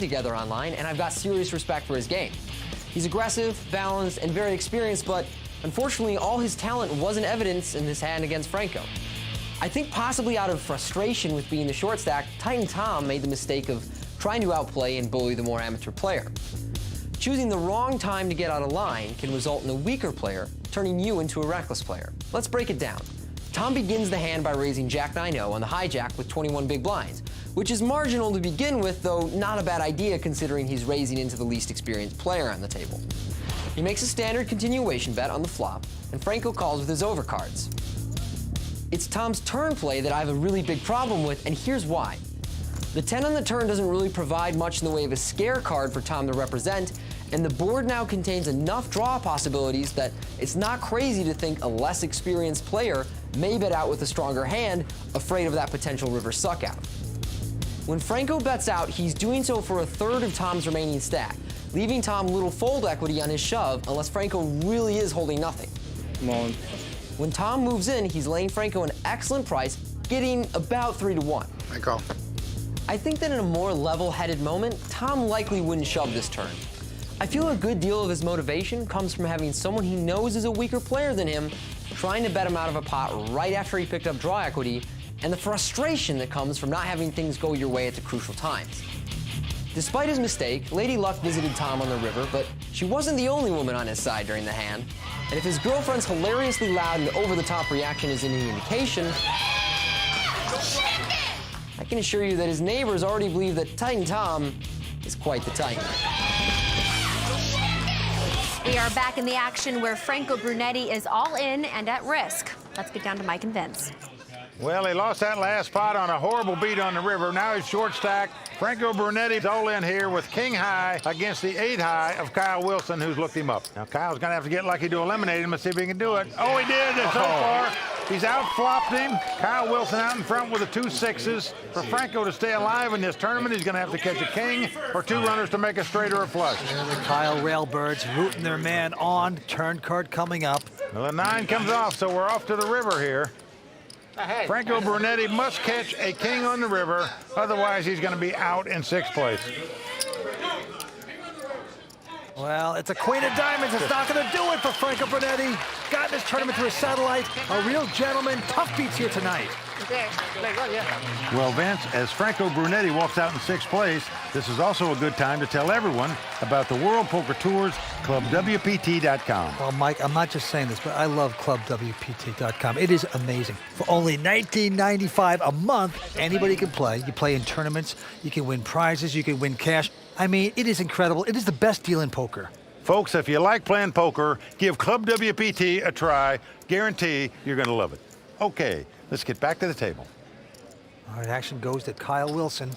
together online, and I've got serious respect for his game. He's aggressive, balanced, and very experienced, but unfortunately, all his talent wasn't evidenced in this hand against Franco. I think possibly out of frustration with being the short stack, Titan Tom made the mistake of trying to outplay and bully the more amateur player. Choosing the wrong time to get out of line can result in a weaker player turning you into a reckless player. Let's break it down. Tom begins the hand by raising Jack 9-0 on the hijack with 21 big blinds, which is marginal to begin with, though not a bad idea considering he's raising into the least experienced player on the table. He makes a standard continuation bet on the flop, and Franco calls with his overcards. It's Tom's turn play that I have a really big problem with, and here's why. The 10 on the turn doesn't really provide much in the way of a scare card for Tom to represent, and the board now contains enough draw possibilities that it's not crazy to think a less experienced player may bet out with a stronger hand, afraid of that potential river suck out. When Franco bets out, he's doing so for a third of Tom's remaining stack, leaving Tom little fold equity on his shove unless Franco really is holding nothing. Come on. When Tom moves in, he's laying Franco an excellent price, getting about 3-1. I call. I think that in a more level-headed moment, Tom likely wouldn't shove this turn. I feel a good deal of his motivation comes from having someone he knows is a weaker player than him trying to bet him out of a pot right after he picked up draw equity, and the frustration that comes from not having things go your way at the crucial times. Despite his mistake, Lady Luck visited Tom on the river, but she wasn't the only woman on his side during the hand, and if his girlfriend's hilariously loud and over-the-top reaction is any indication, I can assure you that his neighbors already believe that Titan Tom is quite the Titan. We are back in the action where Franco Brunetti is all in and at risk. Let's get down to Mike and Vince. Well, he lost that last spot on a horrible beat on the river. Now he's short stack. Franco Brunetti's all in here with king high against the 8 high of Kyle Wilson, who's looked him up. Now Kyle's gonna have to get lucky to eliminate him and see if he can do it. Oh, he did so far. He's out-flopped him. Kyle Wilson out in front with the 2 6s. For Franco to stay alive in this tournament, he's gonna have to catch a king or 2 runners to make a straight or a flush. And the Kyle Railbirds rooting their man on. Turn card coming up. Well, the 9 comes off, so we're off to the river here. Franco Brunetti must catch a king on the river, otherwise he's going to be out in 6th place. Well, it's a queen of diamonds. It's not going to do it for Franco Brunetti. Got this tournament through a satellite. A real gentleman. Tough beats here tonight. Well, Vince, as Franco Brunetti walks out in 6th place, this is also a good time to tell everyone about the World Poker Tours, ClubWPT.com. Well, Mike, I'm not just saying this, but I love ClubWPT.com. It is amazing. For only $19.95 a month, anybody can play. You play in tournaments, you can win prizes, you can win cash. I mean, it is incredible. It is the best deal in poker. Folks, if you like playing poker, give Club WPT a try. Guarantee you're going to love it. Okay, let's get back to the table. All right, action goes to Kyle Wilson.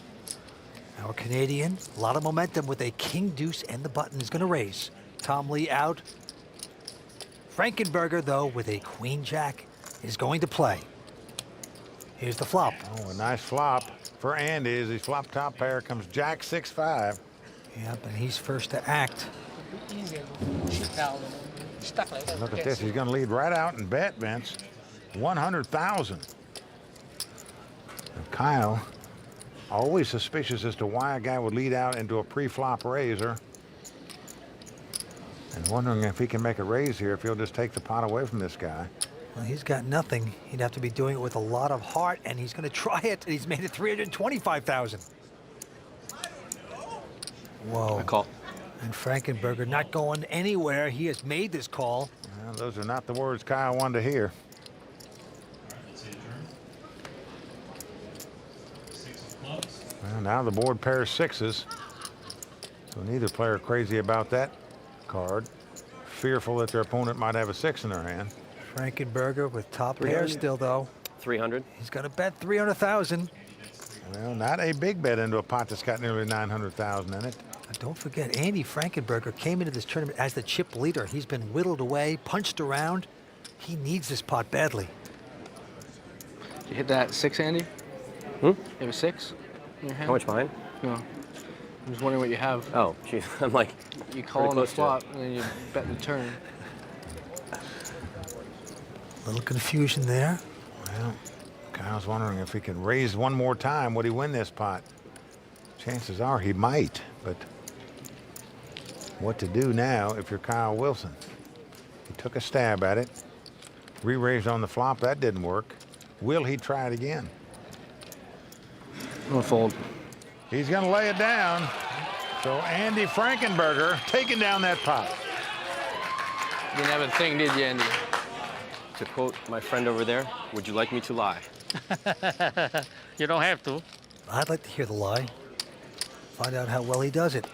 Our Canadian, a lot of momentum with a king deuce and the button is going to raise. Tom Lee out. Frankenberger, though, with a queen jack, is going to play. Here's the flop. Oh, a nice flop for Andy as he flop top pair comes Jack 6-5. Yep, and he's first to act. Look at this, he's going to lead right out and bet, Vince. 100,000. Kyle, always suspicious as to why a guy would lead out into a pre-flop raiser. And wondering if he can make a raise here, if he'll just take the pot away from this guy. Well, he's got nothing. He'd have to be doing it with a lot of heart, and he's going to try it. And he's made it 325,000. Whoa. I call. And Frankenberger not going anywhere. He has made this call. Well, those are not the words Kyle wanted to hear. Well, now the board pairs 6s. So neither player crazy about that card. Fearful that their opponent might have a 6 in their hand. Frankenberger with top pair still, though. 300. He's going to bet 300,000. Well, not a big bet into a pot that's got nearly 900,000 in it. Don't forget, Andy Frankenberger came into this tournament as the chip leader. He's been whittled away, punched around. He needs this pot badly. Did you hit that 6, Andy? You have a 6 in your hand? How much mine? No. I'm just wondering what you have. Oh, geez. I'm like, you call on the flop and then you bet the turn. A little confusion there. Well, Kyle's wondering if he can raise one more time. Would he win this pot? Chances are he might, but what to do now if you're Kyle Wilson? He took a stab at it. Re-raised on the flop. That didn't work. Will he try it again? I'm gonna fold. He's going to lay it down. So Andy Frankenberger taking down that pot. You didn't have a thing, did you, Andy? To quote my friend over there, would you like me to lie? You don't have to. I'd like to hear the lie. Find out how well he does it.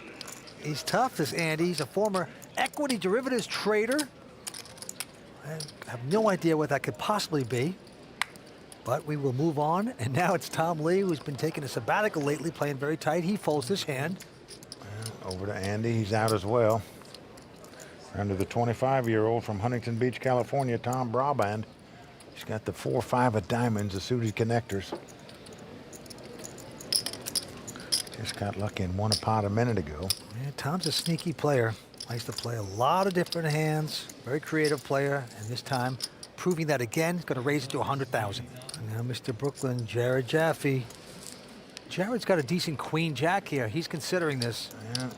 He's tough, this Andy. He's a former equity derivatives trader. I have no idea what that could possibly be. But we will move on. And now it's Tom Lee, who's been taking a sabbatical lately, playing very tight. He folds this hand. Over to Andy. He's out as well. Under the 25-year-old from Huntington Beach, California, Tom Braband. He's got the 4-5 of diamonds, the suited connectors. Just got lucky and won a pot a minute ago. Yeah, Tom's a sneaky player. Likes to play a lot of different hands. Very creative player. And this time, proving that again, he's going to raise it to 100,000. And now Mr. Brooklyn, Jared Jaffe. Jared's got a decent queen jack here. He's considering this. Yeah.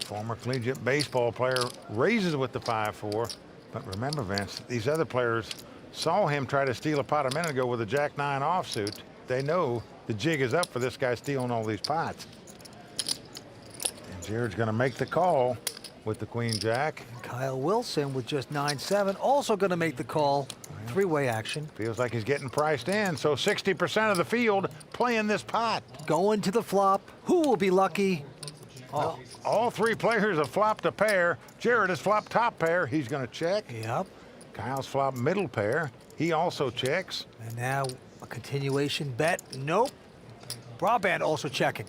Former collegiate baseball player raises with the 5-4. But remember, Vince, these other players saw him try to steal a pot a minute ago with a Jack-9 offsuit. They know the jig is up for this guy stealing all these pots. And Jared's going to make the call with the Queen Jack. Kyle Wilson with just 9-7, also going to make the call. Three-way action. Feels like he's getting priced in. So 60% of the field playing this pot. Going to the flop. Who will be lucky? Oh, All three players have flopped a pair. Jared has flopped top pair. He's going to check. yep. Kyle's flopped middle pair. He also checks. And now a continuation bet. Nope. Brabant also checking.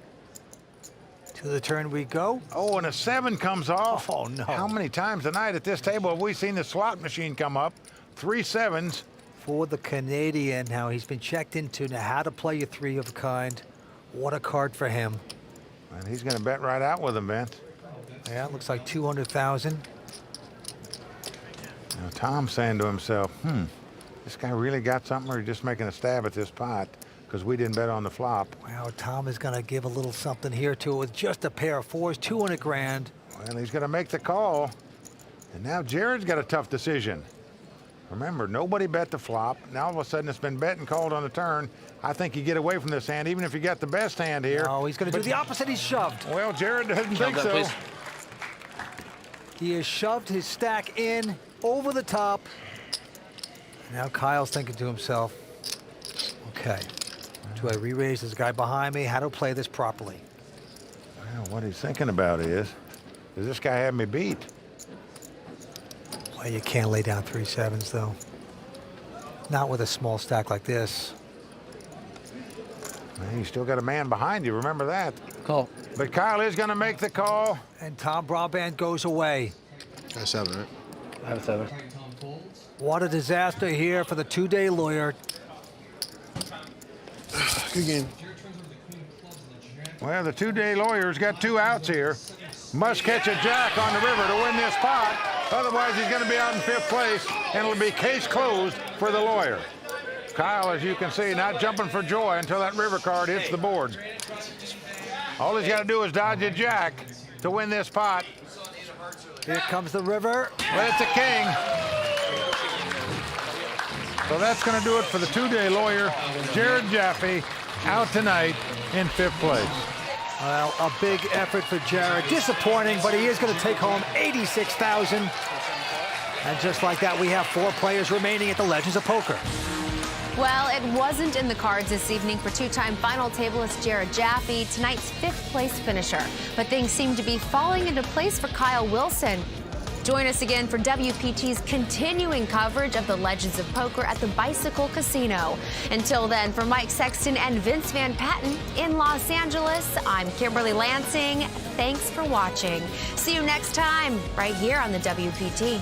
To the turn we go. Oh, and a 7 comes off. Oh, no. How many times tonight at this table have we seen the slot machine come up? 3 7s. For the Canadian, now he's been checked into now how to play a 3 of a kind. What a card for him. And he's going to bet right out with him, Vince. Yeah, it looks like 200,000. Now, Tom's saying to himself, this guy really got something, or he's just making a stab at this pot because we didn't bet on the flop. Wow, Tom is going to give a little something here to it with just a pair of 4s, 200 grand. Well, he's going to make the call. And now Jared's got a tough decision. Remember, nobody bet the flop. Now all of a sudden it's been bet and called on the turn. I think you get away from this hand, even if you got the best hand here. Oh, he's going to do the opposite. He's shoved. Well, Jared doesn't think that, so. please. He has shoved his stack in over the top. Now Kyle's thinking to himself, okay, do I re-raise this guy behind me? How to play this properly? Well, what he's thinking about is, does this guy have me beat? Well, you can't lay down 3 7s, though. Not with a small stack like this. Well, you still got a man behind you, remember that. Call. But Kyle is going to make the call. And Tom Brabant goes away. Got a 7, right? I have a 7. What a disaster here for the 2-day lawyer. Good game. Well, the 2-day lawyer's got 2 outs here. Must catch a jack on the river to win this pot. Otherwise, he's going to be out in 5th place, and it'll be case closed for the lawyer. Kyle, as you can see, not jumping for joy until that river card hits the board. All he's got to do is dodge a jack to win this pot. Here comes the river. But it's a king. So that's going to do it for the 2-day lawyer, Jared Jaffe, out tonight in 5th place. Well, a big effort for Jared. Disappointing, but he is going to take home $86,000. And just like that, we have 4 players remaining at the Legends of Poker. Well, it wasn't in the cards this evening for 2-time final tableist Jared Jaffe, tonight's 5th place finisher. But things seem to be falling into place for Kyle Wilson. Join us again for WPT's continuing coverage of the Legends of Poker at the Bicycle Casino. Until then, for Mike Sexton and Vince Van Patten in Los Angeles, I'm Kimberly Lansing. Thanks for watching. See you next time, right here on the WPT.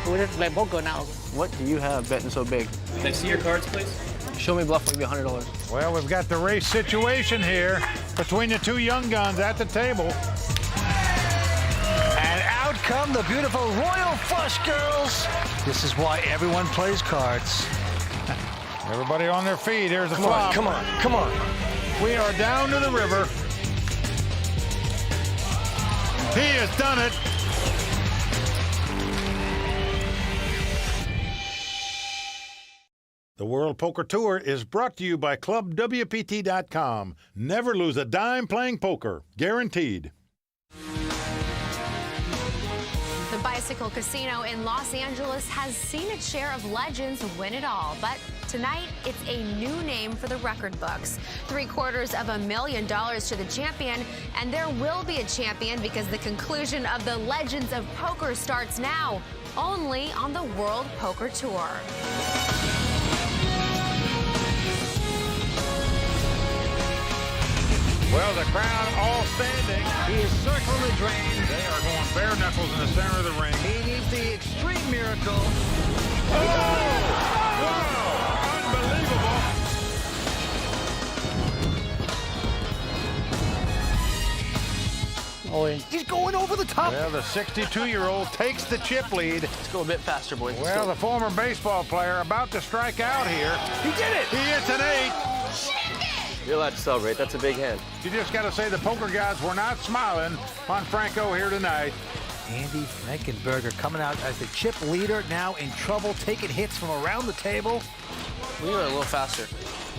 We have to play poker now. What do you have betting so big? Can I see your cards, please? Show me bluff, maybe $100. Well, we've got the race situation here between the 2 young guns at the table. And out come the beautiful Royal Flush girls. This is why everyone plays cards. Everybody on their feet. Here's the Come flop. on, come on, come on. We are down to the river. He has done it. The World Poker Tour is brought to you by ClubWPT.com. Never lose a dime playing poker. Guaranteed. The Bicycle Casino in Los Angeles has seen its share of legends win it all, but tonight it's a new name for the record books. $750,000 to the champion, and there will be a champion because the conclusion of the Legends of Poker starts now, only on the World Poker Tour. Well, the crowd all standing. He is circling the drain. They are going bare knuckles in the center of the ring. He needs the extreme miracle. Oh! Wow! Unbelievable. Oh, yeah. He's going over the top. Well, the 62-year-old takes the chip lead. Let's go a bit faster, boys. Let's Well, go. the former baseball player about to strike out here. He did it. He hits an 8. You're allowed to celebrate. That's a big hand. You just got to say the poker gods were not smiling on Franco here tonight. Andy Frankenberger coming out as the chip leader, now in trouble, taking hits from around the table. We were a little faster.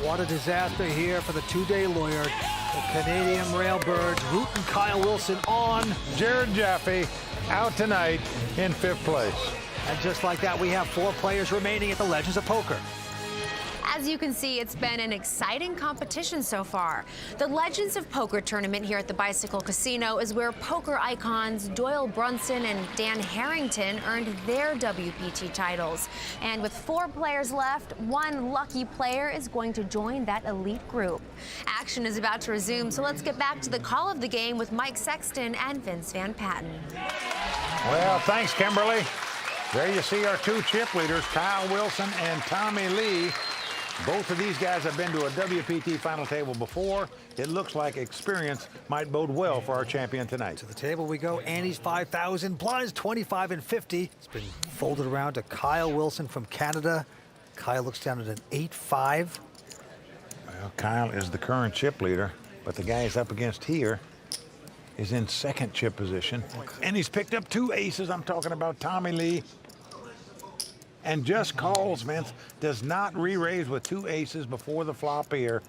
What a disaster here for the two-day lawyer. The Canadian Railbirds rooting Kyle Wilson on. Jared Jaffe out tonight in 5th place. And just like that, we have 4 players remaining at the Legends of Poker. As you can see, it's been an exciting competition so far. The Legends of Poker tournament here at the Bicycle Casino is where poker icons Doyle Brunson and Dan Harrington earned their WPT titles. And with 4 players left, one lucky player is going to join that elite group. Action is about to resume, so let's get back to the call of the game with Mike Sexton and Vince Van Patten. Well, thanks, Kimberly. There you see our 2 chip leaders, Kyle Wilson and Tommy Lee. Both of these guys have been to a WPT final table before. It looks like experience might bode well for our champion tonight. To the table we go. Andy's 5,000, blinds 25 and 50. It's been folded around to Kyle Wilson from Canada. Kyle looks down at an 8-5. Well, Kyle is the current chip leader, but the guy he's up against here is in 2nd chip position. And he's picked up 2 aces. I'm talking about Tommy Lee. And just calls, Vince. Does not re-raise with 2 aces before the flop here.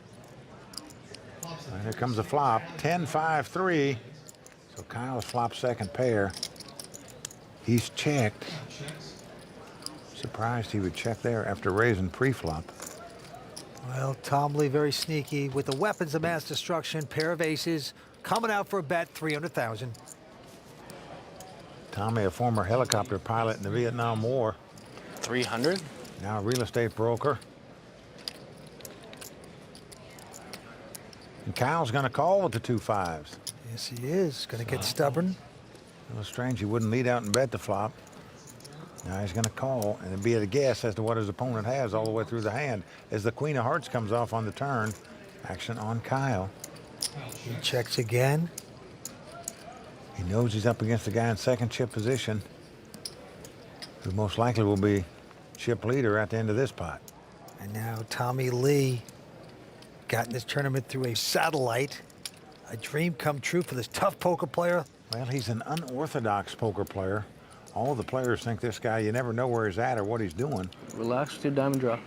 And here comes the flop. 10-5-3. So Kyle's flop 2nd pair. He's checked. Surprised he would check there after raising pre-flop. Well, Tom Lee very sneaky with the weapons of mass destruction, pair of aces, coming out for a bet, 300,000. Tommy, a former helicopter pilot in the Vietnam War. 300? Now a real estate broker. And Kyle's going to call with the 2 5s. Yes, he is. Going to get stubborn. A little strange he wouldn't lead out and bet the flop. Now he's going to call and be at a guess as to what his opponent has all the way through the hand. As the Queen of Hearts comes off on the turn, action on Kyle. He checks again. He knows he's up against a guy in 2nd chip position, who most likely will be chip leader at the end of this pot. And now Tommy Lee got in this tournament through a satellite. A dream come true for this tough poker player. Well, he's an unorthodox poker player. All the players think this guy, you never know where he's at or what he's doing. Relax with your diamond draw.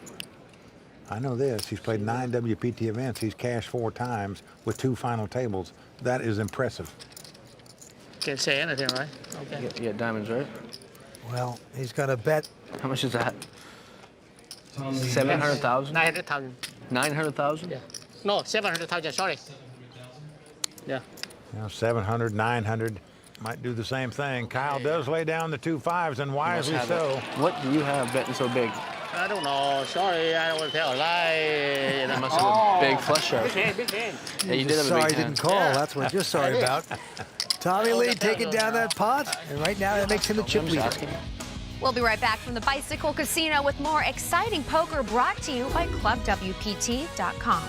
I know this. He's played 9 WPT events. He's cashed 4 times with 2 final tables. That is impressive. Can't say anything, right? Okay. You get diamonds, right? Well, he's going to bet. How much is that? 700,000? 900,000. 900,000? Yeah. No, 700,000, sorry. Yeah. You know, 700, 900 might do the same thing. Kyle does lay down the 2 5s, and wisely so. What do you have betting so big? I don't know. Sorry, I don't want to tell a lie. That must have a big flush shot. Big hand, big hand. Yeah, you did have a Sorry big he hand. didn't call. That's what you're sorry about. Tommy Lee taking down that pot, and right now that makes him the chip I'm just leader. asking. We'll be right back from the Bicycle Casino with more exciting poker brought to you by ClubWPT.com.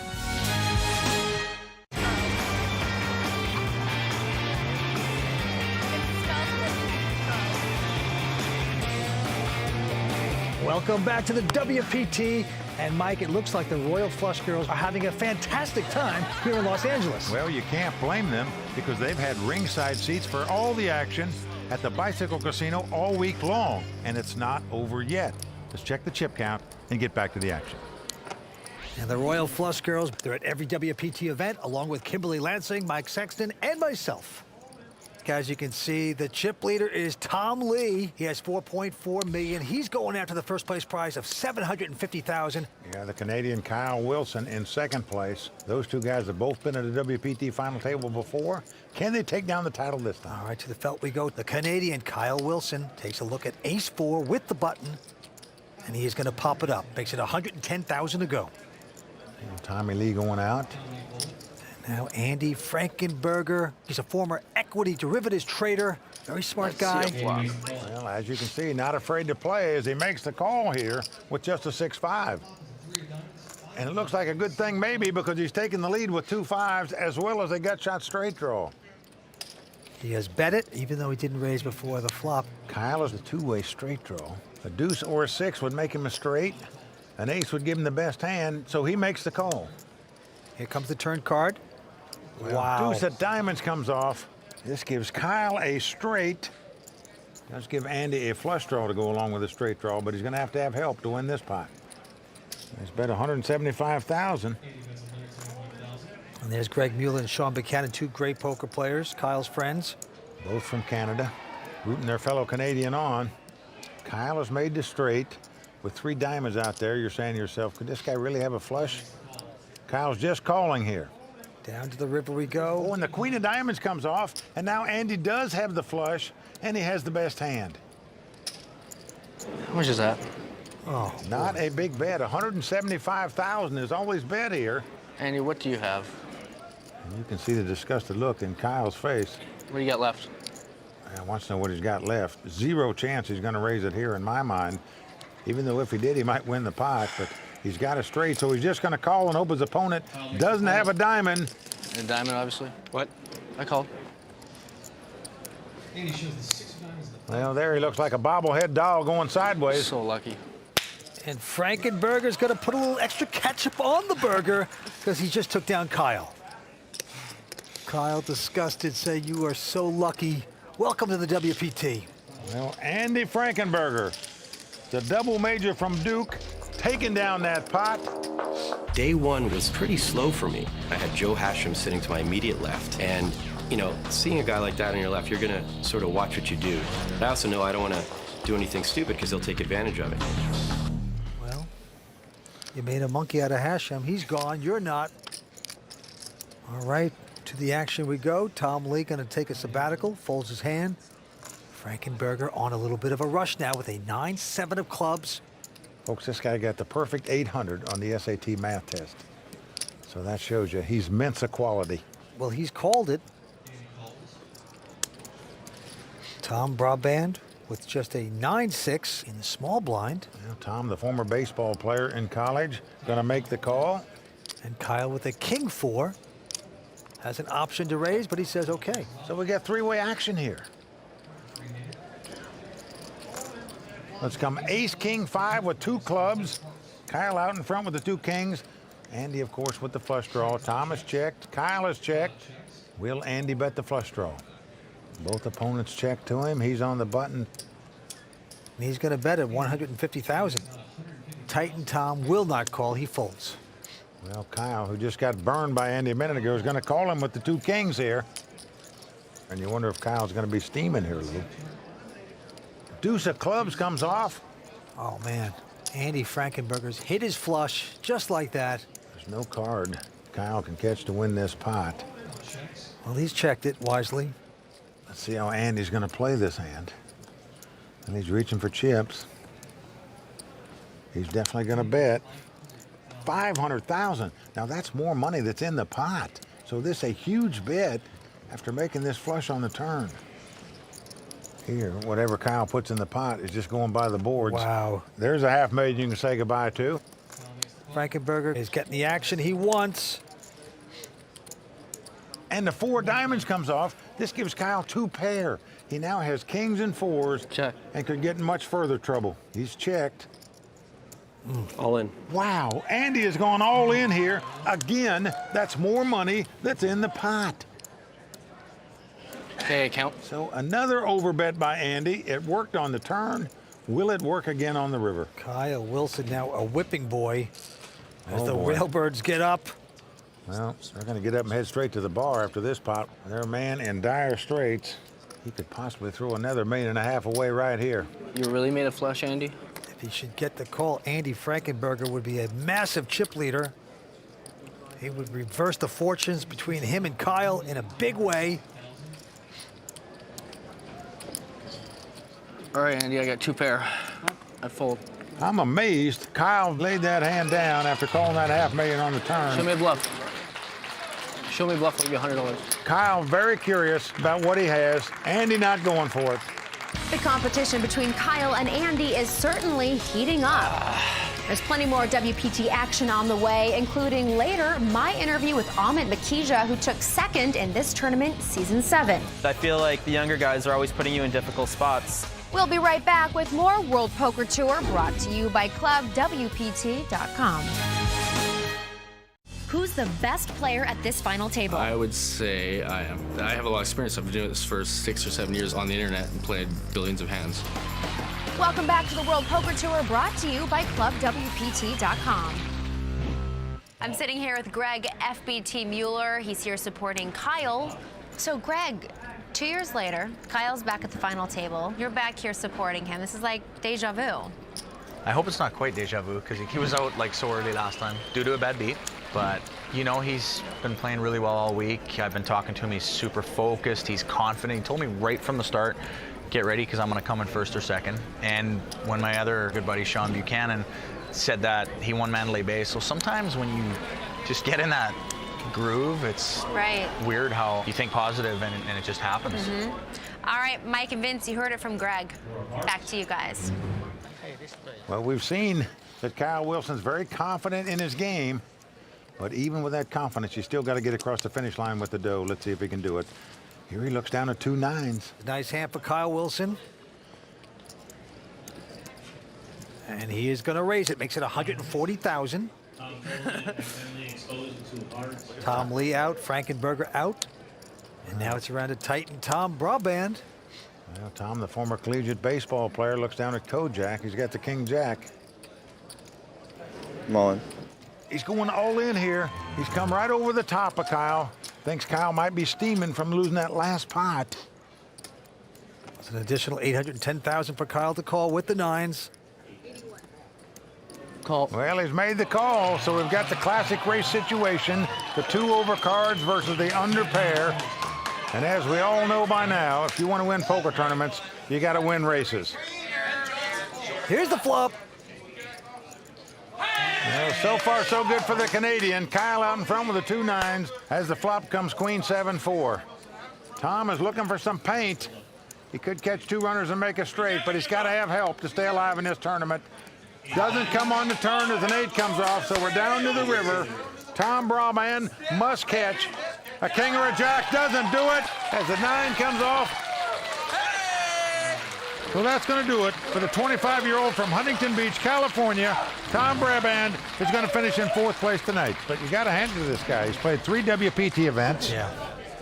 Welcome back to the WPT And Mike, it looks like the Royal Flush girls are having a fantastic time here in Los Angeles. Well, you can't blame them because they've had ringside seats for all the action at the Bicycle Casino all week long, and it's not over yet. Let's check the chip count and get back to the action. And the Royal Flush girls, they're at every WPT event, along with Kimberly Lansing, Mike Sexton, and myself. As you can see, the chip leader is Tom Lee. He has $4.4 million. He's going after the first place prize of $750,000. Yeah, the Canadian Kyle Wilson in second place. Those two guys have both been at a WPT final table before. Can they take down the title this time? All right, to the felt we go. The Canadian Kyle Wilson takes a look at ace-4 with the button, and he is going to pop it up. Makes it $110,000 to go. And Tommy Lee going out. Now Andy Frankenberger. He's a former equity derivatives trader. Very smart guy. Well, as you can see, not afraid to play as he makes the call here with just a 6-5. And it looks like a good thing maybe because he's taking the lead with 2 5s as well as a gut shot straight draw. He has bet it, even though he didn't raise before the flop. Kyle is a two-way straight draw. A deuce or a 6 would make him a straight. An ace would give him the best hand, so he makes the call. Here comes the turn card. Well, Wow. deuce at diamonds comes off. This gives Kyle a straight. Does give Andy a flush draw to go along with a straight draw, but he's going to have help to win this pot. He's bet $175,000. And there's Greg Mueller and Sean Buchanan, two great poker players, Kyle's friends. Both from Canada, rooting their fellow Canadian on. Kyle has made the straight with 3 diamonds out there. You're saying to yourself, could this guy really have a flush? Kyle's just calling here. Down to the river we go. Oh, and the queen of diamonds comes off, and now Andy does have the flush, and he has the best hand. How much is that? Oh, Not a big bet. $175,000 is all he's bet here. Andy, what do you have? And you can see the disgusted look in Kyle's face. What do you got left? I want to know what he's got left. 0 chance he's going to raise it here in my mind. Even though if he did, he might win the pot, but he's got a straight, so he's just going to call and hope his opponent doesn't have a diamond. A diamond, obviously. What? I called. Well, there he looks like a bobblehead doll going sideways. So lucky. and Frankenberger's going to put a little extra ketchup on the burger because he just took down Kyle. Kyle, disgusted, say, "You are so lucky. Welcome to the WPT." Well, Andy Frankenberger, the double major from Duke, taking down that pot. Day one was pretty slow for me. I had Joe Hashem sitting to my immediate left, and you know, seeing a guy like that on your left, you're gonna sort of watch what you do. But I also know I don't want to do anything stupid because he'll take advantage of it. Well, you made a monkey out of Hashem. He's gone. You're not. All right, to the action we go. Tom Lee going to take a sabbatical, folds his hand. Frankenberger on a little bit of a rush now with a 9-7 of clubs. Folks, this guy got the perfect 800 on the SAT math test. So that shows you he's Mensa quality. Well, he's called it. Tom Braband with just a 9-6 in the small blind. Well, Tom, the former baseball player in college, going to make the call. And Kyle with a king 4. Has an option to raise, but he says okay. So we got three-way action here. Let's come ace, king, 5 with 2 clubs. Kyle out in front with the 2 kings. Andy, of course, with the flush draw. Tom is checked. Kyle is checked. Will Andy bet the flush draw? Both opponents check to him. He's on the button. And he's going to bet at $150,000. Titan Tom will not call. He folds. Well, Kyle, who just got burned by Andy a minute ago, is going to call him with the 2 kings here. And you wonder if Kyle's going to be steaming here a little. Deuce of clubs comes off. Oh, man. Andy Frankenberger's hit his flush just like that. There's no card Kyle can catch to win this pot. Well, he's checked it wisely. Let's see how Andy's going to play this hand. And he's reaching for chips. He's definitely going to bet. $500,000. Now that's more money that's in the pot. So this is a huge bet after making this flush on the turn. Here, whatever Kyle puts in the pot is just going by the boards. Wow. There's a $500,000 you can say goodbye to. Frankenberger is getting the action he wants. And the 4 diamonds comes off. This gives Kyle 2 pair. He now has kings and 4s. Check. And could get in much further trouble. He's checked. All in. Wow, Andy has gone all in here. Again, that's more money that's in the pot. Okay, count. So another overbet by Andy. It worked on the turn. Will it work again on the river? Kyle Wilson now a whipping boy as Oh, the boy. Railbirds get up. Well, they're going to get up and head straight to the bar after this pot. They're a man in dire straits. He could possibly throw another $1.5 million away right here. You really made a flush, Andy? If he should get the call, Andy Frankenberger would be a massive chip leader. He would reverse the fortunes between him and Kyle in a big way. All right, Andy, I got 2 pair. I fold. I'm amazed Kyle laid that hand down after calling that $500,000 on the turn. Show me a bluff. Show me a bluff, I'll give you $100. Kyle very curious about what he has. Andy not going for it. The competition between Kyle and Andy is certainly heating up. There's plenty more WPT action on the way, including later my interview with Amit Makija, who took second in this tournament, Season 7. I feel like the younger guys are always putting you in difficult spots. We'll be right back with more World Poker Tour brought to you by ClubWPT.com. Who's the best player at this final table? I would say I am. I have a lot of experience. I've been doing this for 6 or 7 years on the internet and played billions of hands. Welcome back to the World Poker Tour brought to you by ClubWPT.com. I'm sitting here with Greg FBT Mueller. He's here supporting Kyle. So Greg, 2 years later, Kyle's back at the final table. You're back here supporting him. This is like deja vu. I hope it's not quite deja vu because he was out like so early last time due to a bad beat. But, you know, he's been playing really well all week. I've been talking to him. He's super focused. He's confident. He told me right from the start, get ready because I'm going to come in first or second. And when my other good buddy, Sean Buchanan, said that, he won Mandalay Bay. So sometimes when you just get in that groove, it's weird how you think positive and it just happens. All right, Mike and Vince, you heard it from Greg. Back to you guys. Well, we've seen that Kyle Wilson's very confident in his game. But even with that confidence, you still got to get across the finish line with the dough. Let's see if he can do it. Here he looks down at 2 9s. Nice hand for Kyle Wilson. And he is going to raise it. Makes it $140,000. Tom Lee out, Frankenberger out. And now it's around to Titan Tom Braband. Well, Tom, the former collegiate baseball player, looks down at Kojak. He's got the King Jack. I'm on. He's going all in here. He's come right over the top of Kyle. Thinks Kyle might be steaming from losing that last pot. It's an additional $810,000 for Kyle to call with the 9s. Call. Well, he's made the call, so we've got the classic race situation. The 2 over cards versus the under pair. And as we all know by now, if you want to win poker tournaments, you got to win races. Here's the flop. Well, so far, so good for the Canadian. Kyle out in front with the 2 9s. As the flop comes Queen 7-4. Tom is looking for some paint. He could catch 2 runners and make a straight, but he's got to have help to stay alive in this tournament. Doesn't come on the turn as an 8 comes off, so we're down to the river. Tom Braband must catch. A king or a jack doesn't do it as the 9 comes off. Well, that's going to do it for the 25-year-old from Huntington Beach, California. Tom Braband is going to finish in 4th place tonight. But you got to hand it to this guy. He's played 3 WPT events. Yeah.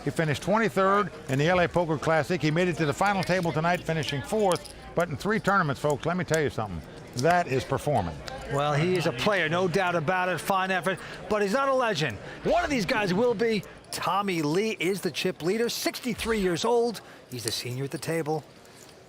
He finished 23rd in the LA Poker Classic. He made it to the final table tonight, finishing 4th. But in 3 tournaments, folks, let me tell you something. That is performing. Well, he is a player, no doubt about it. Fine effort, but he's not a legend. One of these guys will be. Tommy Lee is the chip leader, 63 years old. He's the senior at the table.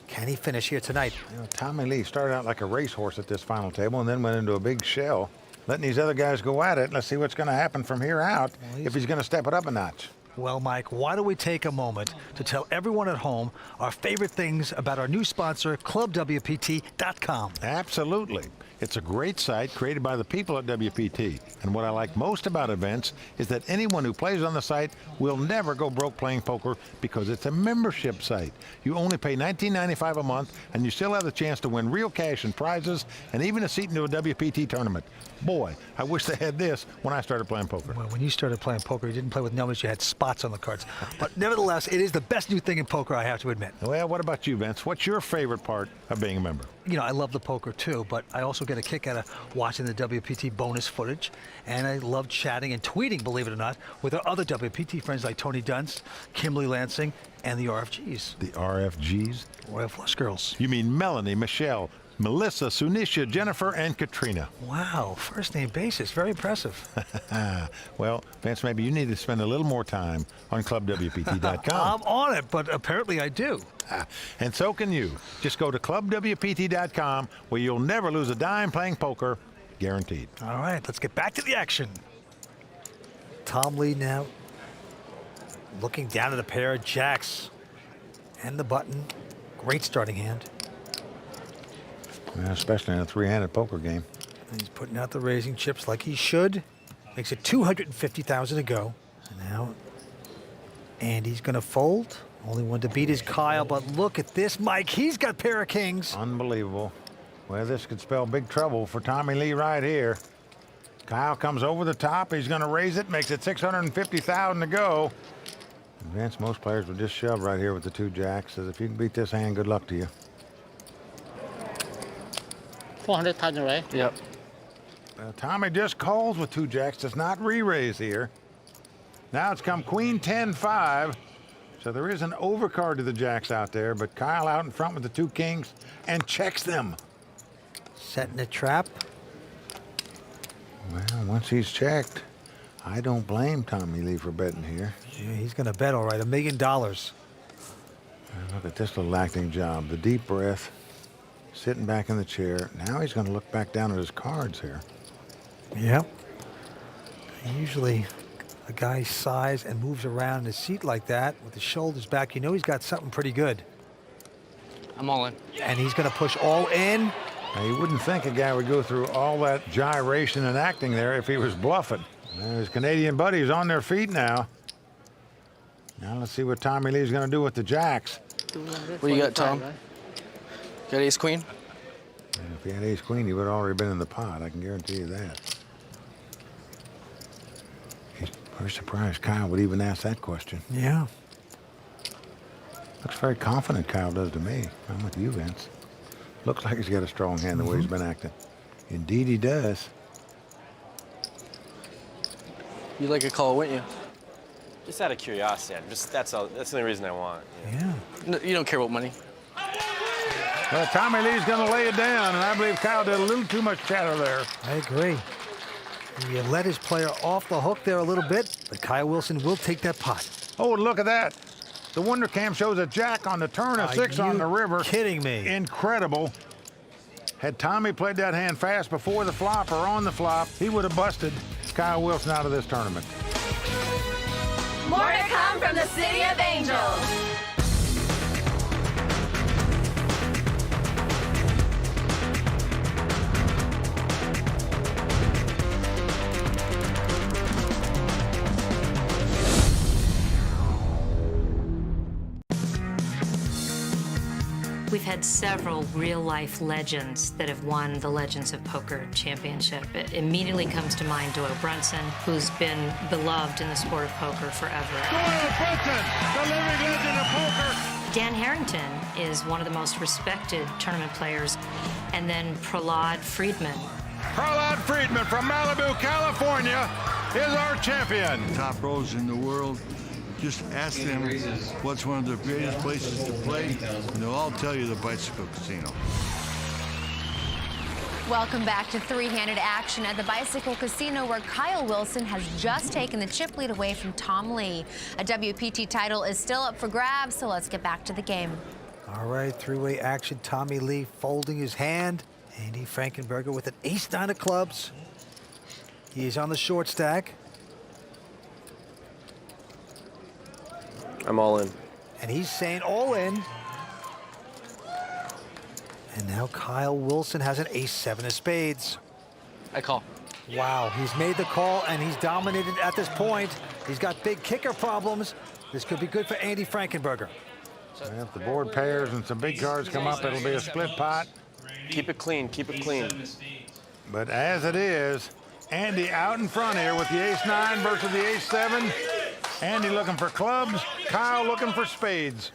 Can he finish here tonight? You know, Tommy Lee started out like a racehorse at this final table and then went into a big shell, letting these other guys go at it. Let's see what's going to happen from here out, if he's going to step it up a notch. Well, Mike, why don't we take a moment to tell everyone at home our favorite things about our new sponsor, ClubWPT.com. Absolutely. It's a great site created by the people at WPT. And what I like most about events is that anyone who plays on the site will never go broke playing poker because it's a membership site. You only pay $19.95 a month and you still have the chance to win real cash and prizes and even a seat into a WPT tournament. Boy, I wish they had this when I started playing poker. Well, when you started playing poker, you didn't play with numbers, you had spots on the cards. But nevertheless, it is the best new thing in poker, I have to admit. Well, what about you, Vince? What's your favorite part of being a member? You know, I love the poker too, but I also get a kick out of watching the WPT bonus footage. And I love chatting and tweeting, believe it or not, with our other WPT friends like Tony Dunst, Kimberly Lansing, and the RFGs. The RFGs? Royal Flush Girls. You mean Melanie, Michelle, Melissa, Sunisha, Jennifer, and Katrina. Wow, first name basis, very impressive. Well, Vince, maybe you need to spend a little more time on ClubWPT.com. I'm on it, but apparently I do. And so can you. Just go to ClubWPT.com, where you'll never lose a dime playing poker, guaranteed. All right, let's get back to the action. Tom Lee now looking down at a pair of jacks and the button. Great starting hand. Yeah, especially in a three-handed poker game. And he's putting out the raising chips like he should. Makes it 250,000 to go. And now Andy's going to fold. Only one to beat is Kyle, but look at this, Mike. He's got a pair of kings. Unbelievable. Well, this could spell big trouble for Tommy Lee right here. Kyle comes over the top. He's going to raise it. Makes it 650,000 to go. Vince, most players would just shove right here with the two jacks. Says if you can beat this hand, good luck to you. 400,000, right? Yep. Tommy just calls with two jacks. Does not re-raise here. Now it's come Queen 10-5. So there is an overcard to the jacks out there, but Kyle out in front with the two kings and checks them. Setting a trap. Well, once he's checked, I don't blame Tommy Lee for betting here. Yeah, he's going to bet all right, $1 million. Look at this little acting job. The deep breath, sitting back in the chair. Now he's going to look back down at his cards here. Yep. Usually a guy sighs and moves around in his seat like that with his shoulders back. You know he's got something pretty good. I'm all in. And he's going to push all in. Now, you wouldn't think a guy would go through all that gyration and acting there if he was bluffing. Now, his Canadian buddies on their feet now. Now let's see what Tommy Lee's going to do with the jacks. What do you got, Tom? Got ace queen? And if he had ace queen, he would have already been in the pot. I can guarantee you that. He's very surprised Kyle would even ask that question. Yeah. Looks very confident, Kyle does to me. I'm with you, Vince. Looks like he's got a strong hand the way he's been acting. Indeed he does. You'd like a call, wouldn't you? Just out of curiosity, that's the only reason I want. Yeah. No, you don't care about money. Well, Tommy Lee's going to lay it down, and I believe Kyle did a little too much chatter there. I agree. He let his player off the hook there a little bit, but Kyle Wilson will take that pot. Oh, look at that. The Wonder Cam shows a jack on the turn, a 6 on the river. Kidding me. Incredible. Had Tommy played that hand fast before the flop or on the flop, he would have busted Kyle Wilson out of this tournament. More to come from the City of Angels. We've had several real-life legends that have won the Legends of Poker Championship. It immediately comes to mind Doyle Brunson, who's been beloved in the sport of poker forever. Doyle Brunson, the living legend of poker. Dan Harrington is one of the most respected tournament players. And then Prahlad Friedman. Prahlad Friedman from Malibu, California is our champion. Top pros in the world. Just ask them what's one of the greatest places to play, and they'll all tell you the Bicycle Casino. Welcome back to three-handed action at the Bicycle Casino, where Kyle Wilson has just taken the chip lead away from Tom Lee. A WPT title is still up for grabs, so let's get back to the game. All right, three-way action. Tommy Lee folding his hand. Andy Frankenberger with an ace-9 of clubs. He is on the short stack. I'm all in. And he's saying all in. And now Kyle Wilson has an ace-7 of spades. I call. Wow, he's made the call and he's dominated at this point. He's got big kicker problems. This could be good for Andy Frankenberger. Well, if the board pairs and some big cards come up, it'll be a split pot. Keep it clean, keep it clean. But as it is, Andy out in front here with the ace-9 versus the ace-7. Andy looking for clubs, Kyle looking for spades.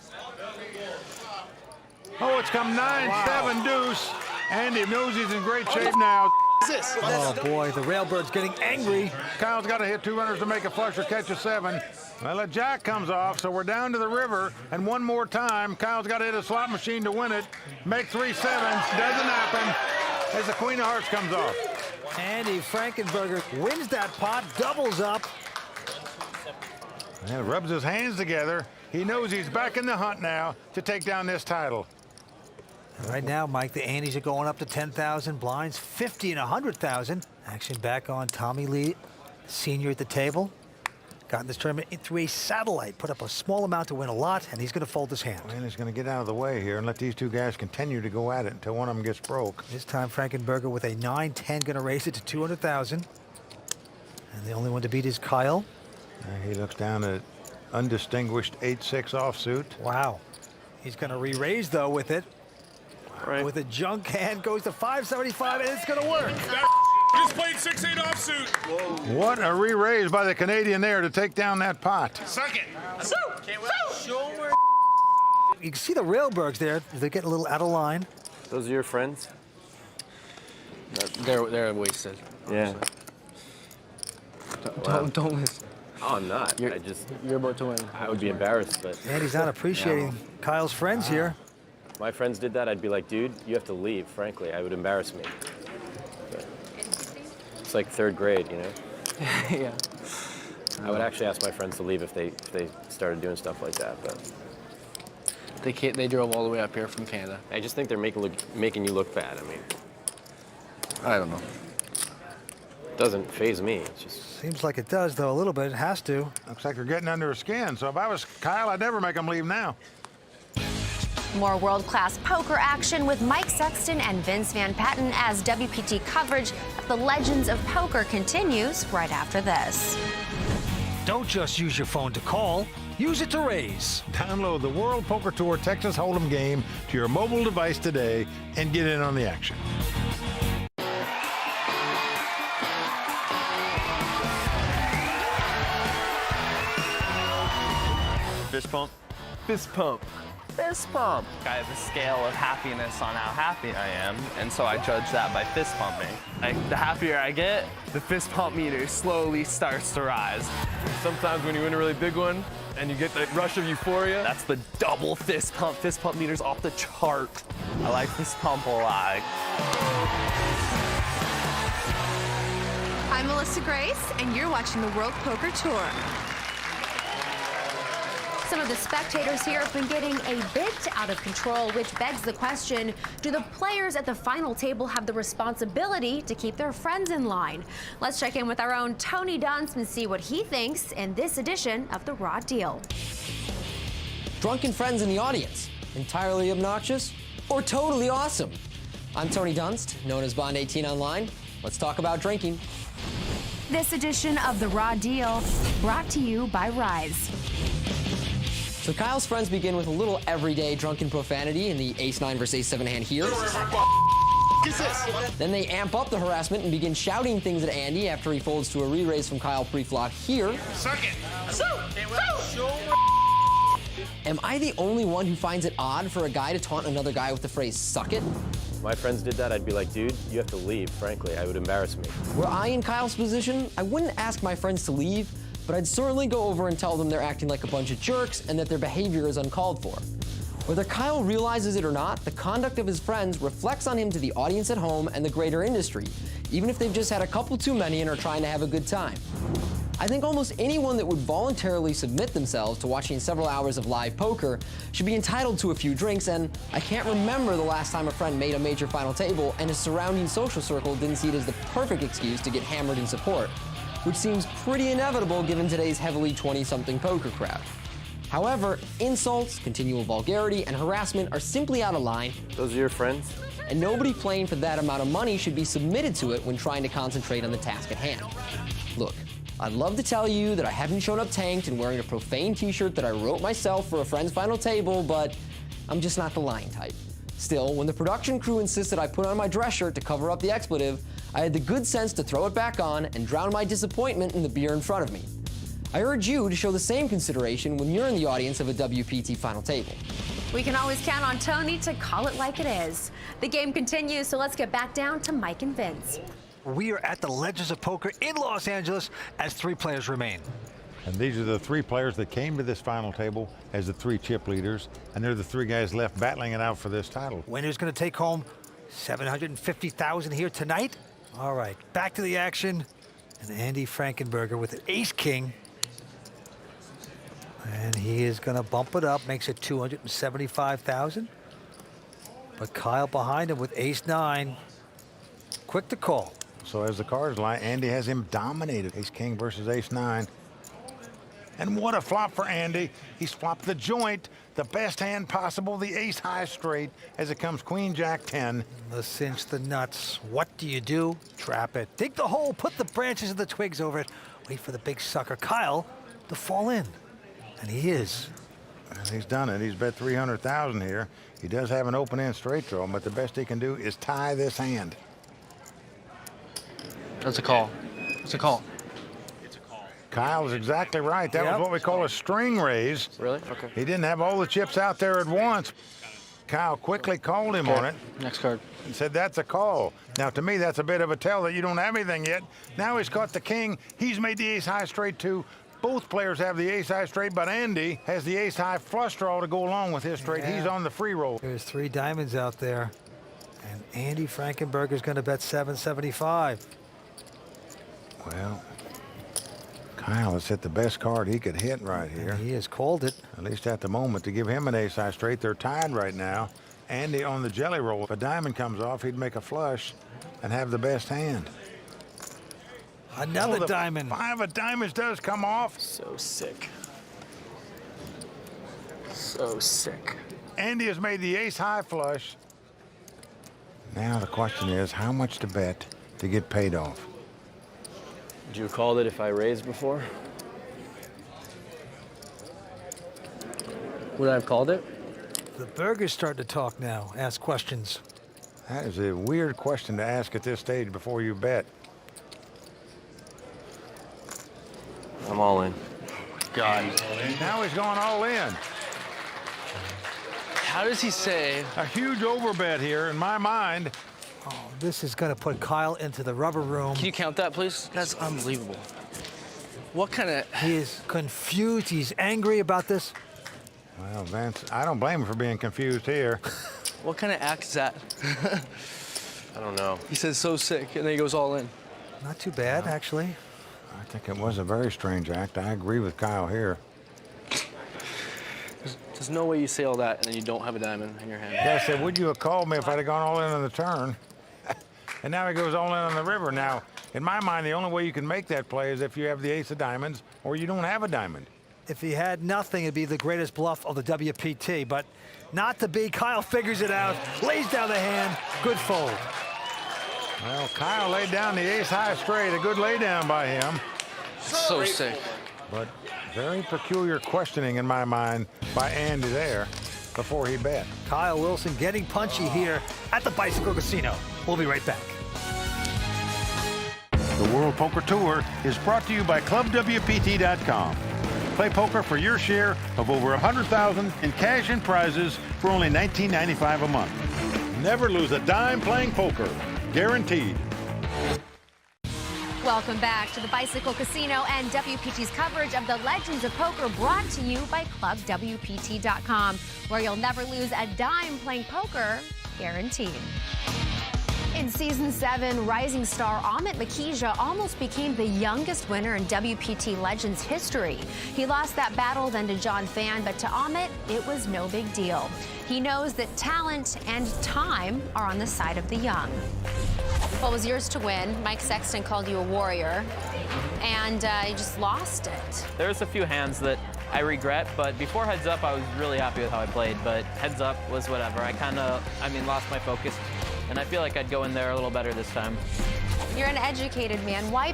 Oh, it's come 9-7 deuce. Andy knows he's in great shape now. Oh, boy, the Railbird's getting angry. Kyle's got to hit 2 runners to make a flush or catch a 7. Well, a jack comes off, so we're down to the river. And one more time, Kyle's got to hit a slot machine to win it. Make 3 sevens. Doesn't happen as the Queen of Hearts comes off. Andy Frankenberger wins that pot, doubles up. And rubs his hands together. He knows he's back in the hunt now to take down this title. Right now, Mike, the Andes are going up to 10,000 blinds, 50 and 100,000. Action back on Tommy Lee, senior at the table. Got in this tournament through a satellite, put up a small amount to win a lot, and he's going to fold his hand. And he's going to get out of the way here and let these two guys continue to go at it until one of them gets broke. This time, Frankenberger with a 9-10 going to raise it to 200,000. And the only one to beat is Kyle. He looks down at undistinguished 8-6 offsuit. Wow. He's going to re-raise, though, with it. Right. With a junk hand, goes to 575, and it's going to work. Just played 6-8 offsuit. Whoa. What a re-raise by the Canadian there to take down that pot. Suck it. You can see the Railbergs there. They're getting a little out of line. Those are your friends? They're wasted. Yeah. Don't listen. Oh, I'm not. You're about to win. I would be embarrassed, but. And he's not appreciating Kyle's friends here. My friends did that, I'd be like, dude, you have to leave, frankly. I would embarrass me. But it's like 3rd grade, you know? Yeah. I would actually ask my friends to leave if they started doing stuff like that, but. They drove all the way up here from Canada. I just think they're making you look bad. I mean. I don't know. It doesn't faze me. It's just. Seems like it does, though, a little bit. It has to. Looks like they're getting under his skin. So if I was Kyle, I'd never make him leave now. More world-class poker action with Mike Sexton and Vince Van Patten as WPT coverage of the legends of poker continues right after this. Don't just use your phone to call. Use it to raise. Download the World Poker Tour Texas Hold'em game to your mobile device today and get in on the action. Fist pump. Fist pump. Fist pump. I have a scale of happiness on how happy I am, and so I judge that by fist pumping. Like, the happier I get, the fist pump meter slowly starts to rise. Sometimes when you win a really big one and you get the rush of euphoria. That's the double fist pump. Fist pump meter's off the chart. I like fist pump a lot. I'm Melissa Grace, and you're watching the World Poker Tour. Some of the spectators here have been getting a bit out of control, which begs the question, do the players at the final table have the responsibility to keep their friends in line? Let's check in with our own Tony Dunst and see what he thinks in this edition of The Raw Deal. Drunken friends in the audience, entirely obnoxious or totally awesome? I'm Tony Dunst, known as Bond 18 online. Let's talk about drinking. This edition of The Raw Deal brought to you by Rise. So Kyle's friends begin with a little everyday drunken profanity in the ace-9 versus ace-7 hand here. Then they amp up the harassment and begin shouting things at Andy after he folds to a re-raise from Kyle pre-flop here. Suck it. Am I the only one who finds it odd for a guy to taunt another guy with the phrase, suck it? My friends did that, I'd be like, dude, you have to leave, frankly. I would embarrass me. Were I in Kyle's position, I wouldn't ask my friends to leave, but I'd certainly go over and tell them they're acting like a bunch of jerks and that their behavior is uncalled for. Whether Kyle realizes it or not, the conduct of his friends reflects on him to the audience at home and the greater industry, even if they've just had a couple too many and are trying to have a good time. I think almost anyone that would voluntarily submit themselves to watching several hours of live poker should be entitled to a few drinks, and I can't remember the last time a friend made a major final table and his surrounding social circle didn't see it as the perfect excuse to get hammered in support, which seems pretty inevitable given today's heavily 20-something poker crowd. However, insults, continual vulgarity, and harassment are simply out of line. Those are your friends? And nobody playing for that amount of money should be submitted to it when trying to concentrate on the task at hand. Look, I'd love to tell you that I haven't shown up tanked and wearing a profane t-shirt that I wrote myself for a friend's final table, but I'm just not the lying type. Still, when the production crew insisted I put on my dress shirt to cover up the expletive, I had the good sense to throw it back on and drown my disappointment in the beer in front of me. I urge you to show the same consideration when you're in the audience of a WPT final table. We can always count on Tony to call it like it is. The game continues, so let's get back down to Mike and Vince. We are at the Legends of Poker in Los Angeles as 3 players remain. And these are the 3 players that came to this final table as the 3 chip leaders, and they're the 3 guys left battling it out for this title. Winner's going to take home $750,000 here tonight. All right, back to the action. And Andy Frankenberger with an ace-king. And he is going to bump it up, makes it $275,000. But Kyle behind him with ace-9. Quick to call. So as the cards lie, Andy has him dominated. Ace-king versus ace-9. And what a flop for Andy. He's flopped the joint, the best hand possible, the ace-high straight, as it comes queen-jack-10. Let's cinch the nuts. What do you do? Trap it. Dig the hole, put the branches and the twigs over it. Wait for the big sucker, Kyle, to fall in. And he is. And he's done it. He's bet $300,000 here. He does have an open-end straight draw, but the best he can do is tie this hand. That's a call. It's a call. Kyle is exactly right. That was what we call a string raise. Really? Okay. He didn't have all the chips out there at once. Kyle quickly called him on it. Next card. And said, that's a call. Now, to me, that's a bit of a tell that you don't have anything yet. Now he's caught the king. He's made the ace-high straight, too. Both players have the ace-high straight, but Andy has the ace-high flush draw to go along with his straight. He's on the free roll. There's 3 diamonds out there. And Andy Frankenberger's going to bet $775. Well, Kyle has hit the best card he could hit right here. And he has called it. At least at the moment, to give him an ace-high straight. They're tied right now. Andy on the jelly roll. If a diamond comes off, he'd make a flush and have the best hand. Another diamond. 5 of diamonds does come off. So sick. So sick. Andy has made the ace-high flush. Now the question is, how much to bet to get paid off? Would you have called it if I raised before? Would I have called it? The Burger's starting to talk now, ask questions. That is a weird question to ask at this stage before you bet. I'm all in. God. Now he's going all in. How does he say? A huge overbet here in my mind. Oh, this is going to put Kyle into the rubber room. Can you count that, please? That's unbelievable. What kind of... He is confused. He's angry about this. Well, Vince, I don't blame him for being confused here. What kind of act is that? I don't know. He says so sick, and then he goes all in. Not too bad, actually. I think it was a very strange act. I agree with Kyle here. There's no way you say all that and then you don't have a diamond in your hand. Yeah, I said, would you have called me if I'd have gone all in on the turn? And now he goes all in on the river. Now, in my mind, the only way you can make that play is if you have the ace of diamonds or you don't have a diamond. If he had nothing, it'd be the greatest bluff of the WPT, but not to be. Kyle figures it out, lays down the hand, good fold. Well, Kyle laid down the ace-high straight, a good laydown by him. So sick. But very peculiar questioning in my mind by Andy there before he bet. Kyle Wilson getting punchy here at the Bicycle Casino. We'll be right back. The World Poker Tour is brought to you by ClubWPT.com. Play poker for your share of over $100,000 in cash and prizes for only $19.95 a month. Never lose a dime playing poker. Guaranteed. Welcome back to the Bicycle Casino and WPT's coverage of the Legends of Poker, brought to you by ClubWPT.com, where you'll never lose a dime playing poker, guaranteed. In Season 7, rising star Amit Makija almost became the youngest winner in WPT Legends history. He lost that battle then to John Fan, but to Amit, it was no big deal. He knows that talent and time are on the side of the young. Well, it was yours to win. Mike Sexton called you a warrior, and you just lost it. There's a few hands that I regret, but before Heads Up, I was really happy with how I played, but Heads Up was whatever. I lost my focus, and I feel like I'd go in there a little better this time. You're an educated man. Why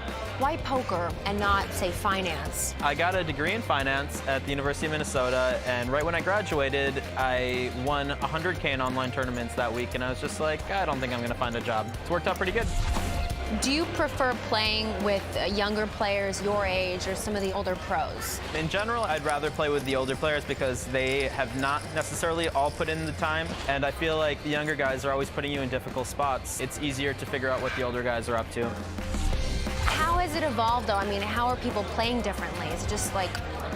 poker and not, say, finance? I got a degree in finance at the University of Minnesota, and right when I graduated, I won 100K in online tournaments that week, and I was just like, I don't think I'm going to find a job. It's worked out pretty good. Do you prefer playing with younger players your age or some of the older pros? In general, I'd rather play with the older players because they have not necessarily all put in the time, and I feel like the younger guys are always putting you in difficult spots. It's easier to figure out what the older guys are up to. How has it evolved, though? I mean, how are people playing differently? Is it just like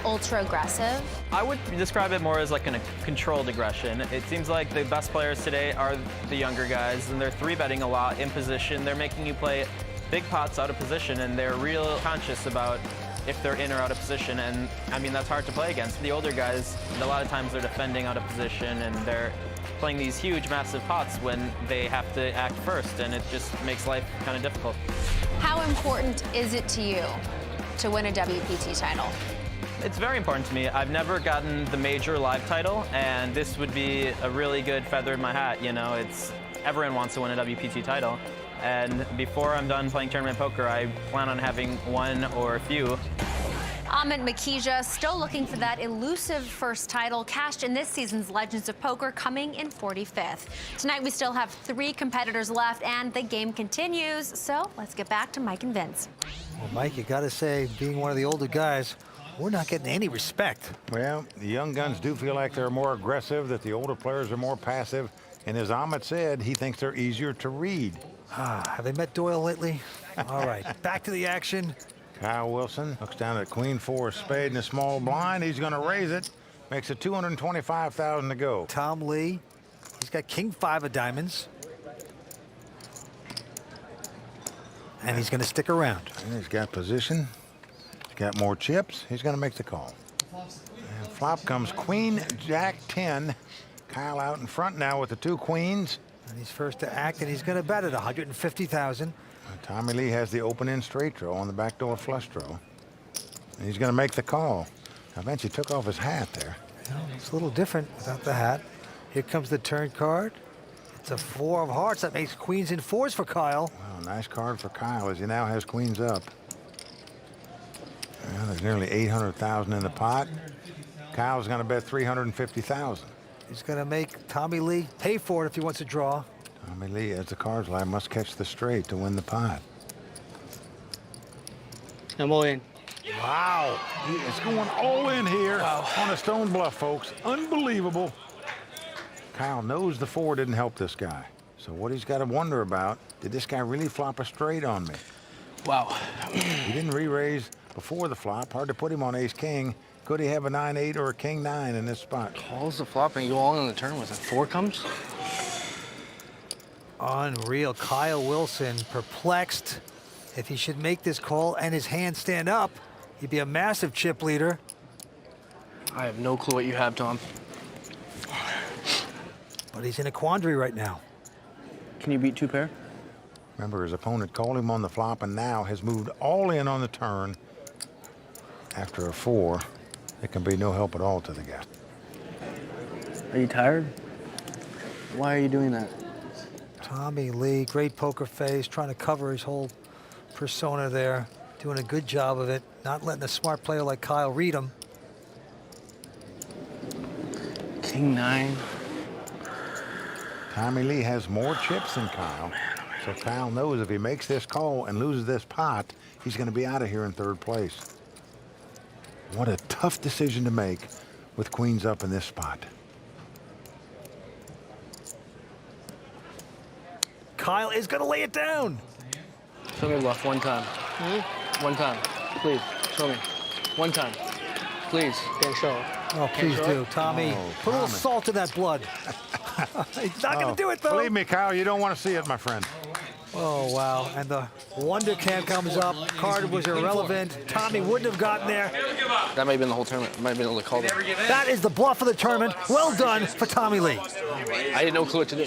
ultra aggressive? I would describe it more as like a controlled aggression. It seems like the best players today are the younger guys, and they're 3-betting a lot in position. They're making you play big pots out of position, and they're real conscious about if they're in or out of position, and I mean, that's hard to play against. The older guys, a lot of times they're defending out of position, and they're playing these huge, massive pots when they have to act first, and it just makes life kind of difficult. How important is it to you to win a WPT title? It's very important to me. I've never gotten the major live title, and this would be a really good feather in my hat. You know, everyone wants to win a WPT title. And before I'm done playing tournament poker, I plan on having one or a few. Amit Makija still looking for that elusive first title, cashed in this season's Legends of Poker, coming in 45th. Tonight we still have 3 competitors left, and the game continues. So let's get back to Mike and Vince. Well, Mike, you got to say, being one of the older guys, we're not getting any respect. Well, the young guns do feel like they're more aggressive, that the older players are more passive. And as Amit said, he thinks they're easier to read. Have they met Doyle lately? All right, back to the action. Kyle Wilson looks down at Queen 4 spade in a small blind. He's going to raise it. Makes it $225,000 to go. Tom Lee, he's got King 5 of diamonds. And he's going to stick around. And he's got position. He's got more chips. He's going to make the call. And flop comes Queen Jack 10. Kyle out in front now with the 2 queens. And he's first to act, and he's going to bet at $150,000. Tommy Lee has the open-end straight draw on the backdoor flush draw. And he's going to make the call. I bet he took off his hat there. You know, it's a little different without the hat. Here comes the turn card. It's a 4 of hearts. That makes queens and 4s for Kyle. Wow, nice card for Kyle as he now has queens up. Well, there's nearly $800,000 in the pot. Kyle's going to bet $350,000. He's going to make Tommy Lee pay for it if he wants to draw. Tommy Lee, as the cards lie, must catch the straight to win the pot. I'm all in. Wow, he is going all in here on a stone bluff, folks. Unbelievable. Kyle knows the 4 didn't help this guy. So what he's got to wonder about, did this guy really flop a straight on me? Wow. He didn't re-raise before the flop. Hard to put him on ace-king. Could he have a 9-8 or a king-9 in this spot? Calls the flop and you go all in the turn with a 4 comes? Unreal. Kyle Wilson perplexed. If he should make this call and his hand stand up, he'd be a massive chip leader. I have no clue what you have, Tom. But he's in a quandary right now. Can you beat 2 pair? Remember, his opponent called him on the flop and now has moved all in on the turn. After a 4, it can be no help at all to the guy. Are you tired? Why are you doing that? Tommy Lee, great poker face, trying to cover his whole persona there. Doing a good job of it, not letting a smart player like Kyle read him. King 9. Tommy Lee has more chips than Kyle. So Kyle knows if he makes this call and loses this pot, he's going to be out of here in 3rd place. What a tough decision to make with queens up in this spot. Kyle is going to lay it down. Show me bluff 1 time. One time, please. Show me. 1 time. Please. Can't show it. Oh, please do. Tommy, put a little Tommy. salt in that blood. He's not going to do it, though. Believe me, Kyle, you don't want to see it, my friend. Oh, wow. And the wonder cam comes up. Card was irrelevant. Tommy wouldn't have gotten there. That might have been the whole tournament. Might have been able to call that. That is the bluff of the tournament. Well done for Tommy Lee. I had no clue what to do.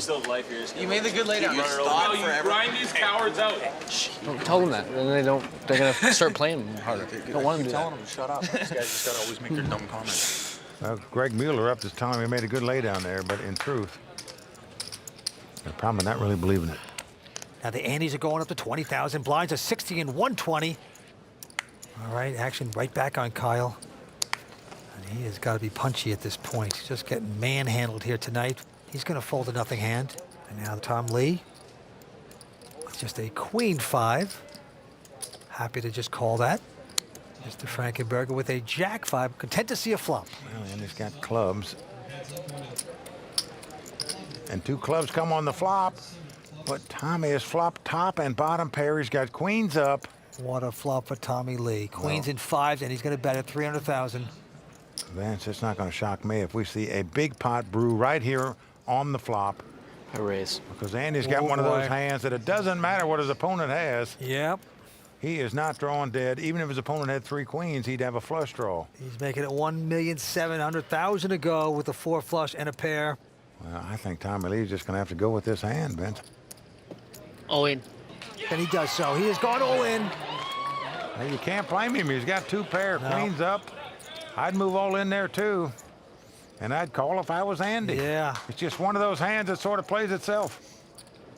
You made the good laydown. You grind these cowards out. Don't tell them that. Then they don't. They're gonna start playing harder. Don't want them to do that. them to shut up. These guys just gotta always make their dumb comments. Well, Greg Mueller up this time. He made a good laydown there, but in truth, they're probably not really believing it. Now the antes are going up to 20,000. Blinds are 60 and 120. All right, action right back on Kyle. And he has got to be punchy at this point. He's just getting manhandled here tonight. He's going to fold a nothing hand. And now Tom Lee. Just a queen 5. Happy to just call that. Mr. Frankenberger with a jack 5. Content to see a flop. Well, and he's got clubs. And 2 clubs come on the flop. But Tommy has flopped top and bottom pair. He's got queens up. What a flop for Tommy Lee. Queens in 5s, and he's going to bet at 300,000. Vance, it's not going to shock me if we see a big pot brew right here on the flop. I raise. Because Andy's got one of those hands that it doesn't matter what his opponent has. Yep. He is not drawing dead. Even if his opponent had 3 queens, he'd have a flush draw. He's making it 1,700,000 to go with a 4 flush and a pair. Well, I think Tommy Lee's just going to have to go with this hand, Vince. All in. And he does so. He has gone all in. Well, you can't blame him. He's got 2 pair, queens up. I'd move all in there, too. And I'd call if I was Andy. Yeah. It's just one of those hands that sort of plays itself.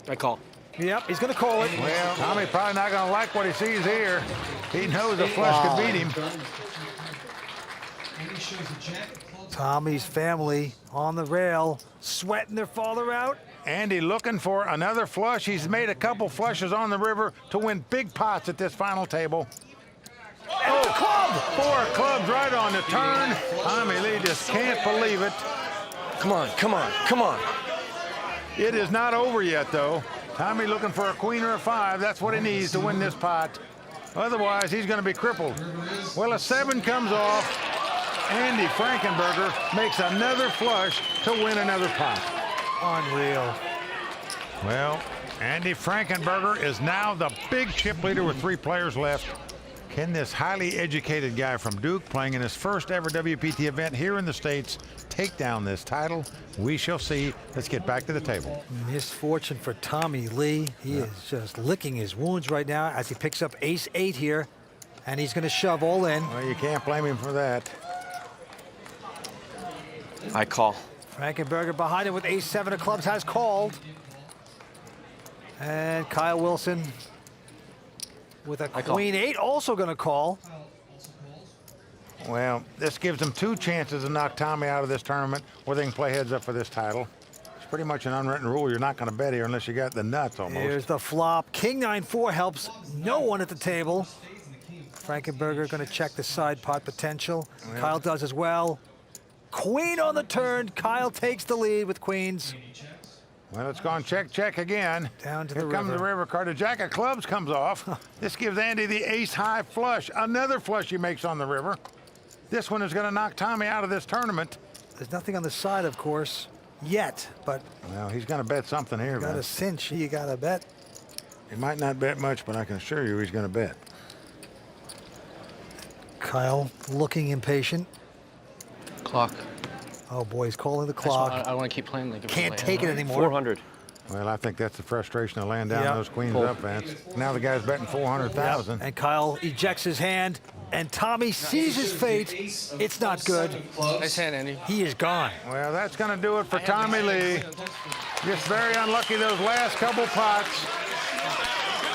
I call. Yep, he's going to call it. Well, Tommy probably not going to like what he sees here. He knows a flush could beat him. Tommy's family on the rail, sweating their father out. Andy looking for another flush. He's made a couple flushes on the river to win big pots at this final table. Oh, club! 4 clubs right on the turn. Tommy Lee just can't believe it. Come on, come on, come on. It is not over yet, though. Tommy looking for a queen or a 5. That's what he needs to win this pot. Otherwise, he's going to be crippled. Well, a 7 comes off. Andy Frankenberger makes another flush to win another pot. Unreal. Well, Andy Frankenberger is now the big chip leader with 3 players left. Can this highly educated guy from Duke, playing in his first ever WPT event here in the States, take down this title? We shall see. Let's get back to the table. Misfortune for Tommy Lee. He is just licking his wounds right now as he picks up ace-8 here, and he's going to shove all in. Well, you can't blame him for that. I call. Frankenberger behind him with ace-7 of clubs has called. And Kyle Wilson with a queen-8 also going to call. Well, this gives them 2 chances to knock Tommy out of this tournament where they can play heads up for this title. It's pretty much an unwritten rule. You're not going to bet here unless you got the nuts almost. Here's the flop. King 9-4 helps no one at the table. Frankenberger going to check the side pot potential. Well, Kyle does as well. Queen on the turn. Kyle takes the lead with queens. Well, it's gone check, check again. Down to Here the comes river. the river card. The jack of clubs comes off. This gives Andy the ace-high flush. Another flush he makes on the river. This one is going to knock Tommy out of this tournament. There's nothing on the side, of course, yet, but... Well, he's going to bet something here, you got a man. cinch. You got to bet. He might not bet much, but I can assure you he's going to bet. Kyle looking impatient. Clock. Oh, boy, he's calling the clock. I want to keep playing. Like Can't take it anymore. 400. Well, I think that's the frustration of laying down Yep. those queens Pull. up, Vance. Now the guy's betting 400,000. And Kyle ejects his hand, and Tommy sees his fate. It's not good. Nice hand, Andy. He is gone. Well, that's going to do it for Tommy Lee. Just very unlucky those last couple pots.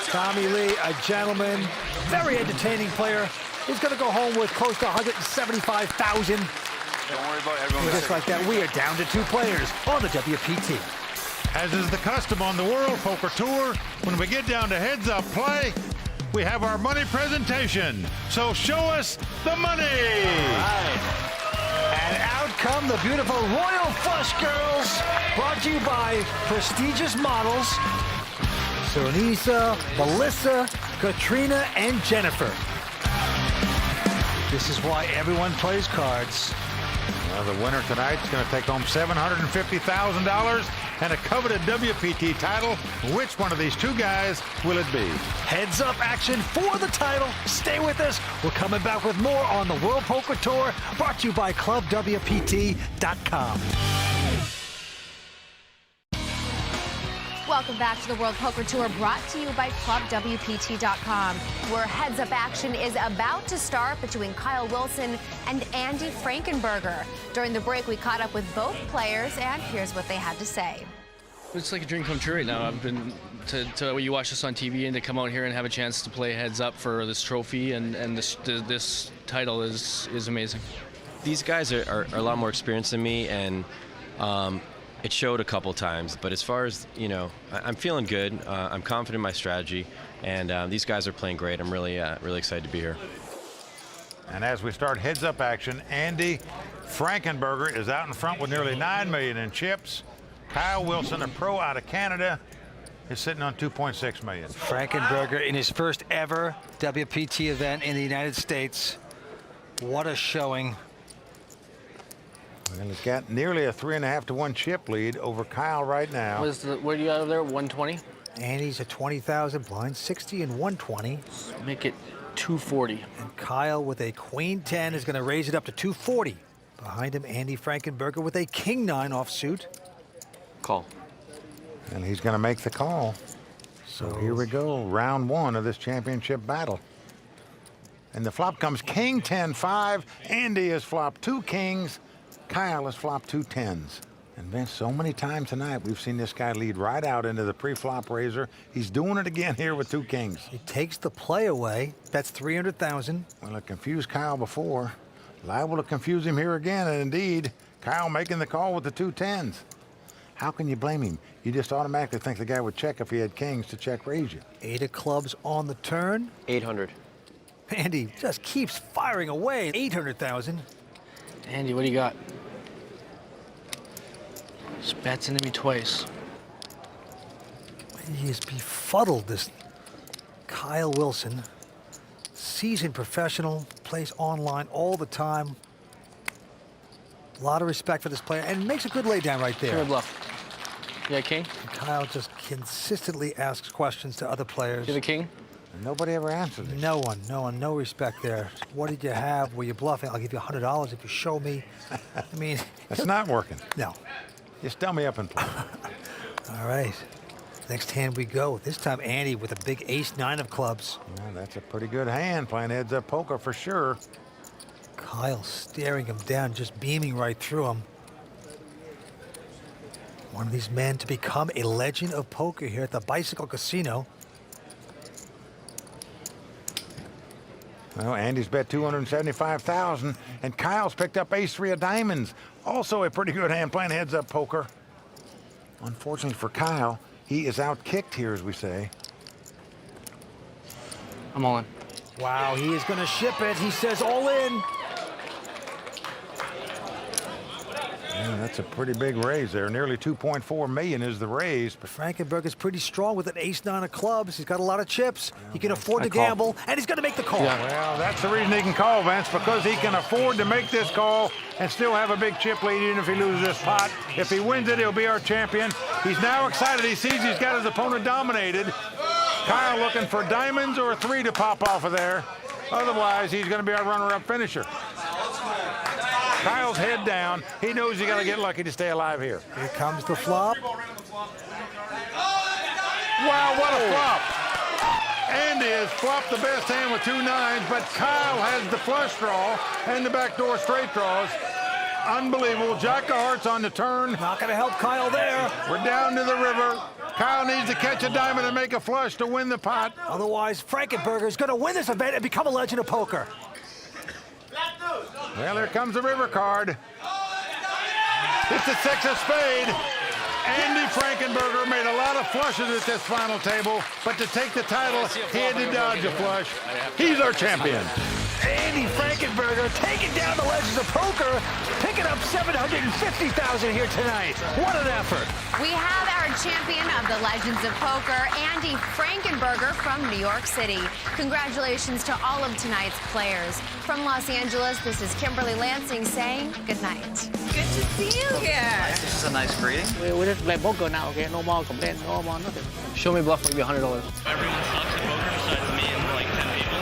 Tommy Lee, a gentleman, very entertaining player. He's going to go home with close to 175,000. Don't worry about everyone. Just like that, we are down to 2 players on the WPT. As is the custom on the World Poker Tour, when we get down to heads-up play, we have our money presentation. So show us the money. And out come the beautiful Royal Flush Girls, brought to you by prestigious models, Sonisa, Melissa, Katrina, and Jennifer. This is why everyone plays cards. Well, the winner tonight is going to take home $750,000 and a coveted WPT title. Which one of these 2 guys will it be? Heads up action for the title. Stay with us. We're coming back with more on the World Poker Tour, brought to you by ClubWPT.com. Welcome back to the World Poker Tour, brought to you by ClubWPT.com, where heads-up action is about to start between Kyle Wilson and Andy Frankenberger. During the break, we caught up with both players, and here's what they had to say. It's like a dream come true right now. I've been to you watch this on TV and to come out here and have a chance to play heads up for this trophy and this title is amazing. These guys are a lot more experienced than me, and It showed a couple times, but as far as, you know, I'm feeling good. I'm confident in my strategy, and these guys are playing great. I'm really excited to be here. And as we start heads-up action, Andy Frankenberger is out in front with nearly $9 million in chips. Kyle Wilson, a pro out of Canada, is sitting on $2.6 million. Frankenberger in his first ever WPT event in the United States. What a showing. Well, he's got nearly a 3.5 to 1 chip lead over Kyle right now. What do you got over there? 120? Andy's at 20,000 blind, 60 and 120. Make it 240. And Kyle with a queen 10 is going to raise it up to 240. Behind him, Andy Frankenberger with a king 9 offsuit. Call. And he's going to make the call. So here we go, round 1 of this championship battle. And the flop comes king 10-5. Andy has flopped 2 kings. Kyle has flopped 2 10s. And Vince, so many times tonight we've seen this guy lead right out into the pre-flop raiser. He's doing it again here with 2 kings. He takes the play away. That's 300,000. Well, it confused Kyle before. Liable to confuse him here again, and indeed, Kyle making the call with the 2 10s. How can you blame him? You just automatically think the guy would check if he had kings to check raise you. 8 of clubs on the turn. 800. Andy just keeps firing away. 800,000. Andy, what do you got? Just bets into me twice. He is befuddled, this Kyle Wilson. Seasoned professional, plays online all the time. A lot of respect for this player, and makes a good lay down right there. Turn bluff. You got king? And Kyle just consistently asks questions to other players. You have a king? And nobody ever answers it. No one, no respect there. What did you have? Were you bluffing? I'll give you $100 if you show me. I mean, that's not working. No. Just dummy up and play. All right. Next hand we go. This time Andy with a big ace-9 of clubs. Well, that's a pretty good hand, playing heads-up poker for sure. Kyle staring him down, just beaming right through him. One of these men to become a legend of poker here at the Bicycle Casino. Well, Andy's bet 275,000, and Kyle's picked up ace-3 of diamonds. Also a pretty good hand playing heads-up poker. Unfortunately for Kyle, he is out-kicked here, as we say. I'm all in. Wow, he is going to ship it. He says all in. Yeah, that's a pretty big raise there. Nearly 2.4 million is the raise. But Frankenberger's pretty strong with an ace-9 of clubs. He's got a lot of chips. He can afford to gamble, and he's going to make the call. Yeah. Well, that's the reason he can call, Vince, because he can afford to make this call and still have a big chip lead even if he loses this pot. If he wins it, he'll be our champion. He's now excited. He sees he's got his opponent dominated. Kyle looking for diamonds or a 3 to pop off of there. Otherwise, he's going to be our runner-up finisher. Kyle's head down. He knows you got to get lucky to stay alive here. Here comes the flop. Wow, what a flop. Andy has flopped the best hand with 2 9s, but Kyle has the flush draw and the backdoor straight draws. Unbelievable. Jack of hearts on the turn. Not going to help Kyle there. We're down to the river. Kyle needs to catch a diamond and make a flush to win the pot. Otherwise, Frankenberger is going to win this event and become a legend of poker. Well, here comes the river card. It's the 6 of spade. Andy Frankenberger made a lot of flushes at this final table, but to take the title, he had to dodge a flush. He's our champion. Andy Frankenberger taking down the legends of poker, picking up $750,000 here tonight. What an effort. We have our champion of the Legends of Poker, Andy Frankenberger from New York City. Congratulations to all of tonight's players. From Los Angeles, this is Kimberly Lansing saying good night. Good to see you here. This is a nice greeting. We just play poker now, okay? No more complaint, no more nothing. Show me bluff, I'll give you $100. Everyone sucks at poker besides me and like 10 people.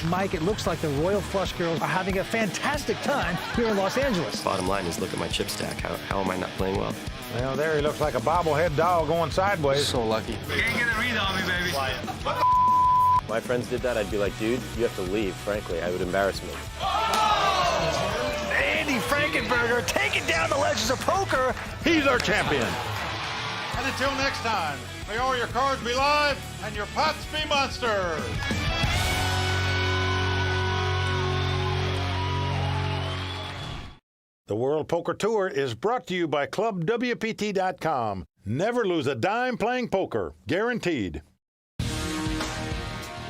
Mike, it looks like the Royal Flush Girls are having a fantastic time here in Los Angeles. Bottom line is, look at my chip stack. How am I not playing well? Well, there he looks like a bobblehead doll going sideways. So lucky. You can't get a read on me, baby. My friends did that, I'd be like, dude, you have to leave, frankly. I would embarrass me. Andy Frankenberger taking down the legends of poker. He's our champion. And until next time, may all your cards be live and your pots be monsters. The World Poker Tour is brought to you by ClubWPT.com. Never lose a dime playing poker. Guaranteed.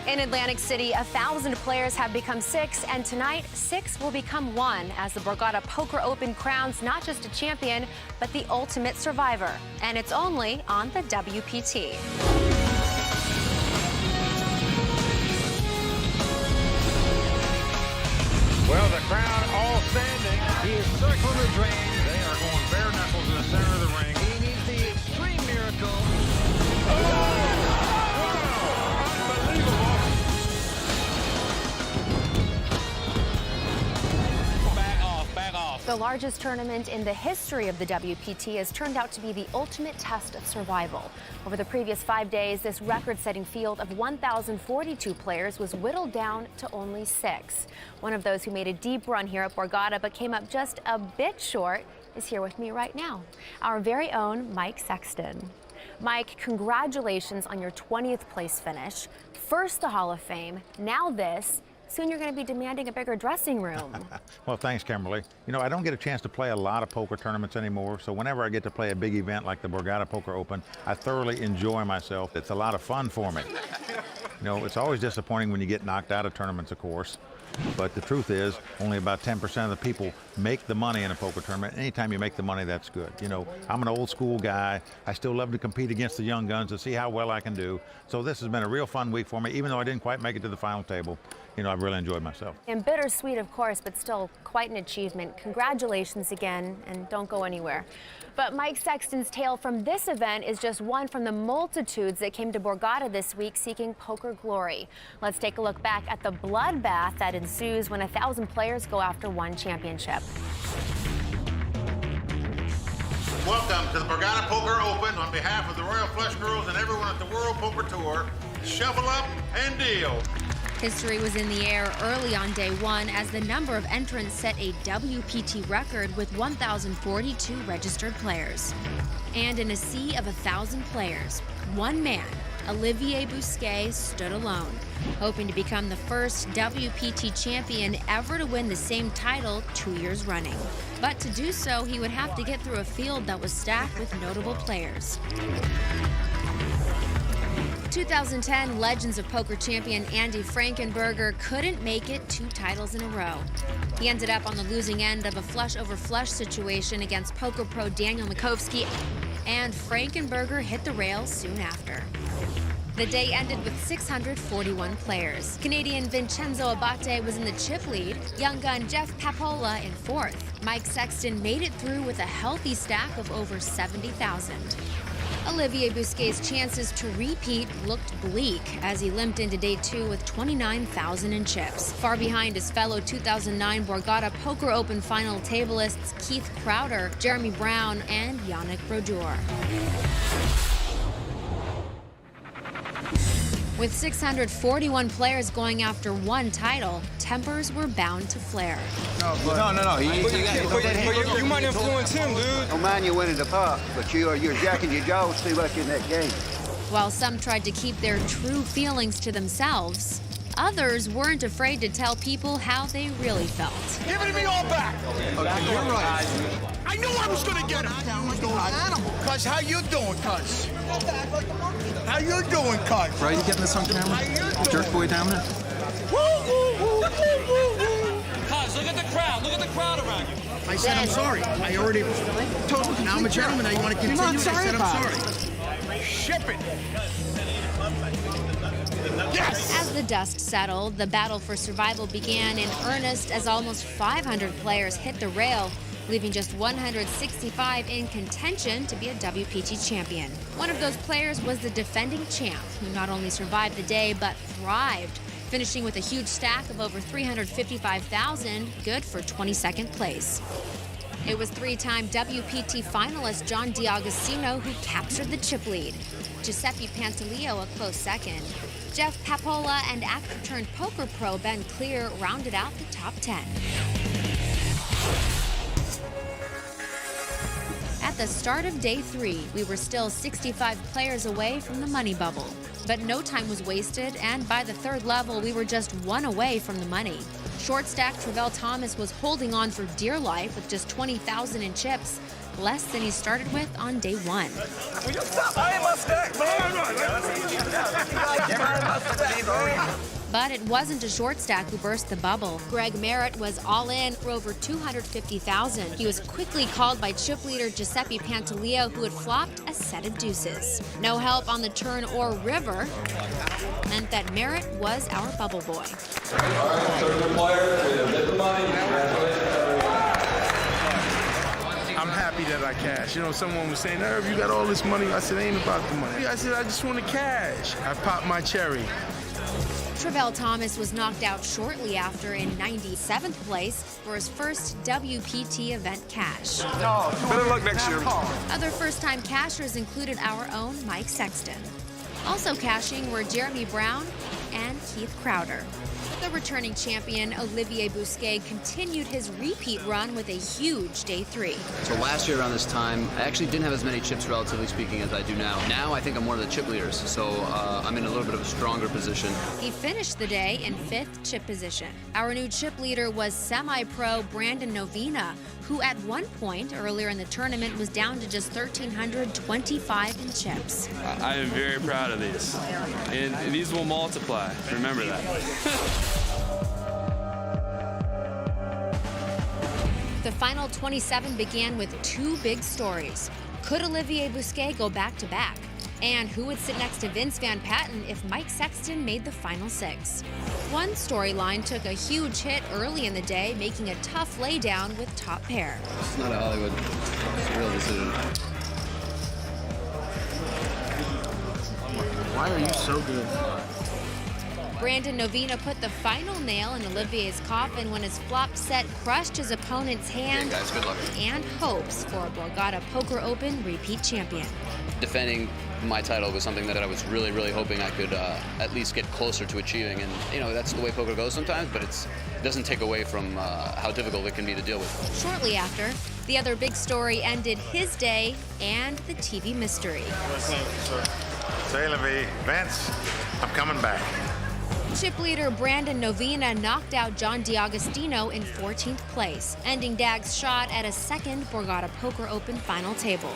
In Atlantic City, 1,000 players have become 6, and tonight, 6 will become 1 as the Borgata Poker Open crowns not just a champion, but the ultimate survivor. And it's only on the WPT. Well, the crowd all standing. He is circling the drain. They are going bare knuckles in the center of the ring. He needs the extreme miracle. The largest tournament in the history of the WPT has turned out to be the ultimate test of survival. Over the previous 5 days, this record-setting field of 1,042 players was whittled down to only 6. One of those who made a deep run here at Borgata but came up just a bit short is here with me right now, our very own Mike Sexton. Mike, congratulations on your 20th place finish. First the Hall of Fame, now this. Soon you're going to be demanding a bigger dressing room. Well, thanks, Kimberly. You know, I don't get a chance to play a lot of poker tournaments anymore, so whenever I get to play a big event like the Borgata Poker Open, I thoroughly enjoy myself. It's a lot of fun for me. You know, it's always disappointing when you get knocked out of tournaments, of course, but the truth is only about 10% of the people make the money in a poker tournament. Anytime you make the money, that's good. You know, I'm an old school guy. I still love to compete against the young guns to see how well I can do. So this has been a real fun week for me, even though I didn't quite make it to the final table. You know, I've really enjoyed myself. And bittersweet, of course, but still quite an achievement. Congratulations again, and don't go anywhere. But Mike Sexton's tale from this event is just one from the multitudes that came to Borgata this week seeking poker glory. Let's take a look back at the bloodbath that ensues when 1,000 players go after one championship. Welcome to the Borgata Poker Open. On behalf of the Royal Flush Girls and everyone at the World Poker Tour, shovel up and deal. History was in the air early on day one as the number of entrants set a WPT record with 1,042 registered players. And in a sea of 1,000 players, one man, Olivier Bousquet, stood alone, hoping to become the first WPT champion ever to win the same title 2 years running. But to do so, he would have to get through a field that was stacked with notable players. 2010 Legends of Poker champion Andy Frankenberger couldn't make it 2 titles in a row. He ended up on the losing end of a flush over flush situation against poker pro Daniel Mikovsky, and Frankenberger hit the rails soon after. The day ended with 641 players. Canadian Vincenzo Abate was in the chip lead, young gun Jeff Papola in 4th. Mike Sexton made it through with a healthy stack of over 70,000. Olivier Bousquet's chances to repeat looked bleak as he limped into day 2 with 29,000 in chips, far behind his fellow 2009 Borgata Poker Open final tablists Keith Crowder, Jeremy Brown, and Yannick Brodeur. With 641 players going after one title, tempers were bound to flare. No. You might influence him, dude. Don't mind you winning the pot, but you're jacking your jaws too much in that game. While some tried to keep their true feelings to themselves, others weren't afraid to tell people how they really felt. Give it to me all back. Okay, you're right. I knew I was gonna get him. Cuz, how you doing, cuz? How you doing, cuz? Bro, you getting this on camera? Jerk boy down there? Cuz, look at the crowd. Look at the crowd around you. I said I'm sorry. I already told you. Now I'm a gentleman. Now you want to continue? I said I'm sorry. Ship it. Yes! As the dust settled, the battle for survival began in earnest as almost 500 players hit the rail, leaving just 165 in contention to be a WPT champion. One of those players was the defending champ, who not only survived the day, but thrived, finishing with a huge stack of over 355,000, good for 22nd place. It was 3-time WPT finalist John D'Agostino who captured the chip lead. Giuseppe Pantaleo a close second. Jeff Papola and actor-turned-poker pro Ben Clear rounded out the top 10. At the start of day 3, we were still 65 players away from the money bubble. But no time was wasted, and by the 3rd level, we were just 1 away from the money. short stack, Travell Thomas was holding on for dear life with just 20,000 in chips, less than he started with on day one. Will you stop? I ain't my stack, man. But it wasn't a short stack who burst the bubble. Greg Merritt was all in for over 250,000. He was quickly called by chip leader Giuseppe Pantaleo, who had flopped a set of deuces. No help on the turn or river meant that Merritt was our bubble boy. I'm happy that I cashed. You know, someone was saying, Irv, you got all this money. I said, it ain't about the money. I said, I just want to cash. I popped my cherry. Travell Thomas was knocked out shortly after in 97th place for his first WPT event cash. Better luck next year. Other first-time cashers included our own Mike Sexton. Also cashing were Jeremy Brown and Keith Crowder. The returning champion, Olivier Bousquet, continued his repeat run with a huge day 3. So last year around this time, I actually didn't have as many chips, relatively speaking, as I do now. Now I think I'm one of the chip leaders, so I'm in a little bit of a stronger position. He finished the day in 5th chip position. Our new chip leader was semi-pro Brandon Novina, who at one point earlier in the tournament was down to just 1,325 in chips. I am very proud of these, and these will multiply. Remember that. The final 27 began with 2 big stories. Could Olivier Bousquet go back-to-back? And who would sit next to Vince Van Patten if Mike Sexton made the final 6? One storyline took a huge hit early in the day, making a tough laydown with top pair. It's not a Hollywood, it's a real decision. Why are you so good? Brandon Novina put the final nail in Olivier's coffin when his flop set crushed his opponent's hand. Yeah, guys, good luck. And hopes for a Borgata Poker Open repeat champion. Defending my title was something that I was really, really hoping I could at least get closer to achieving. And, you know, that's the way poker goes sometimes, but it doesn't take away from how difficult it can be to deal with. Shortly after, the other big story ended his day and the TV mystery. Say, Levy, Vince, I'm coming back. Chip leader Brandon Novina knocked out John DiAgostino in 14th place, ending Dag's shot at a second Borgata Poker Open final table.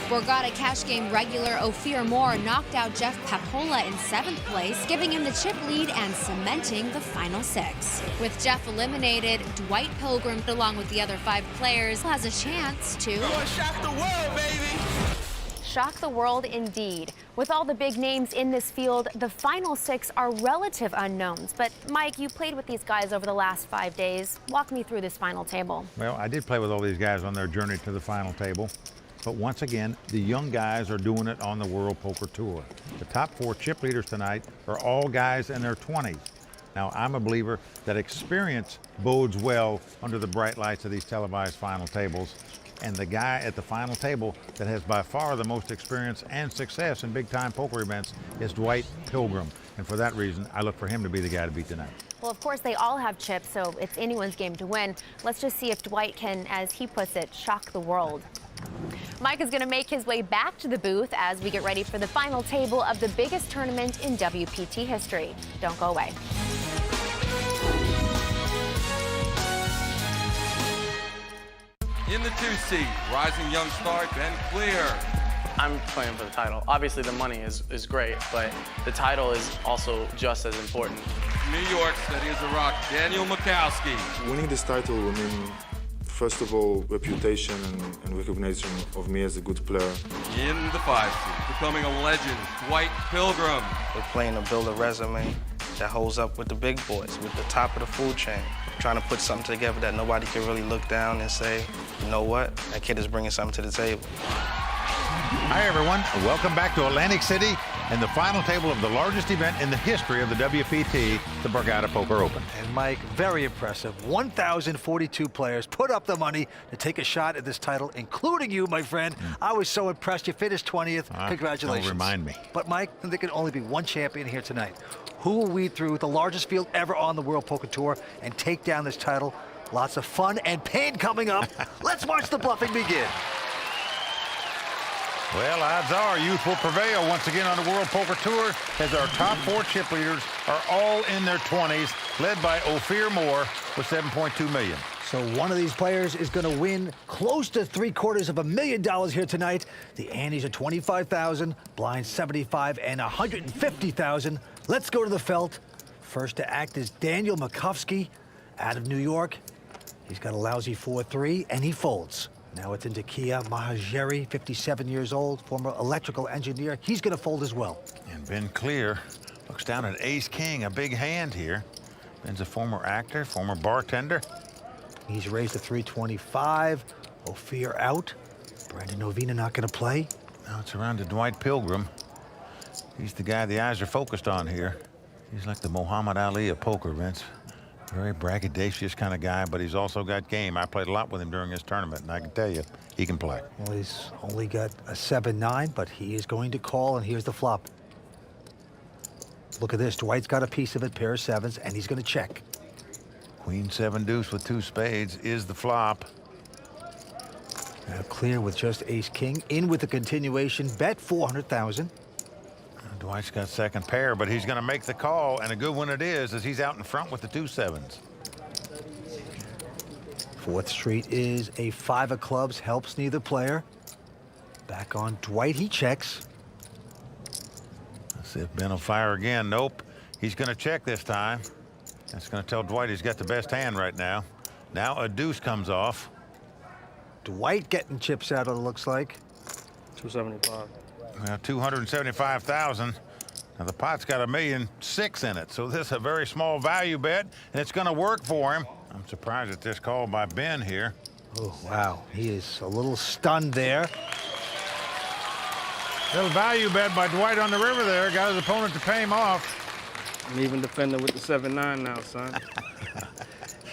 Borgata cash game regular Ophir Moore knocked out Jeff Papola in 7th place, giving him the chip lead and cementing the final 6. With Jeff eliminated, Dwight Pilgrim, along with the other 5 players, has a chance to shock the world, baby. shock the world indeed. With all the big names in this field, the final 6 are relative unknowns. But Mike, you played with these guys over the last 5 days. Walk me through this final table. Well, I did play with all these guys on their journey to the final table. But once again, the young guys are doing it on the World Poker Tour. The top 4 chip leaders tonight are all guys in their 20s. Now, I'm a believer that experience bodes well under the bright lights of these televised final tables. And the guy at the final table that has by far the most experience and success in big-time poker events is Dwight Pilgrim. And for that reason, I look for him to be the guy to beat tonight. Well, of course, they all have chips, so it's anyone's game to win. Let's just see if Dwight can, as he puts it, shock the world. Mike is going to make his way back to the booth as we get ready for the final table of the biggest tournament in WPT history. Don't go away. In the 2 seat, rising young star Ben Clear. I'm playing for the title. Obviously, the money is great, but the title is also just as important. New York, steady as a rock, Daniel Mikowski. Winning this title will mean, first of all, reputation and recognition of me as a good player. In the 5 seat, becoming a legend, Dwight Pilgrim. We're playing to build a resume that holds up with the big boys, with the top of the food chain. Trying to put something together that nobody can really look down and say, you know what, that kid is bringing something to the table. Hi, everyone. Welcome back to Atlantic City and the final table of the largest event in the history of the WPT, the Borgata Poker Open. And Mike, very impressive. 1,042 players put up the money to take a shot at this title, including you, my friend. I was so impressed. You finished 20th. Congratulations. Don't remind me. But Mike, there can only be one champion here tonight. Who will weed through the largest field ever on the World Poker Tour and take down this title? Lots of fun and pain coming up. Let's watch the bluffing begin. Well, odds are youth will prevail once again on the World Poker Tour as our top 4 chip leaders are all in their 20s, led by Ophir Moore, with $7.2 million. So one of these players is going to win close to $750,000 here tonight. The antes are $25,000, blinds $75,000, and $150,000. Let's go to the felt. First to act is Daniel Makovsky out of New York. He's got a lousy 4-3, and he folds. Now it's into Kia Mahajeri, 57 years old, former electrical engineer. He's going to fold as well. And Ben Clear looks down at ace-king, a big hand here. Ben's a former actor, former bartender. He's raised to 325. Ophir out. Brandon Novina not going to play. Now it's around to Dwight Pilgrim. He's the guy the eyes are focused on here. He's like the Muhammad Ali of poker, Vince. Very braggadocious kind of guy, but he's also got game. I played a lot with him during his tournament, and I can tell you, he can play. Well, he's only got a 7-9, but he is going to call, and here's the flop. Look at this. Dwight's got a piece of it, pair of sevens, and he's going to check. Queen 7 deuce with 2 spades is the flop. Now Clear with just ace-king. In with the continuation, bet $400,000. Dwight's got second pair, but he's going to make the call, and a good one it is, as he's out in front with the 2 sevens. 4th Street is a 5 of clubs, helps neither player. Back on Dwight, he checks. Let's see if Ben will fire again. Nope. He's going to check this time. That's going to tell Dwight he's got the best hand right now. Now a deuce comes off. Dwight getting chips out, it looks like. 275. Well, 275,000. Now the pot's got $1.6 million in it, so this is a very small value bet, and it's going to work for him. I'm surprised at this call by Ben here. Oh, wow. He is a little stunned there. Little value bet by Dwight on the river there. Got his opponent to pay him off. I'm even defending with the 7-9 now, son.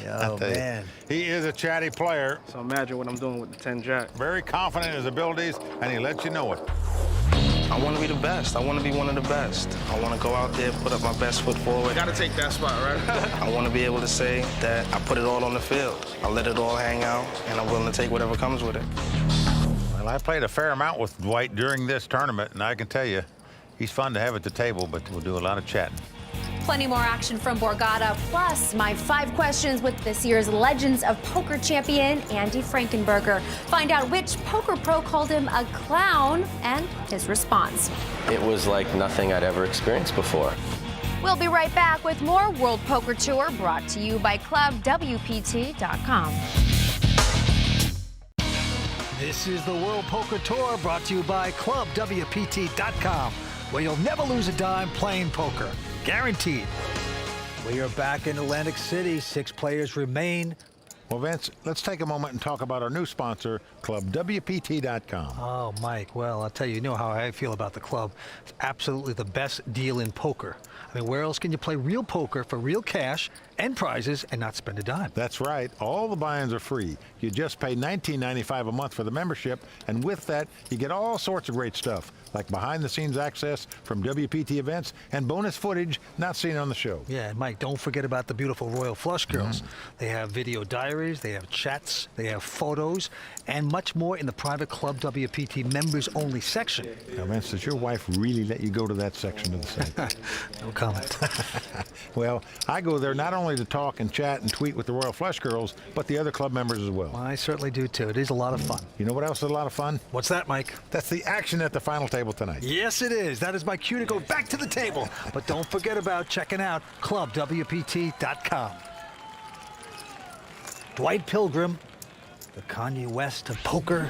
Oh, man. He is a chatty player. So imagine what I'm doing with the 10-jack. Very confident in his abilities, and he lets you know it. I want to be the best. I want to be one of the best. I want to go out there, put up my best foot forward. Got to take that spot, right? I want to be able to say that I put it all on the field. I let it all hang out, and I'm willing to take whatever comes with it. Well, I played a fair amount with Dwight during this tournament, and I can tell you, he's fun to have at the table, but we'll do a lot of chatting. Plenty more action from Borgata, plus my 5 questions with this year's Legends of Poker champion, Andy Frankenberger. Find out which poker pro called him a clown and his response. It was like nothing I'd ever experienced before. We'll be right back with more World Poker Tour brought to you by ClubWPT.com. This is the World Poker Tour brought to you by ClubWPT.com, where you'll never lose a dime playing poker. Guaranteed. We are back in Atlantic City. 6 players remain. Well, Vince, let's take a moment and talk about our new sponsor, ClubWPT.com. Oh, Mike, well, I'll tell you, you know how I feel about the club. It's absolutely the best deal in poker. I mean, where else can you play real poker for real cash and prizes and not spend a dime? That's right. All the buy-ins are free. You just pay $19.95 a month for the membership, and with that, you get all sorts of great stuff, like behind-the-scenes access from WPT events and bonus footage not seen on the show. Yeah, and Mike, don't forget about the beautiful Royal Flush Girls. They have video diaries, they have chats, they have photos, and much more in the private Club WPT members-only section. Now, Vince, does your wife really let you go to that section of the site? No comment. Well, I go there not only to talk and chat and tweet with the Royal Flush Girls, but the other club members as well. I certainly do, too. It is a lot of fun. You know what else is a lot of fun? What's that, Mike? That's the action at the final table tonight. Yes, it is. That is my cue to go back to the table. But don't forget about checking out ClubWPT.com. Dwight Pilgrim, the Kanye West of poker,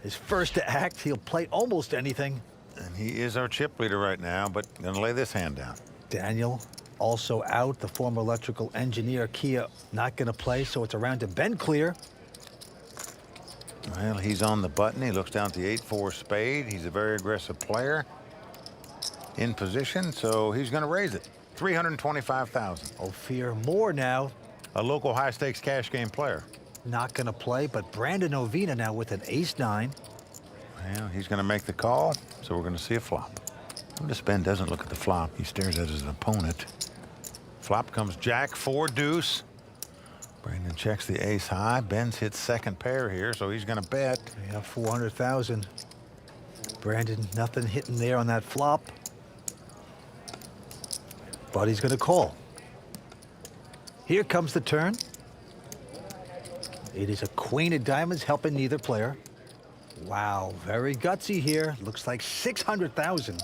is first to act. He'll play almost anything. And he is our chip leader right now, but gonna lay this hand down. Daniel also out. The former electrical engineer, Kia, not gonna play, so it's around to Ben Clear. Well, he's on the button. He looks down at the 8-4 spade. He's a very aggressive player in position, so he's gonna raise it. $325,000. Ophir Moore now. A local high-stakes cash game player. Not gonna play, but Brandon Ovina now with an ace-9. Well, he's gonna make the call, so we're gonna see a flop. Notice Ben doesn't look at the flop. He stares at his opponent. Flop comes Jack 4 deuce. Brandon checks the ace high. Ben's hit second pair here, so he's gonna bet. Yeah, 400,000. Brandon, nothing hitting there on that flop. But he's gonna call. Here comes the turn. It is a queen of diamonds helping neither player. Wow, very gutsy here. Looks like 600,000.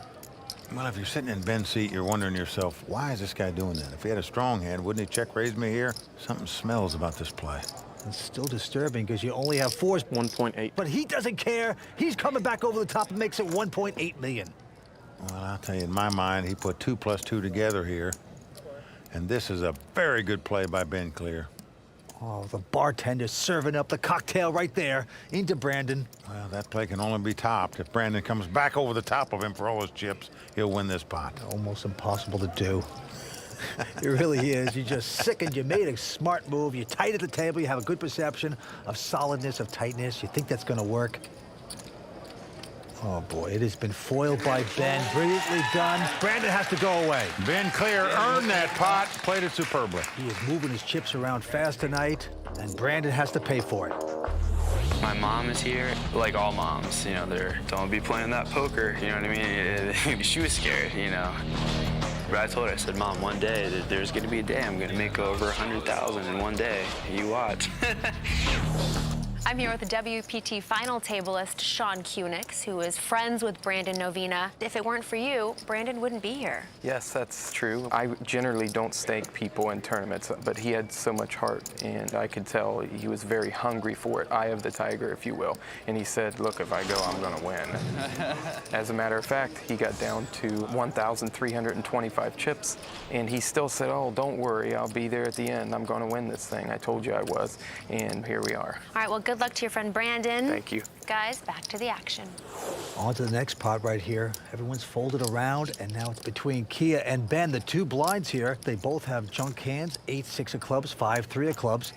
Well, if you're sitting in Ben's seat, you're wondering to yourself, why is this guy doing that? If he had a strong hand, wouldn't he check raise me here? Something smells about this play. It's still disturbing because you only have 4s. 1.8. But he doesn't care. He's coming back over the top and makes it 1.8 million. Well, I'll tell you, in my mind, he put 2 plus 2 together here. And this is a very good play by Ben Clear. Oh, the bartender serving up the cocktail right there into Brandon. Well, that play can only be topped. If Brandon comes back over the top of him for all his chips, he'll win this pot. Almost impossible to do. It really is. You just sickened. You made a smart move. You're tight at the table. You have a good perception of solidness, of tightness. You think that's going to work. Oh, boy, it has been foiled by Ben. Brilliantly done. Brandon has to go away. Ben Clear earned that pot, played it superbly. He is moving his chips around fast tonight, and Brandon has to pay for it. My mom is here, like all moms, you know, don't be playing that poker, you know what I mean? She was scared, you know. But I told her, I said, Mom, one day, there's gonna be a day I'm gonna make over 100,000 in one day. You watch. I'm here with the WPT final tableist, Sean Kunix, who is friends with Brandon Novina. If it weren't for you, Brandon wouldn't be here. Yes, that's true. I generally don't stake people in tournaments, but he had so much heart, and I could tell he was very hungry for it, eye of the tiger, if you will. And he said, look, if I go, I'm going to win. As a matter of fact, he got down to 1,325 chips, and he still said, oh, don't worry, I'll be there at the end. I'm going to win this thing. I told you I was, and here we are. All right, well, good luck to your friend Brandon. Thank you. Guys, back to the action. On to the next pot right here. Everyone's folded around, and now it's between Kia and Ben. The two blinds here, they both have junk hands, 8-6 of clubs, 5-3 of clubs.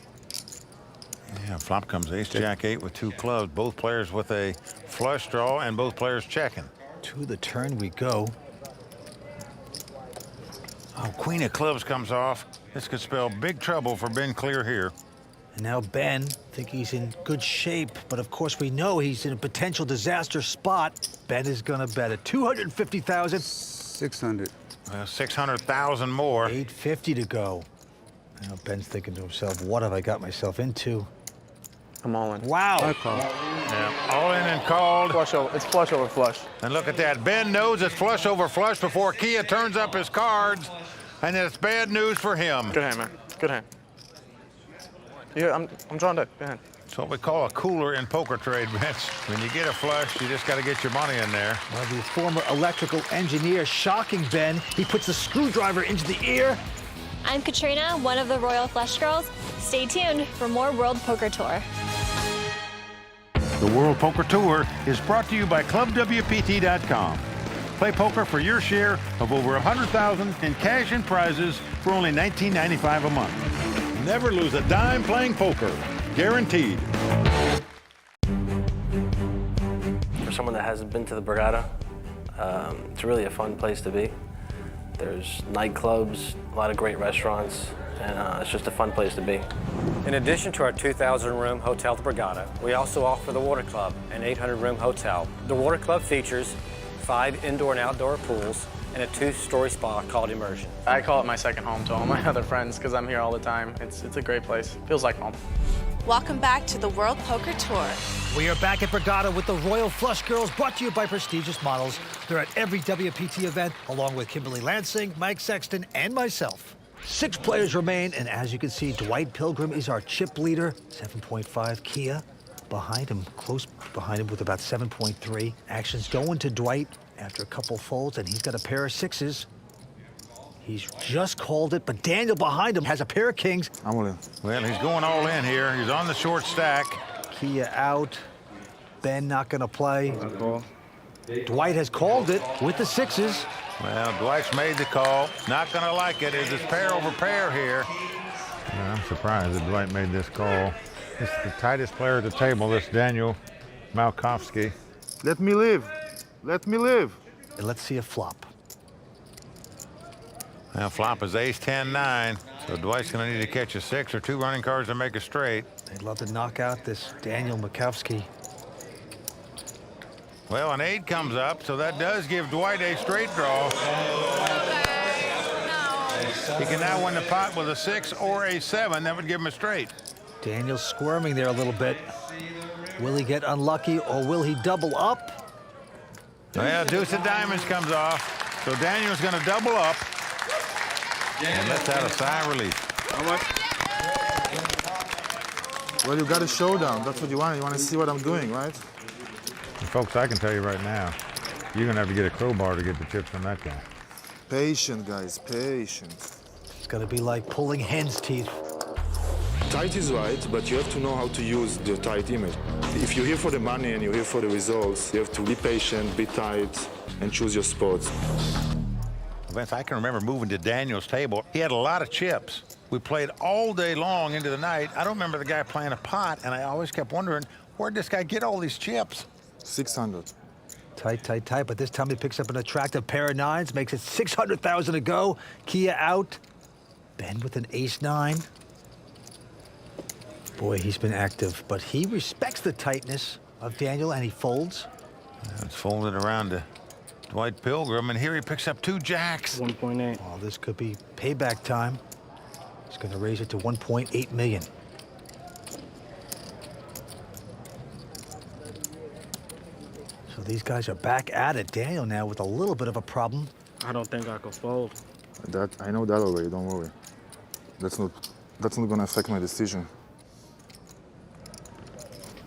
Yeah, flop comes ace, jack, 8 with 2 clubs. Both players with a flush draw, and both players checking. To the turn we go. Oh, queen of clubs comes off. This could spell big trouble for Ben Clear here. And now Ben, think he's in good shape, but of course we know he's in a potential disaster spot. Ben is gonna bet at 250,000. 600. 600,000 more. 850 to go. Now Ben's thinking to himself, what have I got myself into? I'm all in. Wow. I call. Yeah, all in and called. Flush over. It's flush over flush. And look at that. Ben knows it's flush over flush before Kia turns up his cards, and it's bad news for him. Good hand, man. Good hand. Yeah, I'm drawn dead. Go ahead. It's what we call a cooler in poker trade, Vince. When you get a flush, you just got to get your money in there. Well, the former electrical engineer shocking Ben. He puts the screwdriver into the ear. I'm Katrina, one of the Royal Flush Girls. Stay tuned for more World Poker Tour. The World Poker Tour is brought to you by ClubWPT.com. Play poker for your share of over 100,000 in cash and prizes for only $19.95 a month. Never lose a dime playing poker. Guaranteed. For someone that hasn't been to the Borgata, it's really a fun place to be. There's nightclubs, a lot of great restaurants, and it's just a fun place to be. In addition to our 2,000-room Hotel the Borgata, we also offer the Water Club, an 800-room hotel. The Water Club features 5 indoor and outdoor pools and a 2-story spa called Immersion. I call it my second home to all my other friends because I'm here all the time. It's a great place. Feels like home. Welcome back to the World Poker Tour. We are back at Borgata with the Royal Flush Girls, brought to you by prestigious models. They're at every WPT event, along with Kimberly Lansing, Mike Sexton, and myself. 6 players remain, and as you can see, Dwight Pilgrim is our chip leader, 7.5. Kia behind him, close behind him with about 7.3. Action's going to Dwight after a couple folds, and he's got a pair of 6s. He's just called it, but Daniel behind him has a pair of kings. I'm gonna. Well, he's going all in here. He's on the short stack. Kia out. Ben not gonna play. Dwight has called it with the 6s. Well, Dwight's made the call. Not gonna like it. It's pair over pair here. I'm surprised that Dwight made this call. This is the tightest player at the table, this Daniel Malkowski. Let me live. Let me live. And let's see a flop. Now, flop is ace, 10, 9. So Dwight's going to need to catch a 6 or 2 running cards to make a straight. They'd love to knock out this Daniel Malkowski. Well, an 8 comes up, so that does give Dwight a straight draw. He can now win the pot with a 6 or a 7. That would give him a straight. Daniel's squirming there a little bit. Will he get unlucky or will he double up? Well, deuce of diamonds comes off. So Daniel's going to double up. And lets out a sigh of relief. How much? Well, you got a showdown. That's what you want. You want to see what I'm doing, right? And folks, I can tell you right now, you're going to have to get a crowbar to get the chips from that guy. Patient, guys, patient. It's going to be like pulling hen's teeth. Tight is right, but you have to know how to use the tight image. If you're here for the money and you're here for the results, you have to be patient, be tight, and choose your spots. Vince, I can remember moving to Daniel's table. He had a lot of chips. We played all day long into the night. I don't remember the guy playing a pot, and I always kept wondering, where'd this guy get all these chips? 600. Tight, tight, tight, but this time he picks up an attractive pair of 9s, makes it 600,000 to go. Kia out. Ben with an ace-9. Boy, he's been active, but he respects the tightness of Daniel, and he folds. It's folded around to Dwight Pilgrim, and here he picks up 2 jacks. 1.8. Oh, this could be payback time. He's going to raise it to 1.8 million. So these guys are back at it. Daniel now with a little bit of a problem. I don't think I could fold. I know that already. Don't worry. That's not going to affect my decision.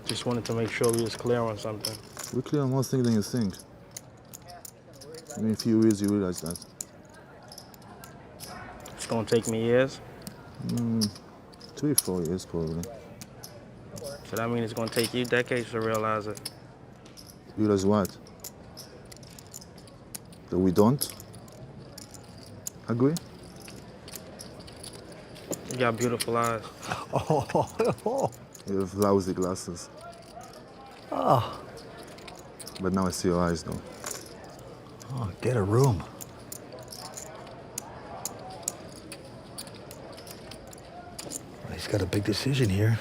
Just wanted to make sure we was clear on something. We're clear on more things than you think. In a few years, you realize that. It's gonna take me years. 3, 4 years, probably. So that means it's gonna take you decades to realize it. Realize what? That we don't? Agree? You got beautiful eyes. You have lousy glasses. Oh. But now I see your eyes, though. Oh, get a room. He's got a big decision here.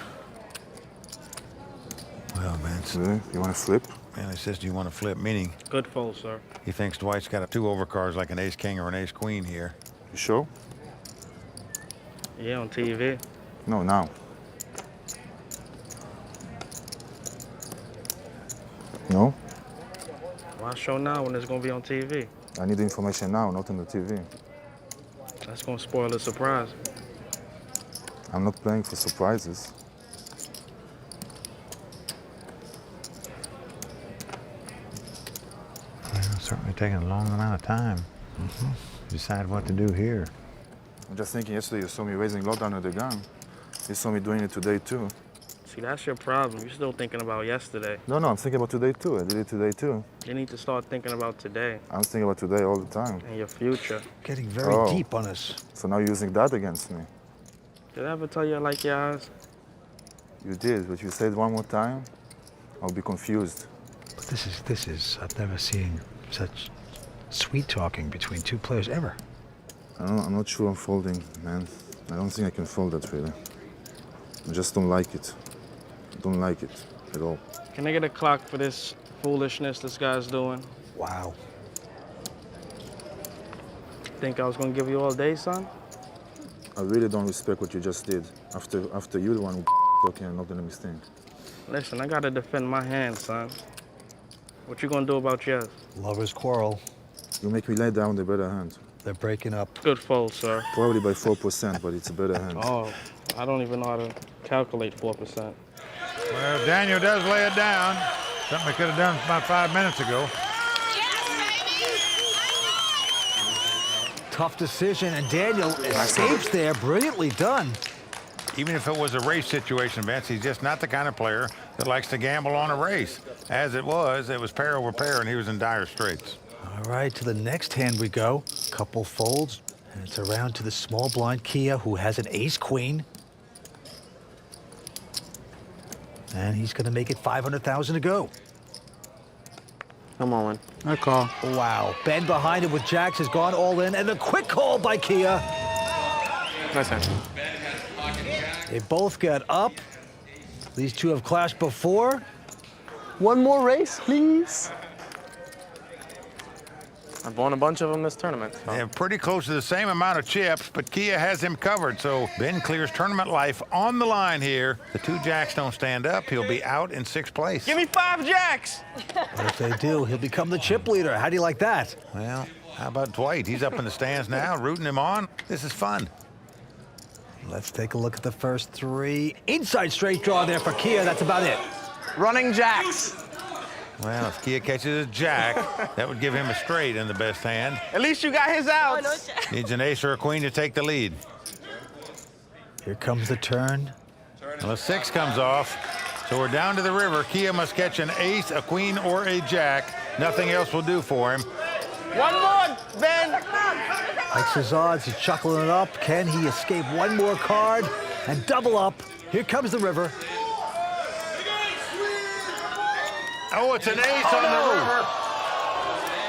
Well, Vince. Yeah, you want to flip? Man, it says, do you want to flip? Meaning, Good fold, sir. he thinks Dwight's got 2 overcards like an ace-king or an ace-queen here. You sure? Yeah, on TV. No, now. No? Why show now when it's gonna be on TV? I need the information now, not on the TV. That's gonna spoil the surprise. I'm not playing for surprises. Well, it's certainly taking a long amount of time to decide what to do here. I'm just thinking yesterday you saw me raising a lot under the gun. You saw me doing it today too. See, that's your problem. You're still thinking about yesterday. No, I'm thinking about today too. I did it today too. You need to start thinking about today I'm thinking about today all the time. and your future. Getting very deep on us. So now you're using that against me. Did I ever tell you I like your eyes? You did, but you said one more time, I'll be confused. But this is, I've never seen such sweet talking between 2 players ever. I'm not sure I'm folding, man. I don't think I can fold that really. I just don't like it. I don't like it at all. Can I get a clock for this foolishness this guy's doing? Wow. Think I was gonna give you all day, son? I really don't respect what you just did. After you're the one who talking and not letting me think. Listen, I gotta defend my hand, son. What you gonna do about yours? Lovers quarrel. You make me lay down the better hand. They're breaking up. Good fold, sir. Probably by 4%, but it's a better hand. Oh, I don't even know how to calculate 4%. Well, Daniel does lay it down. Something I could have done about 5 minutes ago. Tough decision, and Daniel escapes there. Brilliantly done. Even if it was a race situation, Vince, he's just not the kind of player that likes to gamble on a race. As it was pair over pair, and he was in dire straits. All right, to the next hand we go. Couple folds, and it's around to the small blind Kia, who has an ace-queen. And he's going to make it 500,000 to go. Come on. I call. Wow. Ben behind it with jacks has gone all in, and a quick call by Kia. Nice hand. They both get up. These two have clashed before. One more race, please. I've won a bunch of them this tournament. So. They have pretty close to the same amount of chips, but Kia has him covered. So Ben clears tournament life on the line here. The 2 jacks don't stand up. He'll be out in 6th place. Give me 5 jacks. But if they do, he'll become the chip leader. How do you like that? Well, how about Dwight? He's up in the stands now, rooting him on. This is fun. Let's take a look at the first 3. Inside straight draw there for Kia. That's about it. Running jacks. Well, if Kia catches a jack, that would give him a straight in the best hand. At least you got his outs. Needs an ace or a queen to take the lead. Here comes the turn. Well, a 6 comes off, so we're down to the river. Kia must catch an ace, a queen, or a jack. Nothing else will do for him. One more, Ben. Likes his odds. He's chuckling it up. Can he escape one more card and double up? Here comes the river. Oh, it's an ace on the river.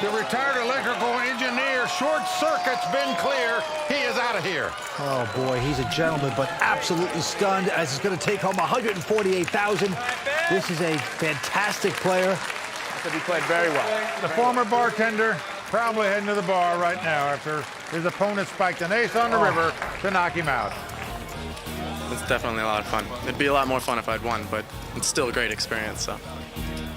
The retired electrical engineer short-circuits Ben Clear. He is out of here. Oh, boy, he's a gentleman, but absolutely stunned as he's going to take home $148,000. This is a fantastic player. He played very well. The former bartender probably heading to the bar right now after his opponent spiked an ace on the river to knock him out. It's definitely a lot of fun. It'd be a lot more fun if I'd won, but it's still a great experience, so.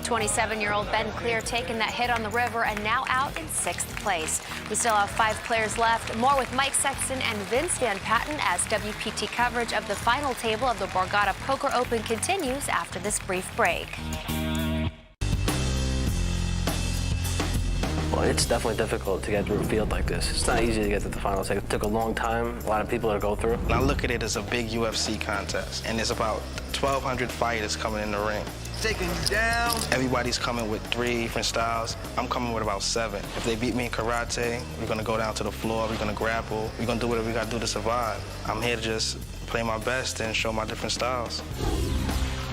27-year-old Ben Clear taking that hit on the river and now out in 6th place. We still have 5 players left. More with Mike Sexton and Vince Van Patten as WPT coverage of the final table of the Borgata Poker Open continues after this brief break. Well, it's definitely difficult to get through a field like this. It's not easy to get to the finals. It took a long time, a lot of people to go through. And I look at it as a big UFC contest, and there's about 1,200 fighters coming in the ring. Taking you down. Everybody's coming with 3 different styles. I'm coming with about 7. If they beat me in karate, we're gonna go down to the floor, we're gonna grapple, we're gonna do whatever we gotta do to survive. I'm here to just play my best and show my different styles.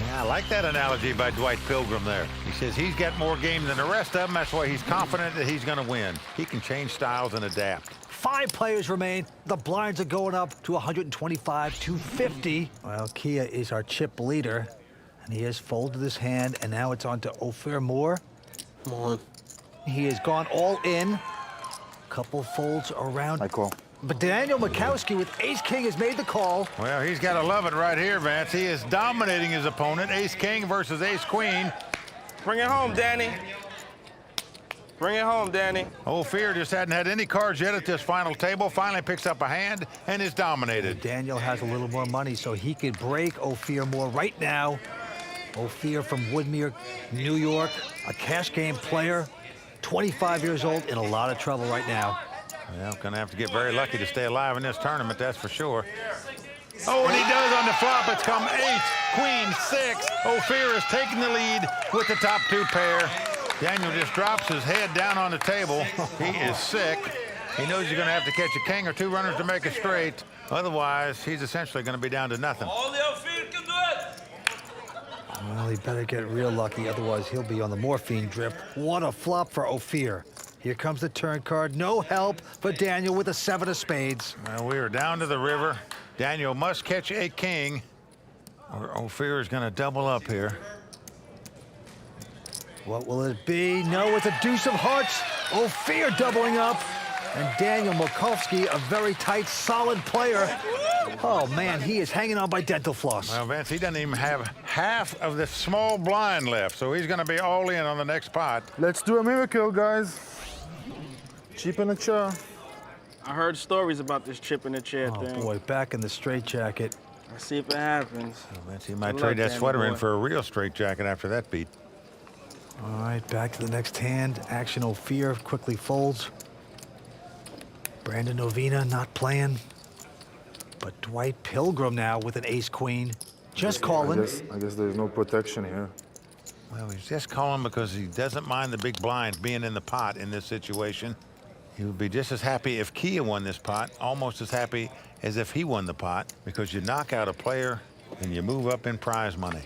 Yeah, I like that analogy by Dwight Pilgrim there. He says he's got more game than the rest of them. That's why he's confident that he's going to win. He can change styles and adapt. 5 players remain. The blinds are going up to 125 to 50. Well, Kia is our chip leader, and he has folded his hand, and now it's on to Ophir Moore. Come on. He has gone all in. Couple folds around. I call. But Daniel Mikowski with ace-king has made the call. Well, he's got to love it right here, Vance. He is dominating his opponent. Ace-king versus ace-queen. Bring it home, Danny. Bring it home, Danny. Ophir just hadn't had any cards yet at this final table. Finally picks up a hand and is dominated. Daniel has a little more money, so he could break Ophir Moore right now. Ophir from Woodmere, New York, a cash game player, 25 years old, in a lot of trouble right now. Well, gonna have to get very lucky to stay alive in this tournament, that's for sure. Oh, and he does on the flop. It's come ace, queen, 6. Ophir is taking the lead with the top 2 pair. Daniel just drops his head down on the table. He is sick. He knows he's gonna have to catch a king or 2 runners to make it straight. Otherwise, he's essentially gonna be down to nothing. Only Ophir can do it. Well, he better get real lucky, otherwise he'll be on the morphine drip. What a flop for Ophir. Here comes the turn card. No help for Daniel with a 7 of spades. Well, we are down to the river. Daniel must catch a king, or Ophir is going to double up here. What will it be? No, it's a deuce of hearts. Ophir doubling up. And Daniel Mikowski, a very tight, solid player. Oh, man, he is hanging on by dental floss. Well, Vince, he doesn't even have half of the small blind left, so he's going to be all in on the next pot. Let's do a miracle, guys. Chip in a chair. I heard stories about this chip in the chair thing. Oh, boy, back in the straitjacket. Let's see if it happens. Well, Vince, he might trade that sweater in for a real straitjacket after that beat. All right, back to the next hand. Action Ophir quickly folds. Brandon Novina not playing. But Dwight Pilgrim now with an ace-queen. Just calling. I guess there's no protection here. Well, he's just calling because he doesn't mind the big blinds being in the pot in this situation. He would be just as happy if Kia won this pot, almost as happy as if he won the pot, because you knock out a player and you move up in prize money.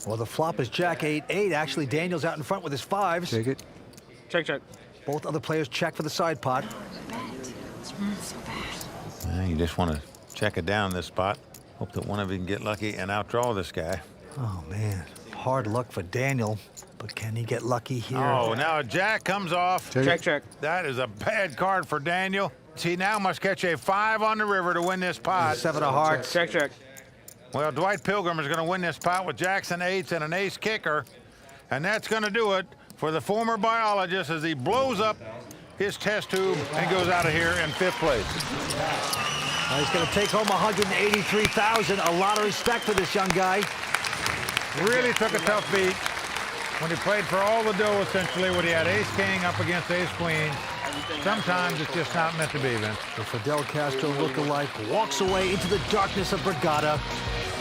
Well, the flop is Jack 8-8. Actually, Daniel's out in front with his 5s. Take it. Check, check. Both other players check for the side pot. Yeah, you just want to check it down this spot. Hope that one of you can get lucky and outdraw this guy. Oh, man. hard luck for Daniel, but can he get lucky here? Oh, now a jack comes off. Check. That is a bad card for Daniel. He now must catch a 5 on the river to win this pot. 7 of hearts. Check. Well, Dwight Pilgrim is going to win this pot with jacks and 8s and an ace kicker. And that's going to do it for the former biologist as he blows up his test tube and goes out of here in 5th place. He's going to take home $183,000. A lot of respect for this young guy. Really took a tough beat when he played for all the dough, essentially, when he had ace-king up against ace-queen. Sometimes it's just not meant to be, Vince. The Fidel Castro lookalike walks away into the darkness of Borgata.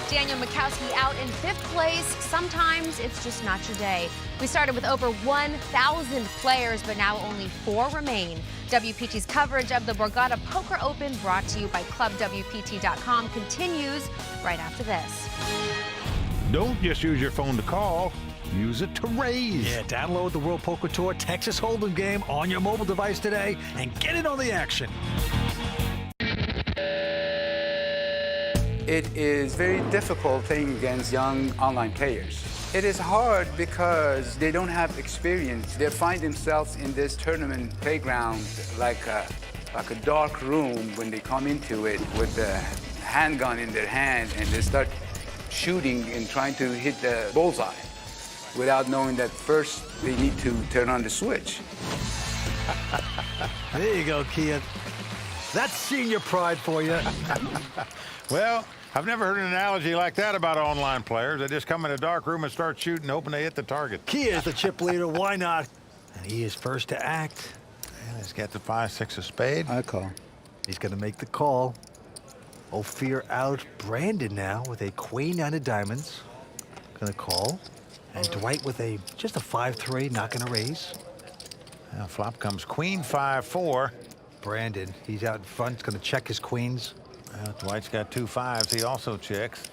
Daniel Mikowski out in 5th place. Sometimes it's just not your day. We started with over 1,000 players, but now only 4 remain. WPT's coverage of the Borgata Poker Open, brought to you by ClubWPT.com, continues right after this. Don't just use your phone to call. Use it to raise. Yeah, download the World Poker Tour Texas Hold'em game on your mobile device today and get in on the action. It is very difficult playing against young online players. It is hard because they don't have experience. They find themselves in this tournament playground like a dark room when they come into it with a handgun in their hand and they start shooting and trying to hit the bullseye without knowing that first they need to turn on the switch. There you go, Kia. That's senior pride for you. Well, I've never heard an analogy like that about online players. They just come in a dark room and start shooting, hoping they hit the target. Kia is the chip leader. Why not? And he is first to act. And he's got the 5, 6 of spade. I call. He's going to make the call. Ophir out. Brandon now with a queen 9 of diamonds. Going to call. And Dwight with just a 5-3, not going to raise. Now flop comes queen 5-4. Brandon, he's out in front. He's going to check his queens. Dwight's got 2 5s. He also checks.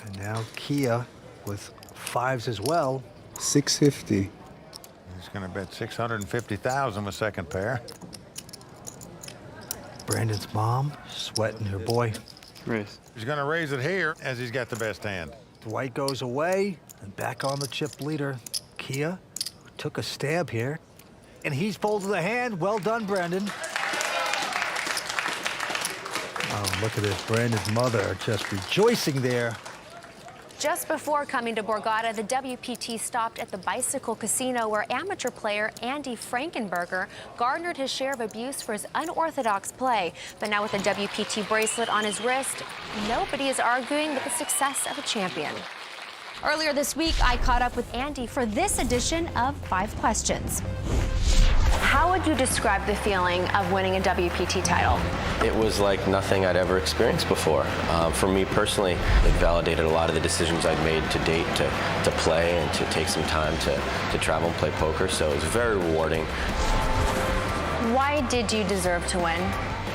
And now Kia with 5s as well. 650. He's going to bet 650,000 with second pair. Brandon's mom sweating her boy. Raise. He's going to raise it here as he's got the best hand. Dwight goes away and back on the chip leader. Kia took a stab here. And he's folded the hand. Well done, Brandon. Oh, look at this. Brandon's mother just rejoicing there. Just before coming to Borgata, the WPT stopped at the Bicycle Casino where amateur player Andy Frankenberger garnered his share of abuse for his unorthodox play. But now with the WPT bracelet on his wrist, nobody is arguing with the success of a champion. Earlier this week, I caught up with Andy for this edition of 5 Questions. How would you describe the feeling of winning a WPT title? It was like nothing I'd ever experienced before. For me personally, it validated a lot of the decisions I'd made to date to play and to take some time to travel and play poker, so it was very rewarding. Why did you deserve to win?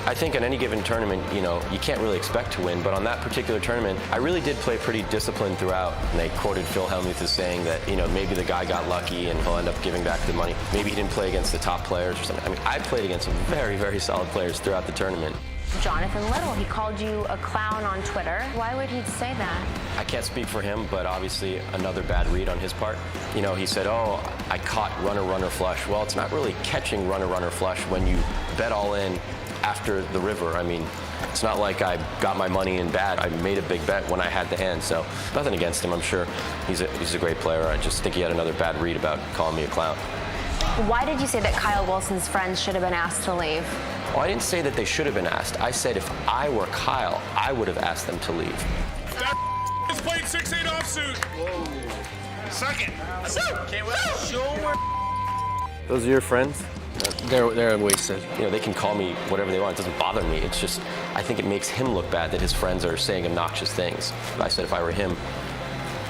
I think in any given tournament, you can't really expect to win, but on that particular tournament, I really did play pretty disciplined throughout. And they quoted Phil Hellmuth as saying that, maybe the guy got lucky and he'll end up giving back the money. Maybe he didn't play against the top players or something. I mean, I played against some very, very solid players throughout the tournament. Jonathan Little, he called you a clown on Twitter. Why would he say that? I can't speak for him, but obviously another bad read on his part. He said, oh, I caught runner flush. Well, it's not really catching runner flush when you bet all in after the river. I mean, it's not like I got my money in bad. I made a big bet when I had the hand, so nothing against him. I'm sure he's a great player. I just think he had another bad read about calling me a clown. Why did you say that Kyle Wilson's friends should have been asked to leave? Well, I didn't say that they should have been asked. I said if I were Kyle, I would have asked them to leave. That is played 6-8 offsuit. Whoa. Suck it. Can't wait. Sure. Those are your friends? They're wasted. They can call me whatever they want. It doesn't bother me. It's just, I think it makes him look bad that his friends are saying obnoxious things. I said if I were him,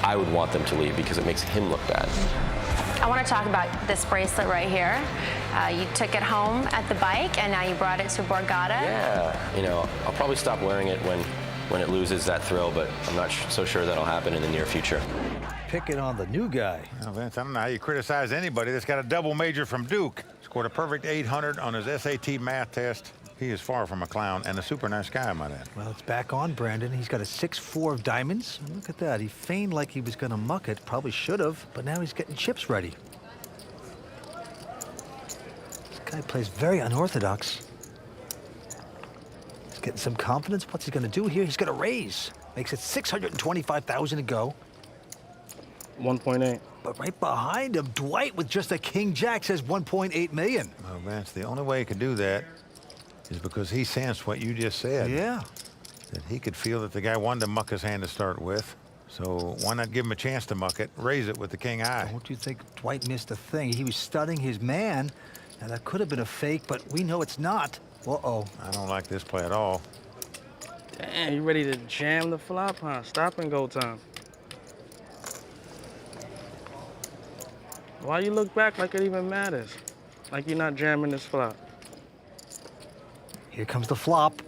I would want them to leave because it makes him look bad. I want to talk about this bracelet right here. You took it home at the bike, and now you brought it to Borgata. Yeah, I'll probably stop wearing it when it loses that thrill, but I'm not so sure that'll happen in the near future. Picking on the new guy. Well, Vince, I don't know how you criticize anybody that's got a double major from Duke. Scored a perfect 800 on his SAT math test. He is far from a clown and a super nice guy, I might add. Well, it's back on Brandon. He's got a 6-4 of diamonds. Look at that. He feigned like he was going to muck it. Probably should have, but now he's getting chips ready. This guy plays very unorthodox. He's getting some confidence. What's he going to do here? He's going to raise. Makes it 625,000 to go. 1.8. But right behind him, Dwight with just a king-jack says 1.8 million. Well, Vance, the only way he could do that is because he sensed what you just said. Yeah. That he could feel that the guy wanted to muck his hand to start with. So why not give him a chance to muck it, raise it with the king high? Don't you think Dwight missed a thing? He was studying his man. Now, that could have been a fake, but we know it's not. Uh-oh. I don't like this play at all. Damn, you ready to jam the flop, huh? Stop and go time. Why you look back like it even matters? Like you're not jamming this flop. Here comes the flop.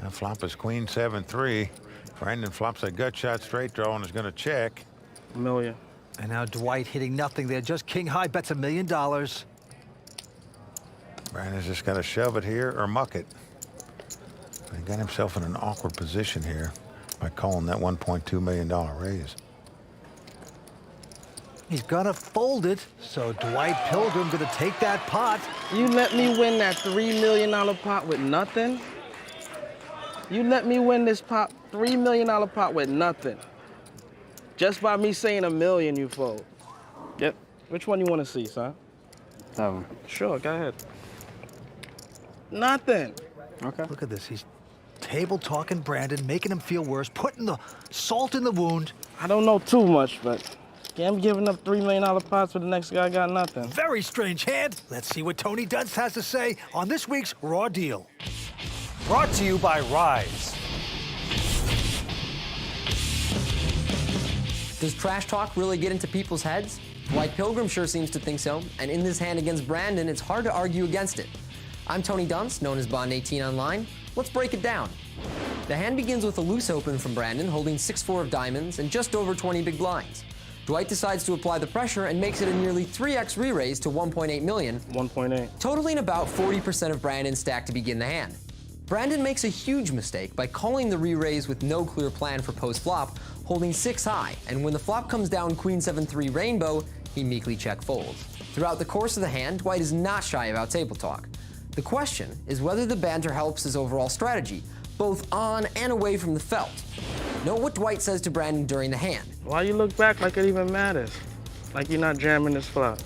Now flop is queen 7-3. Brandon flops a gut shot straight draw and is going to check. $1 million. And now Dwight hitting nothing there. Just king high bets $1 million. Brandon's just got to shove it here or muck it. He got himself in an awkward position here by calling that $1.2 million raise. He's gonna fold it, so Dwight Pilgrim gonna take that pot. You let me win that $3 million pot with nothing? You let me win this pot, $3 million pot with nothing. Just by me saying $1 million, you fold. Yep. Which one you want to see, son? That one. Sure, go ahead. Nothing. Okay. Look at this. He's table talking Brandon, making him feel worse, putting the salt in the wound. I don't know too much, but I'm giving up $3 million pots for the next guy got nothing. Very strange hand. Let's see what Tony Dunst has to say on this week's Raw Deal. Brought to you by Rise. Does trash talk really get into people's heads? Dwight Pilgrim sure seems to think so, and in this hand against Brandon, it's hard to argue against it. I'm Tony Dunst, known as Bond18 online. Let's break it down. The hand begins with a loose open from Brandon, holding 6-4 of diamonds and just over 20 big blinds. Dwight decides to apply the pressure and makes it a nearly 3x re-raise to 1.8 million. 1.8. Totaling about 40% of Brandon's stack to begin the hand. Brandon makes a huge mistake by calling the re-raise with no clear plan for post-flop, holding 6 high, and when the flop comes down queen 7-3 rainbow, he meekly check folds. Throughout the course of the hand, Dwight is not shy about table talk. The question is whether the banter helps his overall strategy, both on and away from the felt. Note what Dwight says to Brandon during the hand. Why you look back like it even matters? Like you're not jamming this flop.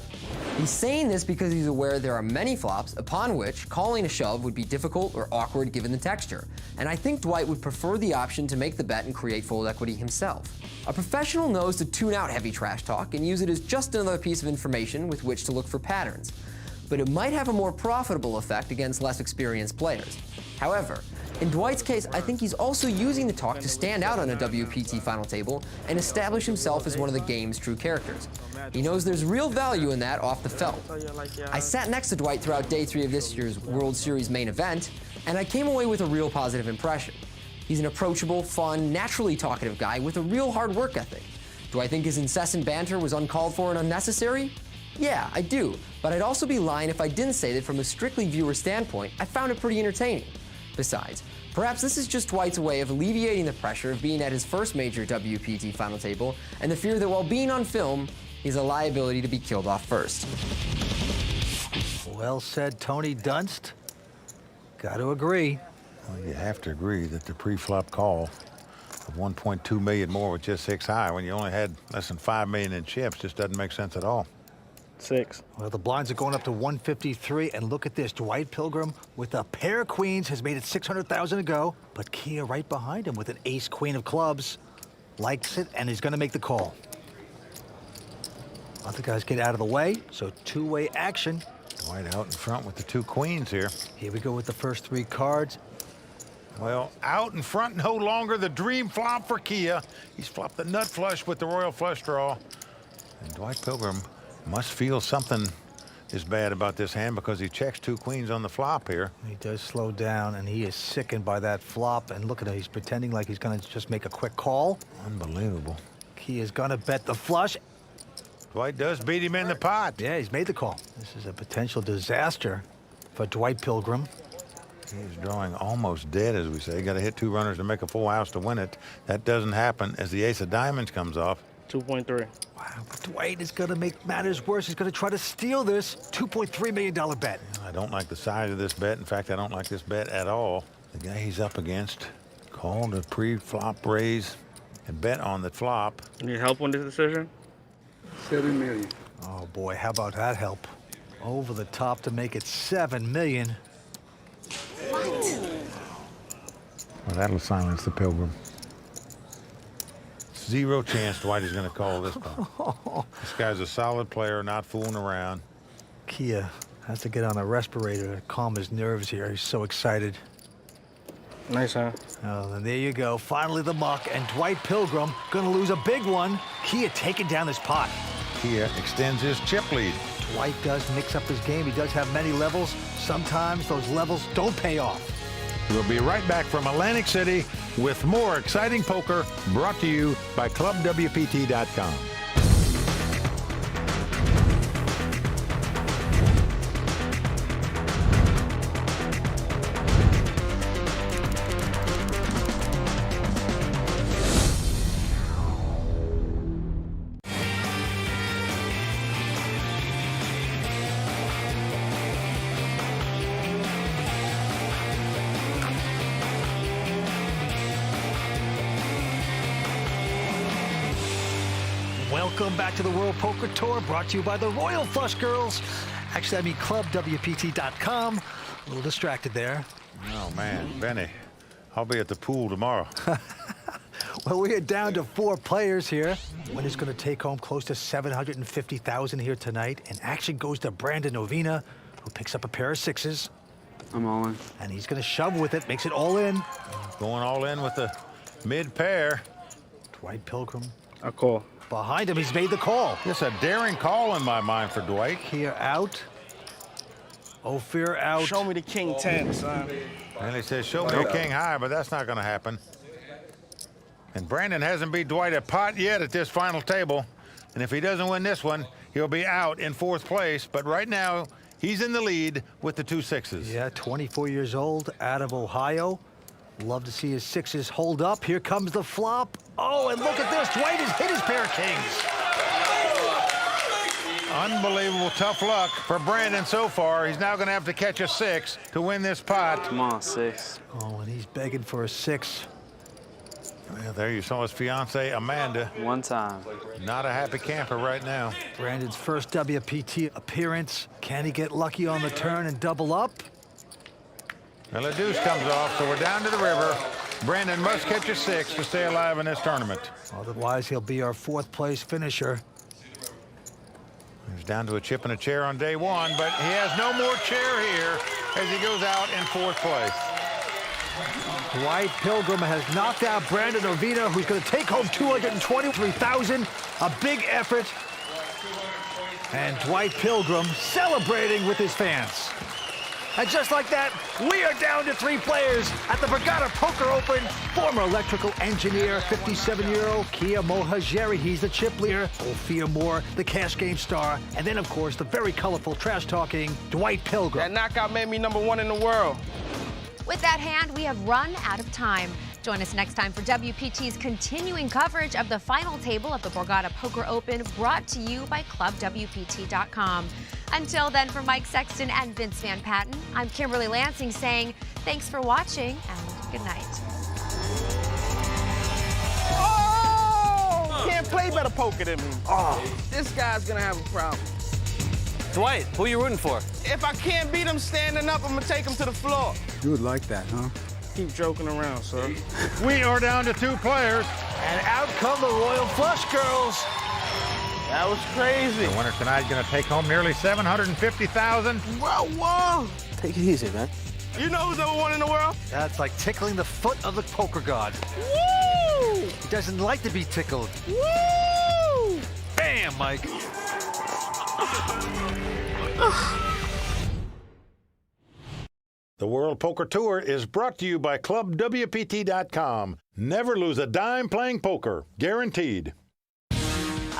He's saying this because he's aware there are many flops upon which calling a shove would be difficult or awkward given the texture, and I think Dwight would prefer the option to make the bet and create fold equity himself. A professional knows to tune out heavy trash talk and use it as just another piece of information with which to look for patterns, but it might have a more profitable effect against less experienced players. However, in Dwight's case, I think he's also using the talk to stand out on a WPT final table and establish himself as one of the game's true characters. He knows there's real value in that off the felt. I sat next to Dwight throughout day 3 of this year's World Series main event, and I came away with a real positive impression. He's an approachable, fun, naturally talkative guy with a real hard work ethic. Do I think his incessant banter was uncalled for and unnecessary? Yeah, I do, but I'd also be lying if I didn't say that from a strictly viewer standpoint, I found it pretty entertaining. Besides, perhaps this is just Dwight's way of alleviating the pressure of being at his first major WPT final table and the fear that while being on film, he's a liability to be killed off first. Well said, Tony Dunst. Got to agree. Well, you have to agree that the pre-flop call of 1.2 million more with just 6 high when you only had less than 5 million in chips just doesn't make sense at all. 6. Well, the blinds are going up to 153, and look at this. Dwight Pilgrim with a pair of queens has made it 600,000 to go, but Kia right behind him with an ace-queen of clubs. Likes it, and he's going to make the call. Other guys get out of the way, so two-way action. Dwight out in front with the 2 queens here. Here we go with the first 3 cards. Well, out in front no longer the dream flop for Kia. He's flopped the nut flush with the royal flush draw. And Dwight Pilgrim must feel something is bad about this hand because he checks 2 queens on the flop here. He does slow down, and he is sickened by that flop. And look at him, he's pretending like he's going to just make a quick call. Unbelievable. He is going to bet the flush. Dwight does beat him in the pot. Yeah, he's made the call. This is a potential disaster for Dwight Pilgrim. He's drawing almost dead, as we say. Got to hit 2 runners to make a full house to win it. That doesn't happen as the ace of diamonds comes off. 2.3. Wow, but Dwight is going to make matters worse. He's going to try to steal this $2.3 million bet. I don't like the size of this bet. In fact, I don't like this bet at all. The guy he's up against called a pre-flop raise and bet on the flop. Need help on this decision? 7 million. Oh, boy, how about that help? Over the top to make it $7 million. Well, that'll silence the Pilgrim. 0 chance Dwight is going to call this one. This guy's a solid player, not fooling around. Kia has to get on a respirator to calm his nerves here. He's so excited. Nice, huh? Oh, and there you go. Finally the muck, and Dwight Pilgrim going to lose a big one. Kia taking down this pot. Kia extends his chip lead. Dwight does mix up his game. He does have many levels. Sometimes those levels don't pay off. We'll be right back from Atlantic City with more exciting poker brought to you by ClubWPT.com. Welcome back to the World Poker Tour, brought to you by the Royal Flush Girls. Actually, I mean ClubWPT.com. A little distracted there. Oh, man, Benny, I'll be at the pool tomorrow. Well, we are down to 4 players here. Winner's going to take home close to $750,000 here tonight. And action goes to Brandon Ovina, who picks up a pair of 6s. I'm all in. And he's going to shove with it, makes it all in. Going all in with the mid pair. Dwight Pilgrim. A call. Behind him, he's made the call. Just a daring call in my mind for Dwight. Here out. Ophir out. Show me the king 10, son. And he says, show me the king high, but that's not going to happen. And Brandon hasn't beat Dwight a pot yet at this final table. And if he doesn't win this one, he'll be out in 4th place. But right now, he's in the lead with the 2 6s. Yeah, 24 years old, out of Ohio. Love to see his 6s hold up. Here comes the flop. Oh, and look at this. Dwight has hit his pair of kings. Unbelievable tough luck for Brandon so far. He's now going to have to catch a 6 to win this pot. Come on, 6. Oh, and he's begging for a 6. Well, there you saw his fiancée, Amanda. One time. Not a happy camper right now. Brandon's first WPT appearance. Can he get lucky on the turn and double up? Well, a deuce comes off, so we're down to the river. Brandon must catch a 6 to stay alive in this tournament. Otherwise, he'll be our 4th place finisher. He's down to a chip and a chair on day 1, but he has no more chair here as he goes out in 4th place. Dwight Pilgrim has knocked out Brandon Ovina, who's going to take home $223,000. A big effort. And Dwight Pilgrim celebrating with his fans. And just like that, we are down to 3 players at the Borgata Poker Open. Former electrical engineer, 57-year-old Kia Mohajeri. He's the chip leader. Ophir Moore, the cash game star. And then, of course, the very colorful trash-talking Dwight Pilgrim. That knockout made me #1 in the world. With that hand, we have run out of time. Join us next time for WPT's continuing coverage of the final table of the Borgata Poker Open, brought to you by ClubWPT.com. Until then, for Mike Sexton and Vince Van Patten, I'm Kimberly Lansing saying thanks for watching and good night. Oh! Can't play better poker than me. Oh, this guy's gonna have a problem. Dwight, who are you rooting for? If I can't beat him standing up, I'm gonna take him to the floor. You would like that, huh? Keep joking around, sir. We are down to 2 players. And out come the Royal Flush Girls. That was crazy. The winner tonight is going to take home nearly $750,000. Whoa. Take it easy, man. You know who's #1 in the world? That's like tickling the foot of the poker god. Woo! He doesn't like to be tickled. Woo! Bam, Mike. The World Poker Tour is brought to you by ClubWPT.com. Never lose a dime playing poker. Guaranteed.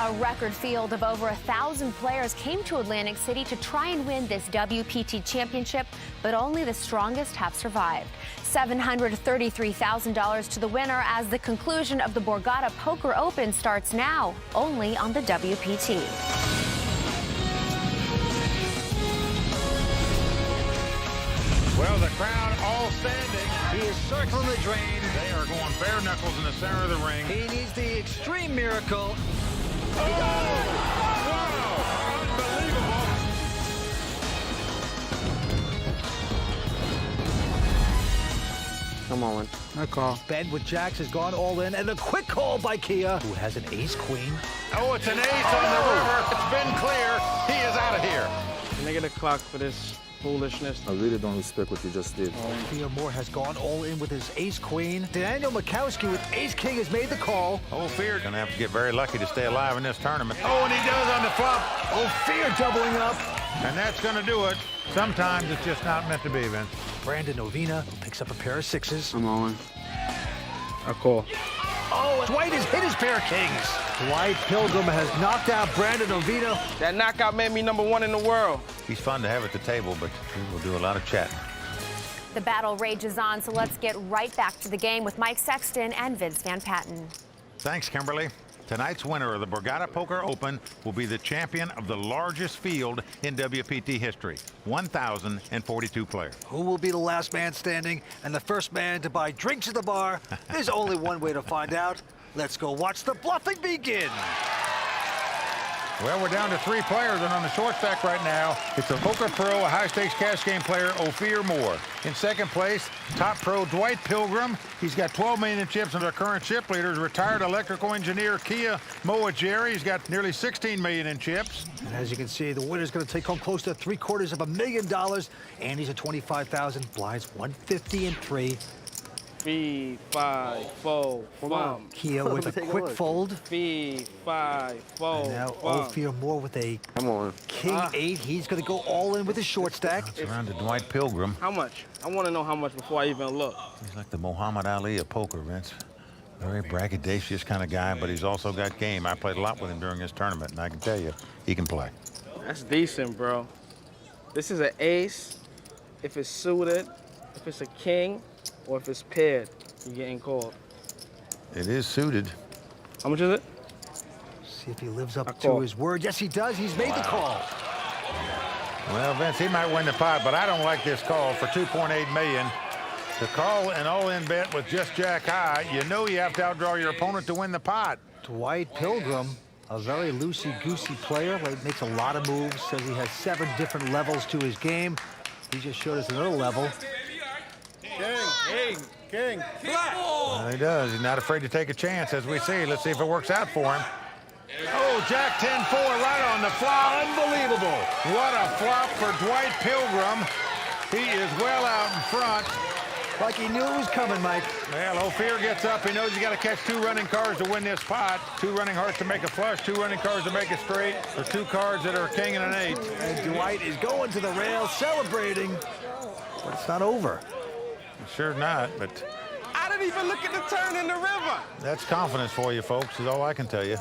A record field of over 1,000 players came to Atlantic City to try and win this WPT championship, but only the strongest have survived. $733,000 to the winner as the conclusion of the Borgata Poker Open starts now, only on the WPT. Well, the crowd all standing. He is circling the drain. They are going bare knuckles in the center of the ring. He needs the extreme miracle. Oh! Wow! Unbelievable. I'm all in. I call. Ben with jacks has gone all in, and a quick call by Kia, who has an ace-queen. Oh, it's an ace on the river. It's been clear. He is out of here. Negative clock for this foolishness. I really don't respect what you just did. Kia Moore has gone all in with his ace-queen. Daniel Mikowski with ace-king has made the call. Ophir gonna have to get very lucky to stay alive in this tournament. Oh, and he does on the flop. Ophir doubling up. And that's gonna do it. Sometimes it's just not meant to be, Vince. Brandon Ovina picks up a pair of sixes. I'm all in. I call. Oh, Dwight has hit his pair of kings. Dwight Pilgrim has knocked out Brandon Ovina. That knockout made me #1 in the world. He's fun to have at the table, but he will do a lot of chatting. The battle rages on, so let's get right back to the game with Mike Sexton and Vince Van Patten. Thanks, Kimberly. Tonight's winner of the Borgata Poker Open will be the champion of the largest field in WPT history, 1,042 players. Who will be the last man standing and the first man to buy drinks at the bar? There's only one way to find out. Let's go watch the bluffing begin. Well, we're down to 3 players, and on the short stack right now, it's a poker pro, a high-stakes cash game player, Ophir Moore. In second place, top pro Dwight Pilgrim. He's got 12 million in chips, and our current chip leader is retired electrical engineer Kia Moa Jerry. He's got nearly 16 million in chips. And as you can see, the winner's going to take home close to $750,000. Andy's at 25,000, blinds 150 and 3. 3, 5, 4, 5. Kia with a quick fold. 3, 5, 4. And now Ophir Moore with a king 8. He's going to go all in with his short stack. It's around to Dwight Pilgrim. How much? I want to know how much before I even look. He's like the Muhammad Ali of poker, Vince. Very braggadocious kind of guy, but he's also got game. I played a lot with him during this tournament, and I can tell you, he can play. That's decent, bro. This is an ace. If it's suited, if it's a king, or if it's paired, you're getting called. It is suited. How much is it? See if he lives up to his word. Yes, he does. He's made the call. Well, Vince, he might win the pot, but I don't like this call for 2.8 million. To call an all-in bet with just jack high, you know you have to outdraw your opponent to win the pot. Dwight Pilgrim, a very loosey-goosey player, makes a lot of moves, says he has 7 different levels to his game. He just showed us another level. King. Well, he does. He's not afraid to take a chance, as we see. Let's see if it works out for him. Oh, Jack 10-4 right on the flop. Unbelievable. What a flop for Dwight Pilgrim. He is well out in front. Like he knew it was coming, Mike. Well, Ophir gets up. He knows he's got to catch 2 running cards to win this pot. 2 running hearts to make a flush, 2 running cards to make it straight, or 2 cards that are a king and an 8. And Dwight is going to the rail, celebrating. But it's not over. Sure not, but I didn't even look at the turn in the river. that's confidence for you, folks, is all I can tell you.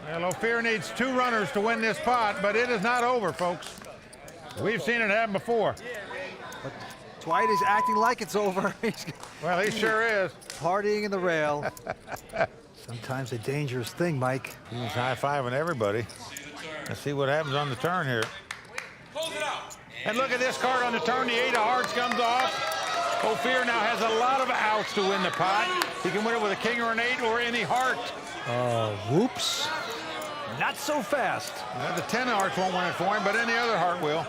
Well, Ophir needs 2 runners to win this pot, but it is not over, folks. We've seen it happen before. But Dwight is acting like it's over. Well, he sure is. Partying in the rail. Sometimes a dangerous thing, Mike. He's high-fiving everybody. Let's see what happens on the turn here. And look at this card on the turn. The 8 of hearts comes off. Ophir now has a lot of outs to win the pot. He can win it with a king or an 8 or any heart. Whoops. Not so fast. Well, the 10 of hearts won't win it for him, but any other heart will.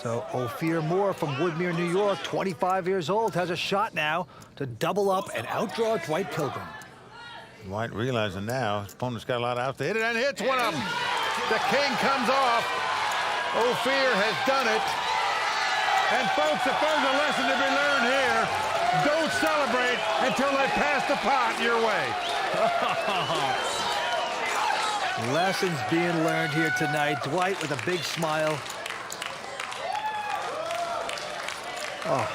So Ophir Moore from Woodmere, New York, 25 years old, has a shot now to double up and outdraw Dwight Pilgrim. Dwight realizing now his opponent's got a lot of outs to hit it, and hits one of them. The king comes off. Ophir has done it. And folks, if there's a lesson to be learned here, don't celebrate until they pass the pot your way. Lessons being learned here tonight. Dwight with a big smile. Oh,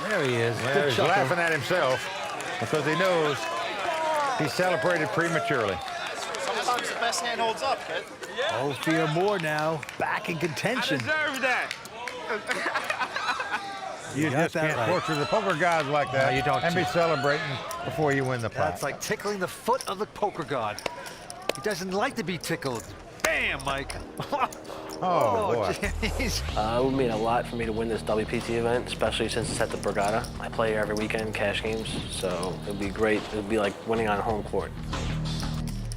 there he is. Well, Good he's chuckle. laughing at himself because he knows he celebrated prematurely. sometimes the best hand holds up, kid. Ophir Moore now back in contention. deserve that. You got just that can't right. torture the poker gods like that No, you don't. and be celebrating before you win the pot. That's like tickling the foot of the poker god. He doesn't like to be tickled. Bam, Mike. Oh, boy. Jeez. It would mean a lot for me to win this WPT event, especially since it's at the Borgata. I play here every weekend, cash games, so it'd be great. It'd be like winning on home court.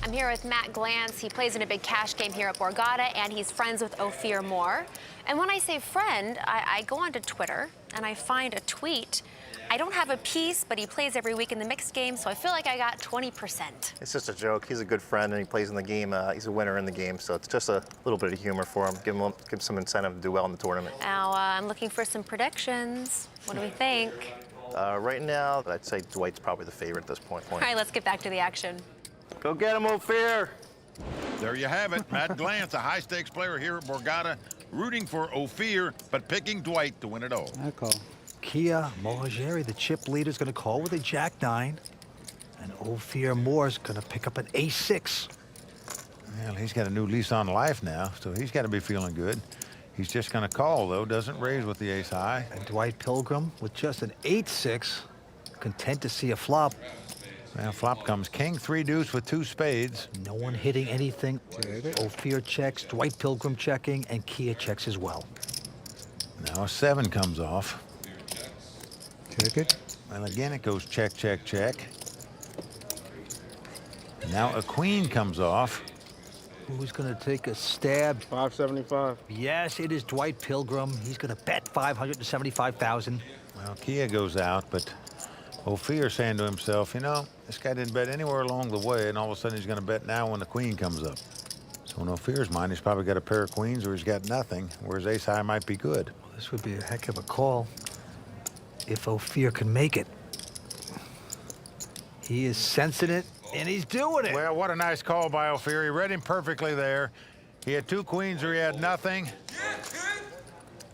I'm here with Matt Glantz. He plays in a big cash game here at Borgata, and he's friends with Ophir Moore. And when I say friend, I go onto Twitter, and I find a tweet. I don't have a piece, but he plays every week in the mixed game, so I feel like I got 20%. It's just a joke. He's a good friend, and he plays in the game. He's a winner in the game, so it's just a little bit of humor for him. Give him some incentive to do well in the tournament. Now, I'm looking for some predictions. What do we think? Right now, I'd say Dwight's probably the favorite at this point. All right, let's get back to the action. Go get him, Ophir. There you have it. Matt Glantz, a high-stakes player here at Borgata, rooting for Ophir, but picking Dwight to win it all. I call. Kia Mohajeri, the chip leader, is going to call with a Jack-9. And Ophir Moore's going to pick up an Ace-6. Well, he's got a new lease on life now, so he's got to be feeling good. He's just going to call, though, doesn't raise with the ace high. And Dwight Pilgrim with just an 8-6, content to see a flop. Well, flop comes king, 3 deuce with 2 spades. No one hitting anything. Ophir checks, Dwight Pilgrim checking, and Kia checks as well. Now a 7 comes off. Check it. Well, again, it goes check, check, check. Now a queen comes off. Who's going to take a stab? 575. Yes, it is Dwight Pilgrim. He's going to bet 575,000. Well, Kia goes out, but Ophir saying to himself, you know, this guy didn't bet anywhere along the way, and all of a sudden he's going to bet now when the queen comes up. So in Ophir's mind, he's probably got a pair of queens or he's got nothing, whereas ace high might be good. Well, this would be a heck of a call if Ophir can make it. He is sensing it, and he's doing it. Well, what a nice call by Ophir. He read him perfectly there. He had 2 queens or he had nothing.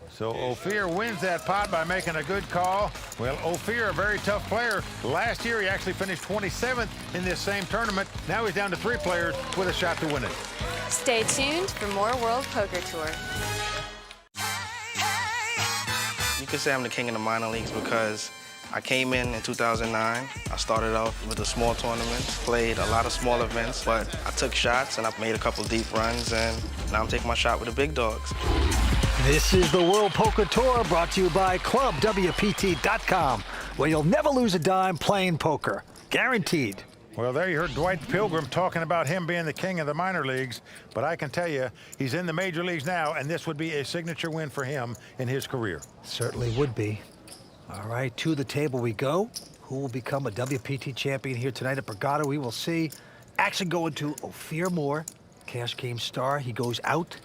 So Ophir wins that pot by making a good call. Well, Ophir, a very tough player. Last year, he actually finished 27th in this same tournament. Now he's down to 3 players with a shot to win it. Stay tuned for more World Poker Tour. You could say I'm the king of the minor leagues because I came in 2009. I started off with the small tournaments, played a lot of small events, but I took shots and I made a couple deep runs, and now I'm taking my shot with the big dogs. This is the World Poker Tour, brought to you by ClubWPT.com, where you'll never lose a dime playing poker. Guaranteed. Well, there you heard Dwight Pilgrim talking about him being the king of the minor leagues, but I can tell you, he's in the major leagues now, and this would be a signature win for him in his career. Certainly would be. All right, to the table we go. Who will become a WPT champion here tonight at Borgata? We will see. Action going to Ophir Moore, cash game star. He goes out.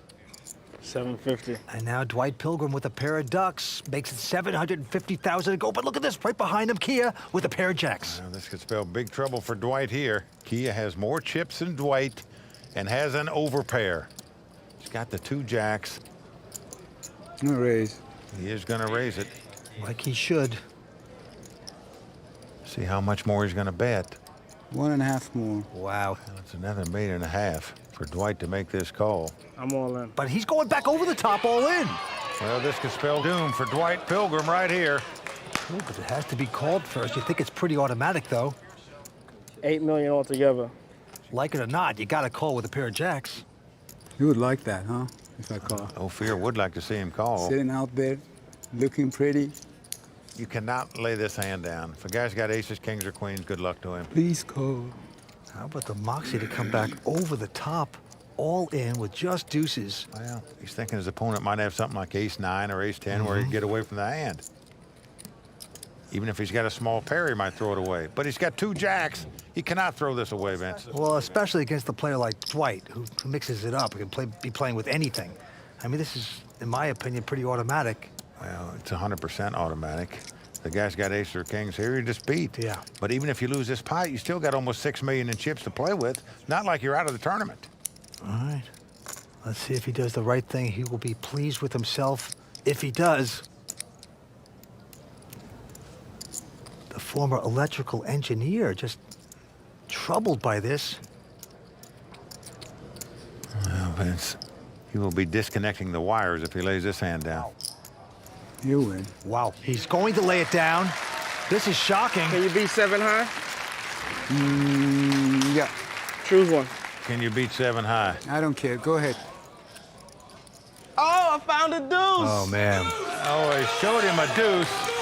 750. And now Dwight Pilgrim with a pair of ducks makes it 750,000 to go. But look at this, right behind him, Kia with a pair of jacks. Well, this could spell big trouble for Dwight here. Kia has more chips than Dwight and has an overpair. He's got the 2 jacks. No raise. He is going to raise it. Like he should. See how much more he's going to bet. 1.5 more. Wow. That's another 1.5 million for Dwight to make this call. I'm all in. But he's going back over the top, all in. Well, this could spell doom for Dwight Pilgrim right here. Ooh, but it has to be called first. You think it's pretty automatic, though. 8 million altogether. Like it or not, you got to call with a pair of jacks. You would like that, huh? If I call. Ophir would like to see him call. Sitting out there, looking pretty. You cannot lay this hand down. If a guy's got aces, kings, or queens, good luck to him. Please call. How about the moxie to come back over the top, all in with just deuces? Well, he's thinking his opponent might have something like ace-9 or ace-10 where he can get away from the hand. Even if he's got a small pair, he might throw it away. But he's got 2 jacks. He cannot throw this away, Vince. Well, especially against a player like Dwight, who mixes it up. He can be playing with anything. I mean, this is, in my opinion, pretty automatic. Well, it's 100% automatic. The guy's got aces or kings here, he just beat. Yeah. But even if you lose this pot, you still got almost 6 million in chips to play with. Not like you're out of the tournament. All right. Let's see if he does the right thing. He will be pleased with himself if he does. The former electrical engineer just troubled by this. Vince, he will be disconnecting the wires if he lays this hand down. You win. Wow, he's going to lay it down. This is shocking. Can you beat 7 high? Yeah. Choose one. Can you beat 7 high? I don't care. Go ahead. Oh, I found a deuce. Oh, man. Oh, he showed him a deuce.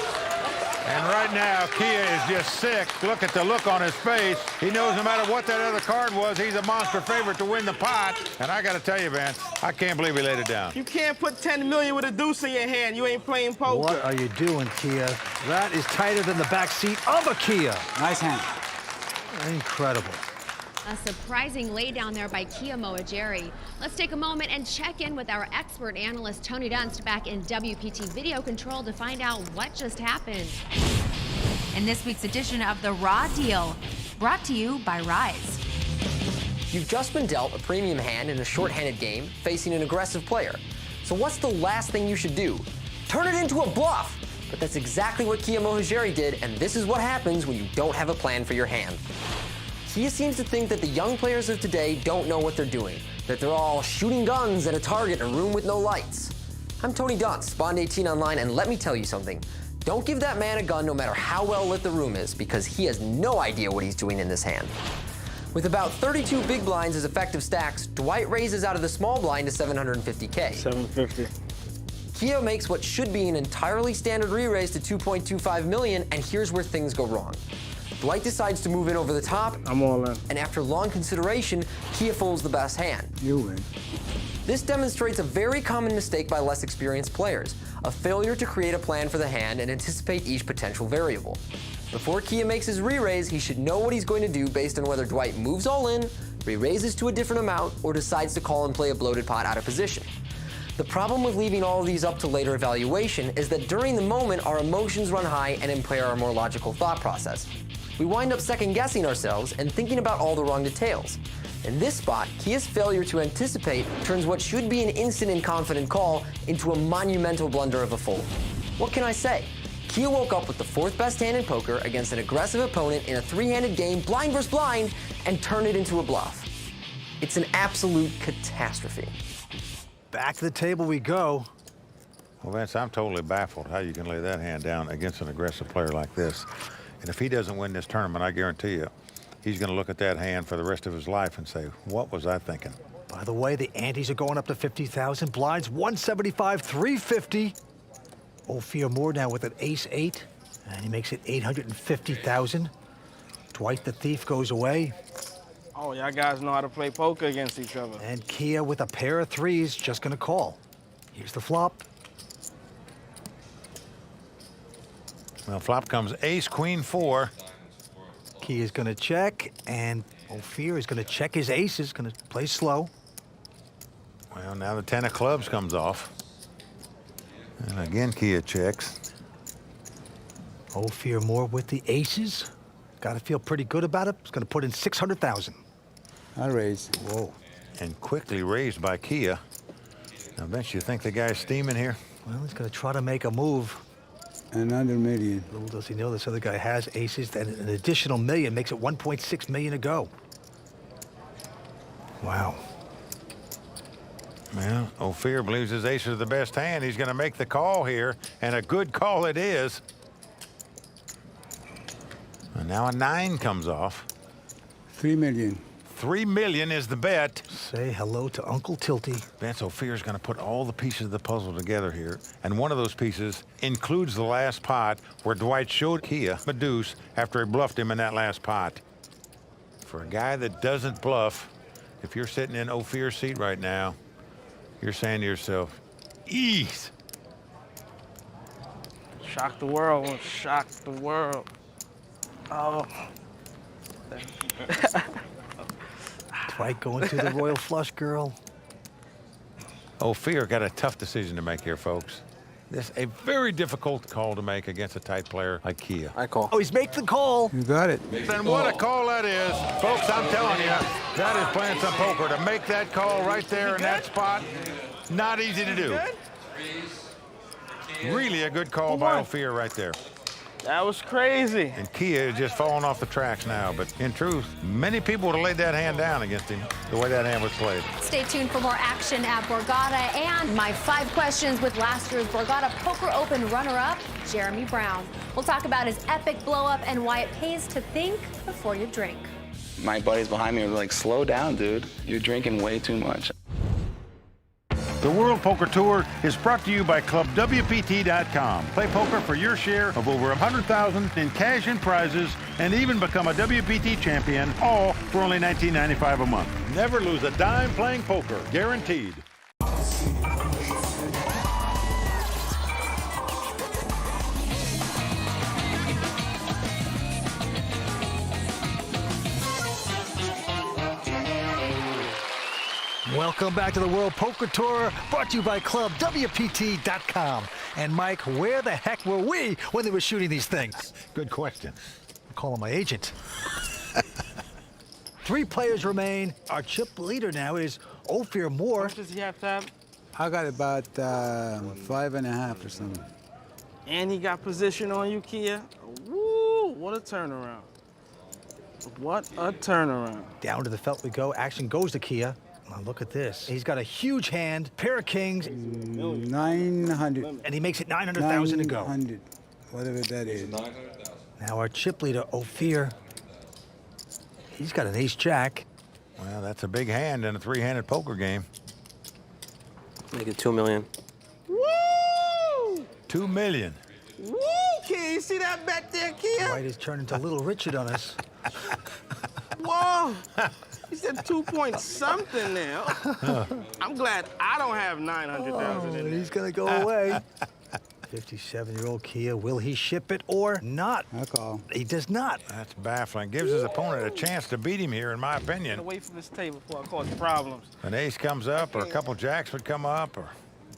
And right now, Kia is just sick. Look at the look on his face. He knows no matter what that other card was, he's a monster favorite to win the pot. And I got to tell you, Vance, I can't believe he laid it down. You can't put 10 million with a deuce in your hand. You ain't playing poker. What are you doing, Kia? That is tighter than the back seat of a Kia. Nice hand. Incredible. A surprising laydown there by Kia Moageri. Let's take a moment and check in with our expert analyst Tony Dunst back in WPT Video Control to find out what just happened. In this week's edition of The Raw Deal, brought to you by Rise. You've just been dealt a premium hand in a short-handed game facing an aggressive player. So what's the last thing you should do? Turn it into a bluff! But that's exactly what Kia Moageri did, and this is what happens when you don't have a plan for your hand. Kia seems to think that the young players of today don't know what they're doing, that they're all shooting guns at a target in a room with no lights. I'm Tony Dunst, Bond 18 Online, and let me tell you something. Don't give that man a gun no matter how well lit the room is, because he has no idea what he's doing in this hand. With about 32 big blinds as effective stacks, Dwight raises out of the small blind to 750K. 750. Kia makes what should be an entirely standard re-raise to 2.25 million, and here's where things go wrong. Dwight decides to move in over the top. I'm all in. And after long consideration, Kia folds the best hand. You win. This demonstrates a very common mistake by less experienced players, a failure to create a plan for the hand and anticipate each potential variable. Before Kia makes his re-raise, he should know what he's going to do based on whether Dwight moves all in, re-raises to a different amount, or decides to call and play a bloated pot out of position. The problem with leaving all of these up to later evaluation is that during the moment, our emotions run high and impair our more logical thought process. We wind up second-guessing ourselves and thinking about all the wrong details. In this spot, Kia's failure to anticipate turns what should be an instant and confident call into a monumental blunder of a fold. What can I say? Kia woke up with the fourth best hand in poker against an aggressive opponent in a three-handed game, blind versus blind, and turned it into a bluff. It's an absolute catastrophe. Back to the table we go. Well, Vince, I'm totally baffled how you can lay that hand down against an aggressive player like this. And if he doesn't win this tournament, I guarantee you, he's going to look at that hand for the rest of his life and say, what was I thinking? By the way, the antes are going up to 50,000. Blinds 175, 350. Ophir Moore now with an ace-8, and he makes it 850,000. Dwight the Thief goes away. Oh, y'all guys know how to play poker against each other. And Kia with a pair of threes, just going to call. Here's the flop. Well, flop comes ace, queen, 4. Kia is going to check, and Ophir is going to check his aces, going to play slow. Well, now the 10 of clubs comes off. And again, Kia checks. Ophir Moore with the aces. Got to feel pretty good about it. He's going to put in 600,000. I raise. Whoa. And quickly raised by Kia. Now, Vince, you think the guy's steaming here? Well, he's going to try to make a move. Another million. Little does he know this other guy has aces, and an additional million makes it 1.6 million to go. Wow. Well, Ophir believes his aces are the best hand. He's going to make the call here, and a good call it is. And now a 9 comes off. 3 million. 3 million is the bet. Say hello to Uncle Tilty. Vance Ophir's going to put all the pieces of the puzzle together here, and one of those pieces includes the last pot where Dwight showed Kia a deuce after he bluffed him in that last pot. For a guy that doesn't bluff, if you're sitting in Ophir's seat right now, you're saying to yourself, ease. Shock the world. Shock the world. Oh. Dwight going to the royal flush, girl. Ophir got a tough decision to make here, folks. This a very difficult call to make against a tight player like Kia. I call. Oh, he's making the call. You got it. Then what a call that is. Folks, I'm telling you, that is playing some poker. To make that call right there in that spot, not easy to do. Really a good call by Ophir right there. That was crazy. And Kia is just falling off the tracks now. But in truth, many people would have laid that hand down against him, the way that hand was played. Stay tuned for more action at Borgata and my 5 questions with last year's Borgata Poker Open runner-up, Jeremy Brown. We'll talk about his epic blow-up and why it pays to think before you drink. My buddies behind me were like, slow down, dude. You're drinking way too much. The World Poker Tour is brought to you by ClubWPT.com. Play poker for your share of over $100,000 in cash and prizes, and even become a WPT champion, all for only $19.95 a month. Never lose a dime playing poker, guaranteed. Welcome back to the World Poker Tour, brought to you by ClubWPT.com. And Mike, where the heck were we when they were shooting these things? Good question. I'm calling my agent. 3 players remain. Our chip leader now is Ophir Moore. How much does he have to have? I got about 5.5 or something. And he got position on you, Kia. Woo, what a turnaround. What a turnaround. Down to the felt we go. Action goes to Kia. Now look at this. He's got a huge hand, pair of kings. 900. And he makes it 900,000 to go. 900, whatever that is. Now our chip leader, Ophir. He's got an ace-jack. Well, that's a big hand in a 3-handed poker game. Make it $2 million. Woo! $2 million. Woo, Kia, you see that bet there, Kia? White is turning to Little Richard on us. Whoa! He said 2 point something now. I'm glad I don't have 900,000 in there. He's gonna go away. 57-year-old Kia, will he ship it or not? I call. He does not. That's baffling. Gives his opponent a chance to beat him here, in my Get opinion. away from this table before I cause problems. An ace comes up, or a couple jacks would come up, or...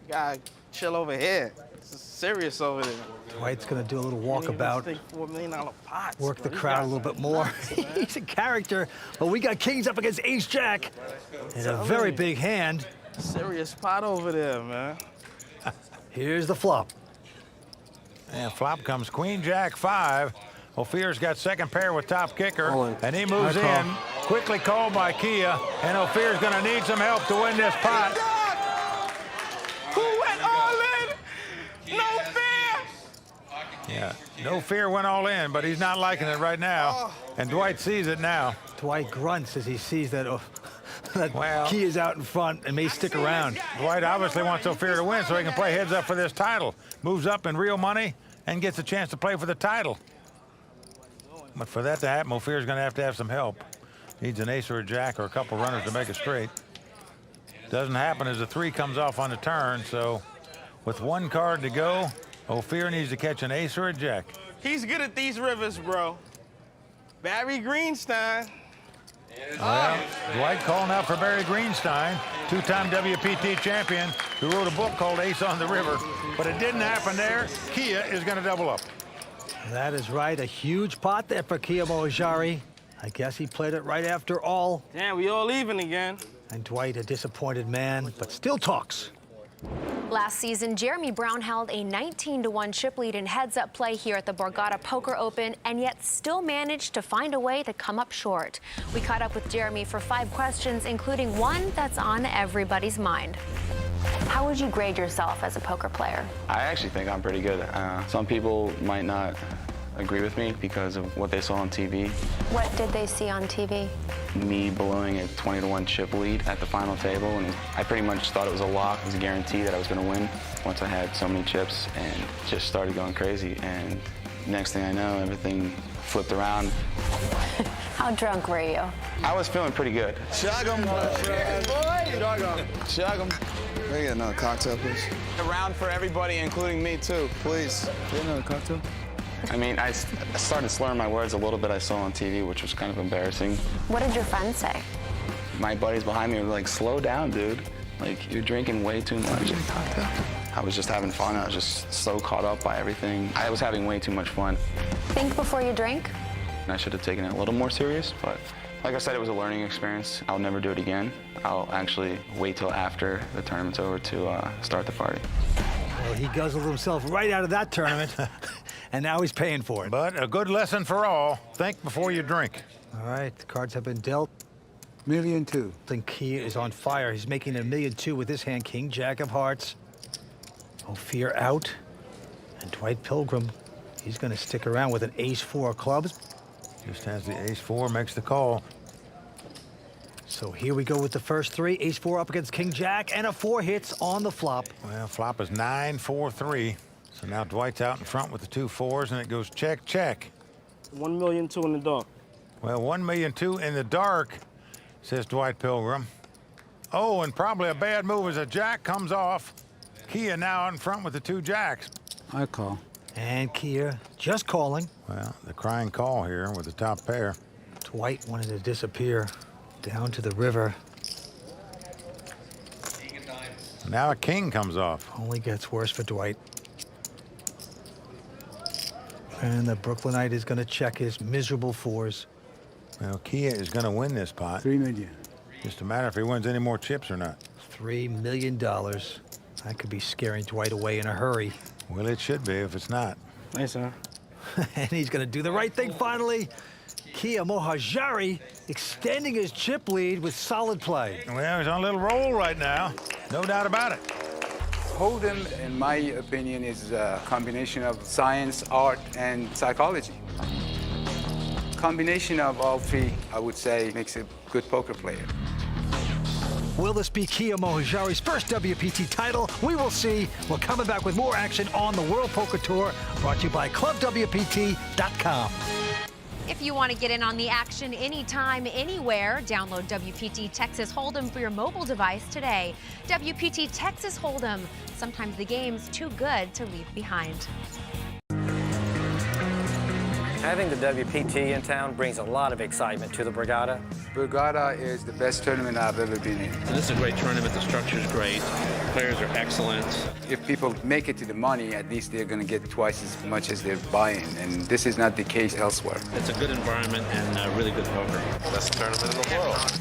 Gotta chill over here. This is serious over there. Dwight's gonna do a little walkabout. $4 million pots. Work the bro. crowd a little bit more. He's a character, but we got kings up against ace-jack. And a very big hand. Serious pot over there, man. Here's the flop. And flop comes queen, jack, 5. Ophir's got second pair with top kicker, and he moves in. Quickly called by Kia, and Ophir's gonna need some help to win this pot. Who went all in? No fear! Yeah, no fear went all in, but he's not liking it right now. And Dwight sees it now. Dwight grunts as he sees that, Kia is out in front and may stick around. Dwight obviously wants Ophir to win so he can play heads up for this title. Moves up in real money and gets a chance to play for the title. But for that to happen, Ophir's going to have some help. Needs an ace or a jack or a couple runners to make it straight. Doesn't happen as the 3 comes off on the turn, so with 1 card to go, Ophir needs to catch an ace or a jack. He's good at these rivers, bro. Barry Greenstein. Well, Dwight calling out for Barry Greenstein, 2-time WPT champion, who wrote a book called Ace on the River. But it didn't happen there. Kia is going to double up. That is right. A huge pot there for Kia Mojari. I guess he played it right after all. Damn, we all even again. And Dwight, a disappointed man, but still talks. Last season, Jeremy Brown held a 19-1 chip lead in heads-up play here at the Borgata Poker Open, and yet still managed to find a way to come up short. We caught up with Jeremy for 5 questions, including one that's on everybody's mind. How would you grade yourself as a poker player? I actually think I'm pretty good. Some people might not agree with me because of what they saw on TV. What did they see on TV? Me blowing a 20-1 chip lead at the final table, and I pretty much thought it was a lock. It was a guarantee that I was going to win once I had so many chips, and just started going crazy. And next thing I know, everything flipped around. How drunk were you? I was feeling pretty good. Shug 'em. Shug 'em. Can I get another cocktail, please? A round for everybody, including me, too. Please. Get another cocktail? I mean, I started slurring my words a little bit I saw on TV, which was kind of embarrassing. What did your friends say? My buddies behind me were like, slow down, dude. Like, you're drinking way too much. I was just having fun. I was just so caught up by everything. I was having way too much fun. Think before you drink? I should have taken it a little more serious, but like I said, it was a learning experience. I'll never do it again. I'll actually wait till after the tournament's over to start the party. Well, he guzzled himself right out of that tournament. and now he's paying for it. But a good lesson for all. Think before you drink. All right, the cards have been dealt. $1.2 million. I think Kia is on fire. He's making $1.2 million with his hand. King, Jack of Hearts. Ophir out. And Dwight Pilgrim, he's going to stick around with an ace-4 of clubs. Just as the ace-4 makes the call. So here we go with the first three. Ace-4 up against King-Jack, and a 4 hits on the flop. Well, flop is 9-4-3. So now Dwight's out in front with the 2 4s, and it goes check, check. $1.2 million in the dark. Well, $1.2 million in the dark, says Dwight Pilgrim. Oh, and probably a bad move as a jack comes off. Kia now in front with the 2 jacks. I call. And Kia just calling. Well, the crying call here with the top pair. Dwight wanted to disappear down to the river. Now a king comes off. Only gets worse for Dwight. And the Brooklynite is going to check his miserable 4s. Well, Kia is going to win this pot. $3 million. Just a matter if he wins any more chips or not. $3 million. That could be scaring Dwight away in a hurry. Well, it should be if it's not. Nice, huh? And he's going to do the right thing finally. Kia Mohajari extending his chip lead with solid play. Well, he's on a little roll right now. No doubt about it. Hold'em, in my opinion, is a combination of science, art, and psychology. Combination of all three, I would say, makes a good poker player. Will this be Kia Mohajari's first WPT title? We will see. We're coming back with more action on the World Poker Tour, brought to you by ClubWPT.com. If you want to get in on the action anytime, anywhere, download WPT Texas Hold'em for your mobile device today. WPT Texas Hold'em. Sometimes the game's too good to leave behind. Having the WPT in town brings a lot of excitement to the Borgata. Borgata is the best tournament I've ever been in. This is a great tournament. The structure's great. Players are excellent. If people make it to the money, at least they're going to get twice as much as they're buying, and this is not the case elsewhere. It's a good environment and really good poker. Best tournament in the world.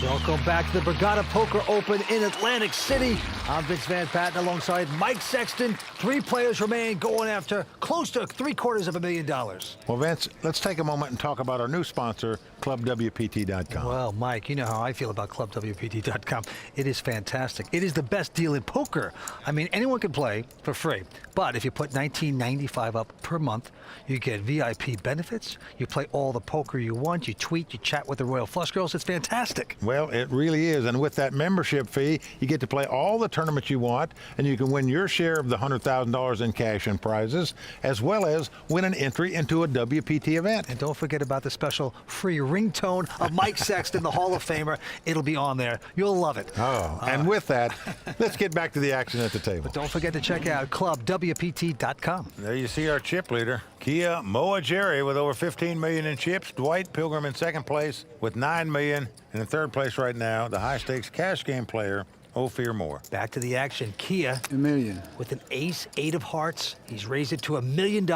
Welcome back to the Borgata Poker Open in Atlantic City. I'm Vince Van Patten alongside Mike Sexton. 3 players remain going after close to $750,000. Well, Vince, let's take a moment and talk about our new sponsor, ClubWPT.com. Well, Mike, you know how I feel about ClubWPT.com. It is fantastic. It is the best deal in poker. I mean, anyone can play for free. But if you put $19.95 up per month, you get VIP benefits. You play all the poker you want. You tweet, you chat with the Royal Flush Girls. It's fantastic. Well, it really is. And with that membership fee, you get to play all the tournaments you want, and you can win your share of the $100,000 in cash and prizes, as well as win an entry into a WPT event. And don't forget about the special free ringtone of Mike Sexton, the Hall of Famer. It'll be on there. You'll love it. Oh, and with that, let's get back to the action at the table. But don't forget to check out ClubWPT.com. There you see our chip leader, Kia Mohajari, with over $15 million in chips. Dwight Pilgrim in second place with $9 million. And in third place right now, the high-stakes cash game player, Ophir Moore. Back to the action. Kia $1 million. With an ace, 8 of hearts. He's raised it to $1 million.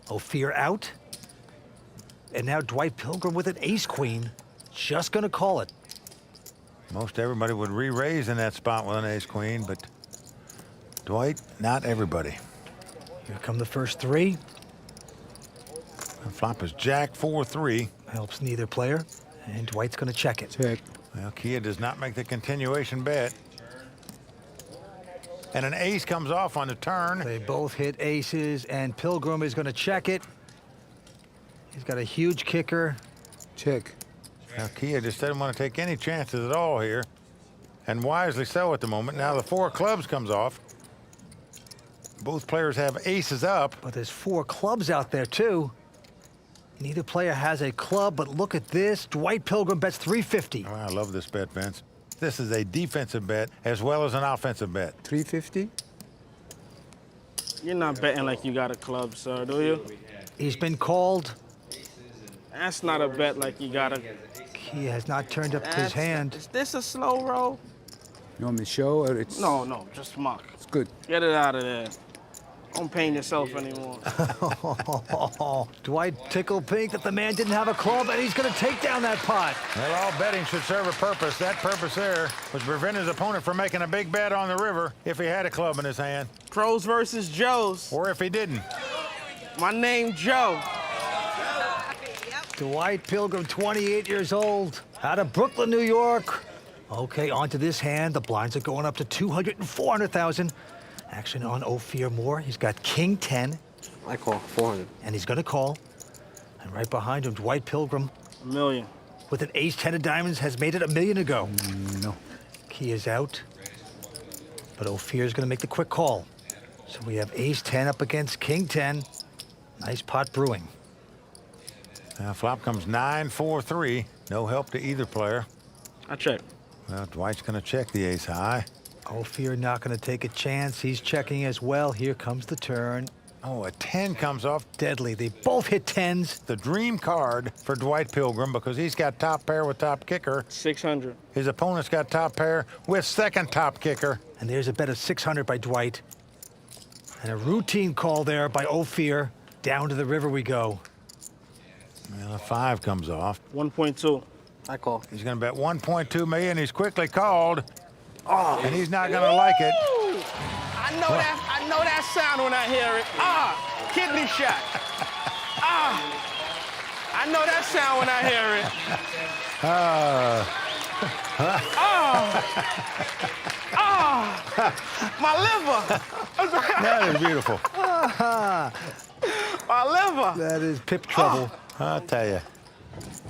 Ophir out. And now Dwight Pilgrim with an ace-queen. Just going to call it. Most everybody would re-raise in that spot with an ace-queen, but Dwight, not everybody. Here come the first 3. The flop is Jack 4-3. Helps neither player. And Dwight's going to check it. Check. Well, Kia does not make the continuation bet. And an ace comes off on the turn. They both hit aces, and Pilgrim is going to check it. He's got a huge kicker. Check. Now, Kia just doesn't want to take any chances at all here. And wisely so at the moment. Now the 4 clubs comes off. Both players have aces up. But there's 4 clubs out there, too. Neither player has a club, but look at this. Dwight Pilgrim bets $350. Oh, I love this bet, Vince. This is a defensive bet as well as an offensive bet. $350? You're not betting like you got a club, sir, do you? He's been called. That's not a bet like you got a... He has not turned up his hand. Is this a slow roll? You want me to show or it's... No, just mark. It's good. Get it out of there. Don't pain yourself anymore. Dwight tickled pink that the man didn't have a club, and he's going to take down that pot. Well, all betting should serve a purpose. That purpose there was to prevent his opponent from making a big bet on the river if he had a club in his hand. Pros versus Joes. Or if he didn't. My name Joe. Dwight Pilgrim, 28 years old, out of Brooklyn, New York. Okay, on to this hand. The blinds are going up to 200 and 400,000. Action on Ophir Moore. He's got King 10. I call 400. And he's going to call. And right behind him, Dwight Pilgrim. $1 million. With an ace 10 of diamonds, has made it $1 million to go. No. Key is out. But Ophir's going to make the quick call. So we have ace 10 up against King 10. Nice pot brewing. Now flop comes 9-4-3. No help to either player. I check. Well, Dwight's going to check the ace high. Ophir not going to take a chance. He's checking as well. Here comes the turn. Oh, a 10 comes off. Deadly. They both hit 10s. The dream card for Dwight Pilgrim because he's got top pair with top kicker. 600. His opponent's got top pair with second top kicker. And there's a bet of 600 by Dwight. And a routine call there by Ophir. Down to the river we go. Well, a 5 comes off. 1.2. I call. He's going to bet 1.2 million. He's quickly called. Oh, and he's not going to like it. I know that sound when I hear it. Kidney shot. I know that sound when I hear it. My liver. That is beautiful. My liver. That is pip trouble. I'll tell you.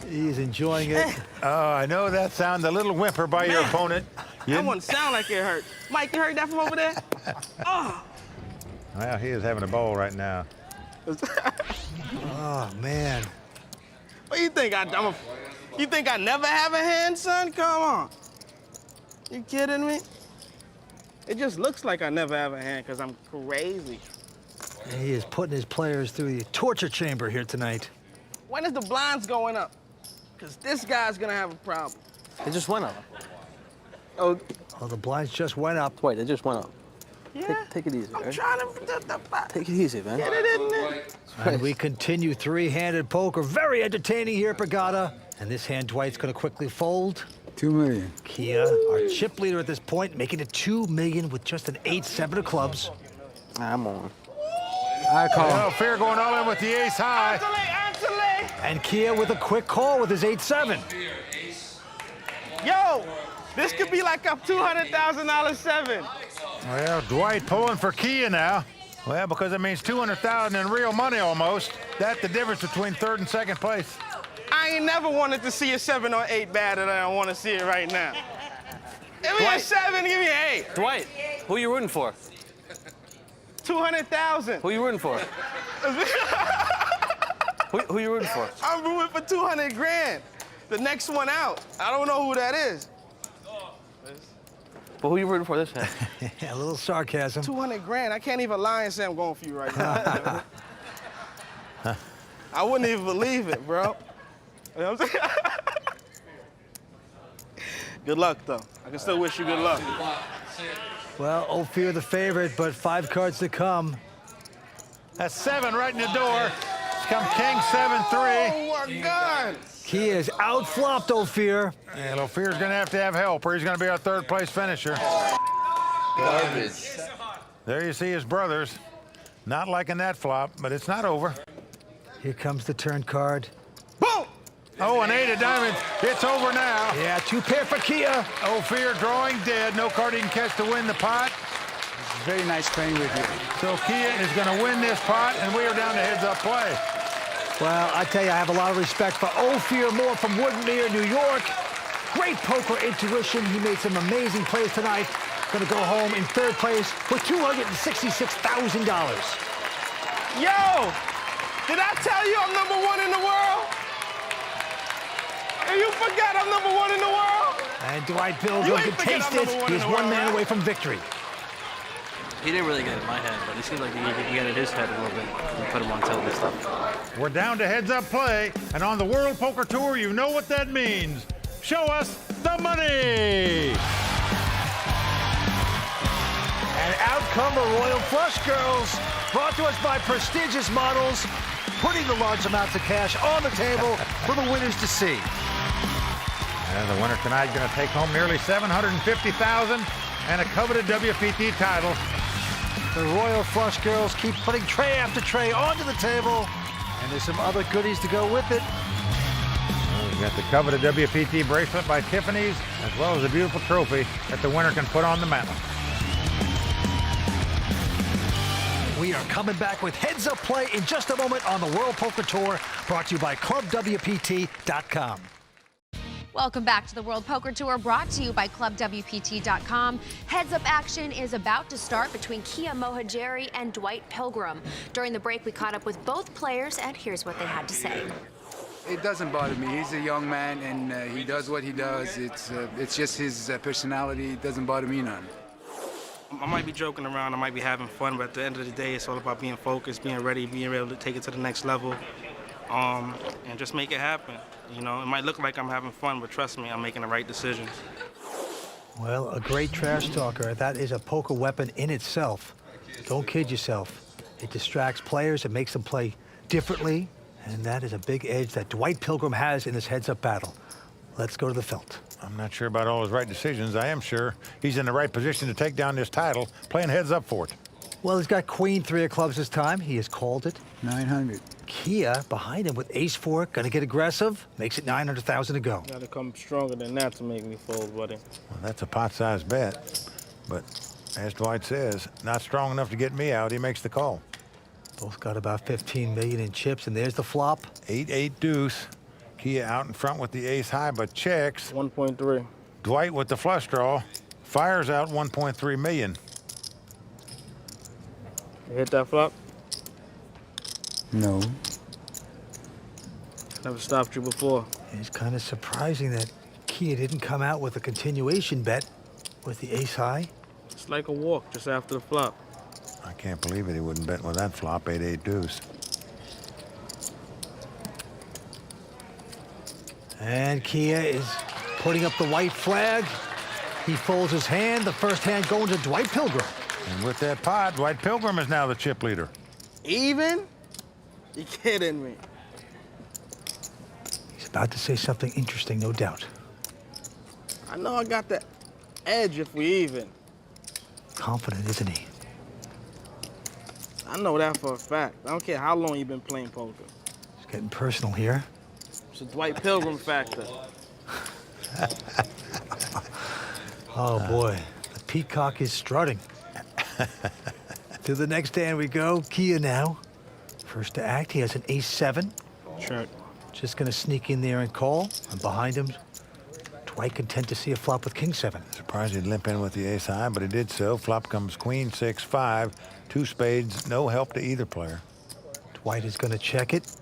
He's enjoying it. Oh, I know that sound. The little whimper by your opponent. That one sound like it hurt. Mike, you heard that from over there? Well, he is having a ball right now. Oh, man. What do you think? You think I never have a hand, son? Come on. You kidding me? It just looks like I never have a hand because I'm crazy. He is putting his players through the torture chamber here tonight. When is the blinds going up? Because this guy's going to have a problem. They just went up. Oh, the blinds just went up. Wait, they just went up. yeah. Take it easy, I'm right? trying to... Take it easy, man. Get it in there. And we continue three-handed poker. Very entertaining here at Borgata. And this hand, Dwight's going to quickly fold. 2 million. Kia, our chip leader at this point, making it 2 million with just an 8-7 of clubs. I'm on. I call. Oh, Fear going all in with the ace high. And Kia with a quick call with his 8-7. Yo, this could be like a $200,000 7. Well, Dwight pulling for Kia now. Well, because it means 200,000 in real money almost. That's the difference between third and second place. I ain't never wanted to see a 7 or 8 bad, and I don't want to see it right now. Give me a 7, give me an 8. Dwight, who you rooting for? 200,000. Who you rooting for? Who you rooting for? I'm rooting for 200 grand. The next one out. I don't know who that is. But who you rooting for this hand? A little sarcasm. 200 grand. I can't even lie and say I'm going for you right now. I wouldn't even believe it, bro. You know what I'm saying? Good luck, though. I can still wish you good luck. Well, Ophir the favorite, but 5 cards to come. That's 7 right in the door. Come King 7-3. Oh, my God. He is outflopped Ophir. And Ophir's going to have help, or he's going to be our third place finisher. Garbage. There you see his brothers. Not liking that flop, but it's not over. Here comes the turn card. Boom! Oh, an 8 of diamonds. It's over now. Yeah, 2 pair for Kia. Ophir drawing dead. No card he can catch to win the pot. Very nice playing with you. So Kia is going to win this pot, and we are down to heads-up play. Well, I tell you, I have a lot of respect for Ophir Moore from Woodmere, New York. Great poker intuition. He made some amazing plays tonight. Going to go home in 3rd place with $266,000. Yo! Did I tell you I'm #1 in the world? And you forgot I'm #1 in the world? And Dwight Pilgrim can taste it. He's 1 man away from victory. He didn't really get in my head, but he seems like he can get in his head a little bit and put him on tilt and stuff. We're down to heads-up play, and on the World Poker Tour, you know what that means. Show us the money! And out come the Royal Flush Girls, brought to us by prestigious models, putting the large amounts of cash on the table for the winners to see. And the winner tonight going to take home nearly $750,000 and a coveted WPT title. The Royal Flush girls keep putting tray after tray onto the table, and there's some other goodies to go with it. We've got the coveted WPT bracelet by Tiffany's, as well as a beautiful trophy that the winner can put on the mantle. We are coming back with Heads Up Play in just a moment on the World Poker Tour, brought to you by ClubWPT.com. Welcome back to the World Poker Tour, brought to you by ClubWPT.com. Heads Up action is about to start between Kia Mohajeri and Dwight Pilgrim. During the break, we caught up with both players, and here's what they had to say. It doesn't bother me. He's a young man, and he does what he does. It's just his personality. It doesn't bother me none. I might be joking around, I might be having fun, but at the end of the day, it's all about being focused, being ready, being able to take it to the next level, and just make it happen. You know, it might look like I'm having fun, but trust me, I'm making the right decisions. Well, a great trash talker. That is a poker weapon in itself. Don't kid yourself. It distracts players, it makes them play differently, and that is a big edge that Dwight Pilgrim has in this heads-up battle. Let's go to the felt. I'm not sure about all his right decisions. I am sure he's in the right position to take down this title, playing heads up for it. Well, he's got queen 3 of clubs this time. He has called it. 900. Kia behind him with ace 4, gonna get aggressive. Makes it 900,000 to go. Gotta come stronger than that to make me fold, buddy. Well, that's a pot-sized bet, but as Dwight says, not strong enough to get me out. He makes the call. Both got about 15 million in chips, and there's the flop. 8-8 deuce. Kia out in front with the ace high, but checks. 1.3. Dwight with the flush draw fires out 1.3 million. You hit that flop? No. Never stopped you before. It's kind of surprising that Kia didn't come out with a continuation bet with the ace high. It's like a walk just after the flop. I can't believe it. He wouldn't bet with that flop, 8-8 deuce. And Kia is putting up the white flag. He folds his hand. The first hand going to Dwight Pilgrim. And with that pot, Dwight Pilgrim is now the chip leader. Even? You kidding me? He's about to say something interesting, no doubt. I know I got the edge if we even. Confident, isn't he? I know that for a fact. I don't care how long you've been playing poker. It's getting personal here. It's a Dwight Pilgrim factor. Oh, boy. The peacock is strutting. To the next hand we go. Kia now. First to act, he has an ace-7. Check. Just going to sneak in there and call. And behind him, Dwight content to see a flop with king-7. Surprised he'd limp in with the ace high, but he did so. Flop comes queen 6-5. 2 spades, no help to either player. Dwight is going to check it.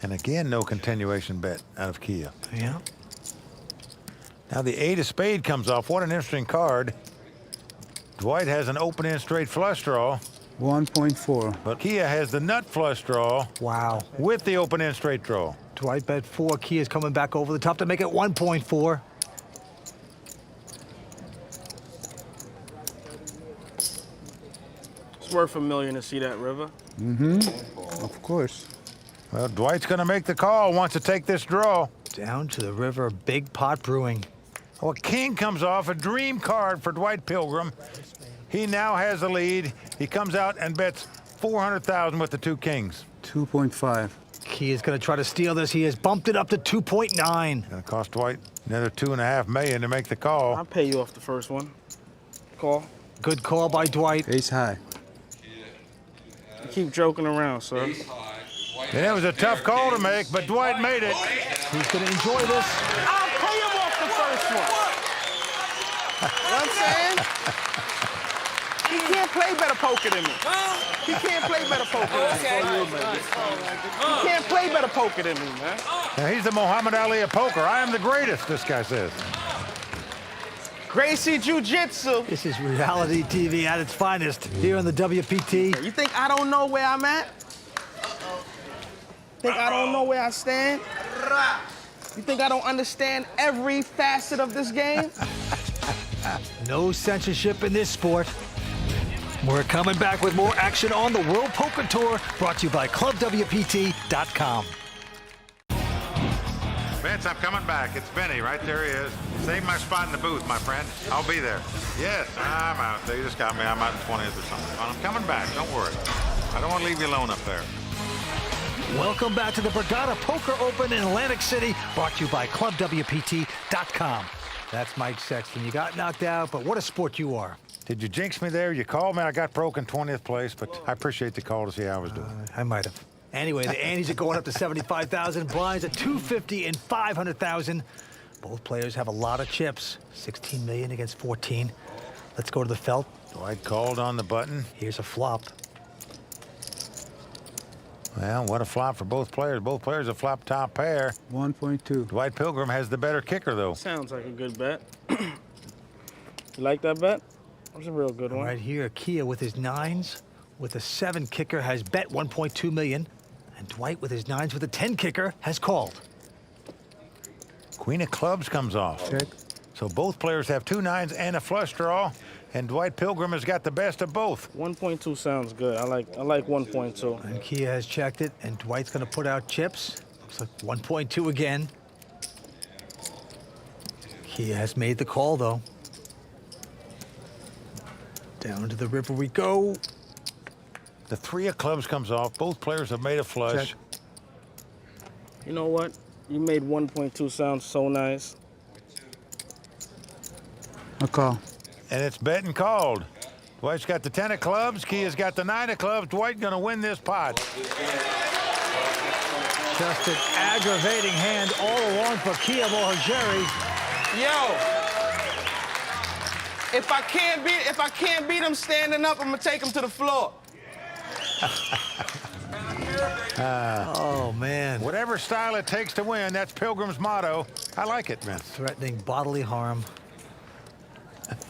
And again, no continuation bet out of Kia. Yeah. Now the 8 of spade comes off. What an interesting card. Dwight has an open-end straight flush draw. 1.4. But Kia has the nut flush draw. Wow. With the open-end straight draw. Dwight bet 4. Kia's coming back over the top to make it 1.4. It's worth $1 million to see that river. Mm-hmm. Of course. Well, Dwight's going to make the call, wants to take this draw. Down to the river, big pot brewing. Well, king comes off, a dream card for Dwight Pilgrim. He now has the lead. He comes out and bets 400,000 with the 2 kings. 2.5. Kia's going to try to steal this. He has bumped it up to 2.9. Going to cost Dwight another $2.5 million to make the call. I'll pay you off the first one. Call. Good call by Dwight. Ace high. You keep joking around, sir. And it was a tough call to make, but Dwight made it. He's going to enjoy this. I'll pay him off the first one. You know what I'm saying? He can't play better poker than me. He can't play better poker than me. He can't play better poker than me, man. Now, he's the Muhammad Ali of poker. I am the greatest, this guy says. Gracie Jiu-Jitsu. This is reality TV at its finest here on the WPT. You think I don't know where I'm at? Think I don't know where I stand? You think I don't understand every facet of this game? No censorship in this sport. We're coming back with more action on the World Poker Tour, brought to you by ClubWPT.com. Vince, I'm coming back. It's Benny. Right there he is. Save my spot in the booth, my friend. I'll be there. Yes, I'm out. They just got me. I'm out in 20th or something. Well, I'm coming back. Don't worry. I don't want to leave you alone up there. Welcome back to the Borgata Poker Open in Atlantic City, brought to you by ClubWPT.com. That's Mike Sexton. You got knocked out, but what a sport you are. Did you jinx me there? You called me. I got broke in 20th place, but I appreciate the call to see how I was doing. I might have. Anyway, the antes are going up to 75,000, blinds at 250 and 500,000. Both players have a lot of chips. 16 million against 14. Let's go to the felt. Dwight called on the button. Here's a flop. Well, what a flop for both players. Both players have flopped top pair. 1.2. Dwight Pilgrim has the better kicker, though. Sounds like a good bet. You like that bet? That's a real good one. Right here, Kia with his nines, with a 7 kicker, has bet 1.2 million. And Dwight with his nines with a 10 kicker has called. Queen of clubs comes off. Check. So both players have 2 nines and a flush draw, and Dwight Pilgrim has got the best of both. 1.2 sounds good. I like 1.2. And Kia has checked it, and Dwight's going to put out chips. Looks like 1.2 again. Kia has made the call, though. Down to the river we go. The 3 of clubs comes off. Both players have made a flush. Check. You know what? You made 1.2 sound so nice. A call. And it's bet and called. Dwight's got the 10 of clubs. Kia's got the 9 of clubs. Dwight gonna win this pot. Just an aggravating hand all along for Kia Mohajeri. Yo, if I can't beat him standing up, I'm gonna take him to the floor. Oh, man. Whatever style it takes to win, that's Pilgrim's motto. I like it, man. Threatening bodily harm.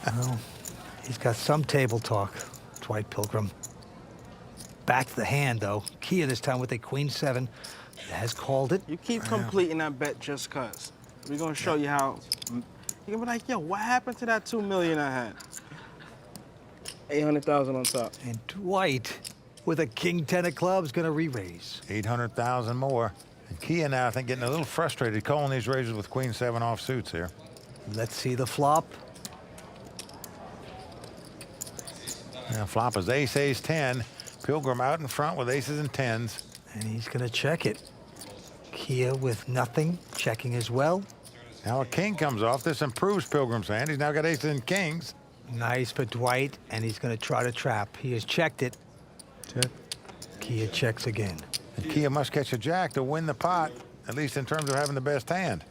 Well, he's got some table talk, Dwight Pilgrim. Back to the hand, though. Kia this time with a queen 7. Has called it. You keep completing that bet just cause. We're gonna show you how. You're gonna be like, yo, what happened to that 2 million I had? 800,000 on top. And Dwight with a king 10 of clubs gonna re-raise. 800,000 more. And Kia now, I think, getting a little frustrated calling these raises with queen 7 off suits here. Let's see the flop. Now flop is ace, ace, 10. Pilgrim out in front with aces and 10s. And he's gonna check it. Kia with nothing, checking as well. Now a king comes off. This improves Pilgrim's hand. He's now got aces and kings. Nice for Dwight, and he's gonna try to trap. He has checked it. Check. Kia checks again. And Kia must catch a jack to win the pot, at least in terms of having the best hand.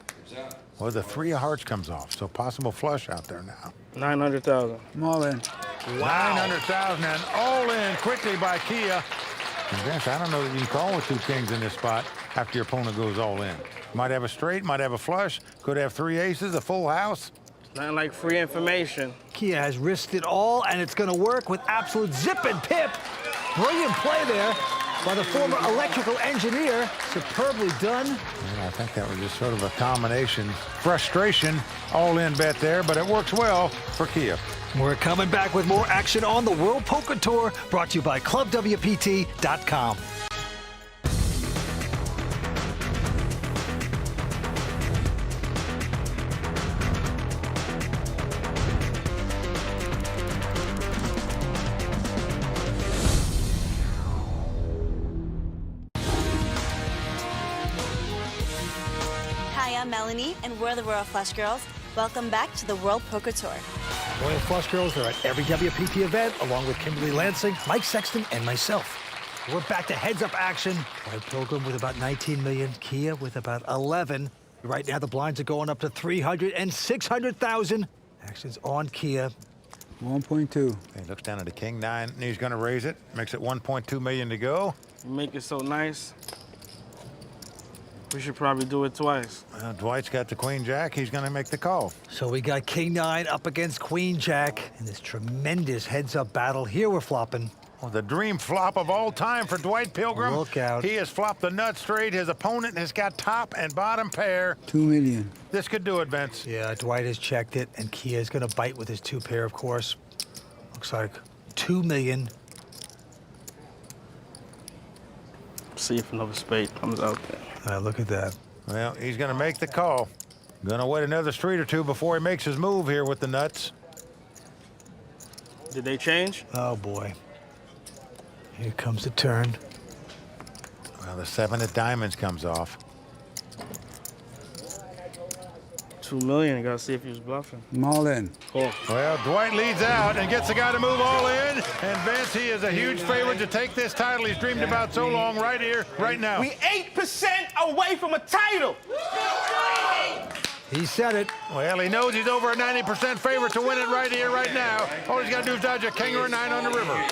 Well, the 3 of hearts comes off, so possible flush out there now. 900,000. I'm all in. Wow. 900,000 and all in quickly by Kia. And Vince, I don't know that you can call with 2 kings in this spot after your opponent goes all in. Might have a straight, might have a flush, could have 3 aces, a full house. Nothing like free information. Kia has risked it all, and it's gonna work with absolute zip and pip. Brilliant play there by the former electrical engineer. Superbly done. Yeah, I think that was just sort of a combination. Frustration, all-in bet there, but it works well for Kia. We're coming back with more action on the World Poker Tour, brought to you by ClubWPT.com. Hi, I'm Melanie, and we're the Royal Flush Girls. Welcome back to the World Poker Tour. Royal Flush Girls are at every WPT event, along with Kimberly Lansing, Mike Sexton, and myself. We're back to heads-up action. Dwight Pilgrim with about 19 million, Kia with about 11. Right now, the blinds are going up to 300 and 600,000. Action's on Kia. 1.2. He looks down at the king 9, and he's going to raise it. Makes it 1.2 million to go. You make it so nice. We should probably do it twice. Well, Dwight's got the queen jack. He's going to make the call. So we got king 9 up against queen jack in this tremendous heads-up battle. Here we're flopping. Well, the dream flop of all time for Dwight Pilgrim. Look out. He has flopped the nut straight. His opponent has got top and bottom pair. 2 million. This could do it, Vince. Yeah, Dwight has checked it, and Kia is going to bite with his 2 pair, of course. Looks like 2 million. See if another spade comes out there. Look at that. Well, he's going to make the call. Gonna wait another street or two before he makes his move here with the nuts. Did they change? Oh, boy. Here comes the turn. Well, the 7 of diamonds comes off. $2 million. You gotta see if he was bluffing. I'm all in. Cool. Well, Dwight leads out and gets the guy to move all in. And Vince, he is a huge favorite to take this title he's dreamed about so long right here, right now. We 8% away from a title. He said it. Well, he knows he's over a 90% favorite to win it right here, right now. All he's got to do is dodge a king or a 9 on the river.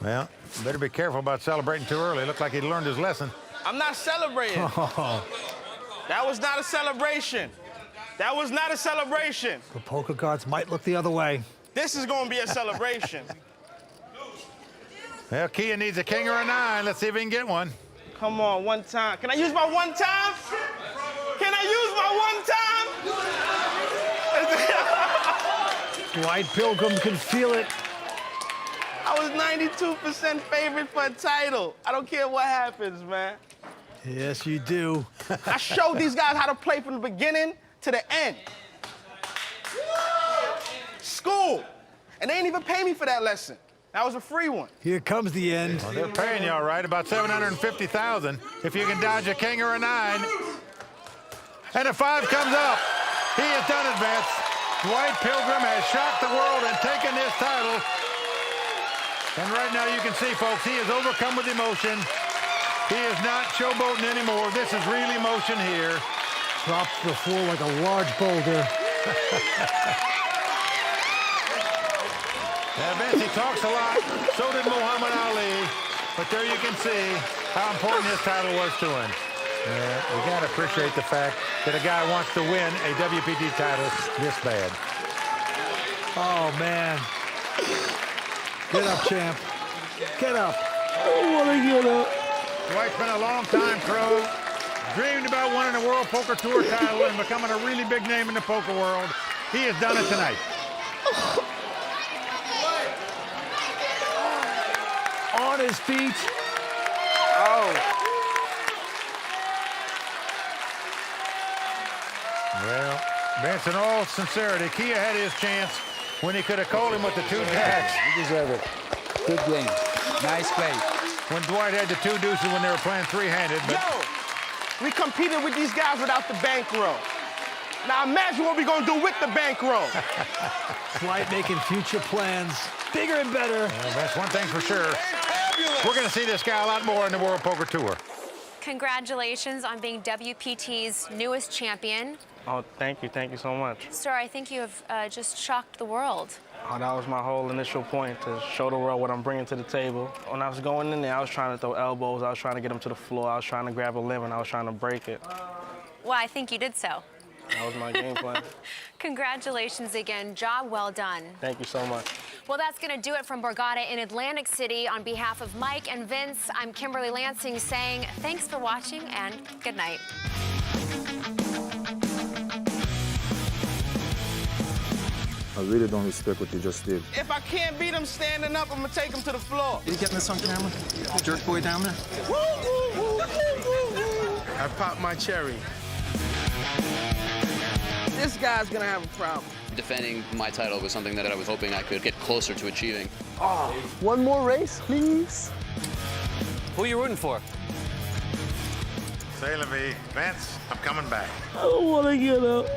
Well, better be careful about celebrating too early. Looked like he'd learned his lesson. I'm not celebrating. That was not a celebration. That was not a celebration. The poker gods might look the other way. This is going to be a celebration. Well, Kia needs a king or a 9. Let's see if he can get one. Come on, one time. Can I use my one time? Can I use my one time? Dwight Pilgrim can feel it. I was 92% favorite for a title. I don't care what happens, man. Yes, you do. I showed these guys how to play from the beginning to the end. School. And they didn't even pay me for that lesson. That was a free one. Here comes the end. Well, they're paying you all right, about $750,000 if you can dodge a king or a 9. And a 5 comes up. He has done it, Vince. Dwight Pilgrim has shocked the world and taken this title. And right now you can see, folks, he is overcome with emotion. He is not showboating anymore. This is real emotion here. Drops to the floor like a large boulder. Now, Vince, he talks a lot. So did Muhammad Ali. But there you can see how important his title was to him. We got to appreciate the fact that a guy wants to win a WPT title this bad. Oh, man. Get up, champ. Get up. I want to get up. Dwight's been a long time pro. Dreamed about winning a World Poker Tour title and becoming a really big name in the poker world. He has done it tonight. On his feet. Oh. Well, Vince, in all sincerity, Kia had his chance when he could have called him with the 2 jacks. You deserve it. Good game. Nice play. When Dwight had the 2 deuces when they were playing 3-handed. But Yo, we competed with these guys without the bankroll. Now imagine what we're going to do with the bankroll. Dwight making future plans. Bigger and better. Well, that's one thing for sure. We're going to see this guy a lot more in the World Poker Tour. Congratulations on being WPT's newest champion. Oh, thank you so much. Sir, I think you have just shocked the world. Oh, that was my whole initial point, to show the world what I'm bringing to the table. When I was going in there, I was trying to throw elbows, I was trying to get them to the floor, I was trying to grab a limb, and I was trying to break it. Well, I think you did so. That was my game plan. Congratulations again. Job well done. Thank you so much. Well, that's going to do it from Borgata in Atlantic City. On behalf of Mike and Vince, I'm Kimberly Lansing saying thanks for watching and good night. I really don't respect what you just did. If I can't beat him standing up, I'm going to take him to the floor. Are you getting this on camera? Jerk boy down there? Woo, woo, woo, woo, woo. I popped my cherry. This guy's going to have a problem. Defending my title was something that I was hoping I could get closer to achieving. Oh, one more race, please. Who are you rooting for? Say la vie. Vince, I'm coming back. I don't want to get up.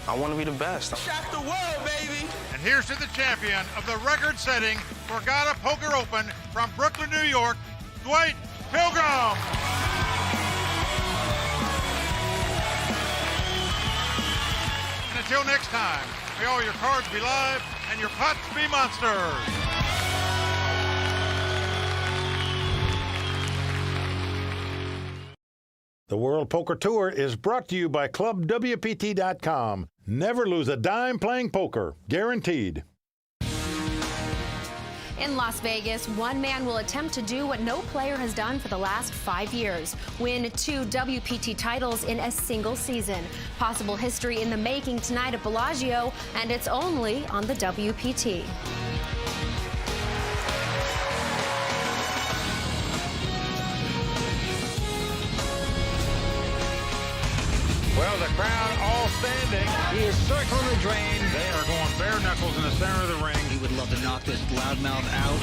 I want to be the best. Shock the world, baby. And here's to the champion of the record-setting Borgata Poker Open from Brooklyn, New York, Dwight Pilgrim. And until next time, may all your cards be live and your pots be monsters. The World Poker Tour is brought to you by ClubWPT.com. Never lose a dime playing poker. Guaranteed. In Las Vegas, one man will attempt to do what no player has done for the last 5 years, win 2 WPT titles in a single season. Possible history in the making tonight at Bellagio, and it's only on the WPT. Well, the crowd all standing. He is circling the drain. They are going bare knuckles in the center of the ring. He would love to knock this loudmouth out.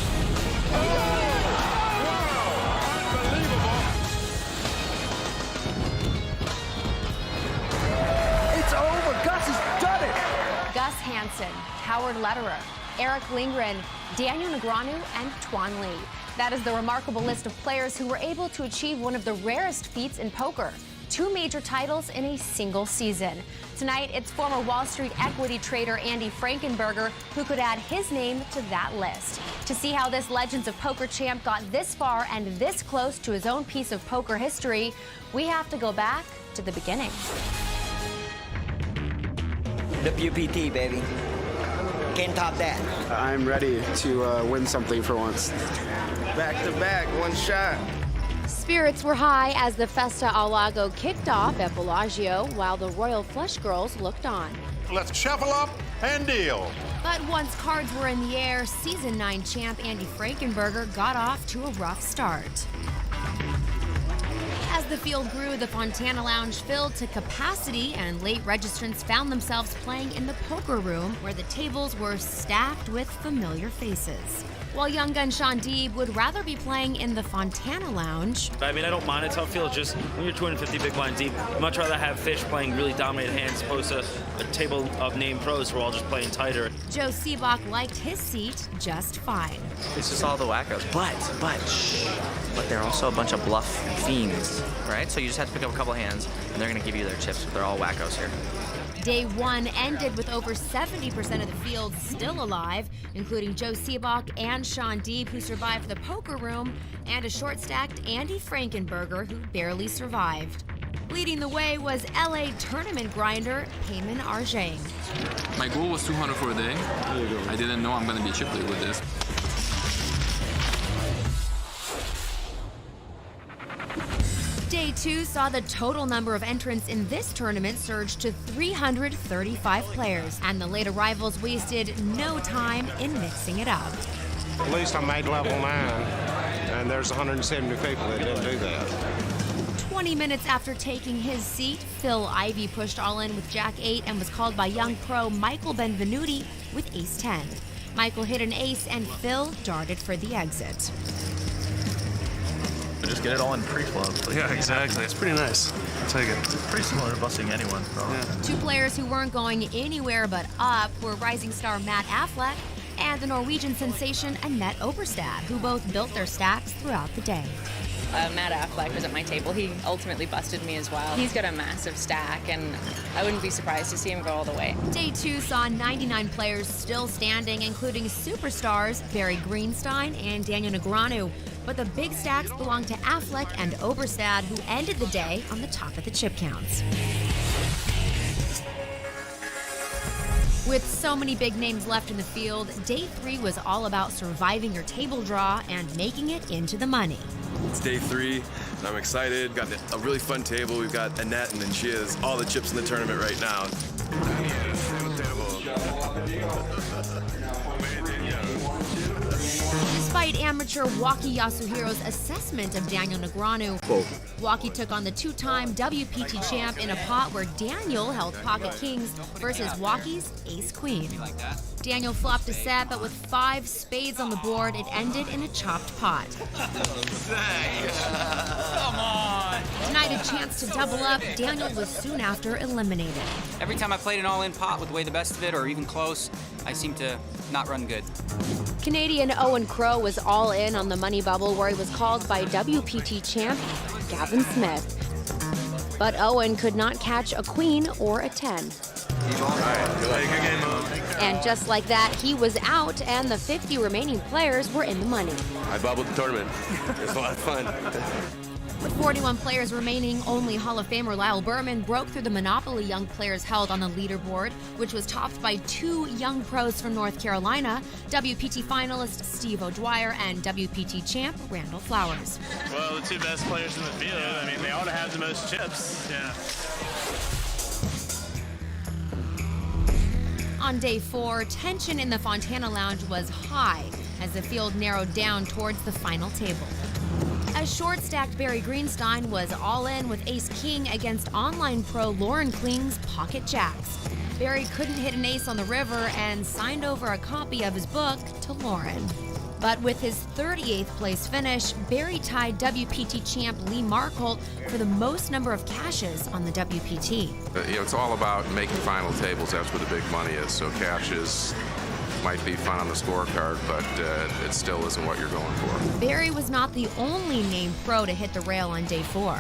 It's over. Gus has done it. Gus Hansen, Howard Lederer, Eric Lindgren, Daniel Negreanu, and Tuan Le. That is the remarkable list of players who were able to achieve one of the rarest feats in poker. 2 major titles in a single season. Tonight, it's former Wall Street equity trader Andy Frankenberger who could add his name to that list. To see how this Legends of Poker champ got this far and this close to his own piece of poker history, we have to go back to the beginning. WPT, baby. Can't top that. I'm ready to win something for once. Back to back, one shot. Spirits were high as the Festa Al Lago kicked off at Bellagio while the Royal Flush Girls looked on. Let's shuffle up and deal. But once cards were in the air, Season 9 champ Andy Frankenberger got off to a rough start. As the field grew, the Fontana Lounge filled to capacity and late registrants found themselves playing in the poker room where the tables were stacked with familiar faces. While young gun Sean Deeb would rather be playing in the Fontana Lounge. I mean, I don't mind. It's how it feels. Just when you're 250 big blind deep, I'd much rather have fish playing really dominated hands opposed to a table of named pros who are all just playing tighter. Joe Seabach liked his seat just fine. It's just all the wackos. But they're also a bunch of bluff fiends, right? So you just have to pick up a couple hands, and they're going to give you their chips. They're all wackos here. Day 1 ended with over 70% of the field still alive, including Joe Seabach and Sean Deeb, who survived the poker room, and a short-stacked Andy Frankenberger, who barely survived. Leading the way was LA tournament grinder Payman Arjang. My goal was 200 for a day. I didn't know I'm going to be a chip leader with this. Day 2 saw the total number of entrants in this tournament surge to 335 players, and the late arrivals wasted no time in mixing it up. At least I made level 9, and there's 170 people that didn't do that. 20 minutes after taking his seat, Phil Ivey pushed all in with Jack 8 and was called by young pro Michael Benvenuti with Ace 10. Michael hit an ace and Phil darted for the exit. Just get it all in pre-flop. Yeah, exactly. It's pretty nice. I'll take it. It's pretty similar to busting anyone. Yeah. 2 players who weren't going anywhere but up were rising star Matt Affleck and the Norwegian sensation Annette Oberstad, who both built their stacks throughout the day. Matt Affleck was at my table. He ultimately busted me as well. He's got a massive stack, and I wouldn't be surprised to see him go all the way. Day 2 saw 99 players still standing, including superstars Barry Greenstein and Daniel Negreanu. But the big stacks belong to Affleck and Oberstad, who ended the day on the top of the chip counts. With so many big names left in the field, Day 3 was all about surviving your table draw and making it into the money. It's Day 3, and I'm excited. Got a really fun table. We've got Annette, and then she has all the chips in the tournament right now. Despite amateur Waki Yasuhiro's assessment of Daniel Negreanu, Waki took on the 2-time WPT champ in a pot where Daniel held pocket kings versus Waki's ace-queen. Daniel flopped a set, but with 5 spades on the board, it ended in a chopped pot. Come on! Denied a chance to double up, Daniel was soon after eliminated. Every time I played an all-in pot with way the best of it, or even close, I seem to not run good. Canadian Owen Crow was all in on the money bubble, where he was called by WPT champ Gavin Smith. But Owen could not catch a queen or a 10. And just like that, he was out, and the 50 remaining players were in the money. I bubbled the tournament. It was a lot of fun. With 41 players remaining, only Hall of Famer Lyle Berman broke through the monopoly young players held on the leaderboard, which was topped by 2 young pros from North Carolina, WPT finalist Steve O'Dwyer and WPT champ Randall Flowers. Well, the 2 best players in the field, I mean, they ought to have the most chips. Yeah. On day 4, tension in the Fontana Lounge was high as the field narrowed down towards the final table. A As short-stacked Barry Greenstein was all in with ace-king against online pro Lauren Kling's pocket jacks. Barry couldn't hit an ace on the river and signed over a copy of his book to Lauren. But with his 38th place finish, Barry tied WPT champ Lee Markholt for the most number of cashes on the WPT. It's all about making final tables. That's where the big money is. So cashes might be fun on the scorecard, but it still isn't what you're going for. Barry was not the only named pro to hit the rail on day 4.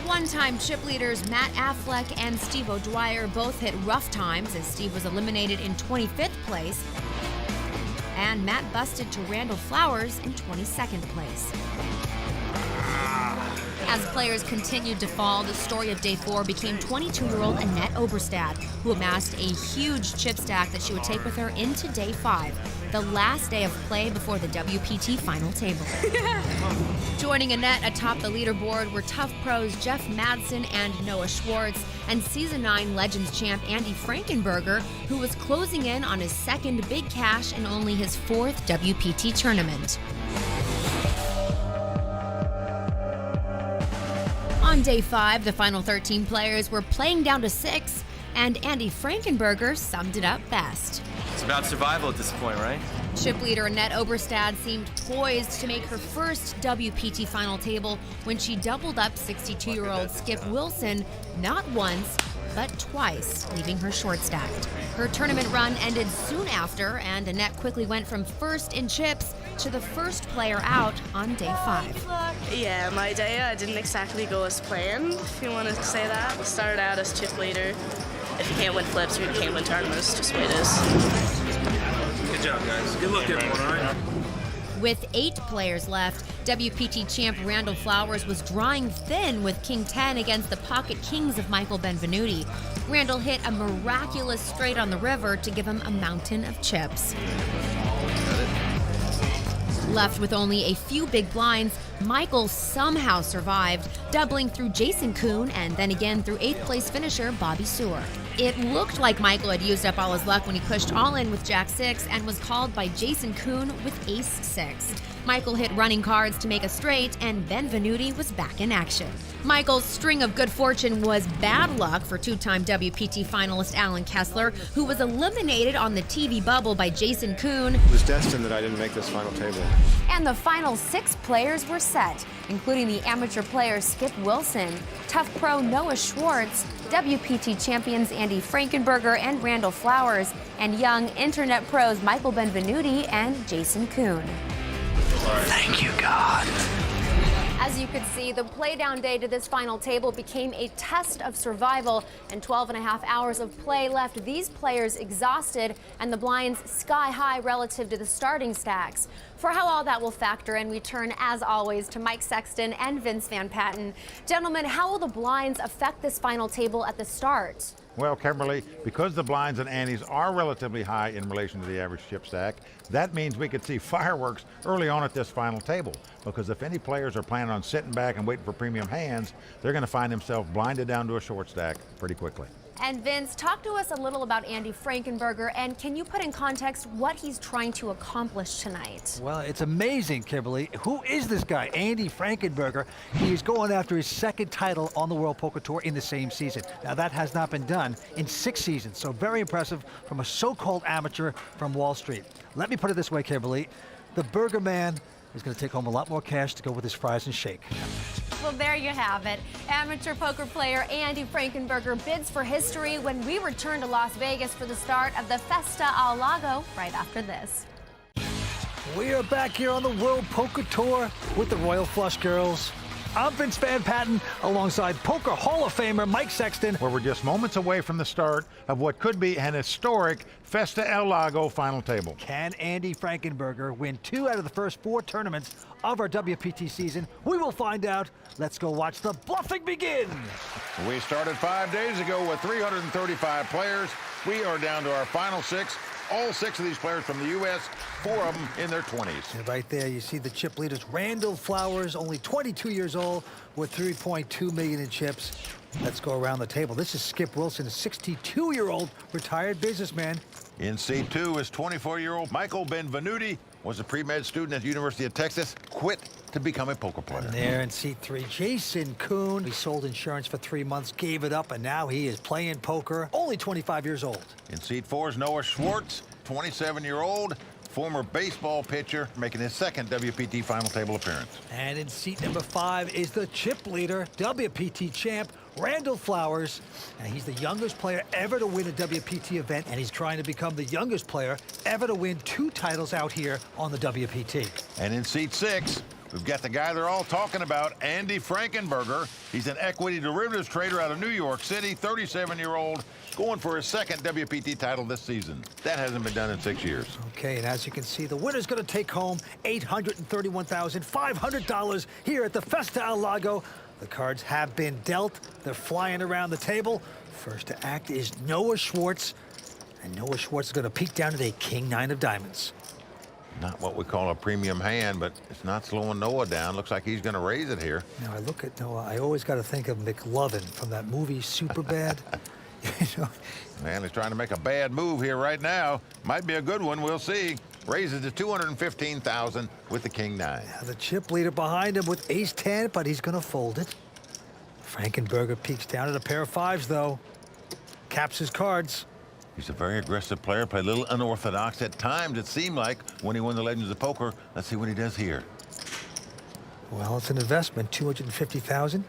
One-time chip leaders Matt Affleck and Steve O'Dwyer both hit rough times as Steve was eliminated in 25th place, and Matt busted to Randall Flowers in 22nd place. As players continued to fall, the story of day 4 became 22-year-old Annette Oberstad, who amassed a huge chip stack that she would take with her into day 5, the last day of play before the WPT final table. Joining Annette atop the leaderboard were tough pros Jeff Madsen and Noah Schwartz, and Season 9 Legends champ Andy Frankenberger, who was closing in on his second big cash in only his 4th WPT tournament. On day 5, the final 13 players were playing down to 6, and Andy Frankenberger summed it up best. It's about survival at this point, right? Chip leader Annette Oberstad seemed poised to make her first WPT final table when she doubled up 62-year-old Skip Wilson not once, but twice, leaving her short-stacked. Her tournament run ended soon after, and Annette quickly went from first in chips to the first player out on day 5. Yeah, my day didn't exactly go as planned, if you want to say that. We started out as chip leader. If you can't win flips, you can't win tournaments, just the way it is. Good job, guys. Good luck, everyone, all right? With 8 players left, WPT champ Randall Flowers was drawing thin with King 10 against the pocket kings of Michael Benvenuti. Randall hit a miraculous straight on the river to give him a mountain of chips. Left with only a few big blinds, Michael somehow survived, doubling through Jason Kuhn and then again through 8th place finisher Bobby Sewer. It looked like Michael had used up all his luck when he pushed all in with Jack 6 and was called by Jason Kuhn with Ace 6. Michael hit running cards to make a straight, and Benvenuti was back in action. Michael's string of good fortune was bad luck for 2-time WPT finalist Alan Kessler, who was eliminated on the TV bubble by Jason Kuhn. It was destined that I didn't make this final table. And the final 6 players were set, including the amateur player Skip Wilson, tough pro Noah Schwartz, WPT champions Andy Frankenberger and Randall Flowers, and young internet pros Michael Benvenuti and Jason Kuhn. Thank you, God. As you could see, the playdown day to this final table became a test of survival, and 12.5 hours of play left these players exhausted and the blinds sky high relative to the starting stacks. For how all that will factor in, we turn, as always, to Mike Sexton and Vince Van Patten. Gentlemen, how will the blinds affect this final table at the start? Well, Kimberly, because the blinds and antes are relatively high in relation to the average chip stack, that means we could see fireworks early on at this final table. Because if any players are planning on sitting back and waiting for premium hands, they're going to find themselves blinded down to a short stack pretty quickly. And Vince, talk to us a little about Andy Frankenberger, and can you put in context what he's trying to accomplish tonight? Well, it's amazing, Kimberly. Who is this guy, Andy Frankenberger? He's going after his 2nd title on the World Poker Tour in the same season. Now, that has not been done in 6 seasons, so very impressive from a so-called amateur from Wall Street. Let me put it this way, Kimberly. The Burger Man is going to take home a lot more cash to go with his fries and shake. Well, there you have it. Amateur poker player Andy Frankenberger bids for history when we return to Las Vegas for the start of the Festa al Lago right after this. We are back here on the World Poker Tour with the Royal Flush Girls. I'm Vince Van Patten alongside Poker Hall of Famer Mike Sexton. Where we're just moments away from the start of what could be an historic Festa El Lago final table. Can Andy Frankenberger win 2 out of the first 4 tournaments of our WPT season? We will find out. Let's go watch the bluffing begin. We started 5 days ago with 335 players. We are down to our final 6. All 6 of these players from the U.S., 4 of them in their 20s. And right there, you see the chip leaders. Randall Flowers, only 22 years old, with 3.2 million in chips. Let's go around the table. This is Skip Wilson, a 62-year-old retired businessman. In C2 is 24-year-old Michael Benvenuti, was a pre-med student at the University of Texas, quit to become a poker player. And there in seat 3, Jason Kuhn. He sold insurance for 3 months, gave it up, and now he is playing poker, only 25 years old. In seat 4 is Noah Schwartz, 27-year-old, former baseball pitcher, making his second WPT final table appearance. And in seat number 5 is the chip leader, WPT champ, Randall Flowers. And he's the youngest player ever to win a WPT event, and he's trying to become the youngest player ever to win 2 titles out here on the WPT. And in seat 6, we've got the guy they're all talking about, Andy Frankenberger. He's an equity derivatives trader out of New York City, 37-year-old, going for his second WPT title this season. That hasn't been done in 6 years. Okay, and as you can see, the winner's going to take home $831,500 here at the Festa Al Lago. The cards have been dealt. They're flying around the table. First to act is Noah Schwartz, and Noah Schwartz is going to peek down at a king-9 of diamonds. Not what we call a premium hand, but it's not slowing Noah down. Looks like he's going to raise it here. Now, I look at Noah, I always got to think of McLovin from that movie Superbad. You know? Man, he's trying to make a bad move here right now. Might be a good one, we'll see. Raises to $215,000 with the king-9. Now the chip leader behind him with ace-10, but he's going to fold it. Frankenberger peeks down at a pair of 5s, though. Caps his cards. He's a very aggressive player, played a little unorthodox at times, it seemed like, when he won the Legends of Poker. Let's see what he does here. Well, it's an investment, $250,000.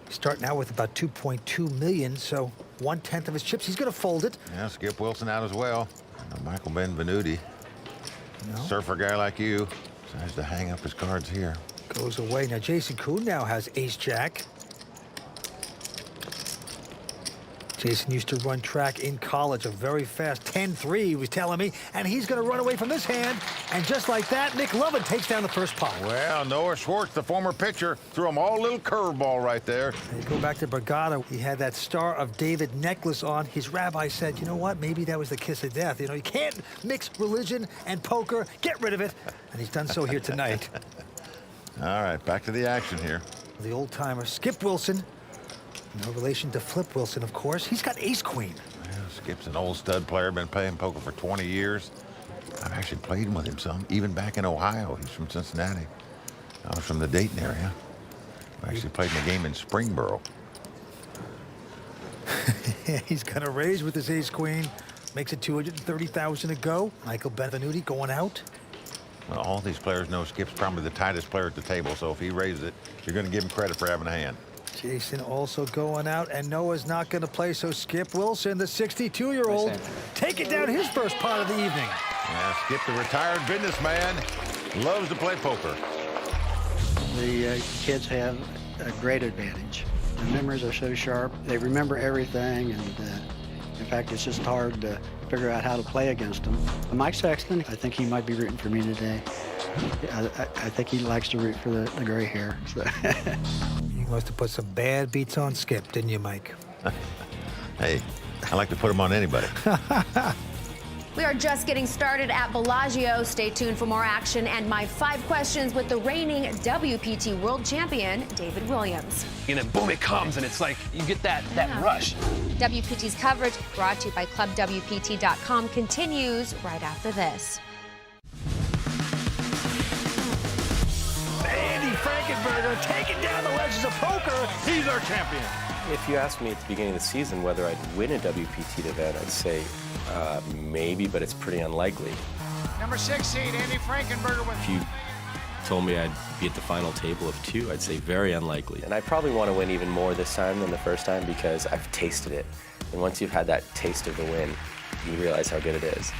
Starting out with about $2.2 million, so 1/10 of his chips. He's going to fold it. Yeah, Skip Wilson out as well. Michael Benvenuti, surfer guy like you, decides to hang up his cards here. Goes away. Now, Jason Kuhn now has ace-jack. Jason used to run track in college, a very fast 10-3, he was telling me, and he's going to run away from this hand. And just like that, McLovin takes down the first pot. Well, Noah Schwartz, the former pitcher, threw him all a little curveball right there. And you go back to Borgata, he had that Star of David necklace on. His rabbi said, you know what, maybe that was the kiss of death. You know, you can't mix religion and poker. Get rid of it. And he's done so here tonight. All right, back to the action here. The old-timer, Skip Wilson. No relation to Flip Wilson, of course. He's got ace-queen. Well, Skip's an old stud player, been playing poker for 20 years. I've actually played with him some, even back in Ohio. He's from Cincinnati. I was from the Dayton area. I actually played in a game in Springboro. He's going to raise with his ace-queen. Makes it $230,000 to go. Michael Benvenuti going out. Well, all these players know Skip's probably the tightest player at the table, so if he raises it, you're going to give him credit for having a hand. Jason also going out, and Noah's not going to play, so Skip Wilson, the 62-year-old, taking down his first pot of the evening. Yeah, Skip, the retired businessman, loves to play poker. The kids have a great advantage. The memories are so sharp. They remember everything, and in fact, it's just hard to figure out how to play against them. Mike Sexton, I think he might be rooting for me today. I think he likes to root for the gray hair. So. You must have put some bad beats on Skip, didn't you, Mike? Hey, I like to put them on anybody. We are just getting started at Bellagio. Stay tuned for more action and my 5 questions with the reigning WPT world champion, David Williams. And then boom, it comes, and it's like you get that rush. WPT's coverage, brought to you by ClubWPT.com, continues right after this. Andy Frankenberger taking down the Legends of Poker. He's our champion. If you asked me at the beginning of the season whether I'd win a WPT event, I'd say maybe, but it's pretty unlikely. Number 6 seed, Andy Frankenberger with... If you told me I'd be at the final table of 2, I'd say very unlikely. And I probably want to win even more this time than the first time because I've tasted it. And once you've had that taste of the win, you realize how good it is.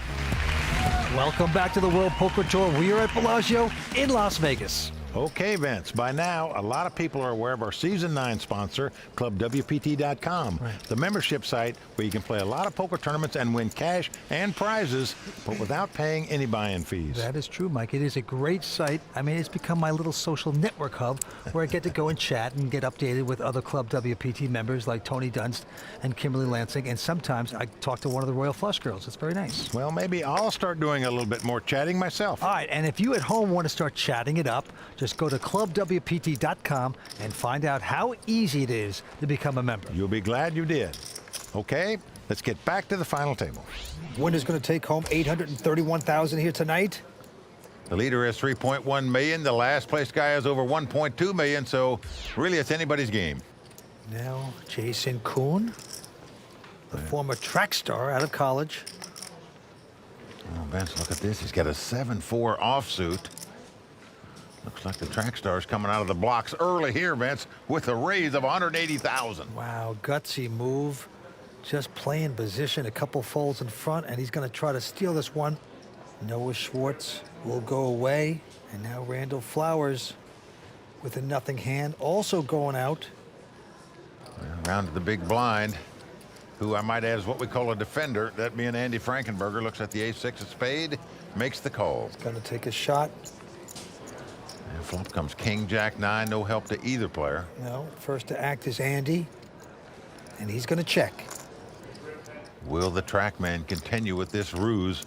Welcome back to the World Poker Tour. We are at Bellagio in Las Vegas. Okay, Vince, by now, a lot of people are aware of our Season 9 sponsor, ClubWPT.com, the membership site where you can play a lot of poker tournaments and win cash and prizes, but without paying any buy-in fees. That is true, Mike. It is a great site. I mean, it's become my little social network hub where I get to go and chat and get updated with other Club WPT members like Tony Dunst and Kimberly Lansing, and sometimes I talk to one of the Royal Flush girls. It's very nice. Well, maybe I'll start doing a little bit more chatting myself. All right, and if you at home want to start chatting it up, just go to ClubWPT.com and find out how easy it is to become a member. You'll be glad you did. Okay, let's get back to the final table. Winner's going to take home $831,000 here tonight. The leader has 3.1 million. The last place guy has over 1.2 million. So really, it's anybody's game. Now, Jason Kuhn, the former track star out of college. Oh, Vince, look at this. He's got a 7-4 offsuit. Looks like the track star's coming out of the blocks early here, Vince, with a raise of 180,000. Wow, gutsy move. Just playing position, a couple folds in front, and he's going to try to steal this one. Noah Schwartz will go away, and now Randall Flowers with a nothing hand, also going out. Around to the big blind, who I might add is what we call a defender. That being Andy Frankenberger, looks at the ace-6 of spade, makes the call. He's going to take a shot. And flop comes king, jack, 9, no help to either player. No, first to act is Andy, and he's going to check. Will the TrackMan continue with this ruse?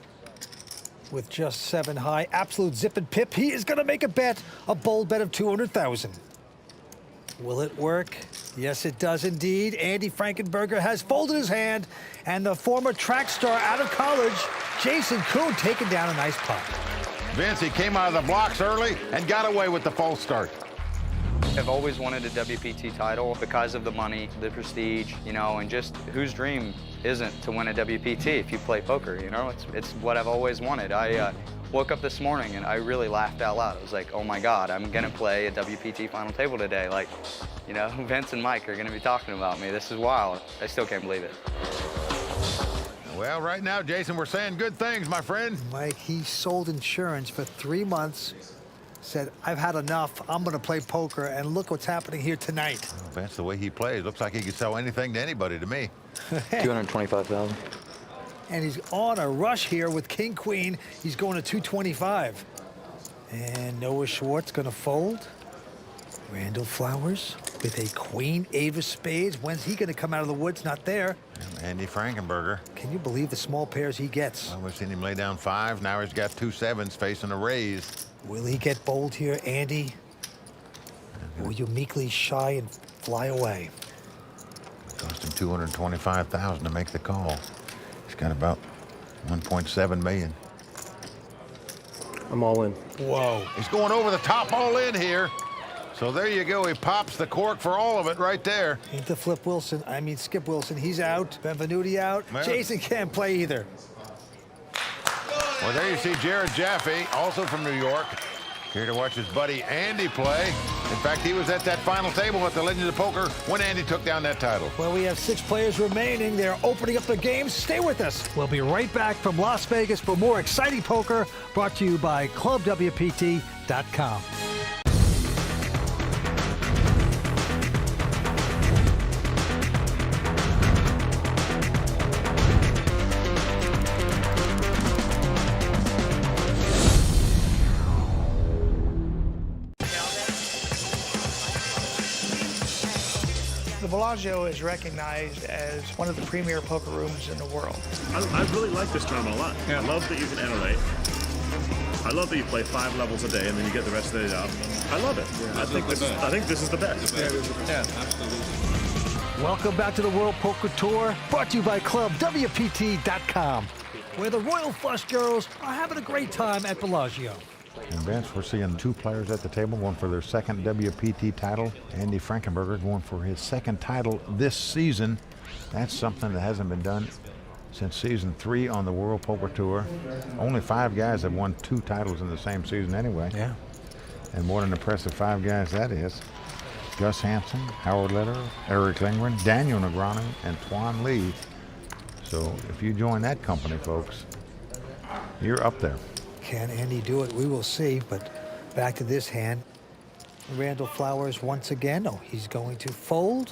With just 7 high, absolute zip and pip, he is going to make a bet, a bold bet of 200,000. Will it work? Yes, it does indeed. Andy Frankenberger has folded his hand, and the former track star out of college, Jason Kuhn, taking down a nice pot. Vince, he came out of the blocks early and got away with the false start. I've always wanted a WPT title because of the money, the prestige, you know, and just whose dream isn't to win a WPT if you play poker, you know? It's what I've always wanted. I woke up this morning and I really laughed out loud. I was like, oh my God, I'm gonna play a WPT final table today. Like, you know, Vince and Mike are gonna be talking about me. This is wild. I still can't believe it. Well, right now, Jason, we're saying good things, my friend. Mike, he sold insurance for 3 months, said, I've had enough, I'm gonna play poker, and look what's happening here tonight. Well, Vince, the way he plays, looks like he could sell anything to anybody to me. 225,000. And he's on a rush here with King Queen. He's going to 225. And Noah Schwartz gonna fold. Randall Flowers with a Queen, Eight of Spades. When's he gonna come out of the woods? Not there. Andy Frankenberger. Can you believe the small pairs he gets? Well, we've seen him lay down 5. Now he's got 2 7s facing a raise. Will he get bold here, Andy? Or will you meekly shy and fly away? Cost him 225,000 to make the call. He's got about 1.7 million. I'm all in. Whoa. He's going over the top all in here. So there you go. He pops the cork for all of it right there. Into Skip Wilson. He's out. Benvenuti out. Well, Jason can't play either. Well, there you see Jared Jaffe, also from New York, here to watch his buddy Andy play. In fact, he was at that final table at the Legends of Poker when Andy took down that title. Well, we have 6 players remaining. They're opening up their games. Stay with us. We'll be right back from Las Vegas for more exciting poker brought to you by ClubWPT.com. The Bellagio is recognized as one of the premier poker rooms in the world. I really like this tournament a lot. I love that you can enter. I love that you play 5 levels a day and then you get the rest of the day off. I love it. I think this is the best. Yeah, absolutely. Welcome back to the World Poker Tour, brought to you by ClubWPT.com, where the Royal Flush Girls are having a great time at Bellagio. And Vince, we're seeing 2 players at the table, one for their second WPT title. Andy Frankenberger going for his second title this season. That's something that hasn't been done since season 3 on the World Poker Tour. Only 5 guys have won 2 titles in the same season anyway. Yeah. And what an impressive 5 guys that is. Gus Hansen, Howard Lederer, Eric Lindgren, Daniel Negreanu, and Tuan Lee. So if you join that company, folks, you're up there. Can Andy do it? We will see, but back to this hand. Randall Flowers once again. Oh, he's going to fold.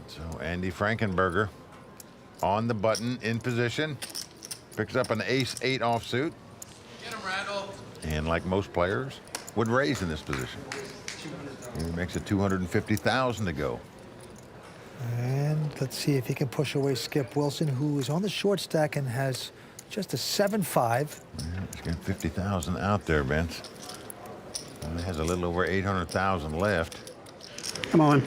So Andy Frankenberger on the button, in position. Picks up an ace-8 offsuit. Get him, Randall. And like most players, would raise in this position. He makes it 250,000 to go. And let's see if he can push away Skip Wilson, who is on the short stack and has just a 7-5. Yeah, he's got 50,000 out there, Vince. And he has a little over 800,000 left. Come on.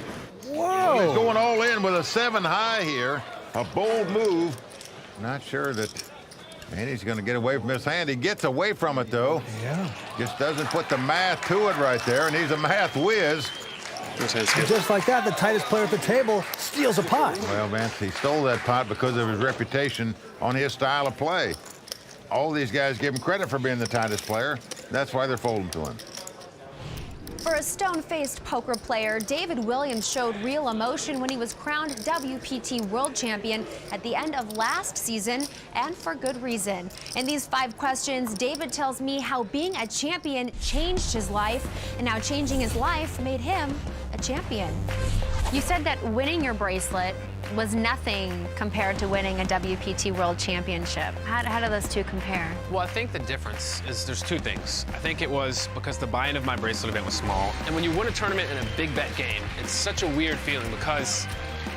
Whoa! He's going all in with a 7 high here. A bold move. Not sure that And he's going to get away from his hand. He gets away from it, though. Yeah. Just doesn't put the math to it right there, and he's a math whiz. And just like that, the tightest player at the table steals a pot. Well, Vince, he stole that pot because of his reputation on his style of play. All these guys give him credit for being the tightest player. That's why they're folding to him. For a stone-faced poker player, David Williams showed real emotion when he was crowned WPT World Champion at the end of last season, and for good reason. In these 5 questions, David tells me how being a champion changed his life, and how changing his life made him a champion. You said that winning your bracelet was nothing compared to winning a WPT World Championship. How do those two compare? Well, I think the difference is there's 2 things. I think it was because the buy-in of my bracelet event was small. And when you win a tournament in a big bet game, it's such a weird feeling because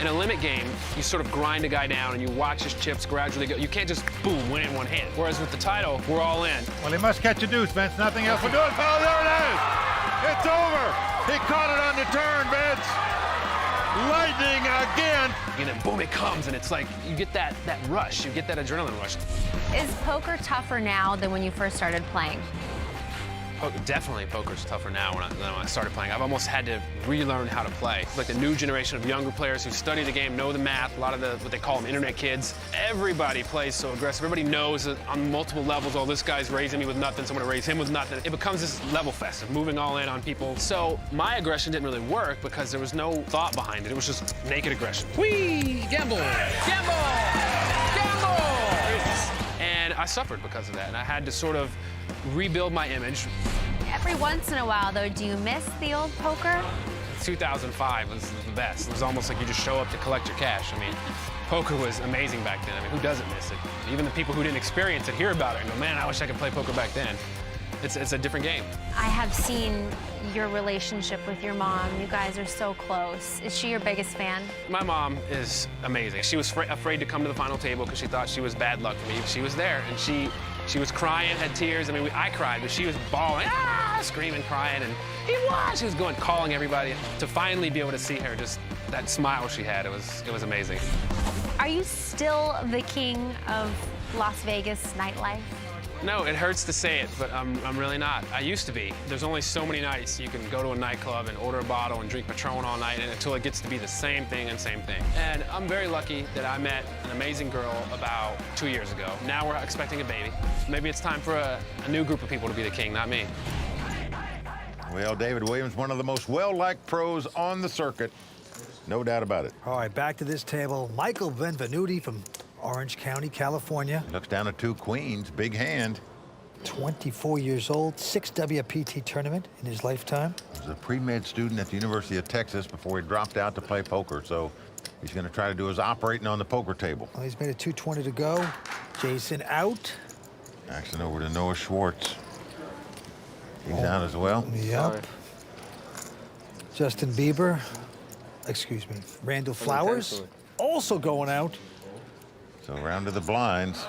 in a limit game, you sort of grind a guy down and you watch his chips gradually go. You can't just, boom, win in one hand. Whereas with the title, we're all in. Well, he must catch a deuce, Vince. Nothing else will do it. Oh, there it is. It's over. He caught it on the turn, Vince. Lightning again. And then boom, it comes, and it's like you get that rush, you get that adrenaline rush. Is poker tougher now than when you first started playing? Definitely, poker's tougher now than when I started playing. I've almost had to relearn how to play. Like the new generation of younger players who study the game, know the math, a lot of what they call them internet kids. Everybody plays so aggressive. Everybody knows that on multiple levels, oh, this guy's raising me with nothing, so I'm gonna raise him with nothing. It becomes this level fest of moving all in on people. So my aggression didn't really work because there was no thought behind it. It was just naked aggression. Whee! Gamble! Gamble! Gamble! And I suffered because of that, and I had to sort of rebuild my image. Every once in a while, though, do you miss the old poker? 2005 was the best. It was almost like you just show up to collect your cash. I mean, poker was amazing back then. I mean, who doesn't miss it? Even the people who didn't experience it hear about it and go, man, I wish I could play poker back then. It's a different game. I have seen your relationship with your mom. You guys are so close. Is she your biggest fan? My mom is amazing. She was afraid to come to the final table because she thought she was bad luck for me. She was there, and she was crying, had tears. I mean, I cried, but she was bawling, screaming, crying, and he won. She was calling everybody. To finally be able to see her, just that smile she had, it was amazing. Are you still the king of Las Vegas nightlife? No, it hurts to say it, but I'm really not. I used to be. There's only so many nights you can go to a nightclub and order a bottle and drink Patron all night until it gets to be the same thing and same thing. And I'm very lucky that I met an amazing girl about 2 years ago. Now we're expecting a baby. Maybe it's time for a new group of people to be the king, not me. Well, David Williams, one of the most well-liked pros on the circuit. No doubt about it. All right, back to this table. Michael Benvenuti from Orange County, California. Looks down at 2 queens, big hand. 24 years old, 6 WPT tournament in his lifetime. He was a pre-med student at the University of Texas before he dropped out to play poker, so he's going to try to do his operating on the poker table. Well, he's made it 220 to go. Jason out. Action over to Noah Schwartz. He's out as well. Yep. Justin Bieber. Excuse me. Randall Flowers also going out. So round to the blinds.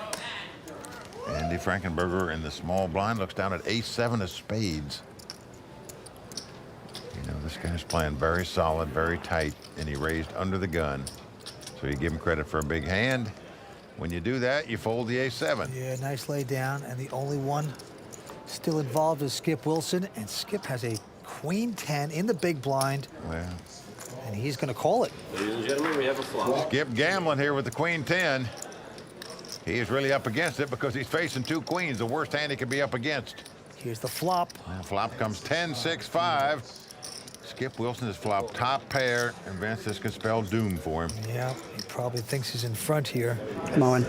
Andy Frankenberger in the small blind looks down at ace-7 of spades. You know, this guy's playing very solid, very tight, and he raised under the gun. So you give him credit for a big hand. When you do that, you fold the ace-7. Yeah, nice lay down, and the only one still involved is Skip Wilson, and Skip has a queen 10 in the big blind. Well, and he's going to call it. Ladies and gentlemen, we have a flop. Skip gambling here with the queen 10. He is really up against it because he's facing 2 queens, the worst hand he could be up against. Here's the flop. And flop comes 10, 6, 5. Skip Wilson has flopped top pair, and Vince, this could spell doom for him. Yeah, he probably thinks he's in front here. Come on.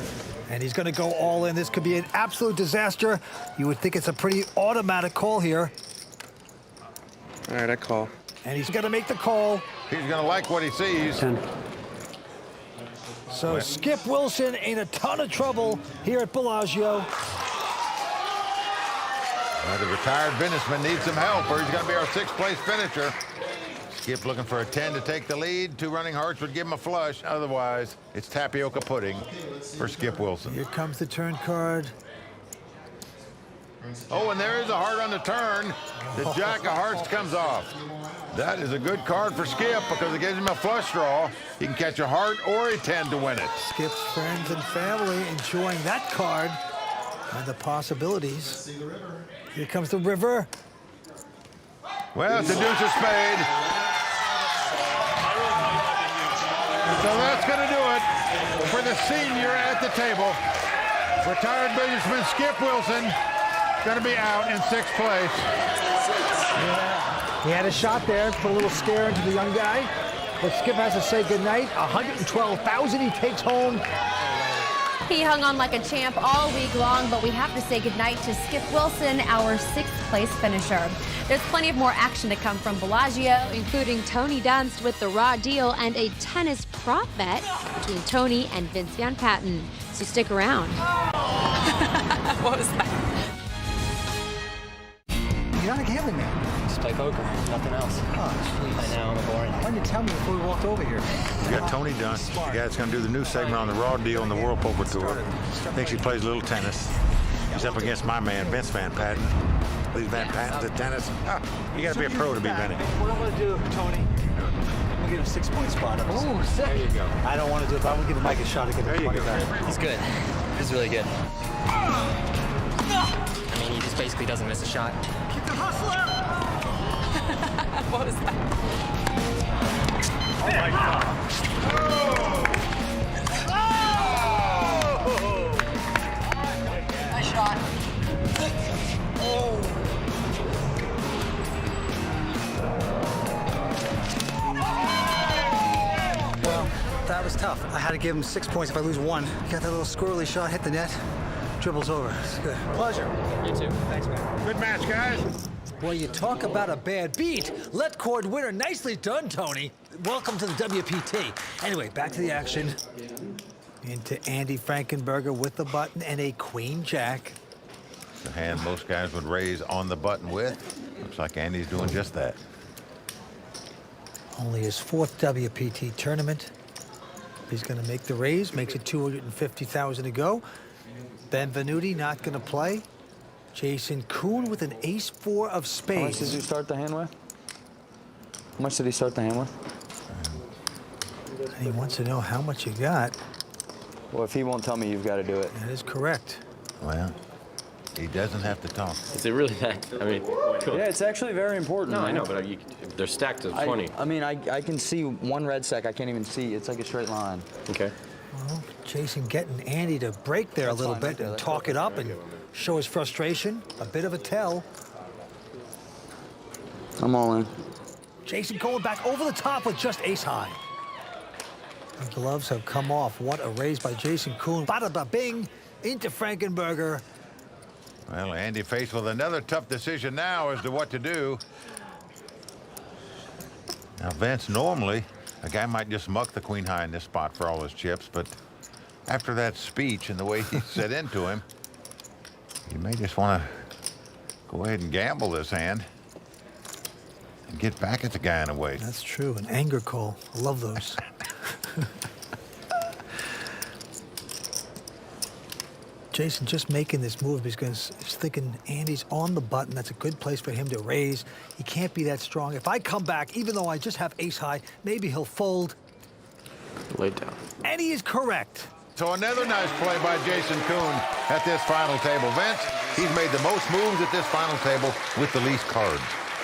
And he's going to go all in. This could be an absolute disaster. You would think it's a pretty automatic call here. All right, I call. And he's going to make the call. He's going to like what he sees. 10. So Skip Wilson in a ton of trouble here at Bellagio. Well, the retired businessman needs some help, or he's going to be our 6th place finisher. Skip looking for a 10 to take the lead. 2 running hearts would give him a flush. Otherwise, it's tapioca pudding for Skip Wilson. Here comes the turn card. Oh, and there is a heart on the turn. The jack of hearts comes off. That is a good card for Skip because it gives him a flush draw. He can catch a heart or a 10 to win it. Skip's friends and family enjoying that card. And the possibilities. Here comes the river. Well, it's a deuce of spade. So that's going to do it for the senior at the table. Retired businessman Skip Wilson going to be out in 6th place. Yeah. He had a shot there, put a little scare into the young guy. But Skip has to say goodnight. $112,000 he takes home. He hung on like a champ all week long, but we have to say goodnight to Skip Wilson, our 6th place finisher. There's plenty of more action to come from Bellagio, including Tony Dunst with the raw deal and a tennis prop bet between Tony and Vince Van Patten. So stick around. What was that? You're not a gambling man. Just play poker, nothing else. Oh, jeez. I know, I'm boring. Why didn't you tell me before we walked over here? We got Tony Dunst, the guy that's going to do the new segment on the Raw Deal on the World Poker Tour. Thinks he plays a little tennis. He's up against my man, Vince Van Patten. These Van Pattens at tennis. You got to be a pro to be Vinny. What I'm going to do, Tony, I'm going to give him a 6-point spot. Oh, sick. There you go. I don't want to do it, but I'm going to give Mike a shot to get the money back. He's good. He's really good. I mean, he just basically doesn't miss a shot. Keep the hustle up. What was that? Oh my God. Nice shot. Well, that was tough. I had to give him 6 points if I lose 1. He got that little squirrely shot, hit the net, dribbles over. It's good. Pleasure. You too. Thanks, man. Good match, guys. Well, you talk about a bad beat. Let cord winner. Nicely done, Tony. Welcome to the WPT. Anyway, back to the action. Into Andy Frankenberger with the button and a queen jack. The hand most guys would raise on the button with. Looks like Andy's doing just that. Only his 4th WPT tournament. He's going to make the raise, makes it $250,000 to go. Benvenuti not going to play. Jason Kuhn with an ace-4 of spades. How much did you start the hand with? How much did he start the hand with? And he wants to know how much you got. Well, if he won't tell me, you've got to do it. That is correct. Well, he doesn't have to talk. Is it really that? I mean, cool. Yeah, it's actually very important. No, man. I know, but they're stacked to 20. I mean, I can see one red stack. I can't even see. It's like a straight line. Okay. Well, Jason getting Andy to break there a little bit and talk it up and show his frustration. A bit of a tell. I'm all in. Jason going back over the top with just ace high. The gloves have come off. What a raise by Jason Kuhn. Bada ba bing into Frankenberger. Well, Andy faced with another tough decision now as to what to do. Now, Vince, normally, a guy might just muck the queen high in this spot for all his chips, but after that speech and the way he set into him, you may just want to go ahead and gamble this hand and get back at the guy in a way. That's true, an anger call. I love those. Jason just making this move because he's thinking Andy's on the button. That's a good place for him to raise. He can't be that strong. If I come back, even though I just have ace high, maybe he'll fold. Laid down. And he is correct. So another nice play by Jason Kuhn at this final table. Vince, he's made the most moves at this final table with the least cards.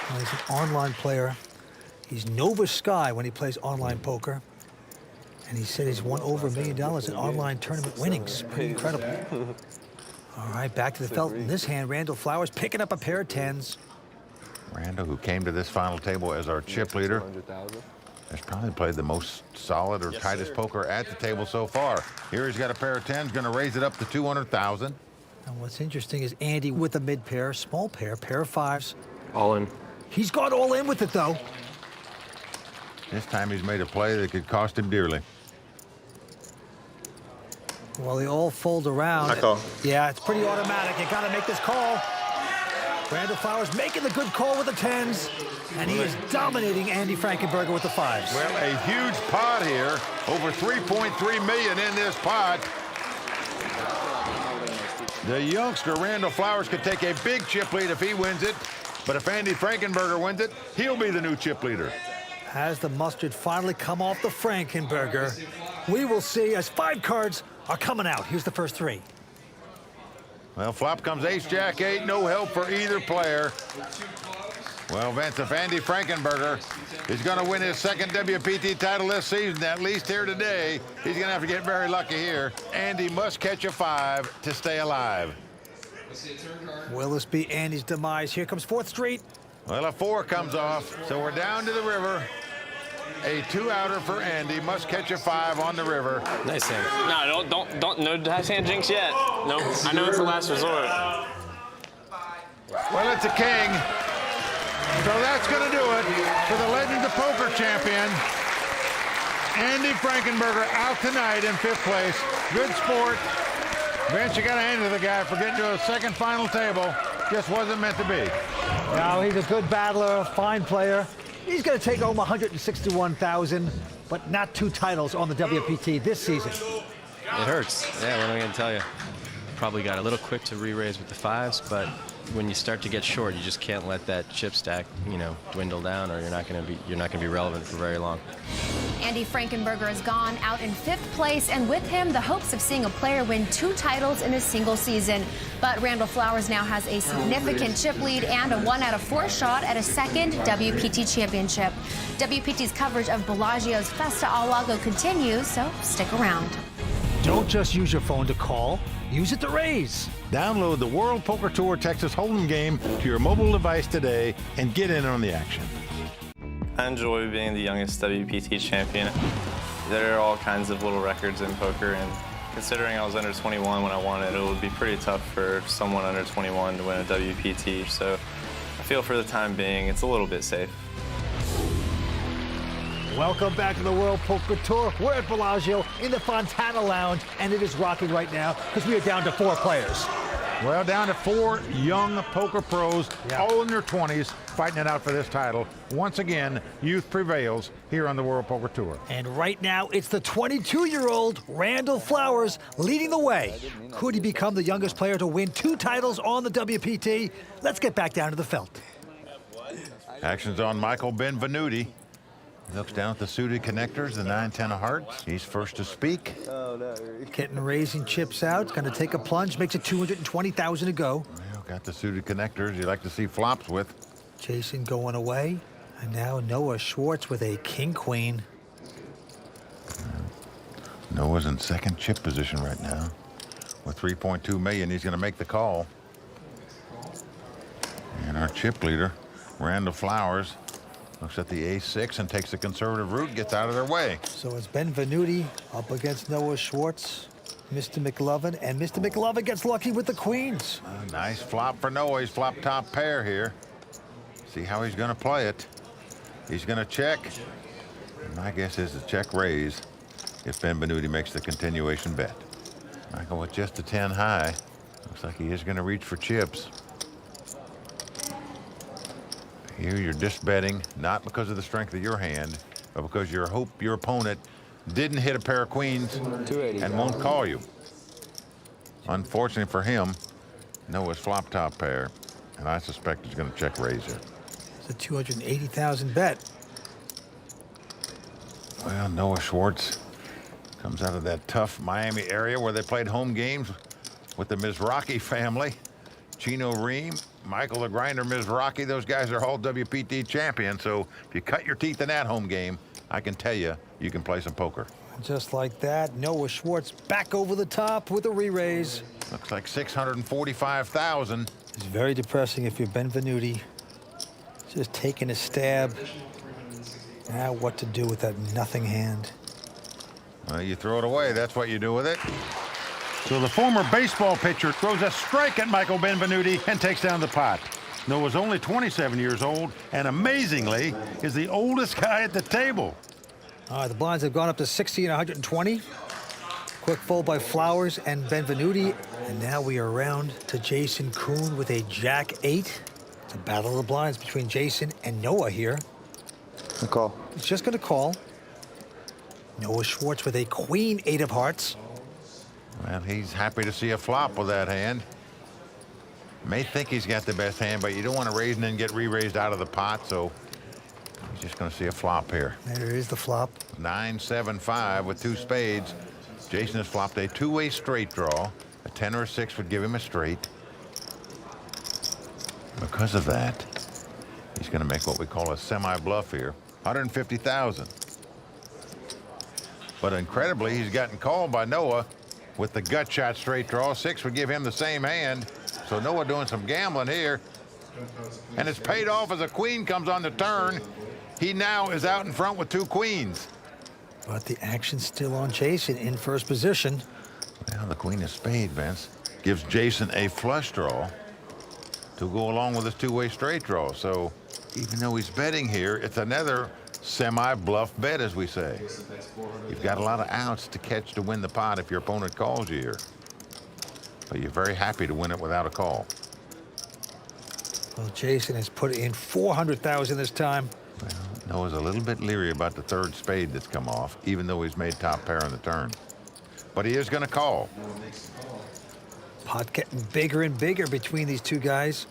Well, he's an online player. He's Nova Sky when he plays online poker. And he said he's won over $1 million in online tournament winnings. Pretty incredible. All right, back to the felt in this hand. Randall Flowers picking up a pair of 10s. Randall, who came to this final table as our chip leader, has probably played the most solid or tightest poker at the table so far. Here he's got a pair of 10s, going to raise it up to $200,000. And what's interesting is Andy with a mid pair, small pair of 5s. All in. He's gone all in with it, though. This time he's made a play that could cost him dearly. Well, they all fold around. I call. Yeah, it's pretty automatic. You got to make this call. Randall Flowers making the good call with the 10s. And he is dominating Andy Frankenberger with the 5s. Well, a huge pot here. Over $3.3 million in this pot. The youngster, Randall Flowers, could take a big chip lead if he wins it. But if Andy Frankenberger wins it, he'll be the new chip leader. Has the mustard finally come off the Frankenberger? We will see as 5 cards are coming out. Here's the first 3. Well, flop comes ace, jack, 8. No help for either player. Well, Vince, if Andy Frankenberger is going to win his second WPT title this season, at least here today, he's going to have to get very lucky here. Andy must catch a 5 to stay alive. Will this be Andy's demise? Here comes 4th Street. Well, a 4 comes off, so we're down to the river. A 2-outer for Andy. Must catch a 5 on the river. Nice hand. No, don't, no nice hand jinx yet. Nope. I know it's the last resort. Well, it's a king. So that's going to do it for the Legends of Poker champion. Andy Frankenberger out tonight in 5th place. Good sport. Vince, you got to hand it to the guy for getting to a second final table. Just wasn't meant to be. No, he's a good battler, fine player. He's going to take home $161,000, but not 2 titles on the WPT this season. It hurts. Yeah, what am I going to tell you? Probably got a little quick to re-raise with the 5s, but when you start to get short, you just can't let that chip stack, dwindle down, or you're not going to be relevant for very long. Andy Frankenberger has gone out in 5th place, and with him, the hopes of seeing a player win 2 titles in a single season. But Randall Flowers now has a significant chip lead and a 1 out of 4 shot at a second WPT championship. WPT's coverage of Bellagio's Festa Al Lago continues, so stick around. Don't just use your phone to call, use it to raise. Download the World Poker Tour Texas Hold'em game to your mobile device today and get in on the action. I enjoy being the youngest WPT champion. There are all kinds of little records in poker, and considering I was under 21 when I won it, it would be pretty tough for someone under 21 to win a WPT, so I feel for the time being it's a little bit safe. Welcome back to the World Poker Tour. We're at Bellagio in the Fontana Lounge, and it is rocking right now because we are down to 4 players. Well, down to 4 young poker pros, all in their 20s, fighting it out for this title. Once again, youth prevails here on the World Poker Tour. And right now, it's the 22-year-old Randall Flowers leading the way. Could he become the youngest player to win 2 titles on the WPT? Let's get back down to the felt. Action's on Michael Benvenuti. He looks down at the suited connectors, the 9-10 of hearts. He's first to speak. Getting raising chips out, going to take a plunge, makes it $220,000 to go. Well, got the suited connectors you like to see flops with. Jason going away, and now Noah Schwartz with a king-queen. Noah's in second chip position right now. With $3.2 million, he's going to make the call. And our chip leader, Randall Flowers, looks at the ace-6 and takes the conservative route, gets out of their way. So it's Benvenuti up against Noah Schwartz, Mr. McLovin, and Mr. McLovin gets lucky with the queens. Nice flop for Noah. He's flop top pair here. See how he's going to play it. He's going to check. And my guess is a check raise if Benvenuti makes the continuation bet. Michael with just a 10 high. Looks like he is going to reach for chips. Here you're just betting, not because of the strength of your hand, but because you hope your opponent didn't hit a pair of queens and won't call you. Unfortunately for him, Noah's flop top pair, and I suspect he's going to check raise here. It's a $280,000 bet. Well, Noah Schwartz comes out of that tough Miami area where they played home games with the Mizrachi family. Chino Ream, Michael the Grinder, Mizrachi, those guys are all WPT champions. So if you cut your teeth in that home game, I can tell you, you can play some poker. Just like that, Noah Schwartz back over the top with a re-raise. Looks like $645,000. It's very depressing if you're Benvenuti. Just taking a stab. Now what to do with that nothing hand? Well, you throw it away. That's what you do with it. So the former baseball pitcher throws a strike at Michael Benvenuti and takes down the pot. Noah's only 27 years old and amazingly is the oldest guy at the table. All right, the blinds have gone up to 60 and 120. Quick fold by Flowers and Benvenuti. And now we are around to Jason Kuhn with a Jack 8. It's a battle of the blinds between Jason and Noah here. A call. He's just going to call. Noah Schwartz with a Queen 8 of hearts. Well, he's happy to see a flop with that hand. May think he's got the best hand, but you don't want to raise and then get re-raised out of the pot, so he's just going to see a flop here. There is the flop. 9-7-5 with 2 spades. Jason has flopped a 2-way straight draw, a 10 or a 6 would give him a straight. Because of that, he's going to make what we call a semi-bluff here, 150,000. But incredibly, he's gotten called by Noah with the gut shot straight draw. 6 would give him the same hand. So Noah doing some gambling here. And it's paid off as a queen comes on the turn. He now is out in front with 2 queens. But the action's still on Jason in first position. Well, the queen of spade, Vince, gives Jason a flush draw to go along with his 2-way straight draw. So even though he's betting here, it's another semi-bluff bet, as we say. You've got a lot of outs to catch to win the pot if your opponent calls you here. But you're very happy to win it without a call. Well, Jason has put in 400,000 this time. Well, Noah's a little bit leery about the 3rd spade that's come off, even though he's made top pair on the turn. But he is going to call. Pot getting bigger and bigger between these two guys.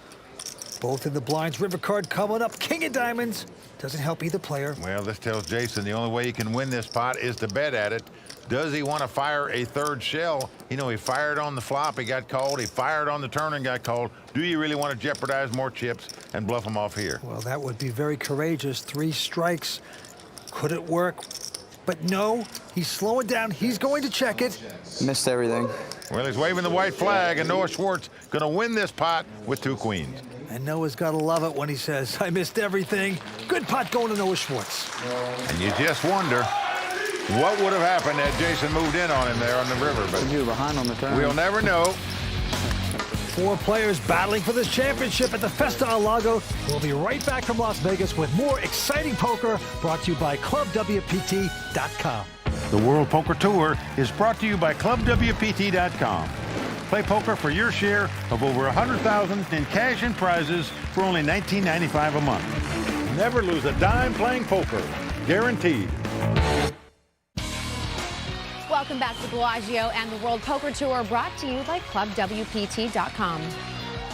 Both in the blinds. River card coming up. King of diamonds. Doesn't help either player. Well, this tells Jason the only way he can win this pot is to bet at it. Does he want to fire a 3rd shell? You know, he fired on the flop, he got called. He fired on the turn and got called. Do you really want to jeopardize more chips and bluff him off here? Well, that would be very courageous. 3 strikes. Could it work? But no, he's slowing down. He's going to check it. Missed everything. Well, he's waving the white flag, and Noah Schwartz going to win this pot with 2 queens. And Noah's got to love it when he says, I missed everything. Good pot going to Noah Schwartz. And you just wonder what would have happened had Jason moved in on him there on the river. But you were behind on the turn. We'll never know. 4 players battling for this championship at the Festa Al Lago. We'll be right back from Las Vegas with more exciting poker brought to you by ClubWPT.com. The World Poker Tour is brought to you by ClubWPT.com. Play poker for your share of over $100,000 in cash and prizes for only $19.95 a month. Never lose a dime playing poker. Guaranteed. Welcome back to Bellagio and the World Poker Tour, brought to you by ClubWPT.com.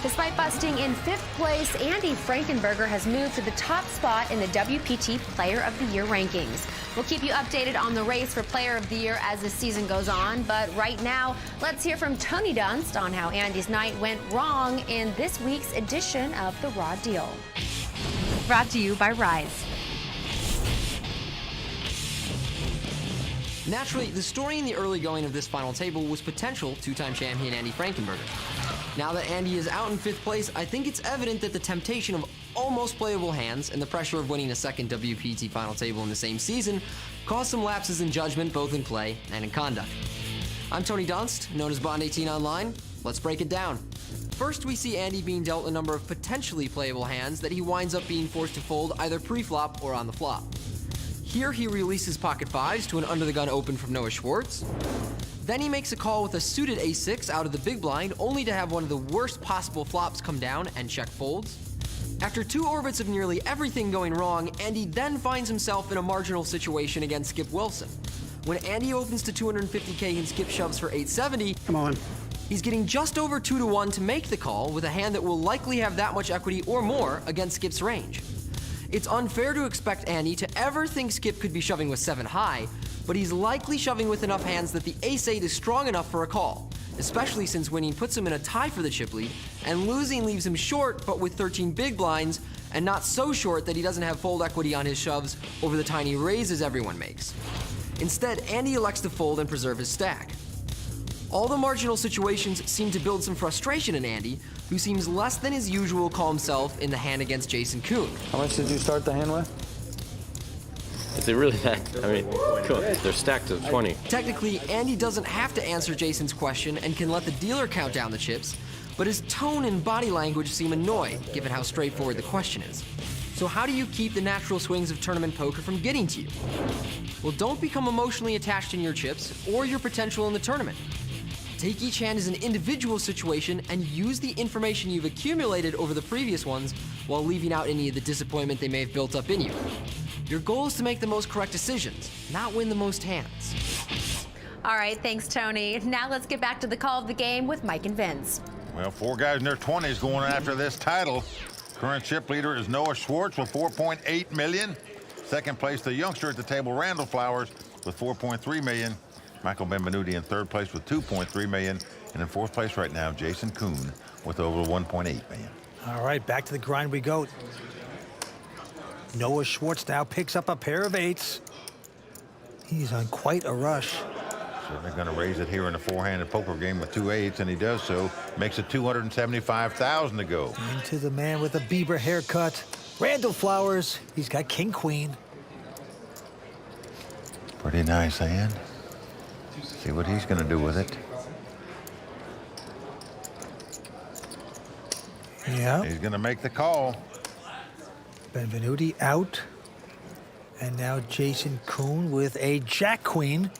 Despite busting in 5th place, Andy Frankenberger has moved to the top spot in the WPT Player of the Year rankings. We'll keep you updated on the race for Player of the Year as the season goes on, but right now, let's hear from Tony Dunst on how Andy's night went wrong in this week's edition of The Raw Deal. Brought to you by Rise. Naturally, the story in the early going of this final table was potential 2-time champion Andy Frankenberger. Now that Andy is out in 5th place, I think it's evident that the temptation of almost playable hands and the pressure of winning a 2nd WPT final table in the same season caused some lapses in judgment both in play and in conduct. I'm Tony Dunst, known as Bond 18 Online. Let's break it down. First, we see Andy being dealt a number of potentially playable hands that he winds up being forced to fold either pre-flop or on the flop. Here he releases pocket 5s to an under-the-gun open from Noah Schwartz. Then he makes a call with a suited ace-6 out of the big blind, only to have one of the worst possible flops come down and check folds. After 2 orbits of nearly everything going wrong, Andy then finds himself in a marginal situation against Skip Wilson. When Andy opens to 250K and Skip shoves for 870, come on, he's getting just over 2-1 to make the call with a hand that will likely have that much equity or more against Skip's range. It's unfair to expect Andy to ever think Skip could be shoving with 7 high, but he's likely shoving with enough hands that the ace-8 is strong enough for a call, especially since winning puts him in a tie for the chip lead, and losing leaves him short but with 13 big blinds, and not so short that he doesn't have fold equity on his shoves over the tiny raises everyone makes. Instead, Andy elects to fold and preserve his stack. All the marginal situations seem to build some frustration in Andy, who seems less than his usual calm self in the hand against Jason Kuhn. How much did you start the hand with? Is it really that? I mean, cool. They're stacked to 20. Technically, Andy doesn't have to answer Jason's question and can let the dealer count down the chips, but his tone and body language seem annoyed, given how straightforward the question is. So how do you keep the natural swings of tournament poker from getting to you? Well, don't become emotionally attached in your chips or your potential in the tournament. Take each hand as an individual situation and use the information you've accumulated over the previous ones while leaving out any of the disappointment they may have built up in you. Your goal is to make the most correct decisions, not win the most hands. All right, thanks, Tony. Now let's get back to the call of the game with Mike and Vince. Well, 4 guys in their 20s going after this title. Current chip leader is Noah Schwartz with $4.8 million. Second place, the youngster at the table, Randall Flowers, with $4.3 million. Michael Benvenuti in third place with $2.3 million. And in fourth place right now, Jason Kuhn with over $1.8 million. All right, back to the grind we go. Noah Schwartz now picks up a pair of 8s. He's on quite a rush. Certainly going to raise it here in a four-handed poker game with 2 8s, and he does so. Makes it $275,000 to go. Into the man with a Bieber haircut. Randall Flowers. He's got king, queen. Pretty nice hand. See what he's going to do with it. Yeah. He's going to make the call. Benvenuti out. And now Jason Kuhn with a jack-queen.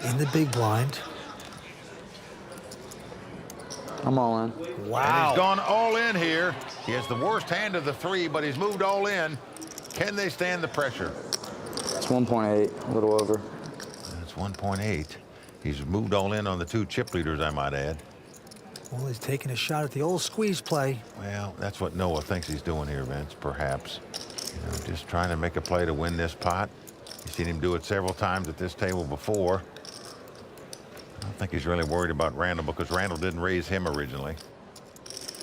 In the big blind. I'm all in. Wow. And he's gone all in here. He has the worst hand of the 3, but he's moved all in. Can they stand the pressure? It's 1.8, a little over. That's 1.8. He's moved all in on the 2 chip leaders, I might add. Well, he's taking a shot at the old squeeze play. Well, that's what Noah thinks he's doing here, Vince, perhaps. You know, just trying to make a play to win this pot. You've seen him do it several times at this table before. I don't think he's really worried about Randall because Randall didn't raise him originally.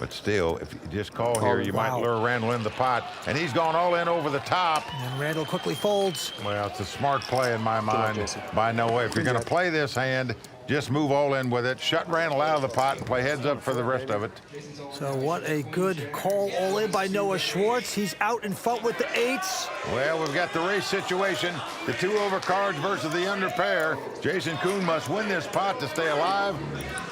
But still, if you just call here, you might lure Randall in the pot. And he's gone all in over the top. And Randall quickly folds. Well, it's a smart play in my mind by Noah. If you're going to play this hand, just move all in with it. Shut Randall out of the pot and play heads up for the rest of it. So what a good call all in by Noah Schwartz. He's out in front with the 8s. Well, we've got the race situation. The 2 over cards versus the under pair. Jason Kuhn must win this pot to stay alive.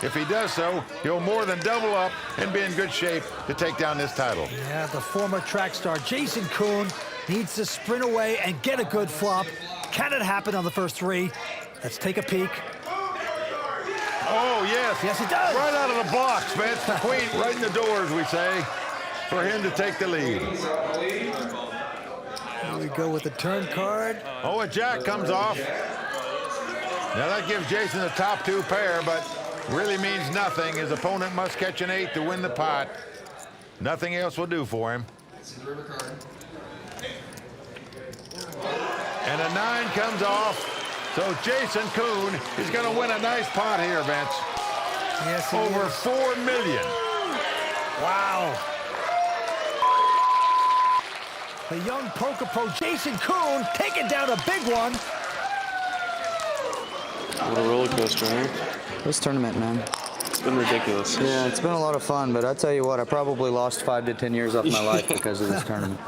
If he does so, he'll more than double up and be in good shape to take down this title. Yeah, the former track star Jason Kuhn needs to sprint away and get a good flop. Can it happen on the first 3? Let's take a peek. Oh, yes. Yes, it does. Right out of the blocks, Vince. The queen right in the door, as we say, for him to take the lead. Here we go with the turn card. Oh, a jack comes off. Now that gives Jason the top 2 pair, but really means nothing. His opponent must catch an 8 to win the pot. Nothing else will do for him. And a 9 comes off. So Jason Kuhn is going to win a nice pot here, Vince. Yes, over $4 million. Wow. The young poker pro Jason Kuhn taking down a big one. What a roller coaster, huh? This tournament, man. It's been ridiculous. Yeah, it's been a lot of fun, but I tell you what, I probably lost 5 to 10 years off my life because of this tournament.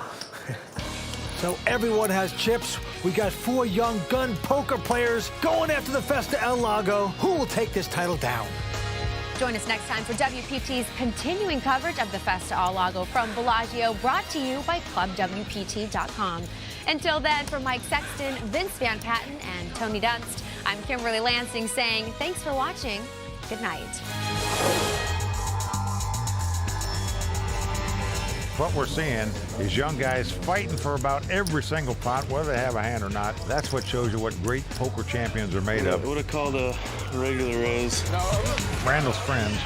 So everyone has chips. We got 4 young gun poker players going after the Festa El Lago. Who will take this title down? Join us next time for WPT's continuing coverage of the Festa El Lago from Bellagio, brought to you by ClubWPT.com. Until then, for Mike Sexton, Vince Van Patten, and Tony Dunst, I'm Kimberly Lansing saying thanks for watching. Good night. What we're seeing is young guys fighting for about every single pot, whether they have a hand or not. That's what shows you what great poker champions are made of. I would have called a regular raise. Randall's friends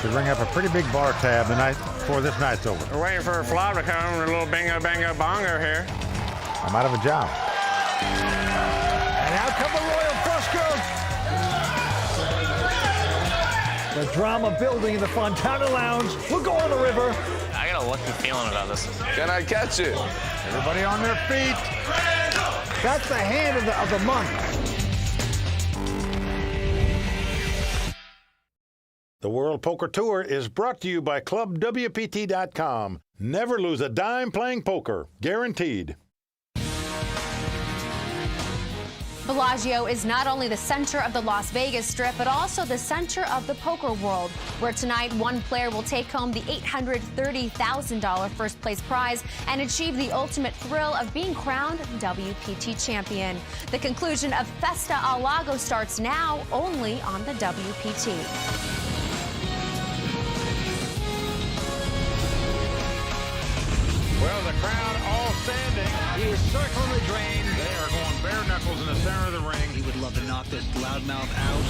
could ring up a pretty big bar tab the night before this night's over. We're waiting for a flop to come. A little bingo, bango, bongo here. I'm out of a job. And out come the Royal Flush Girls. The drama building in the Fontana Lounge. We'll go on the river. I got a lucky feeling about this. Can I catch it? Everybody on their feet. That's the hand of the month. The World Poker Tour is brought to you by ClubWPT.com. Never lose a dime playing poker. Guaranteed. Bellagio is not only the center of the Las Vegas Strip, but also the center of the poker world, where tonight one player will take home the $830,000 first place prize and achieve the ultimate thrill of being crowned WPT champion. The conclusion of Festa El Lago starts now only on the WPT. Well, the crowd all standing. He is circling the drain. They are going bare knuckles in the center of the ring. He would love to knock this loudmouth out.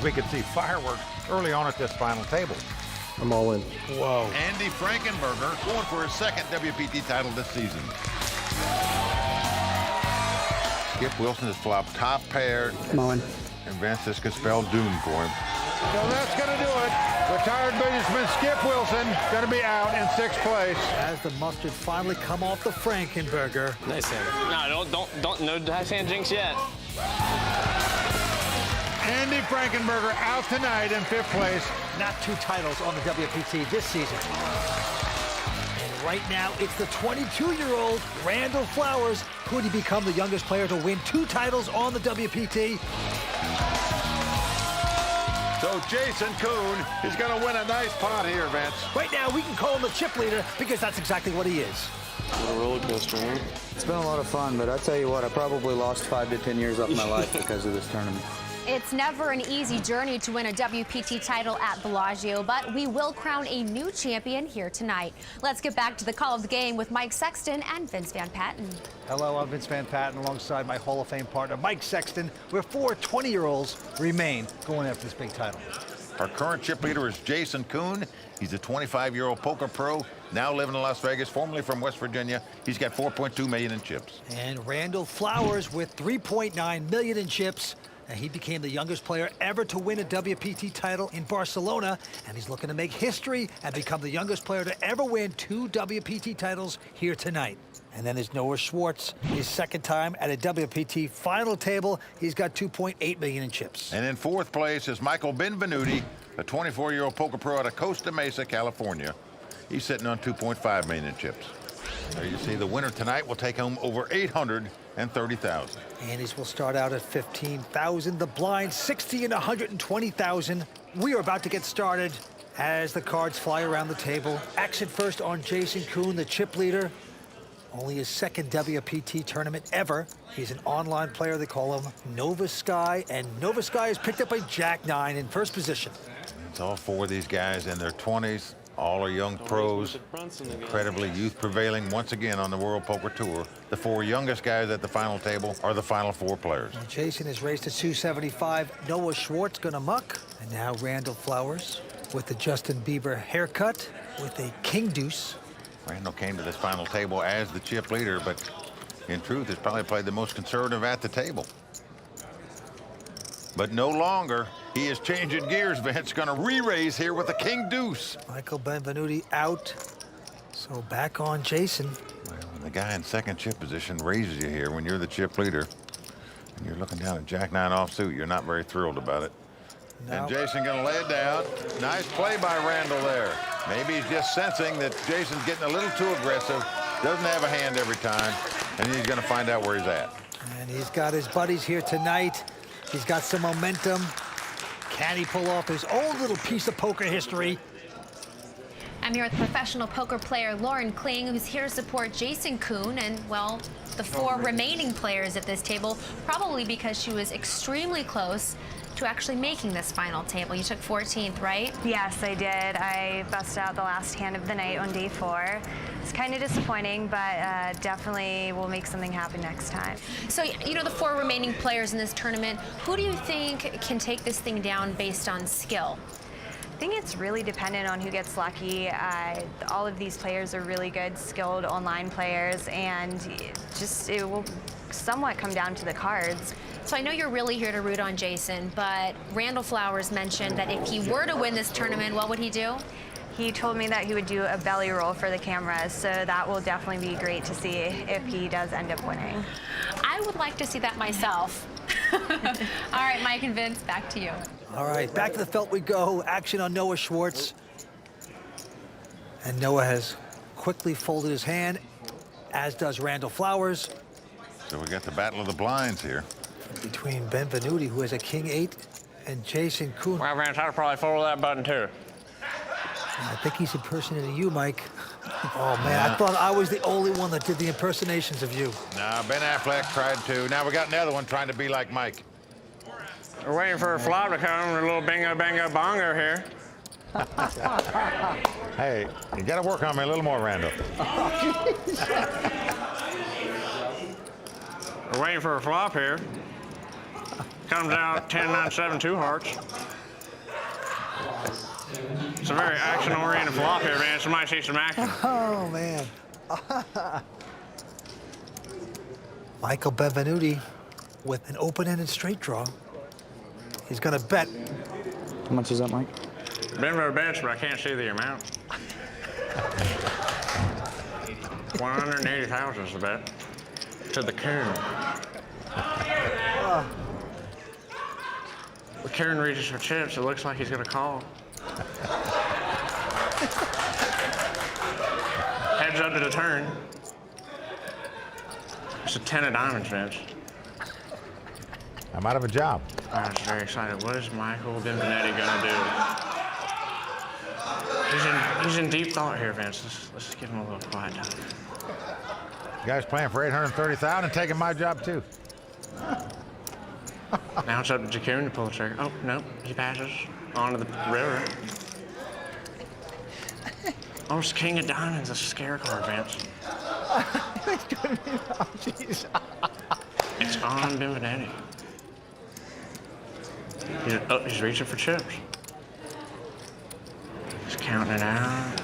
we could see fireworks early on at this final table. I'm all in. Whoa. Andy Frankenberger going for his second WPT title this season. Skip Wilson has flopped top pair. Come on. And Vince, this could spell doom for him. So that's going to do it. Retired businessman Skip Wilson going to be out in 6th place. As the mustard finally come off the Frankenberger. Nice hand. No, don't, no nice hand jinx yet. Andy Frankenberger out tonight in 5th place. Not 2 titles on the WPT this season. And right now, it's the 22-year-old Randall Flowers. Could he become the youngest player to win 2 titles on the WPT? So Jason Kuhn is going to win a nice pot here, Vince. Right now, we can call him the chip leader because that's exactly what he is. What a roller coaster, huh? It's been a lot of fun, but I tell you what, I probably lost 5 to 10 years off my life because of this tournament. It's never an easy journey to win a WPT title at Bellagio, but we will crown a new champion here tonight. Let's get back to the call of the game with Mike Sexton and Vince Van Patten. Hello, I'm Vince Van Patten alongside my Hall of Fame partner, Mike Sexton, where 4 20-year-olds remain going after this big title. Our current chip leader is Jason Kuhn. He's a 25-year-old poker pro, now living in Las Vegas, formerly from West Virginia. He's got $4.2 million in chips. And Randall Flowers with $3.9 million in chips. And he became the youngest player ever to win a WPT title in Barcelona, and he's looking to make history and become the youngest player to ever win 2 WPT titles here tonight. And then there's Noah Schwartz, his 2nd time at a WPT final table. He's got $2.8 million in chips. And in 4th place is Michael Benvenuti, a 24-year-old poker pro out of Costa Mesa, California. He's sitting on $2.5 million in chips. There you see the winner tonight will take home over $830,000. Andy's will start out at $15,000. The blind, $60,000 and $120,000. We are about to get started as the cards fly around the table. Action first on Jason Kuhn, the chip leader. Only his 2nd WPT tournament ever. He's an online player. They call him Nova Sky, and Nova Sky is picked up by Jack 9 in 1st position. It's all 4 of these guys in their 20s. All are young pros, incredibly youth prevailing once again on the World Poker Tour. The 4 youngest guys at the final table are the final 4 players. Well, Jason is raised to 275. Noah Schwartz gonna muck. And now Randall Flowers with the Justin Bieber haircut with a king deuce. Randall came to this final table as the chip leader, but in truth has probably played the most conservative at the table. But no longer. He is changing gears, Vince. Going to re-raise here with a king deuce. Michael Benvenuti out. So back on Jason. Well, when the guy in 2nd chip position raises you here when you're the chip leader, and you're looking down at Jack 9 offsuit, you're not very thrilled about it. No. And Jason going to lay it down. Nice play by Randall there. Maybe he's just sensing that Jason's getting a little too aggressive, doesn't have a hand every time, and he's going to find out where he's at. And he's got his buddies here tonight. He's got some momentum. Can he pull off his own little piece of poker history? I'm here with professional poker player Lauren Kling, who's here to support Jason Kuhn and, well, the 4 remaining players at this table, probably because she was extremely close to actually making this final table. You took 14th, right? Yes, I did. I busted out the last hand of the night on day 4. It's kind of disappointing, but definitely will make something happen next time. So, you know, the 4 remaining players in this tournament, who do you think can take this thing down based on skill? I think it's really dependent on who gets lucky. All of these players are really good, skilled online players, and it will somewhat come down to the cards. So I know you're really here to root on Jason, but Randall Flowers mentioned that if he were to win this tournament, what would he do? He told me that he would do a belly roll for the cameras, so that will definitely be great to see if he does end up winning. I would like to see that myself. All right, Mike and Vince, back to you. All right, back to the felt we go. Action on Noah Schwartz. And Noah has quickly folded his hand, as does Randall Flowers. So we got the battle of the blinds here. Between Benvenuti, who has a king 8, and Jason Kuhn. Well, Vince, I'd probably fold that button too. I think he's impersonating you, Mike. Oh, man, I thought I was the only one that did the impersonations of you. Nah, Ben Affleck tried to. Now we got another one trying to be like Mike. We're waiting for a flop to come, a little bingo, bango, bongo here. Hey, you got to work on me a little more, Randall. We're waiting for a flop here. Comes out 10, 9, 7, 2 hearts. It's a very action-oriented flop here, man. So might see some action. Oh, man. Michael Benvenuti with an open-ended straight draw. He's going to bet. How much is that, Mike? Benver bets, but I can't see the amount. 180,000 is the bet. To the Coon. The Coon reaches for chips. It looks like he's going to call. Heads up to the turn. It's a 10 of diamonds, Vince. I'm out of a job. I was very excited. What is Michael Benvenuti going to do? He's in deep thought here, Vince. Let's just give him a little quiet time. You guys playing for 830,000, taking my job too. Now it's up to Jacune to pull the trigger. Oh, no, he passes onto the river. Oh, it's King of Diamonds, a scare card, Vince. It's on Benvenuti. He's reaching for chips. He's counting it out.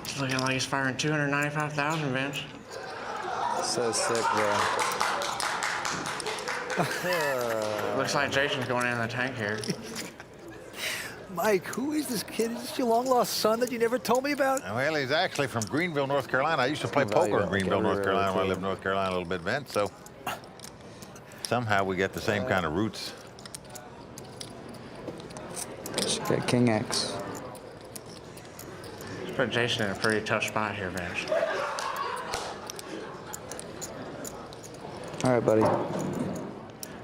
It's looking like he's firing 295,000, Vince. So sick, bro. Looks like Jason's going in the tank here. Mike, who is this kid? Is this your long-lost son that you never told me about? Well, he's actually from Greenville, North Carolina. I used to play poker in Greenville, North Carolina when I lived in North Carolina a little bit, Vince, so somehow we get the same kind of roots. Should get King X. Let's put Jason in a pretty tough spot here, Vince. All right, buddy. All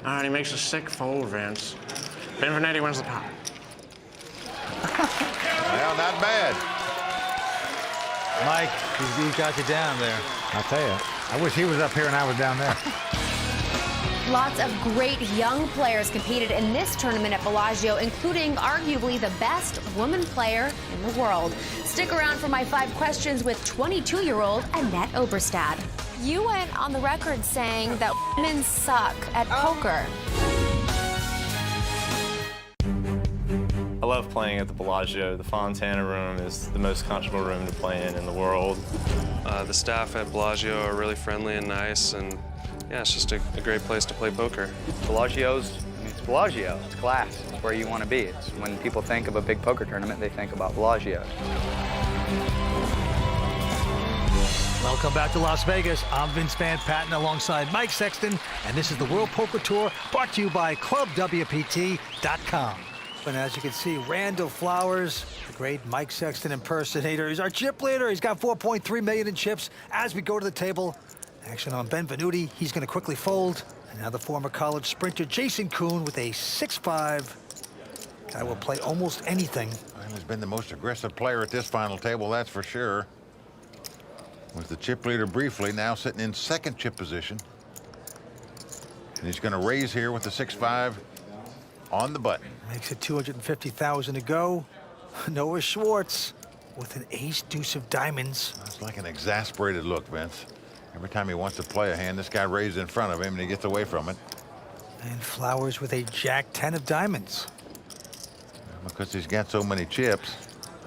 right, he makes a sick fold, Vince. Benvenuti wins the pot. Well, not bad. Mike, he got you down there. I'll tell you, I wish he was up here and I was down there. Lots of great young players competed in this tournament at Bellagio, including arguably the best woman player in the world. Stick around for my 5 questions with 22-year-old Annette Oberstad. You went on the record saying that women suck at poker. I love playing at the Bellagio. The Fontana room is the most comfortable room to play in the world. The staff at Bellagio are really friendly and nice, and yeah, it's just a great place to play poker. Bellagio's, it's Bellagio. It's class. It's where you want to be. It's when people think of a big poker tournament, they think about Bellagio. Welcome back to Las Vegas. I'm Vince Van Patten alongside Mike Sexton, and this is the World Poker Tour brought to you by ClubWPT.com. And as you can see, Randall Flowers, the great Mike Sexton impersonator, is our chip leader. He's got 4.3 million in chips. As we go to the table, action on Benvenuti. He's going to quickly fold. And now the former college sprinter Jason Kuhn with a 6-5. Guy will play almost anything. Well, he's been the most aggressive player at this final table, that's for sure. Was the chip leader briefly, now sitting in second chip position. And he's going to raise here with the 6-5 on the button. Makes it 250,000 to go. Noah Schwartz with an ace-deuce of diamonds. It's like an exasperated look, Vince. Every time he wants to play a hand, this guy raises in front of him and he gets away from it. And Flowers with a jack-10 of diamonds. Because he's got so many chips,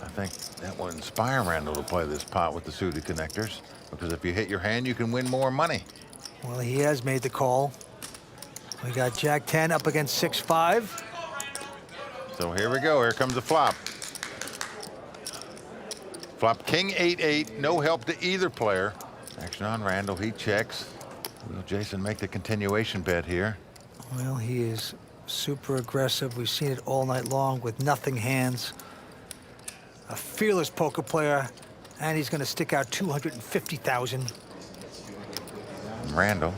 I think that will inspire Randall to play this pot with the suited connectors. Because if you hit your hand, you can win more money. Well, he has made the call. We got jack-10 up against 6-5. So here we go. Here comes the flop. Flop King 8-8. No help to either player. Action on Randall. He checks. Will Jason make the continuation bet here? Well, he is super aggressive. We've seen it all night long with nothing hands. A fearless poker player, and he's going to stick out 250,000. Randall,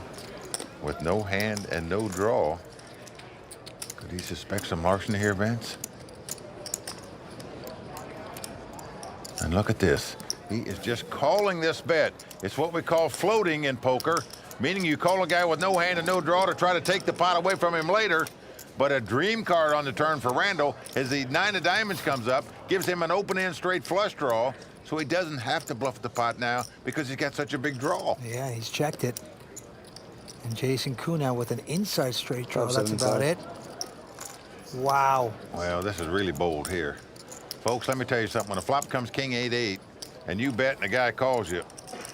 with no hand and no draw. Could he suspect some larceny here, Vince? And look at this. He is just calling this bet. It's what we call floating in poker, meaning you call a guy with no hand and no draw to try to take the pot away from him later. But a dream card on the turn for Randall as the 9 of diamonds comes up, gives him an open-end straight flush draw, so he doesn't have to bluff the pot now because he's got such a big draw. Yeah, he's checked it. And Jason Kuhn now with an inside straight draw. That's about it. Wow. Well, this is really bold here. Folks, let me tell you something. When a flop comes king 8-8 and you bet and the guy calls you,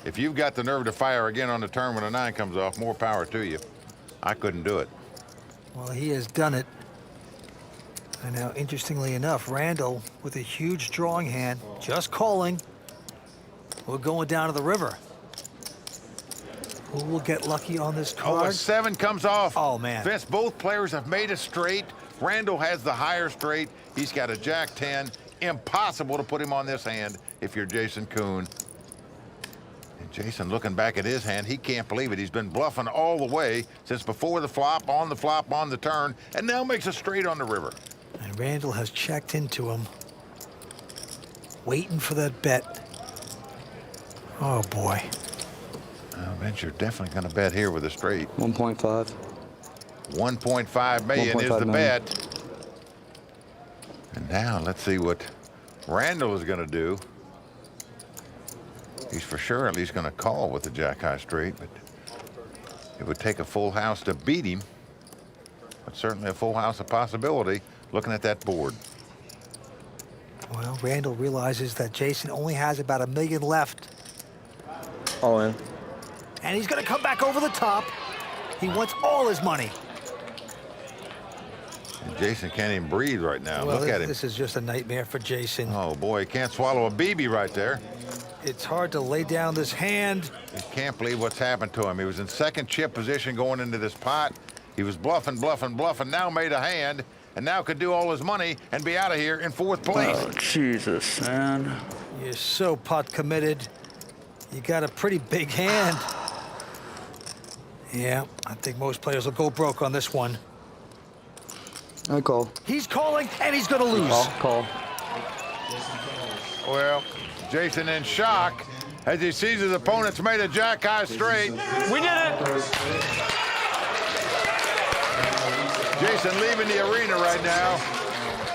if you've got the nerve to fire again on the turn when a 9 comes off, more power to you. I couldn't do it. Well, he has done it. And now, interestingly enough, Randall with a huge drawing hand, just calling. We're going down to the river. Who will get lucky on this card? Oh, a 7 comes off. Oh, man. Vince, both players have made a straight. Randall has the higher straight. He's got a Jack 10. Impossible to put him on this hand if you're Jason Kuhn. And Jason looking back at his hand, he can't believe it. He's been bluffing all the way since before the flop, on the turn, and now makes a straight on the river. And Randall has checked into him, waiting for that bet. Oh, boy. Vince, you're definitely going to bet here with a straight. 1.5. 1.5 million is the bet. And now let's see what Randall is going to do. He's for sure at least going to call with the Jack high straight, but it would take a full house to beat him. But certainly a full house a possibility looking at that board. Well, Randall realizes that Jason only has about $1 million left. All in. And he's going to come back over the top. He wants all his money. And Jason can't even breathe right now. Well, Look at him. This is just a nightmare for Jason. Oh, boy, he can't swallow a BB right there. It's hard to lay down this hand. He can't believe what's happened to him. He was in second chip position going into this pot. He was bluffing, now made a hand, and now could do all his money and be out of here in 4th place. Oh, Jesus, man. You're so pot committed. You got a pretty big hand. Yeah, I think most players will go broke on this one. I call. He's calling, and he's going to lose. Call. Well, Jason in shock as he sees his opponent's made a Jack high straight. We did it! Jason leaving the arena right now.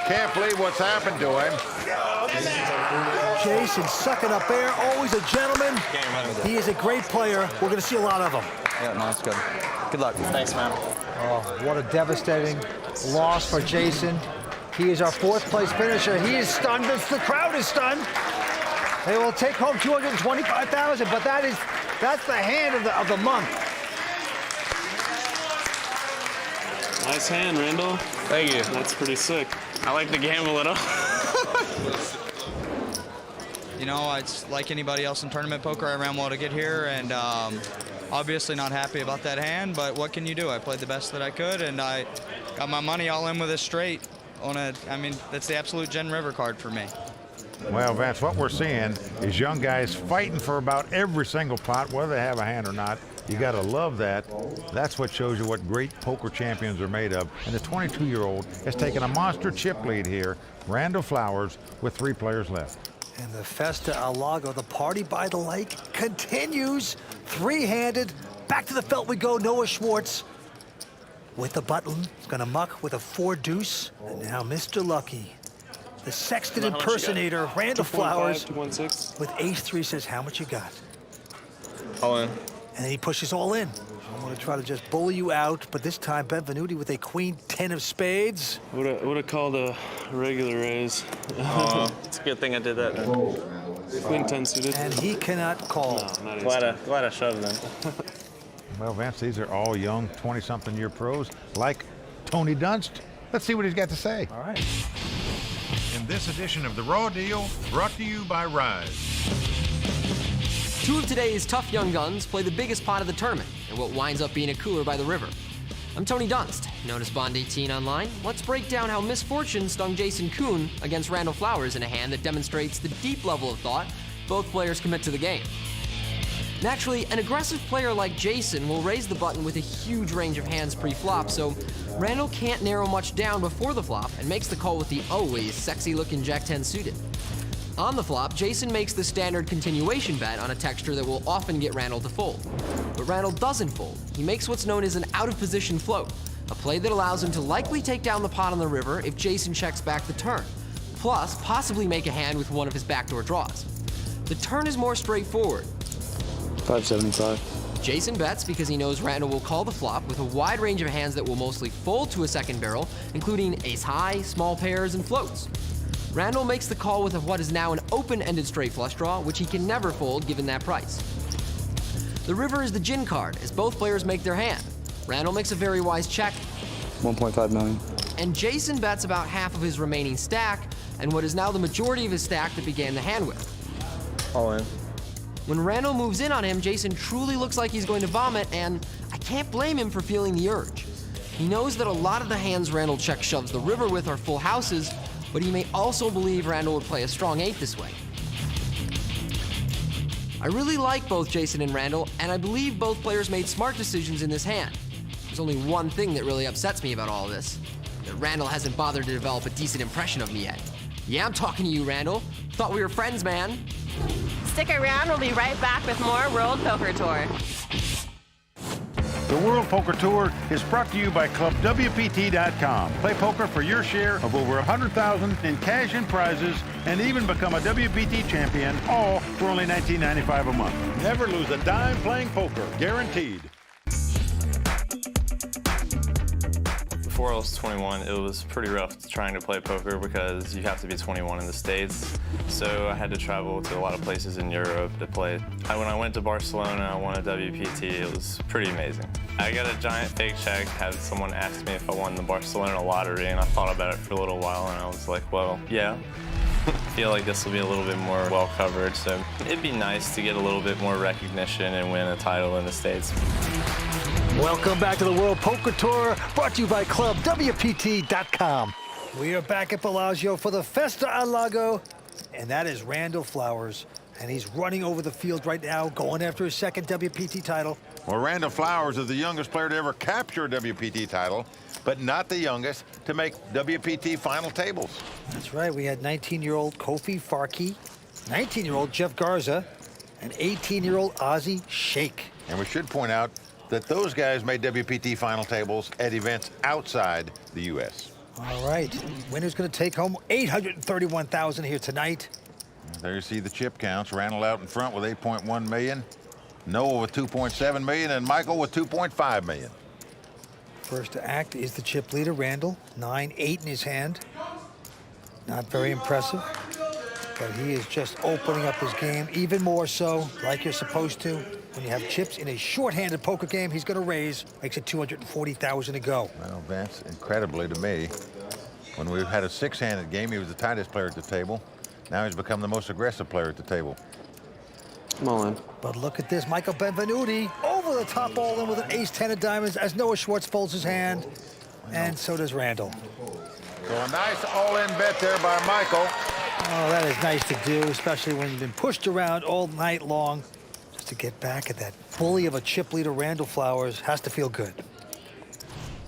Can't believe what's happened to him. Jason sucking up air, always a gentleman. He is a great player. We're going to see a lot of him. Yeah, no, it's good. Good luck. Thanks, man. Oh, what a devastating loss for Jason. He is our 4th place finisher. He is stunned. The crowd is stunned. They will take home $225,000, but that's the hand of the month. Nice hand, Randall. Thank you. That's pretty sick. I like to gamble a little. You know, it's like anybody else in tournament poker. I ran well to get here, and obviously not happy about that hand, but what can you do? I played the best that I could, and I got my money all in with a straight on that's the absolute Gen River card for me. Well, Vance, what we're seeing is young guys fighting for about every single pot, whether they have a hand or not. You got to love that. That's what shows you what great poker champions are made of. And the 22-year-old has taken a monster chip lead here. Randall Flowers with 3 players left. And the Festa Al Lago, the party by the lake, continues. 3-handed. Back to the felt we go. Noah Schwartz with the button. He's going to muck with a 4-deuce. And now Mr. Lucky, the Sexton impersonator, Randall Flowers, 2.16. with ace-3 says, how much you got? All in. And then he pushes all in. I'm going to try to just bully you out, but this time Benvenuti with a queen 10 of spades. Would have called a regular raise. It's a good thing I did that. Queen 10 suited. And he cannot call. No, not Glad I shoved them. Well, Vance, these are all young 20-something-year pros like Tony Dunst. Let's see what he's got to say. All right. In this edition of The Raw Deal, brought to you by Rise. 2 of today's tough young guns play the biggest pot of the tournament in what winds up being a cooler by the river. I'm Tony Dunst, known as Bond 18 online. Let's break down how misfortune stung Jason Kuhn against Randall Flowers in a hand that demonstrates the deep level of thought both players commit to the game. Naturally, an aggressive player like Jason will raise the button with a huge range of hands pre-flop, so Randall can't narrow much down before the flop and makes the call with the always sexy-looking Jack-10 suited. On the flop, Jason makes the standard continuation bet on a texture that will often get Randall to fold. But Randall doesn't fold. He makes what's known as an out-of-position float, a play that allows him to likely take down the pot on the river if Jason checks back the turn, plus possibly make a hand with one of his backdoor draws. The turn is more straightforward. 575. Jason bets because he knows Randall will call the flop with a wide range of hands that will mostly fold to a second barrel, including ace high, small pairs, and floats. Randall makes the call with what is now an open-ended straight flush draw, which he can never fold given that price. The river is the gin card, as both players make their hand. Randall makes a very wise check. 1.5 million. And Jason bets about half of his remaining stack, and what is now the majority of his stack that began the hand with. All in. When Randall moves in on him, Jason truly looks like he's going to vomit, and I can't blame him for feeling the urge. He knows that a lot of the hands Randall check shoves the river with are full houses, but he may also believe Randall would play a strong 8 this way. I really like both Jason and Randall, and I believe both players made smart decisions in this hand. There's only one thing that really upsets me about all of this, that Randall hasn't bothered to develop a decent impression of me yet. Yeah, I'm talking to you, Randall. Thought we were friends, man. Stick around, we'll be right back with more World Poker Tour. The World Poker Tour is brought to you by ClubWPT.com. Play poker for your share of over $100,000 in cash and prizes, and even become a WPT champion, all for only $19.95 a month. Never lose a dime playing poker, guaranteed. Before I was 21, it was pretty rough trying to play poker because you have to be 21 in the States. So I had to travel to a lot of places in Europe to play. When I went to Barcelona, I won a WPT. It was pretty amazing. I got a giant fake check, had someone ask me if I won the Barcelona lottery, and I thought about it for a little while, and I was like, well, yeah. I feel like this will be a little bit more well covered, so it'd be nice to get a little bit more recognition and win a title in the States. Welcome back to the World Poker Tour, brought to you by ClubWPT.com. We are back at Bellagio for the Festa al Lago, and that is Randall Flowers. And he's running over the field right now, going after his second WPT title. Well, Randall Flowers is the youngest player to ever capture a WPT title, but not the youngest to make WPT final tables. That's right. We had 19-year-old Kofi Farkey, 19-year-old Jeff Garza, and 18-year-old Ozzie Sheikh. And we should point out that those guys made WPT final tables at events outside the U.S. All right. Winner's going to take home $831,000 here tonight. There you see the chip counts. Randall out in front with 8.1 million, Noah with 2.7 million, and Michael with 2.5 million. First to act is the chip leader, Randall. 9-8 in his hand. Not very impressive, but he is just opening up his game even more so, like you're supposed to. When you have chips in a short-handed poker game, he's going to raise. Makes it $240,000 to go. Well, Vince, incredibly to me, when we had a six-handed game, he was the tightest player at the table. Now he's become the most aggressive player at the table. I'm all in. But look at this, Michael Benvenuti over the top all-in with an ace-10 of diamonds as Noah Schwartz folds his hand, and so does Randall. So a nice all-in bet there by Michael. Oh, that is nice to do, especially when you've been pushed around all night long. Just to get back at that bully of a chip leader, Randall Flowers, has to feel good.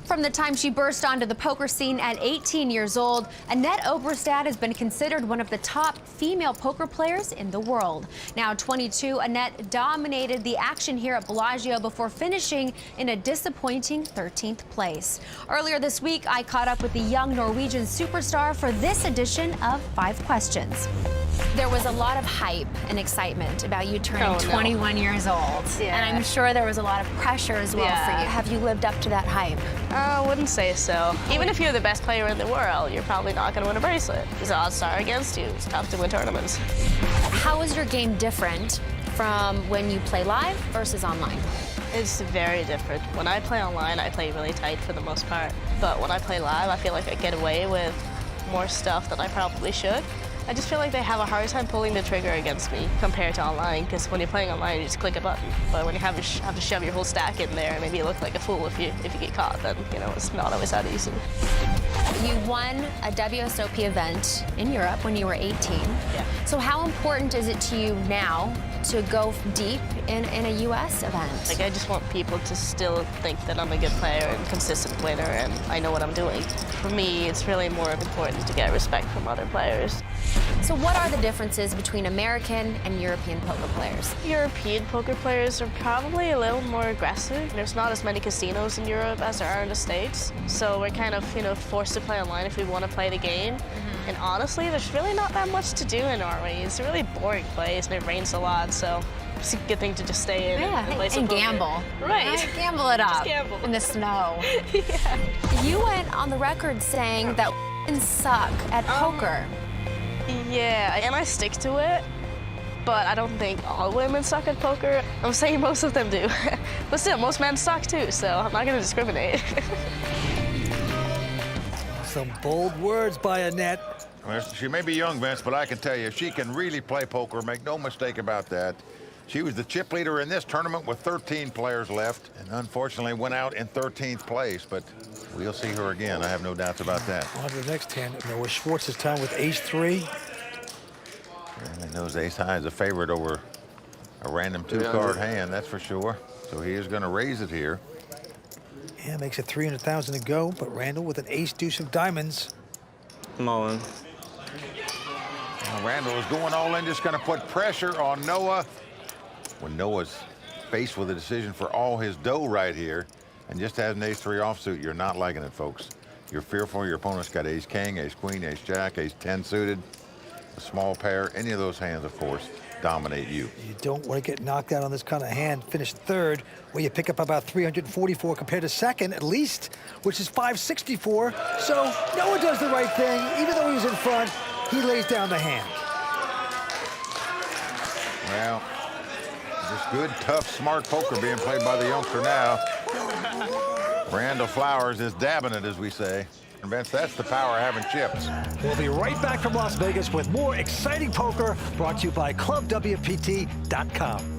From the time she burst onto the poker scene at 18 years old, Annette Oberstad has been considered one of the top female poker players in the world. Now 22, Annette dominated the action here at Bellagio before finishing in a disappointing 13th place. Earlier this week, I caught up with the young Norwegian superstar for this edition of 5 Questions. There was a lot of hype and excitement about you turning 21 years old. Yeah. And I'm sure there was a lot of pressure as well for you. Have you lived up to that hype? I wouldn't say so. Even if you're the best player in the world, you're probably not going to win a bracelet. The odds are against you. It's tough to win tournaments. How is your game different from when you play live versus online? It's very different. When I play online, I play really tight for the most part. But when I play live, I feel like I get away with more stuff than I probably should. I just feel like they have a hard time pulling the trigger against me compared to online, because when you're playing online, you just click a button. But when you have to shove your whole stack in there, maybe you look like a fool if you get caught, then, you know, it's not always that easy. You won a WSOP event in Europe when you were 18. Yeah. So how important is it to you now to go deep in a U.S. event? Like, I just want people to still think that I'm a good player and consistent winner, and I know what I'm doing. For me, it's really more important to get respect from other players. So what are the differences between American and European poker players? European poker players are probably a little more aggressive. There's not as many casinos in Europe as there are in the States, so we're kind of, you know, forced to play online if we want to play the game. And honestly, there's really not that much to do in Norway. It's a really boring place, and it rains a lot, so It's a good thing to just stay in and play some and poker. gamble. Right. Gamble it up. Just gamble. In the snow. Yeah. You went on the record saying that suck at poker. Yeah, and I stick to it, but I don't think all women suck at poker. I'm saying most of them do. But still, most men suck too, so I'm not gonna discriminate. Some bold words by Annette. Well, she may be young, Vince, but I can tell you, she can really play poker, make no mistake about that. She was the chip leader in this tournament with 13 players left, and unfortunately went out in 13th place, but we'll see her again. I have no doubts about that. On to the next hand. Noah Schwartz's time with ace-3. And knows ace high is a favorite over a random two-card hand, that's for sure. So he is going to raise it here. Yeah, makes it 300,000 to go, but Randall with an ace-deuce of diamonds. I'm all in. Now Randall is going all in, just going to put pressure on Noah. When Noah's faced with a decision for all his dough right here, and just has an ace-3 offsuit, you're not liking it, folks. You're fearful your opponent's got ace-king, ace-queen, ace-jack, ace-10 suited, a small pair. Any of those hands, of course, dominate you. You don't want to get knocked out on this kind of hand. Finish third, where you pick up about 344 compared to second, at least, which is 564. So Noah does the right thing. Even though he was in front, he lays down the hand. Well, just good, tough, smart poker being played by the youngster now. Randall Flowers is dabbing it, as we say. And Vince, that's the power of having chips. We'll be right back from Las Vegas with more exciting poker brought to you by ClubWPT.com.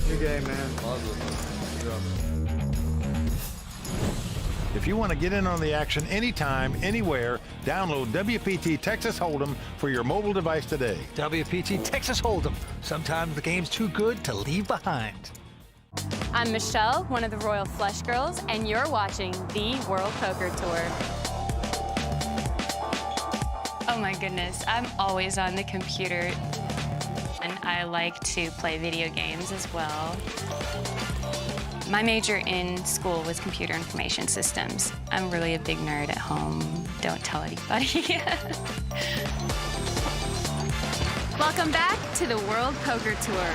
Good game, man. If you want to get in on the action anytime, anywhere, download WPT Texas Hold'em for your mobile device today. WPT Texas Hold'em. Sometimes the game's too good to leave behind. I'm Michelle, one of the Royal Flush Girls, and you're watching the World Poker Tour. Oh my goodness, I'm always on the computer, and I like to play video games as well. My major in school was computer information systems. I'm really a big nerd at home. Don't tell anybody. Welcome back to the World Poker Tour.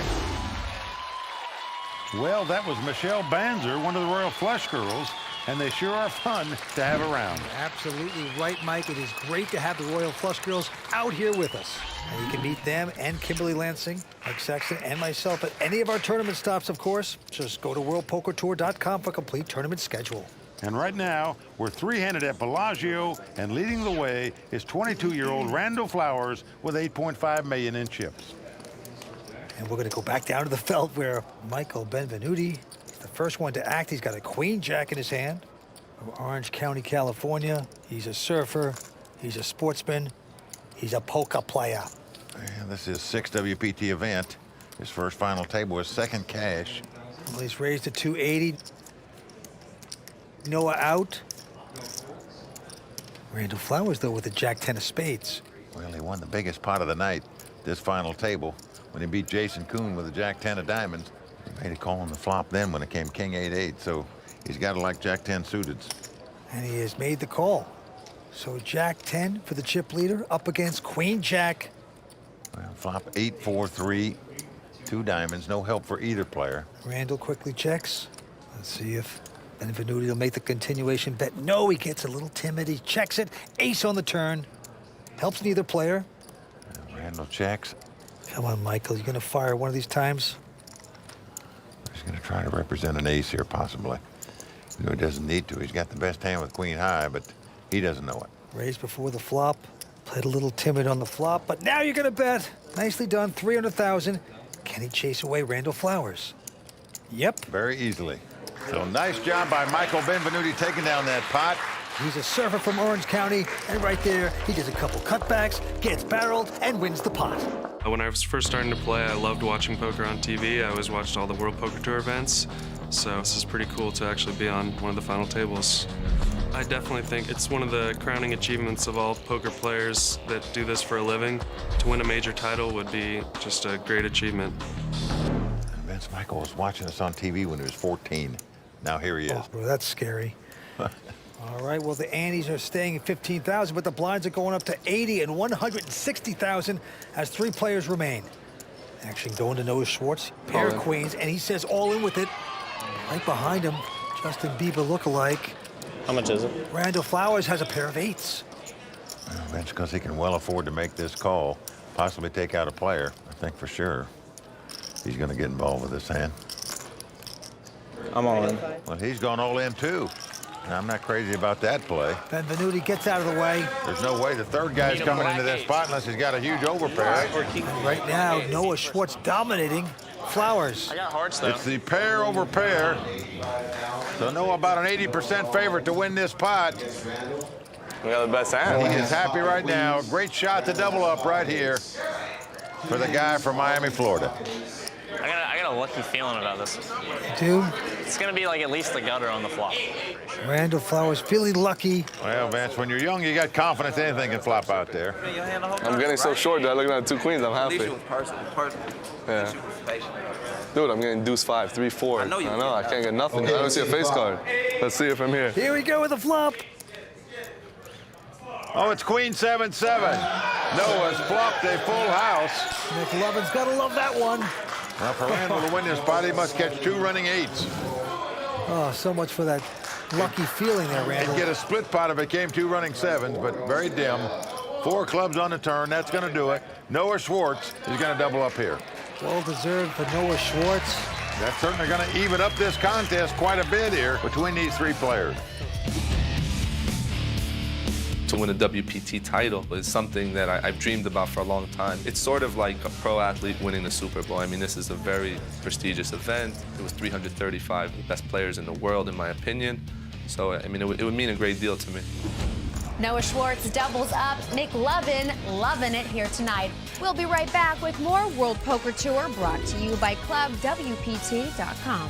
Well, that was Michelle Banzer, one of the Royal Flush Girls, and they sure are fun to have around. Absolutely right, Mike. It is great to have the Royal Flush Girls out here with us. And you can meet them and Kimberly Lansing, Mike Sexton, and myself at any of our tournament stops, of course. Just go to WorldPokerTour.com for a complete tournament schedule. And right now, we're three-handed at Bellagio, and leading the way is 22-year-old Randall Flowers with $8.5 million in chips. And we're going to go back down to the felt where Michael Benvenuti is the first one to act. He's got a queen jack in his hand. From Orange County, California. He's a surfer. He's a sportsman. He's a poker player. And this is 6th WPT event. His first final table was second cash. Well, he's raised to 280. Noah out. Randall Flowers, though, with the Jack-10 of spades. Well, he won the biggest pot of the night, this final table, when he beat Jason Kuhn with a Jack-10 of diamonds. He made a call on the flop then when it came King 8-8, so he's got to like Jack-10 suiteds. And he has made the call. So Jack-10 for the chip leader up against Queen Jack. Well, flop 8-4-3, 2 diamonds, no help for either player. Randall quickly checks. Let's see if Benvenuti will make the continuation bet. No, he gets a little timid. He checks it. Ace on the turn. Helps neither player. Randall checks. Come on, Michael. You going to fire one of these times? He's going to try to represent an ace here, possibly. You know, he doesn't need to. He's got the best hand with Queen High, but he doesn't know it. Raised before the flop. Played a little timid on the flop, but now you're going to bet. Nicely done. 300,000. Can he chase away Randall Flowers? Yep. Very easily. So nice job by Michael Benvenuti taking down that pot. He's a surfer from Orange County, and right there, he does a couple cutbacks, gets barreled, and wins the pot. When I was first starting to play, I loved watching poker on TV. I always watched all the World Poker Tour events. So this is pretty cool to actually be on one of the final tables. I definitely think it's one of the crowning achievements of all poker players that do this for a living. To win a major title would be just a great achievement. And Vince Michael was watching us on TV when he was 14. Now here he is. Oh, well, that's scary. All right, well, the antes are staying at 15,000, but the blinds are going up to 80 and 160,000 as 3 players remain. Action going to Noah Schwartz, pair of queens, and he says all in with it. Right behind him, Justin Bieber lookalike. How much is it? Randall Flowers has a pair of 8s. Well, that's because he can well afford to make this call, possibly take out a player. I think for sure he's going to get involved with this hand. I'm all in. Well, he's gone all in too. And I'm not crazy about that play. Benvenuti gets out of the way. There's no way the third guy's coming into this spot unless he's got a huge overpair. And right now, Noah Schwartz dominating Flowers. I got hearts, though. It's the pair over pair. So Noah about an 80% favorite to win this pot. We got the best hand. He is happy right now. Great shot to double up right here for the guy from Miami, Florida. I got a lucky feeling about this. Two. It's going to be like at least the gutter on the flop. Randall Flowers feeling lucky. Well, Vance, when you're young, you got confidence anything can flop out there. I'm getting so short that I'm looking at 2 queens. I'm happy. Yeah. Dude, I'm getting deuce 5, 3, 4. I know, I can't get nothing. I don't see a face card. Let's see it from here. Here we go with the flop. Oh, it's Queen 7-7. Noah's flopped a full house. Nick Lovin's got to love that one. Well, for Randall to win this pot, he must catch 2 running 8s. Oh, so much for that lucky feeling there, Randall. He'd get a split pot if it came 2 running 7s, but very dim. 4 clubs on the turn. That's going to do it. Noah Schwartz is going to double up here. Well deserved for Noah Schwartz. That's certainly going to even up this contest quite a bit here between these 3 players. To win a WPT title is something that I've dreamed about for a long time. It's sort of like a pro athlete winning the Super Bowl. I mean, this is a very prestigious event. It was 335 best players in the world, in my opinion. So, I mean, it would mean a great deal to me. Noah Schwartz doubles up. Nick Lovin loving it here tonight. We'll be right back with more World Poker Tour brought to you by ClubWPT.com.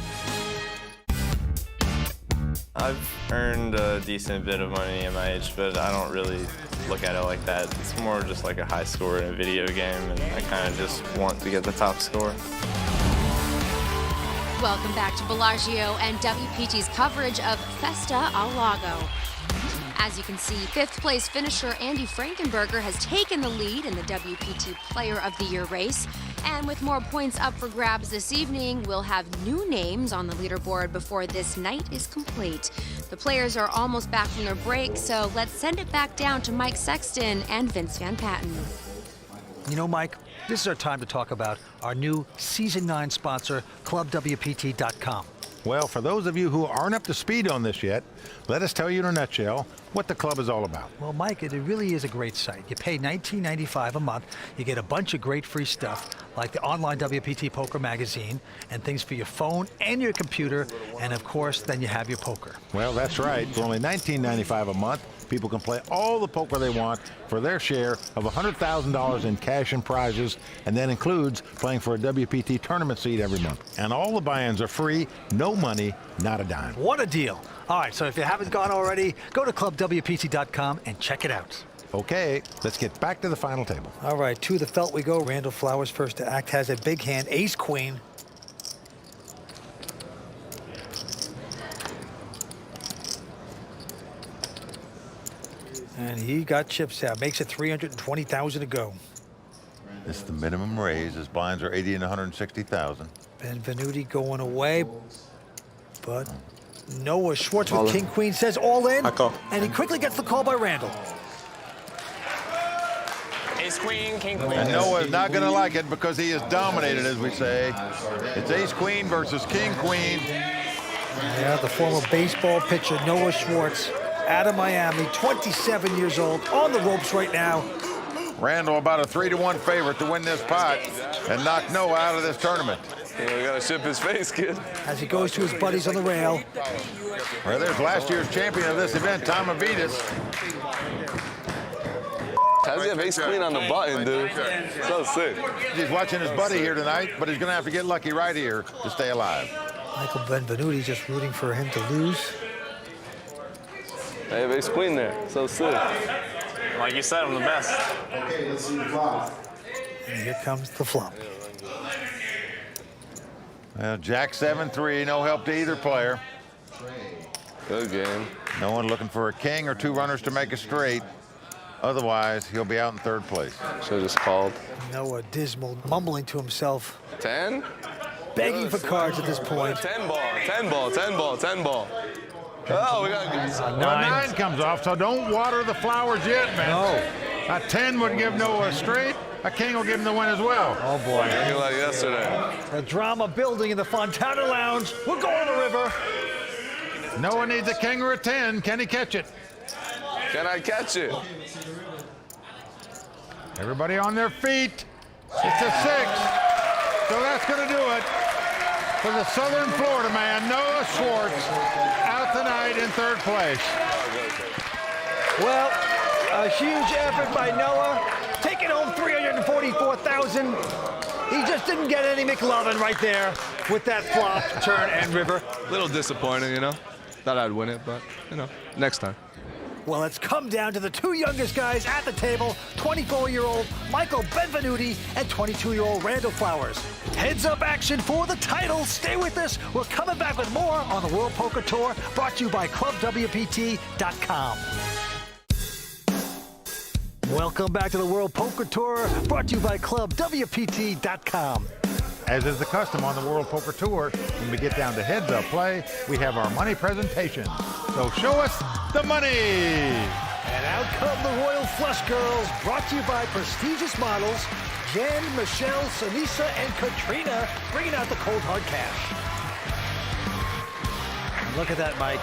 I've earned a decent bit of money at my age, but I don't really look at it like that. It's more just like a high score in a video game, and I kind of just want to get the top score. Welcome back to Bellagio and WPT's coverage of Festa al Lago. As you can see, 5th place finisher Andy Frankenberger has taken the lead in the WPT Player of the Year race. And with more points up for grabs this evening, we'll have new names on the leaderboard before this night is complete. The players are almost back from their break, so let's send it back down to Mike Sexton and Vince Van Patten. You know, Mike, this is our time to talk about our new Season 9 sponsor, ClubWPT.com. Well, for those of you who aren't up to speed on this yet, let us tell you in a nutshell what the club is all about. Well, Mike, it really is a great site. You pay $19.95 a month. You get a bunch of great free stuff, like the online WPT Poker magazine and things for your phone and your computer. And, of course, then you have your poker. Well, that's right. For only $19.95 a month, people can play all the poker they want for their share of $100,000 in cash and prizes, and that includes playing for a WPT tournament seat every month. And all the buy-ins are free, no money, not a dime. What a deal. All right, so if you haven't gone already, go to ClubWPT.com and check it out. Okay, let's get back to the final table. All right, to the felt we go. Randall Flowers first to act, has a big hand, ace-queen. And he got chips out, makes it 320,000 to go. This is the minimum raise. His blinds are 80 and 160,000. Benvenuti going away, but Noah Schwartz with king queen says all in, and he quickly gets the call by Randall. Ace queen, king queen. And Noah is not going to like it because he is dominated, as we say. It's ace queen versus king queen. Yeah, the former baseball pitcher Noah Schwartz out of Miami, 27 years old, on the ropes right now. Randall about a 3-1 favorite to win this pot and knock Noah out of this tournament. Yeah, we gotta ship his face, kid. As he goes to his buddies on the rail. Well, there's last year's champion of this event, Tom Avitas. How does he have ace queen on the button, dude? So sick. He's watching his buddy here tonight, but he's going to have to get lucky right here to stay alive. Michael Benvenuti just rooting for him to lose. Hey, ace queen there. So sick. Like you said, I'm the best. Okay, let's see the flop. And here comes the flop. Well, Jack 7-3, no help to either player. Good game. No one looking for a king or two runners to make a straight. Otherwise, he'll be out in third place. Should have just called. Noah dismal, mumbling to himself. 10? Begging for cards at this point. 10 ball, 10 ball, 10 ball, 10 ball. Oh, we got Well, 9 comes off, so don't water the flowers yet, man. No. A 10 would give Noah a straight. A king will give him the win as well. Oh, boy. Like yesterday. The drama building in the Fontana Lounge. We're going to the river. Noah needs a king or a 10. Can he catch it? Can I catch it? Everybody on their feet. It's a 6. So that's going to do it for the Southern Florida man, Noah Schwartz, out tonight in third place. Well, a huge effort by Noah, taking home $344,000. He just didn't get any McLovin right there with that flop, turn, and river. A little disappointing, you know. Thought I'd win it, but, you know, next time. Well, it's come down to the two youngest guys at the table, 24-year-old Michael Benvenuti and 22-year-old Randall Flowers. Heads-up action for the title. Stay with us. We're coming back with more on the World Poker Tour, brought to you by ClubWPT.com. Welcome back to the World Poker Tour, brought to you by ClubWPT.com. As is the custom on the World Poker Tour, when we get down to heads-up play, we have our money presentation. So show us the money! And out come the Royal Flush Girls, brought to you by prestigious models Jen, Michelle, Sunisa, and Katrina, bringing out the cold hard cash. And look at that, Mike.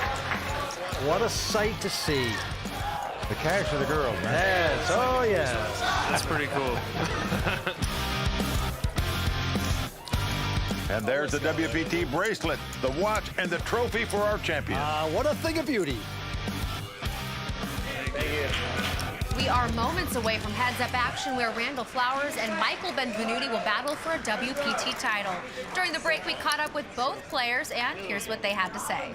What a sight to see. The cash of the girls, man. Yes, oh yes. That's pretty cool. And there's the WPT bracelet, the watch, and the trophy for our champion. What a thing of beauty. We are moments away from heads-up action where Randall Flowers and Michael Benvenuti will battle for a WPT title. During the break, we caught up with both players, and here's what they had to say.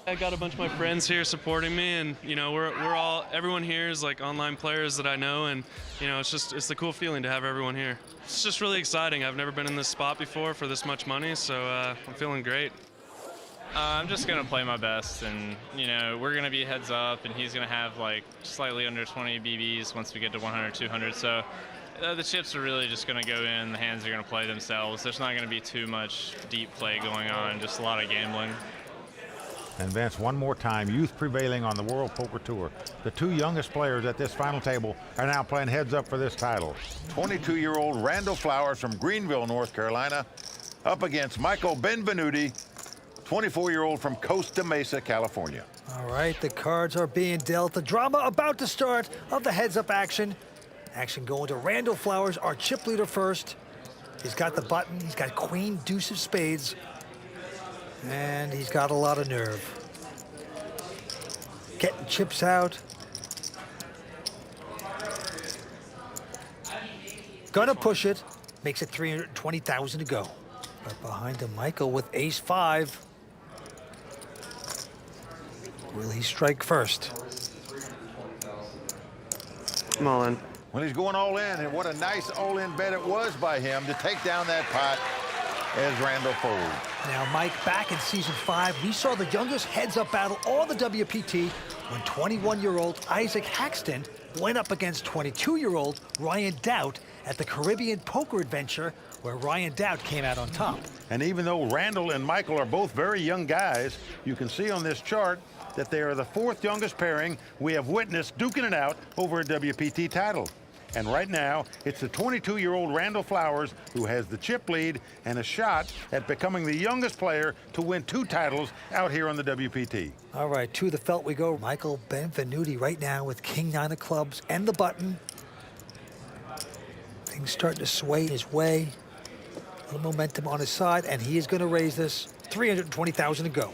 I got a bunch of my friends here supporting me, and you know everyone here is like online players that I know, and you know it's the cool feeling to have everyone here. It's just really exciting. I've never been in this spot before for this much money, so I'm feeling great. I'm just gonna play my best, and you know we're gonna be heads up, and he's gonna have like slightly under 20 BBs once we get to 100, 200. So the chips are really just gonna go in. The hands are gonna play themselves. There's not gonna be too much deep play going on. Just a lot of gambling. And Vince, one more time, youth prevailing on the World Poker Tour. The two youngest players at this final table are now playing heads up for this title. 22-year-old Randall Flowers from Greenville, North Carolina, up against Michael Benvenuti, 24-year-old from Costa Mesa, California. All right, the cards are being dealt. The drama about to start of the heads-up action. Action going to Randall Flowers, our chip leader first. He's got the button. He's got queen, deuce of spades. And he's got a lot of nerve. Getting chips out. Gonna push it. Makes it 320,000 to go. But behind him, Michael with ace-5. Will he strike first? Come on. Well, he's going all in, and what a nice all-in bet it was by him to take down that pot as Randall folds. Now, Mike, back in season 5, we saw the youngest heads-up battle on the WPT when 21-year-old Isaac Haxton went up against 22-year-old Ryan Doubt at the Caribbean Poker Adventure, where Ryan Doubt came out on top. And even though Randall and Michael are both very young guys, you can see on this chart that they are the fourth youngest pairing we have witnessed duking it out over a WPT title. And right now, it's the 22-year-old Randall Flowers who has the chip lead and a shot at becoming the youngest player to win 2 titles out here on the WPT. All right, to the felt we go. Michael Benvenuti right now with king-9 of clubs and the button. Things starting to sway his way. A little momentum on his side, and he is going to raise this. 320,000 to go.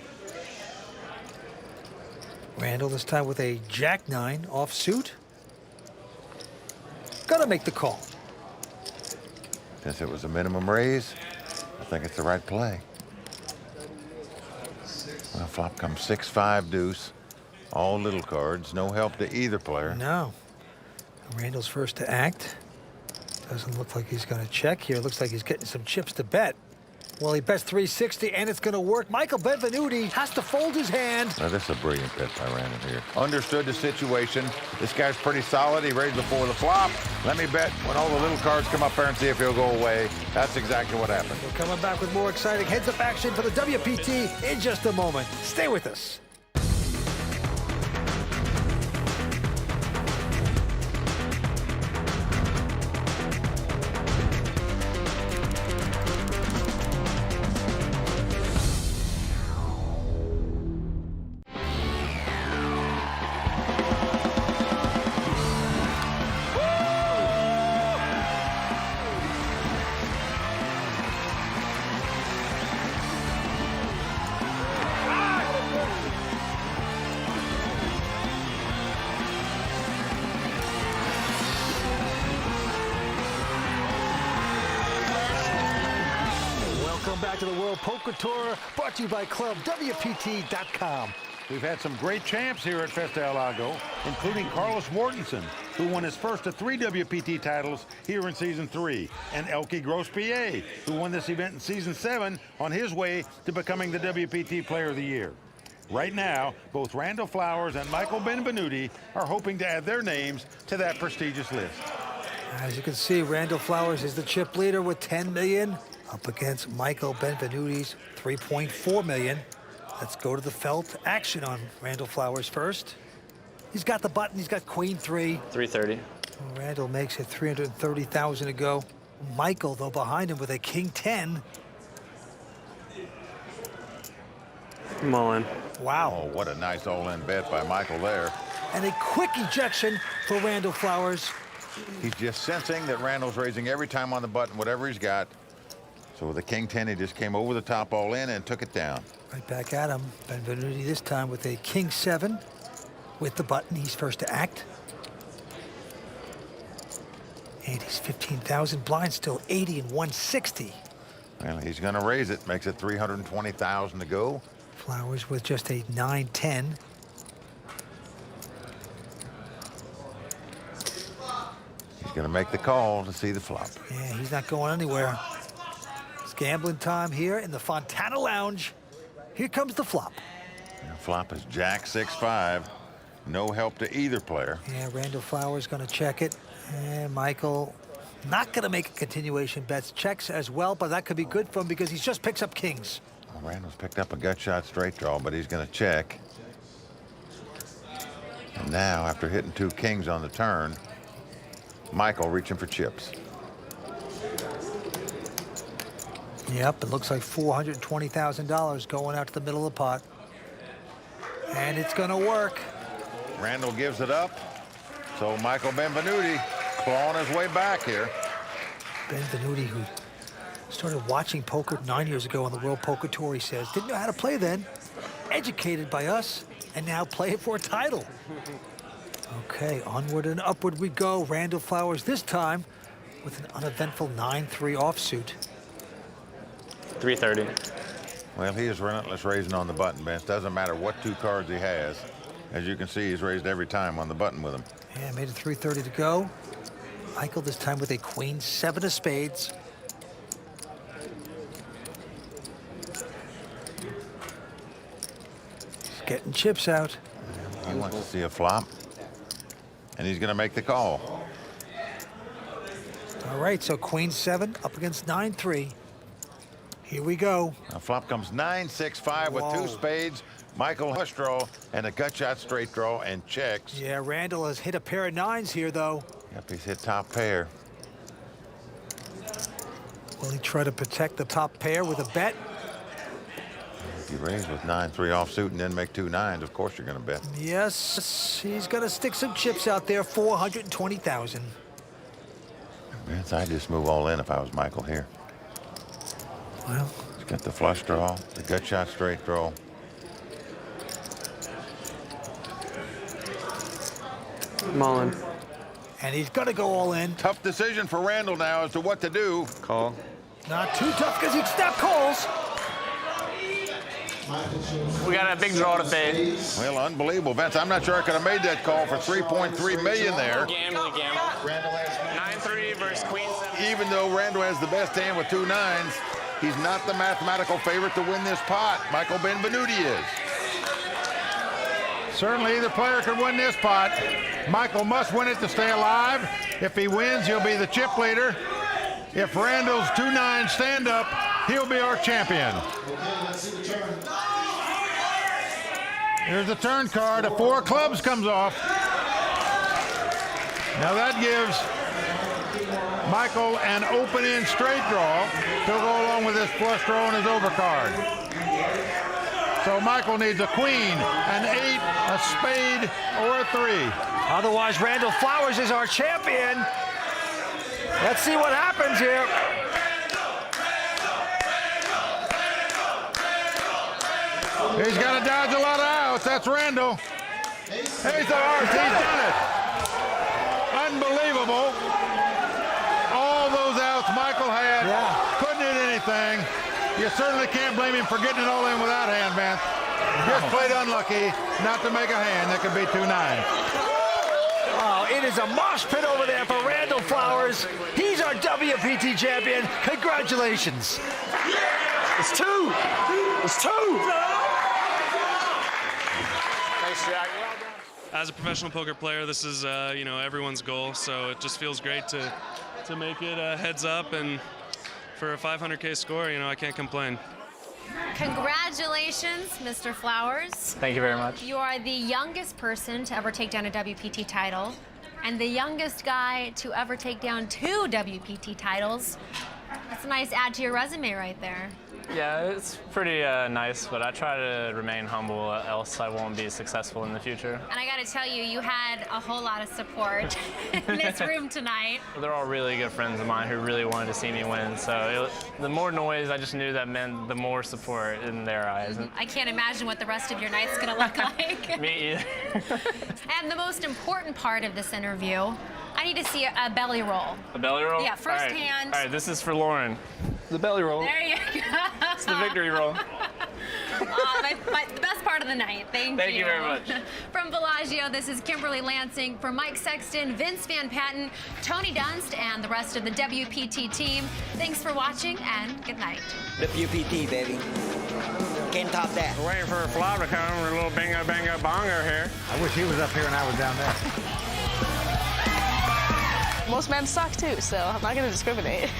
Randall this time with a jack-9 offsuit. Gonna make the call. Since it was a minimum raise, I think it's the right play. Well, flop comes 6-5 deuce. All little cards, no help to either player. No. Randall's first to act. Doesn't look like he's going to check here. Looks like he's getting some chips to bet. Well, he bets 360, and it's going to work. Michael Benvenuti has to fold his hand. Now, this is a brilliant bet by Randall here. Understood the situation. This guy's pretty solid. He raised before the flop. Let me bet when all the little cards come up there and see if he'll go away. That's exactly what happened. We're coming back with more exciting heads-up action for the WPT in just a moment. Stay with us. Back to the World Poker Tour, brought to you by ClubWPT.com. We've had some great champs here at Festa El Lago, including Carlos Mortensen, who won his first of 3 WPT titles here in Season 3, and Elke Gross-Piet, who won this event in Season 7 on his way to becoming the WPT Player of the Year. Right now, both Randall Flowers and Michael Benvenuti are hoping to add their names to that prestigious list. As you can see, Randall Flowers is the chip leader with 10 million. Up against Michael Benvenuti's 3.4 million. Let's go to the felt action on Randall Flowers first. He's got the button, he's got queen 3. 330. Randall makes it 330,000 to go. Michael, though, behind him with a king 10. Mullen. Wow. Oh, what a nice all-in bet by Michael there. And a quick ejection for Randall Flowers. He's just sensing that Randall's raising every time on the button, whatever he's got. So with the king 10, he just came over the top all in and took it down. Right back at him. Benvenuti this time with a king 7. With the button, he's first to act. And he's 15,000 blind, still 80 and 160. Well, he's going to raise it. Makes it 320,000 to go. Flowers with just a 9-10. He's going to make the call to see the flop. Yeah, he's not going anywhere. It's gambling time here in the Fontana Lounge. Here comes the flop. The flop is Jack 6-5. No help to either player. Yeah, Randall Flowers going to check it. And Michael not going to make a continuation bets. Checks as well, but that could be good for him because he just picks up kings. Well, Randall's picked up a gut shot straight draw, but he's going to check. And now, after hitting 2 kings on the turn, Michael reaching for chips. Yep, it looks like $420,000 going out to the middle of the pot. And it's going to work. Randall gives it up. So Michael Benvenuti clawing his way back here. Benvenuti, who started watching poker 9 years ago on the World Poker Tour, he says, didn't know how to play then, educated by us, and now play it for a title. Okay, onward and upward we go. Randall Flowers this time with an uneventful 9-3 offsuit. 330. Well, he is relentless raising on the button, Vince. Doesn't matter what 2 cards he has. As you can see, he's raised every time on the button with him. Yeah, made it 330 to go. Michael this time with a queen 7 of spades. He's getting chips out. He wants to see a flop. And he's going to make the call. All right, so queen 7 up against 9-3. Here we go. Now flop comes 9-6-5 with 2 spades. Michael flush draw and a gut shot straight draw and checks. Yeah, Randall has hit a pair of 9s here, though. Yep, he's hit top pair. Will he try to protect the top pair with a bet? If you raise with 9-3 offsuit and then make 2 9s, of course you're going to bet. Yes, he's going to stick some chips out there, 420,000. Vince, I'd just move all in if I was Michael here. Well, he's got the flush draw, the gut shot straight draw. Mullen. And he's going to go all in. Tough decision for Randall now as to what to do. Call. Not too tough because he snap calls. We got a big draw to fade. Well, unbelievable, Vince. I'm not sure I could have made that call for 3.3 million there. Gamble. 9-3 versus Queen 7. Even though Randall has the best hand with 2 9s, he's not the mathematical favorite to win this pot. Michael Benvenuti is. Certainly either player could win this pot. Michael must win it to stay alive. If he wins, he'll be the chip leader. If Randall's 2-9 stand up, he'll be our champion. Here's the turn card. A 4 clubs comes off. Now that gives Michael an open-end straight draw to go along with his flush draw and his overcard. So Michael needs a queen, an 8, a spade, or a 3. Otherwise, Randall Flowers is our champion. Let's see what happens here. He's got to dodge a lot of outs. That's Randall. Ace of hearts. He's done it. Unbelievable. All those outs Michael had. Couldn't hit anything. You certainly can't blame him for getting it all in without hand, Vance. Just played unlucky not to make a hand that could be 2-9. Oh, it is a mosh pit over there for Randall Flowers. He's our WPT champion. Congratulations. It's 2. It's 2. Thanks, Jack. As a professional poker player, this is everyone's goal. So it just feels great to make it heads up, and for a 500K score, I can't complain. Congratulations, Mr. Flowers. Thank you very much. You are the youngest person to ever take down a WPT title and the youngest guy to ever take down 2 WPT titles. That's a nice add to your resume right there. Yeah, it's pretty nice, but I try to remain humble, else I won't be successful in the future. And I gotta tell you, you had a whole lot of support in this room tonight. They're all really good friends of mine who really wanted to see me win, so the more noise, I just knew that meant the more support in their eyes. I can't imagine what the rest of your night's gonna look like. Me either. And the most important part of this interview, I need to see a belly roll. A belly roll? Yeah, first all right. hand. All right, this is for Lauren. The belly roll. There you go. It's the victory roll. The best part of the night. Thank you. Thank you very much. From Bellagio, this is Kimberly Lansing. For Mike Sexton, Vince Van Patten, Tony Dunst, and the rest of the WPT team, thanks for watching and good night. WPT, baby. Can't top that. We're waiting for a flower to come. We're a little bingo, bango, bongo here. I wish he was up here and I was down there. Most men suck too, so I'm not gonna discriminate.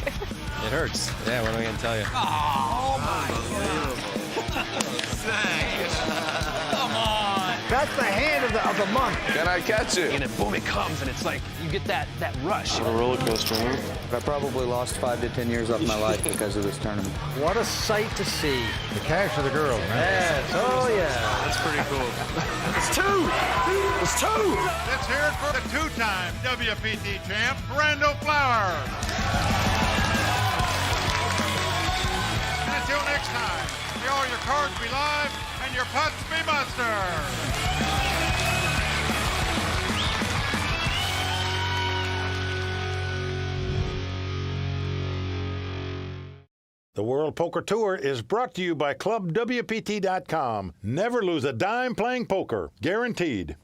It hurts. Yeah, what am I going to tell you? Oh, my Come on. That's the hand of the month. Can I catch it? And then boom, it comes, and it's like you get that rush. What a roller coaster, huh? I probably lost 5 to 10 years off my life because of this tournament. What a sight to see. The cash for the girls, man. Yes, oh yeah. That's pretty cool. It's 2. It's 2. Let's hear it for the 2-time WPT champ, Randall Flowers. Until next time, may all your cards be live and your putts be monsters. The World Poker Tour is brought to you by ClubWPT.com. Never lose a dime playing poker. Guaranteed.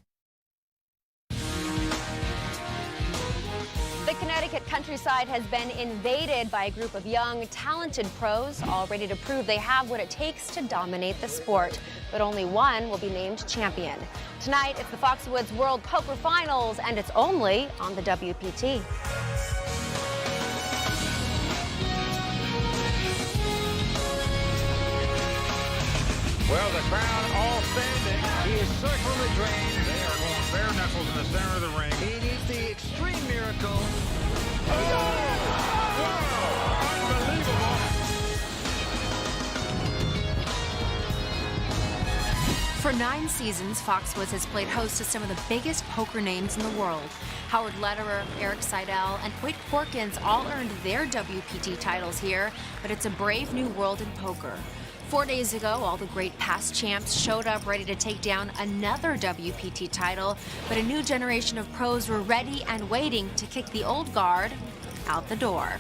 The Connecticut countryside has been invaded by a group of young, talented pros, all ready to prove they have what it takes to dominate the sport. But only one will be named champion. Tonight, it's the Foxwoods World Poker Finals, and it's only on the WPT. Well, the crowd all standing. He is circling the drain. They are going bare knuckles in the center of the ring. He needs the extreme miracle. Unbelievable. For 9 seasons, Foxwoods has played host to some of the biggest poker names in the world. Howard Lederer, Eric Seidel, and Hoyt Porkins all earned their WPT titles here, but it's a brave new world in poker. 4 days ago, all the great past champs showed up ready to take down another WPT title, but a new generation of pros were ready and waiting to kick the old guard out the door.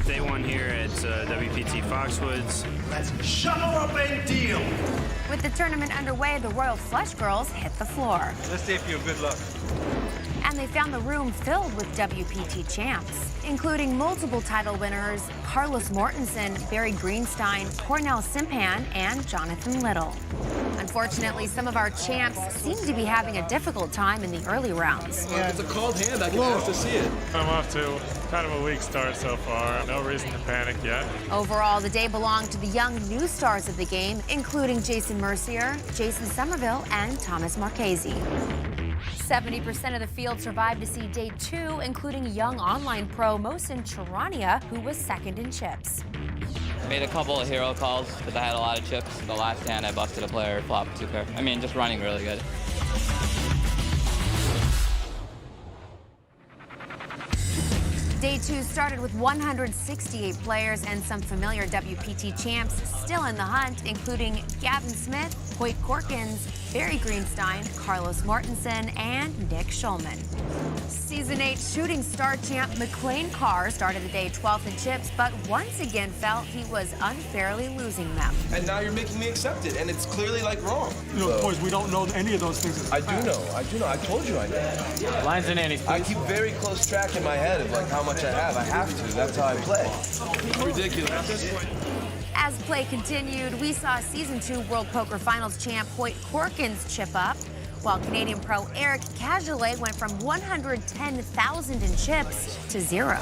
Day one here at WPT Foxwoods. Let's shut up and deal. With the tournament underway, the Royal Flush Girls hit the floor. Let's see if you're good luck. And they found the room filled with WPT champs, including multiple title winners Carlos Mortensen, Barry Greenstein, Cornell Simpan, and Jonathan Little. Unfortunately, some of our champs seem to be having a difficult time in the early rounds. Yeah, it's a cold hand. I can have to see it. I'm off to kind of a weak start so far. No reason to panic yet. Overall, the day belonged to the young new stars of the game, including Jason Mercier, Jason Somerville, and Thomas Marchese. 70% of the field survived to see day two, including young online pro Mohsen Charania, who was second in chips. Made a couple of hero calls because I had a lot of chips. The last hand I busted a player, flop two pair. I mean, just running really good. Day two started with 168 players and some familiar WPT champs still in the hunt, including Gavin Smith, Hoyt Corkins, Barry Greenstein, Carlos Mortensen, and Nick Schulman. Season 8 shooting star champ McLean Carr started the day 12th in chips, but once again felt he was unfairly losing them. And now you're making me accept it, and it's clearly like wrong. You know, boys, we don't know any of those things. I do know. I told you I know. Lines and Annie's, I keep very close track in my head of like how much I have. I have to. That's how I play. It's ridiculous. As play continued, we saw Season 2 World Poker Finals champ Hoyt Corkins chip up, while Canadian pro Eric Cajolet went from 110,000 in chips to 0.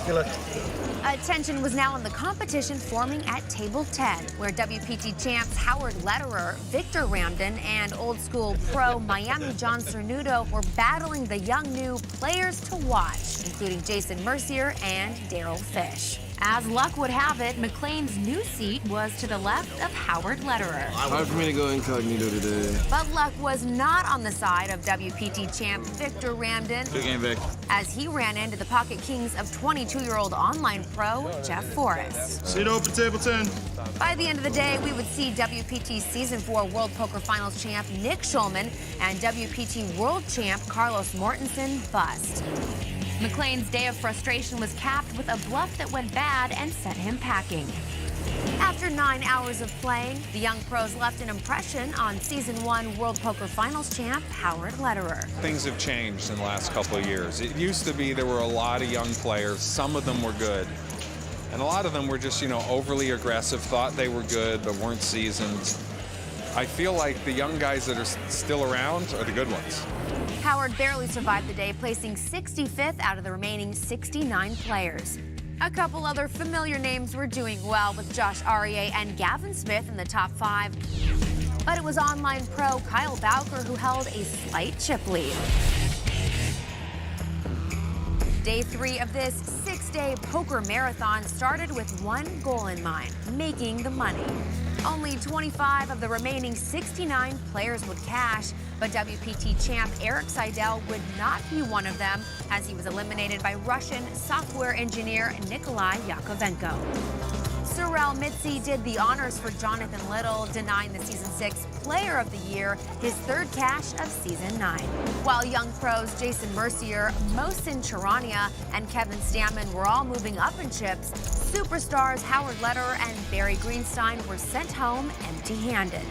Attention was now on the competition forming at table 10, where WPT champs Howard Lederer, Victor Ramden, and old school pro Miami John Cernudo were battling the young new players to watch, including Jason Mercier and Daryl Fish. As luck would have it, McLean's new seat was to the left of Howard Lederer. Hard for me to go incognito today. But luck was not on the side of WPT champ Victor Ramden, Good game, Vic. as he ran into the pocket kings of 22-year-old online pro Jeff Forrest. Sit open, table 10. By the end of the day, we would see WPT Season 4 World Poker Finals champ Nick Schulman and WPT World champ Carlos Mortensen bust. McLean's day of frustration was capped with a bluff that went bad and sent him packing. After 9 hours of playing, the young pros left an impression on Season 1 World Poker Finals champ Howard Lederer. Things have changed in the last couple of years. It used to be there were a lot of young players. Some of them were good. And a lot of them were just, overly aggressive, thought they were good, but weren't seasoned. I feel like the young guys that are still around are the good ones. Howard barely survived the day, placing 65th out of the remaining 69 players. A couple other familiar names were doing well, with Josh Aryeh and Gavin Smith in the top 5. But it was online pro Kyle Bowker who held a slight chip lead. Day 3 of this 6-day poker marathon started with one goal in mind: making the money. Only 25 of the remaining 69 players would cash, but WPT champ Eric Seidel would not be one of them, as he was eliminated by Russian software engineer Nikolai Yakovenko. Sorel Mitzi did the honors for Jonathan Little, denying the Season 6 Player of the Year his third cash of Season 9. While young pros Jason Mercier, Mohsen Charania, and Kevin Stammen were all moving up in chips, superstars Howard Lederer and Barry Greenstein were sent home empty-handed,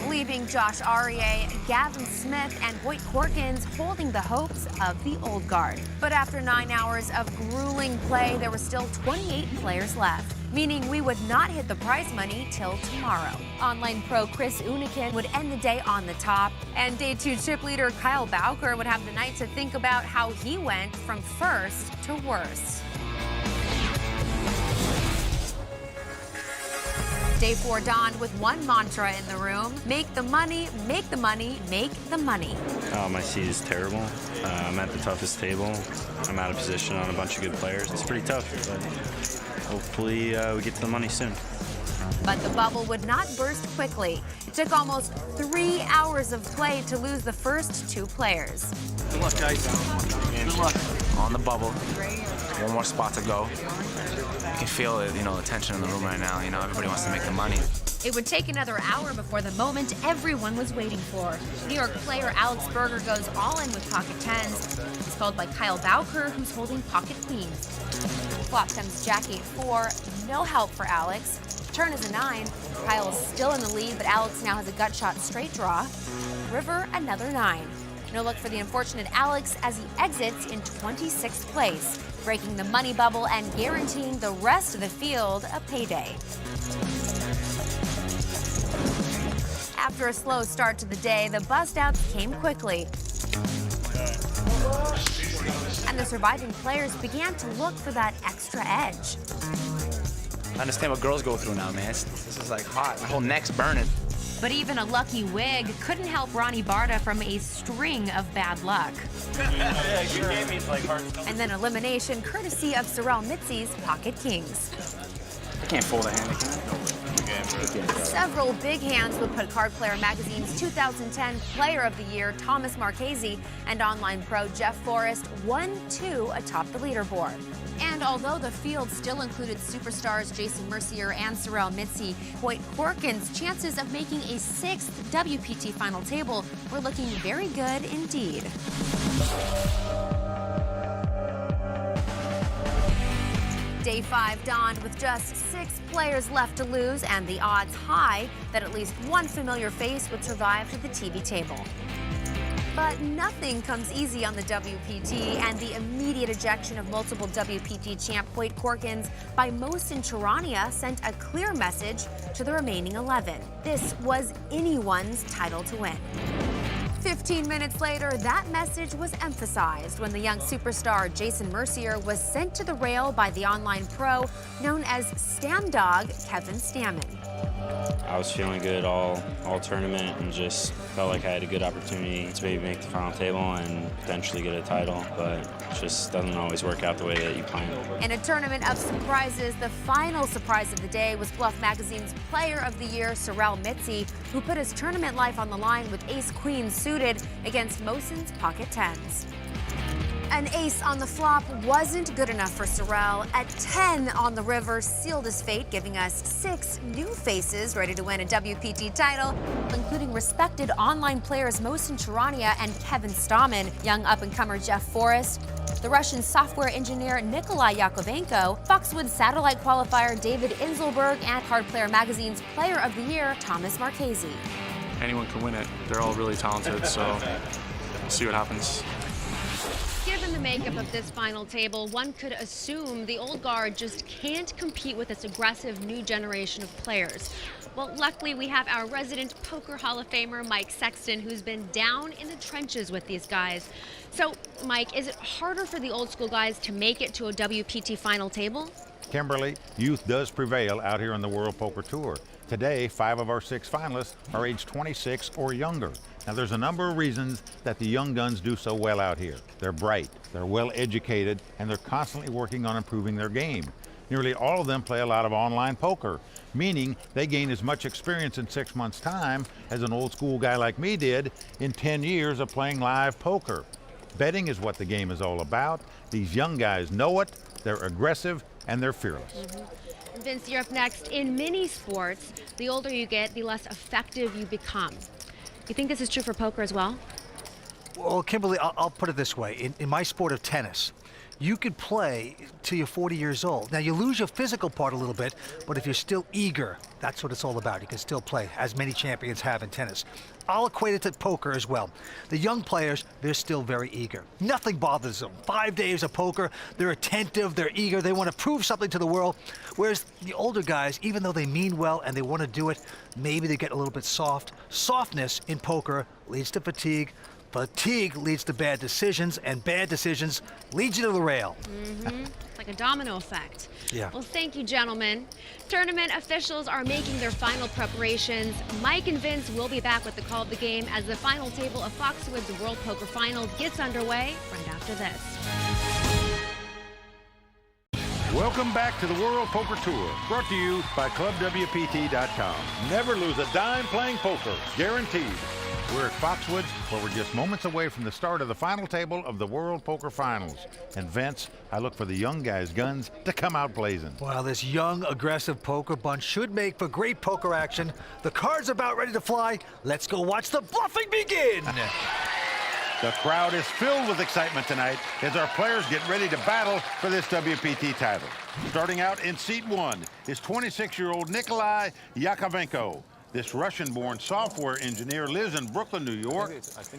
leaving Josh Aryeh, Gavin Smith, and Hoyt Corkins holding the hopes of the old guard. But after 9 hours of grueling play, there were still 28 players left, meaning we would not hit the prize money till tomorrow. Online pro Chris Unikin would end the day on the top, and Day 2 chip leader Kyle Bowker would have the night to think about how he went from first to worst. Day 4 dawned with one mantra in the room: make the money, make the money, make the money. My seed is terrible. I'm at the toughest table. I'm out of position on a bunch of good players. It's pretty tough, but hopefully we get to the money soon. But the bubble would not burst quickly. It took almost 3 hours of play to lose the first 2 players. Good luck, guys. Good luck. On the bubble. One more spot to go. You can feel it, the tension in the room right now. Everybody wants to make the money. It would take another hour before the moment everyone was waiting for. New York player Alex Berger goes all in with pocket tens. He's followed by Kyle Bowker, who's holding pocket queens. Flop comes Jack 8-4, no help for Alex. Turn is a 9. Kyle is still in the lead, but Alex now has a gut shot straight draw. River, another 9. No luck for the unfortunate Alex as he exits in 26th place, breaking the money bubble and guaranteeing the rest of the field a payday. After a slow start to the day, the bust-outs came quickly. And the surviving players began to look for that extra edge. I understand what girls go through now, man. This is like hot. My whole neck's burning. But even a lucky wig couldn't help Ronnie Barta from a string of bad luck. And then elimination courtesy of Sorel Mitzi's Pocket Kings. I can't fold a hand. Several big hands would put Card Player Magazine's 2010 Player of the Year, Thomas Marchese, and online pro Jeff Forrest 1-2 atop the leaderboard. And although the field still included superstars Jason Mercier and Sorel Mitzi, Hoyt Corkins' chances of making a 6th WPT final table were looking very good indeed. Day 5 dawned with just 6 players left to lose and the odds high that at least one familiar face would survive to the TV table. But nothing comes easy on the WPT, and the immediate ejection of multiple WPT champ Hoyt Corkins by Mohsin Charania sent a clear message to the remaining 11. This was anyone's title to win. 15 minutes later, that message was emphasized when the young superstar Jason Mercier was sent to the rail by the online pro known as Stam Dog Kevin Stammen. I was feeling good all tournament and just felt like I had a good opportunity to maybe make the final table and potentially get a title, but it just doesn't always work out the way that you plan. In a tournament of surprises, the final surprise of the day was Bluff Magazine's Player of the Year, Sorel Mitzi, who put his tournament life on the line with ace-queen suited against Mohsin's pocket tens. An ace on the flop wasn't good enough for Sorel. A 10 on the river sealed his fate, giving us 6 new faces ready to win a WPT title, including respected online players Mohsin Charania and Kevin Stammen, young up-and-comer Jeff Forrest, the Russian software engineer Nikolai Yakovenko, Foxwood satellite qualifier David Inselberg, and Card Player Magazine's Player of the Year, Thomas Marchese. Anyone can win it. They're all really talented, so we'll see what happens. Given the makeup of this final table, one could assume the old guard just can't compete with this aggressive new generation of players. Well, luckily we have our resident poker Hall of Famer, Mike Sexton, who's been down in the trenches with these guys. So, Mike, is it harder for the old school guys to make it to a WPT final table? Kimberly, youth does prevail out here on the World Poker Tour. Today, 5 of our 6 finalists are age 26 or younger. Now, there's a number of reasons that the young guns do so well out here. They're bright, they're well educated, and they're constantly working on improving their game. Nearly all of them play a lot of online poker, meaning they gain as much experience in 6 months' time as an old school guy like me did in 10 years of playing live poker. Betting is what the game is all about. These young guys know it, they're aggressive, and they're fearless. Vince, you're up next. In many sports, the older you get, the less effective you become. You think this is true for poker as well? Well, Kimberly, I'll put it this way. In my sport of tennis, you could play till you're 40 years old. Now, you lose your physical part a little bit, but if you're still eager, that's what it's all about. You can still play, as many champions have in tennis. I'll equate it to poker as well. The young players, they're still very eager. Nothing bothers them. 5 days of poker, they're attentive, they're eager, they want to prove something to the world. Whereas the older guys, even though they mean well and they want to do it, maybe they get a little bit soft. Softness in poker leads to fatigue. Fatigue leads to bad decisions, and bad decisions leads you to the rail. It's like a domino effect. Yeah. Well, thank you, gentlemen. Tournament officials are making their final preparations. Mike and Vince will be back with the call of the game as the final table of Foxwood's World Poker Finals gets underway right after this. Welcome back to the World Poker Tour, brought to you by ClubWPT.com. Never lose a dime playing poker, guaranteed. We're at Foxwoods, where we're just moments away from the start of the final table of the World Poker Finals. And Vince, I look for the young guys' guns to come out blazing. Well, this young, aggressive poker bunch should make for great poker action. The cards are about ready to fly. Let's go watch the bluffing begin. The crowd is filled with excitement tonight as our players get ready to battle for this WPT title. Starting out in seat 1 is 26-year-old Nikolai Yakovenko. This Russian-born software engineer lives in Brooklyn, New York.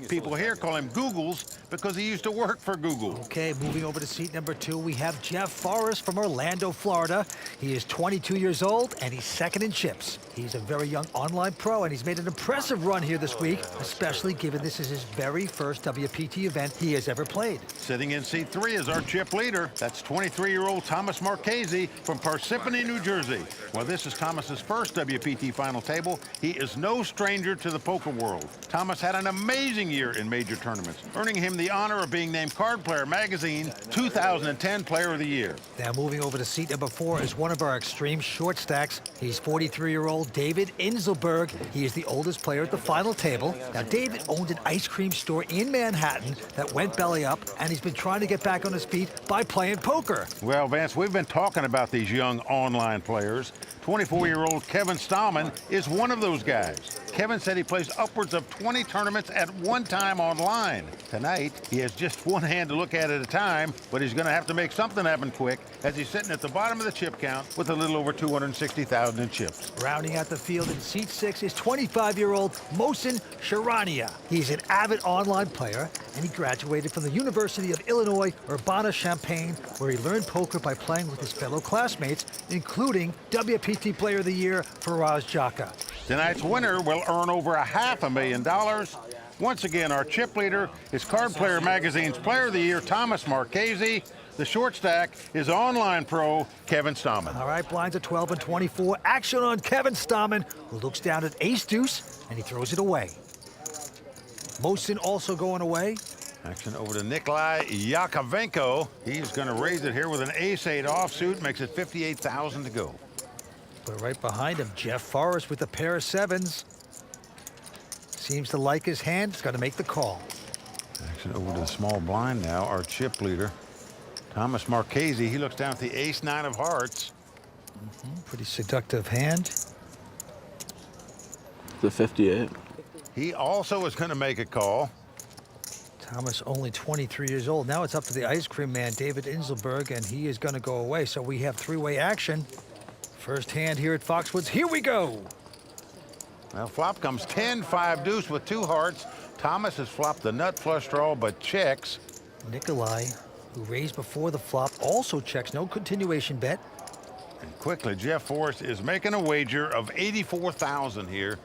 People here call him Googles because he used to work for Google. Okay, moving over to seat number 2, we have Jeff Forrest from Orlando, Florida. He is 22 years old, and he's second in chips. He's a very young online pro, and he's made an impressive run here this week, especially given this is his very first WPT event he has ever played. Sitting in seat 3 is our chip leader. That's 23-year-old Thomas Marchese from Parsippany, New Jersey. While this is Thomas's first WPT final table, he is no stranger to the poker world. Thomas had an amazing year in major tournaments, earning him the honor of being named Card Player Magazine 2010 Player of the Year. Now moving over to seat number 4 is one of our extreme short stacks. He's 43-year-old David Inselberg. He is the oldest player at the final table. Now, David owned an ice cream store in Manhattan that went belly up, and he's been trying to get back on his feet by playing poker. Well, Vance, we've been talking about these young online players. 24-year-old Kevin Stallman is one of those guys. Kevin said he plays upwards of 20 tournaments at one time online. Tonight, he has just one hand to look at a time, but he's going to have to make something happen quick as he's sitting at the bottom of the chip count with a little over 260,000 in chips. Rounding out the field in seat 6 is 25-year-old Mohsen Sharania. He's an avid online player, and he graduated from the University of Illinois Urbana-Champaign, where he learned poker by playing with his fellow classmates, including WPT Player of the Year Faraz Jaka. Tonight's winner will earn over $500,000. Once again, our chip leader is Card Player Magazine's Player of the Year, Thomas Marchese. The short stack is online pro Kevin Stallman. All right, blinds at 12 and 24. Action on Kevin Stallman, who looks down at ace-deuce, and he throws it away. Mohsen also going away. Action over to Nikolai Yakovenko. He's going to raise it here with an ace-8 offsuit, makes it $58,000 to go. But right behind him, Jeff Forrest with a pair of 7s. Seems to like his hand. He's got to make the call. Action over to the small blind now. Our chip leader, Thomas Marchese. He looks down at the ace-9 of hearts. Pretty seductive hand. The 58. He also is going to make a call. Thomas only 23 years old. Now it's up to the ice cream man, David Inselberg, and he is going to go away. So we have three-way action. First hand here at Foxwoods. Here we go. Well, flop comes 10-5 deuce with 2 hearts. Thomas has flopped the nut flush draw, but checks. Nikolai, who raised before the flop, also checks. No continuation bet. And quickly, Jeff Forrest is making a wager of $84,000 here.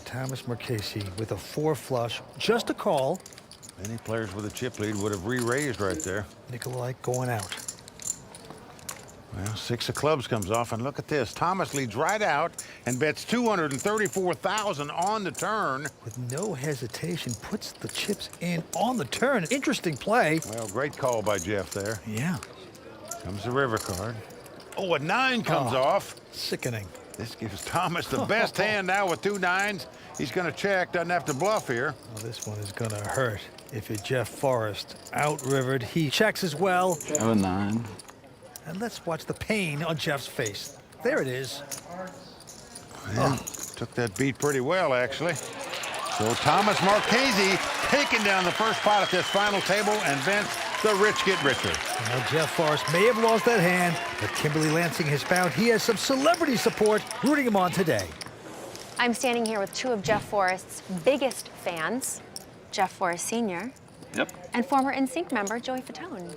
Thomas Marchese with a 4 flush. Just a call. Many players with a chip lead would have re-raised right there. Nikolai going out. Well, 6 of clubs comes off, and look at this. Thomas leads right out and bets $234,000 on the turn. With no hesitation, puts the chips in on the turn. Interesting play. Well, great call by Jeff there. Yeah. Comes the river card. Oh, a 9 comes off. Sickening. This gives Thomas the best hand now with 2 9s. He's going to check, doesn't have to bluff here. Well, this one is going to hurt. If you're Jeff Forrest, out-rivered, he checks as well. I have a 9. And let's watch the pain on Jeff's face. There it is. Well, took that beat pretty well, actually. So Thomas Marchese taking down the first pot at this final table, and Vince, the rich get richer. Now, Jeff Forrest may have lost that hand, but Kimberly Lansing has found he has some celebrity support rooting him on today. I'm standing here with 2 of Jeff Forrest's biggest fans, Jeff Forrest Sr. Yep. and former NSYNC member Joey Fatone.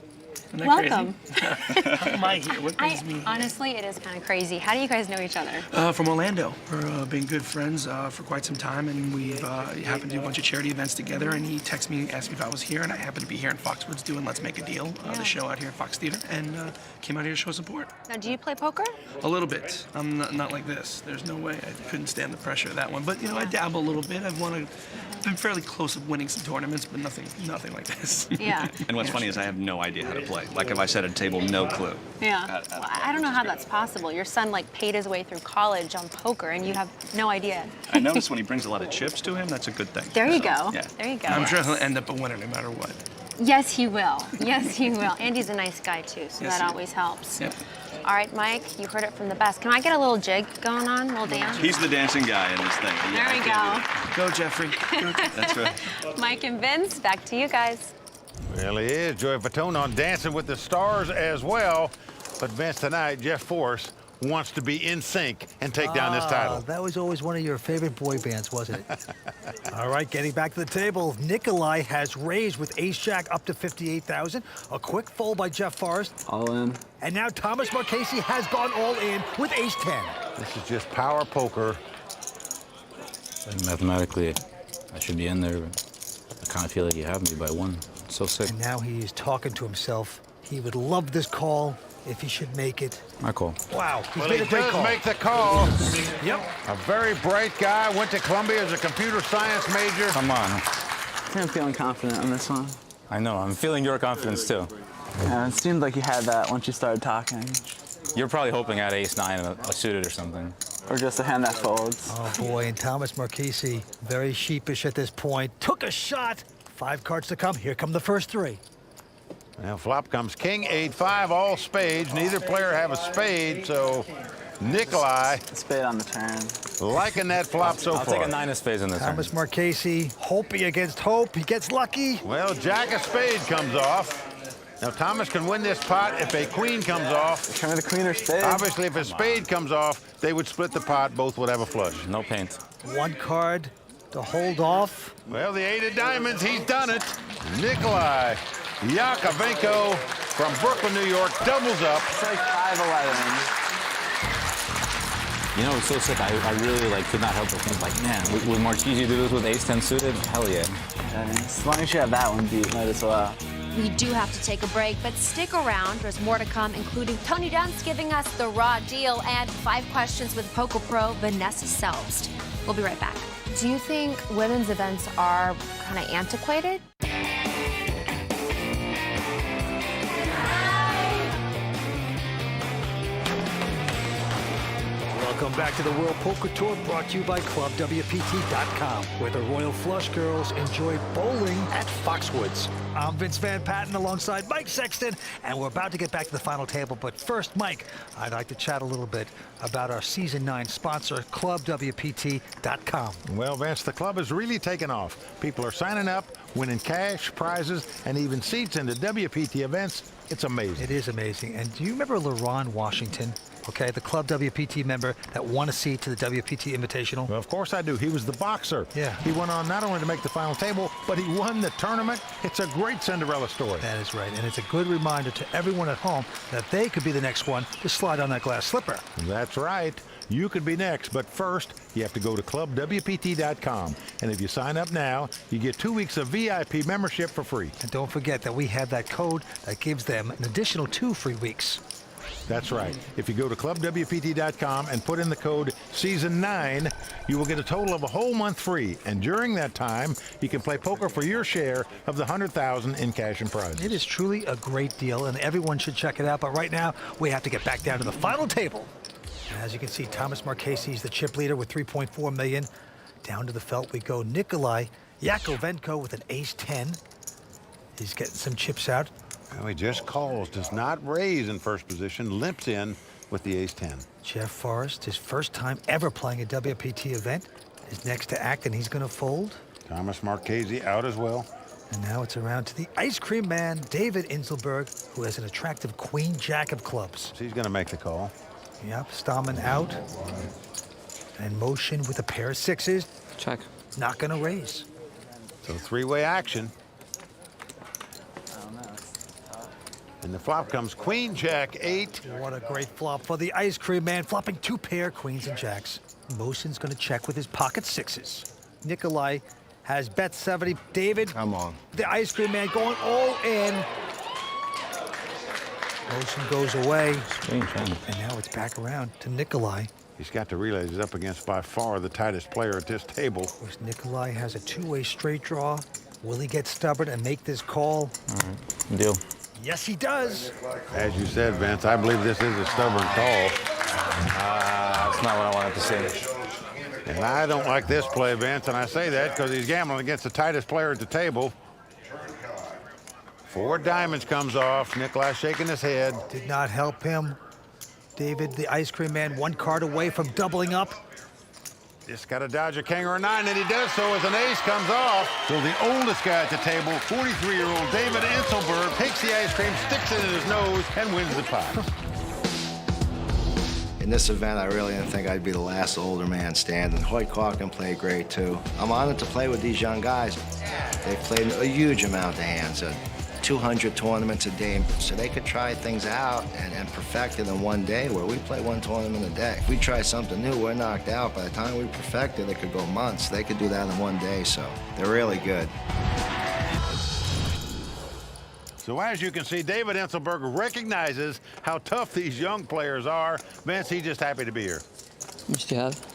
Isn't that Welcome. How am I here? What brings me here? Honestly, it is kind of crazy. How do you guys know each other? From Orlando. We've been good friends for quite some time, and we've happened to do a bunch of charity events together, and he texted me, asked me if I was here, and I happened to be here in Foxwoods doing Let's Make a Deal, the show out here at Fox Theater, and came out here to show support. Now, do you play poker? A little bit. I'm not like this. There's no way. I couldn't stand the pressure of that one. But, you know, I dabble a little bit. I've been fairly close of winning some tournaments, but nothing like this. Yeah. And what's funny is I have no idea how to play play. Like if I set a table, no clue. Yeah. Well, I don't know how that's possible. Your son like paid his way through college on poker, and you have no idea. I notice when he brings a lot of chips to him, that's a good thing. There you So, go. Yeah. There you go. I'm sure he'll end up a winner no matter what. Yes, he will. Yes, he will. Andy's a nice guy too, so Yes, that he always helps. Yep. All right, Mike, you heard it from the best. Can I get a little jig going on, a little dance? He's the dancing guy in this thing. There we go. Go, Jeffrey. That's right. Mike and Vince, back to you guys. Well, he is. Joey Fatone on Dancing with the Stars as well. But Vince, tonight, Jeff Forrest wants to be in sync and take down this title. That was always one of your favorite boy bands, wasn't it? All right, getting back to the table. Nikolai has raised with ace-jack up to 58,000. A quick fold by Jeff Forrest. All in. And now Thomas Marchese has gone all in with ace-10. This is just power poker. Mathematically, I should be in there, but I kind of feel like you have me by one. It's so sick. And now he is talking to himself. He would love this call if he should make it. My call. Wow, he's Well, made he a great does call. make the call. Yep. A very bright guy, went to Columbia as a computer science major. Come on. I think I'm feeling confident on this one. I know. I'm feeling your confidence, too. Yeah, it seemed like you had that once you started talking. You're probably hoping I had ace-9 and a suited or something. Or just a hand that folds. Oh, boy, and Thomas Marchese, very sheepish at this point. Took a shot. 5 cards to come. Here come the first 3. Now flop comes king, 8-5, all spades. Neither player have a spade, so Nikolai. Spade on the turn. Liking that flop so far. I'll take a 9 of spades in this turn. Thomas Marchese, hoping against hope. He gets lucky. Well, jack of spade comes off. Now Thomas can win this pot if a queen comes off. Show me the queen or spade. Obviously, if a spade comes off, they would split the pot. Both would have a flush. No paint. 1 card to hold off. Well, the 8 of diamonds, he's done it. Nikolai Yakovenko from Brooklyn, New York, doubles up. It's like 5-11. You know, it's so sick. I really could not help but think, man, would Marchese do this with ace-10 suited? Hell yeah. As long as you have that one beat, might as well. We do have to take a break, but stick around. There's more to come, including Tony Dunst giving us the raw deal and 5 questions with poker pro Vanessa Selbst. We'll be right back. Do you think women's events are kind of antiquated? Welcome back to the World Poker Tour, brought to you by ClubWPT.com, where the Royal Flush girls enjoy bowling at Foxwoods. I'm Vince Van Patten alongside Mike Sexton, and we're about to get back to the final table. But first, Mike, I'd like to chat a little bit about our Season 9 sponsor, ClubWPT.com. Well, Vince, the club has really taken off. People are signing up, winning cash, prizes, and even seats into WPT events. It's amazing. It is amazing. And do you remember LaRon Washington? Okay, the Club WPT member that won a seat to the WPT Invitational. Well, of course I do. He was the boxer. Yeah. He went on not only to make the final table, but he won the tournament. It's a great Cinderella story. That is right, and it's a good reminder to everyone at home that they could be the next one to slide on that glass slipper. That's right. You could be next, but first, you have to go to ClubWPT.com. And if you sign up now, you get 2 weeks of VIP membership for free. And don't forget that we have that code that gives them an additional 2 free weeks. That's right. If you go to ClubWPT.com and put in the code Season9, you will get a total of a whole month free. And during that time, you can play poker for your share of the $100,000 in cash and prizes. It is truly a great deal, and everyone should check it out. But right now, we have to get back down to the final table. And as you can see, Thomas Marchese is the chip leader with $3.4 million. Down to the felt we go. Nikolai Yakovenko with an ace-10. He's getting some chips out. Well, he just calls, does not raise in first position, limps in with the ace-10. Jeff Forrest, his first time ever playing a WPT event, is next to act, and he's going to fold. Thomas Marchese out as well. And now it's around to the ice cream man, David Inselberg, who has an attractive queen-jack of clubs. So he's going to make the call. Yep, Stallman out. And motion with a pair of sixes. Check. Not going to raise. So three-way action. And the flop comes queen, jack, 8. What a great flop for the ice cream man, flopping 2 pair queens and jacks. Motion's going to check with his pocket sixes. Nikolai has bet 70. David, come on. The ice cream man going all in. Motion goes away. Strange, man. And now it's back around to Nikolai. He's got to realize he's up against by far the tightest player at this table. Of course, Nikolai has a 2-way straight draw. Will he get stubborn and make this call? All right, deal. Yes, he does. As you said, Vince, I believe this is a stubborn call. That's not what I wanted to see. And I don't like this play, Vince, and I say that because he's gambling against the tightest player at the table. 4 diamonds comes off. Nikolai shaking his head. Did not help him. David, the ice cream man, 1 card away from doubling up. Just got to dodge a king or a 9, and he does so as an ace comes off. So the oldest guy at the table, 43-year-old David Enselberg, takes the ice cream, sticks it in his nose, and wins the pot. In this event, I really didn't think I'd be the last older man standing. Hoyt Calkin played great, too. I'm honored to play with these young guys. They've played a huge amount of hands, 200 tournaments a day, so they could try things out and perfect it in one day, where we play 1 tournament a day. If we try something new, we're knocked out. By the time we perfect it, it could go months. They could do that in 1 day, so they're really good. So as you can see, David Enselberg recognizes how tough these young players are. Vince, he's just happy to be here. How much do you have?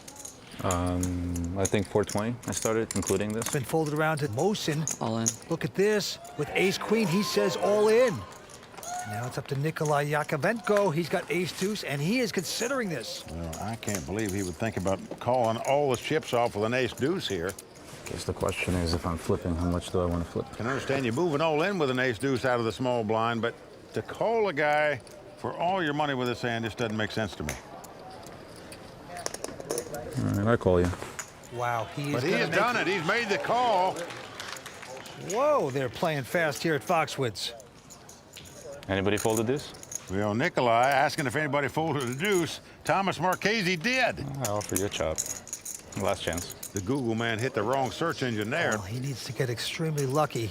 I think 420 I started, including this. Been folded around to Mosin. All in. Look at this. With ace-queen, he says all in. And now it's up to Nikolai Yakovenko. He's got ace-deuce, and he is considering this. Well, I can't believe he would think about calling all the chips off with an ace-deuce here. Guess the question is, if I'm flipping, how much do I want to flip? I can understand you moving all in with an ace-deuce out of the small blind, but to call a guy for all your money with this hand just doesn't make sense to me. All right, I call you. Wow, he has done it. He's made the call. Whoa, they're playing fast here at Foxwoods. Anybody fold a deuce? Well, Nikolai asking if anybody folded a deuce. Thomas Marchese did. I offer you a chop. Last chance. The Google man hit the wrong search engine there. Oh, he needs to get extremely lucky.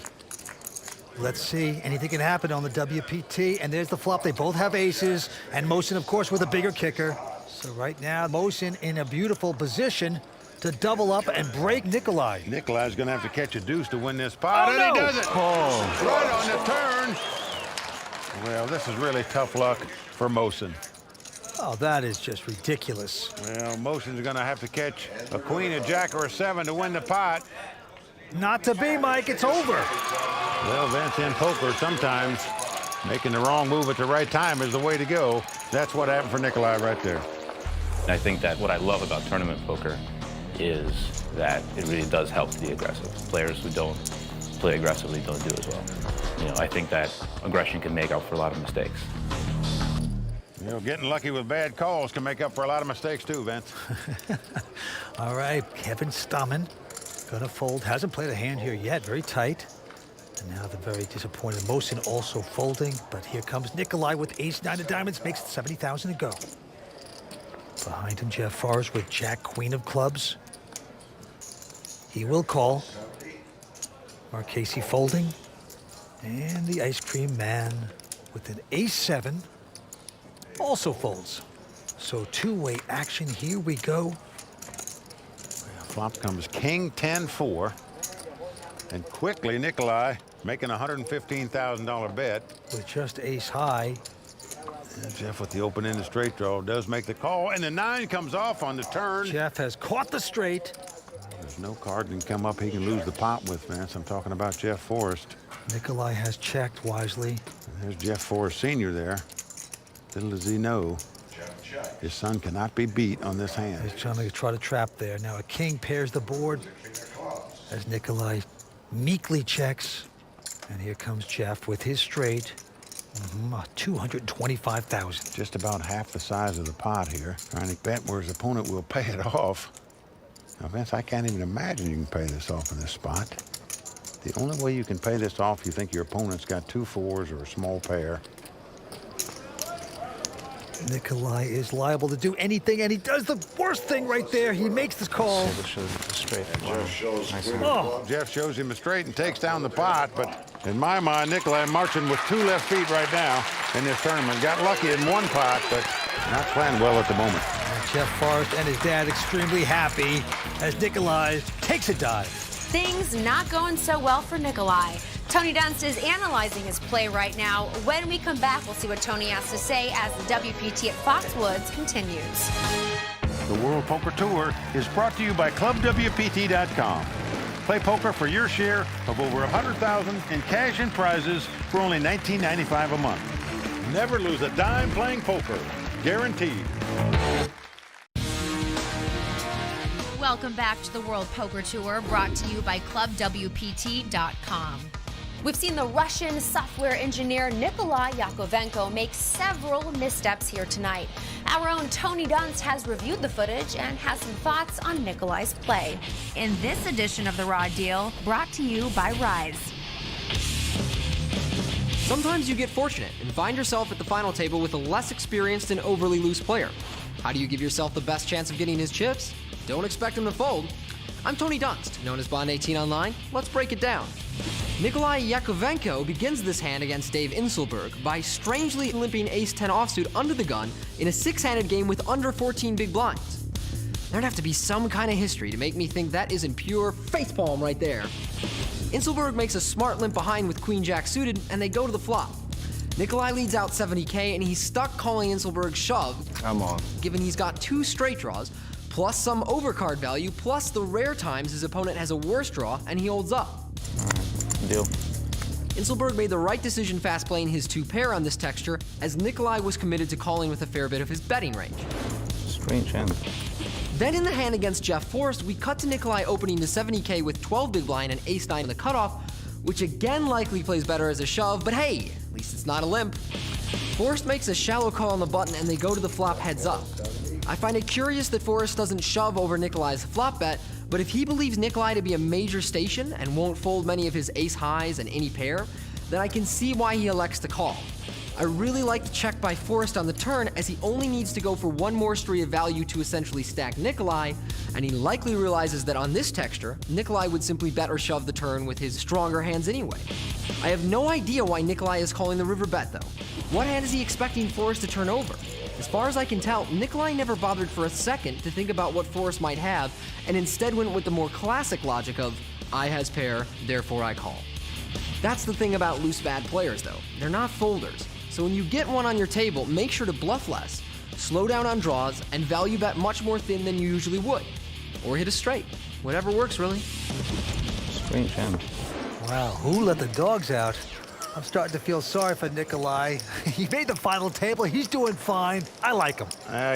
Let's see. Anything can happen on the WPT. And there's the flop. They both have aces. And Mosin, of course, with a bigger kicker. So right now, Mosin in a beautiful position to double up and break Nikolai. Nikolai's going to have to catch a deuce to win this pot, and he does it. Oh. Right on the turn. Well, this is really tough luck for Mosin. Oh, that is just ridiculous. Well, Mosin's going to have to catch a queen, a jack, or a 7 to win the pot. Not to be, Mike. It's over. Well, Vince, in poker, sometimes making the wrong move at the right time is the way to go. That's what happened for Nikolai right there. I think that what I love about tournament poker is that it really does help to be aggressive. Players who don't play aggressively don't do as well. You know, I think that aggression can make up for a lot of mistakes. You know, getting lucky with bad calls can make up for a lot of mistakes too, Vince. All right, Kevin Stammen gonna fold. Hasn't played a hand here yet. Very tight. And now the very disappointed Mosin also folding. But here comes Nikolai with ace-9 of diamonds. Makes it 70,000 to go. Behind him, Jeff Forrest with jack, queen of clubs. He will call. Marchese folding. And the ice cream man with an ace-7 also folds. So two-way action. Here we go. Flop comes king 10-4. And quickly, Nikolai making a $115,000 bet. With just ace high. And Jeff with the open end of straight draw does make the call. And the 9 comes off on the turn. Jeff has caught the straight. There's no card can come up he can lose the pot with, Vince. I'm talking about Jeff Forrest. Nikolai has checked wisely. And there's Jeff Forrest Sr. there. Little does he know, his son cannot be beat on this hand. He's trying to try to trap there. Now a king pairs the board as Nikolai meekly checks. And here comes Jeff with his straight. 225,000. Just about half the size of the pot here. Trying to bet where his opponent will pay it off. Now, Vince, I can't even imagine you can pay this off in this spot. The only way you can pay this off, you think your opponent's got 2 4s or a small pair. Nikolai is liable to do anything, and he does the worst thing right there. He makes this call. Jeff shows him a straight and takes down the pot, but in my mind, Nikolai marching with 2 left feet right now in this tournament. Got lucky in 1 pot, but not playing well at the moment. And Jeff Forrest and his dad extremely happy as Nikolai takes a dive. Things not going so well for Nikolai. Tony Dunst is analyzing his play right now. When we come back, we'll see what Tony has to say as the WPT at Foxwoods continues. The World Poker Tour is brought to you by ClubWPT.com. Play poker for your share of over $100,000 in cash and prizes for only $19.95 a month. Never lose a dime playing poker. Guaranteed. Welcome back to the World Poker Tour, brought to you by ClubWPT.com. We've seen the Russian software engineer Nikolai Yakovenko make several missteps here tonight. Our own Tony Dunst has reviewed the footage and has some thoughts on Nikolai's play. In this edition of The Raw Deal, brought to you by Rise. Sometimes you get fortunate and find yourself at the final table with a less experienced and overly loose player. How do you give yourself the best chance of getting his chips? Don't expect him to fold. I'm Tony Dunst, known as Bond 18 Online. Let's break it down. Nikolai Yakovenko begins this hand against Dave Inselberg by strangely limping ace-10 offsuit under the gun in a six-handed game with under 14 big blinds. There'd have to be some kind of history to make me think that isn't pure facepalm right there. Inselberg makes a smart limp behind with queen-jack suited, and they go to the flop. Nikolai leads out 70K, and he's stuck calling Inselberg's shove. Come on. Given he's got two straight draws, plus some overcard value, plus the rare times his opponent has a worse draw, and he holds up. Deal. Inselberg made the right decision fast playing his two pair on this texture, as Nikolai was committed to calling with a fair bit of his betting range. Strange hand. Then in the hand against Jeff Forrest, we cut to Nikolai opening to 70K with 12 big blind and ace-9 in the cutoff, which again likely plays better as a shove, but hey, at least it's not a limp. Forrest makes a shallow call on the button and they go to the flop heads up. I find it curious that Forrest doesn't shove over Nikolai's flop bet, but if he believes Nikolai to be a major station and won't fold many of his ace highs and any pair, then I can see why he elects to call. I really like the check by Forrest on the turn, as he only needs to go for one more street of value to essentially stack Nikolai, and he likely realizes that on this texture, Nikolai would simply bet or shove the turn with his stronger hands anyway. I have no idea why Nikolai is calling the river bet though. What hand is he expecting Forrest to turn over? As far as I can tell, Nikolai never bothered for a second to think about what Forrest might have, and instead went with the more classic logic of, I has pair, therefore I call. That's the thing about loose bad players though, they're not folders. So when you get one on your table, make sure to bluff less, slow down on draws, and value bet much more thin than you usually would. Or hit a straight. Whatever works, really. Strange hand. Wow, who let the dogs out? I'm starting to feel sorry for Nikolai. He made the final table. He's doing fine. I like him.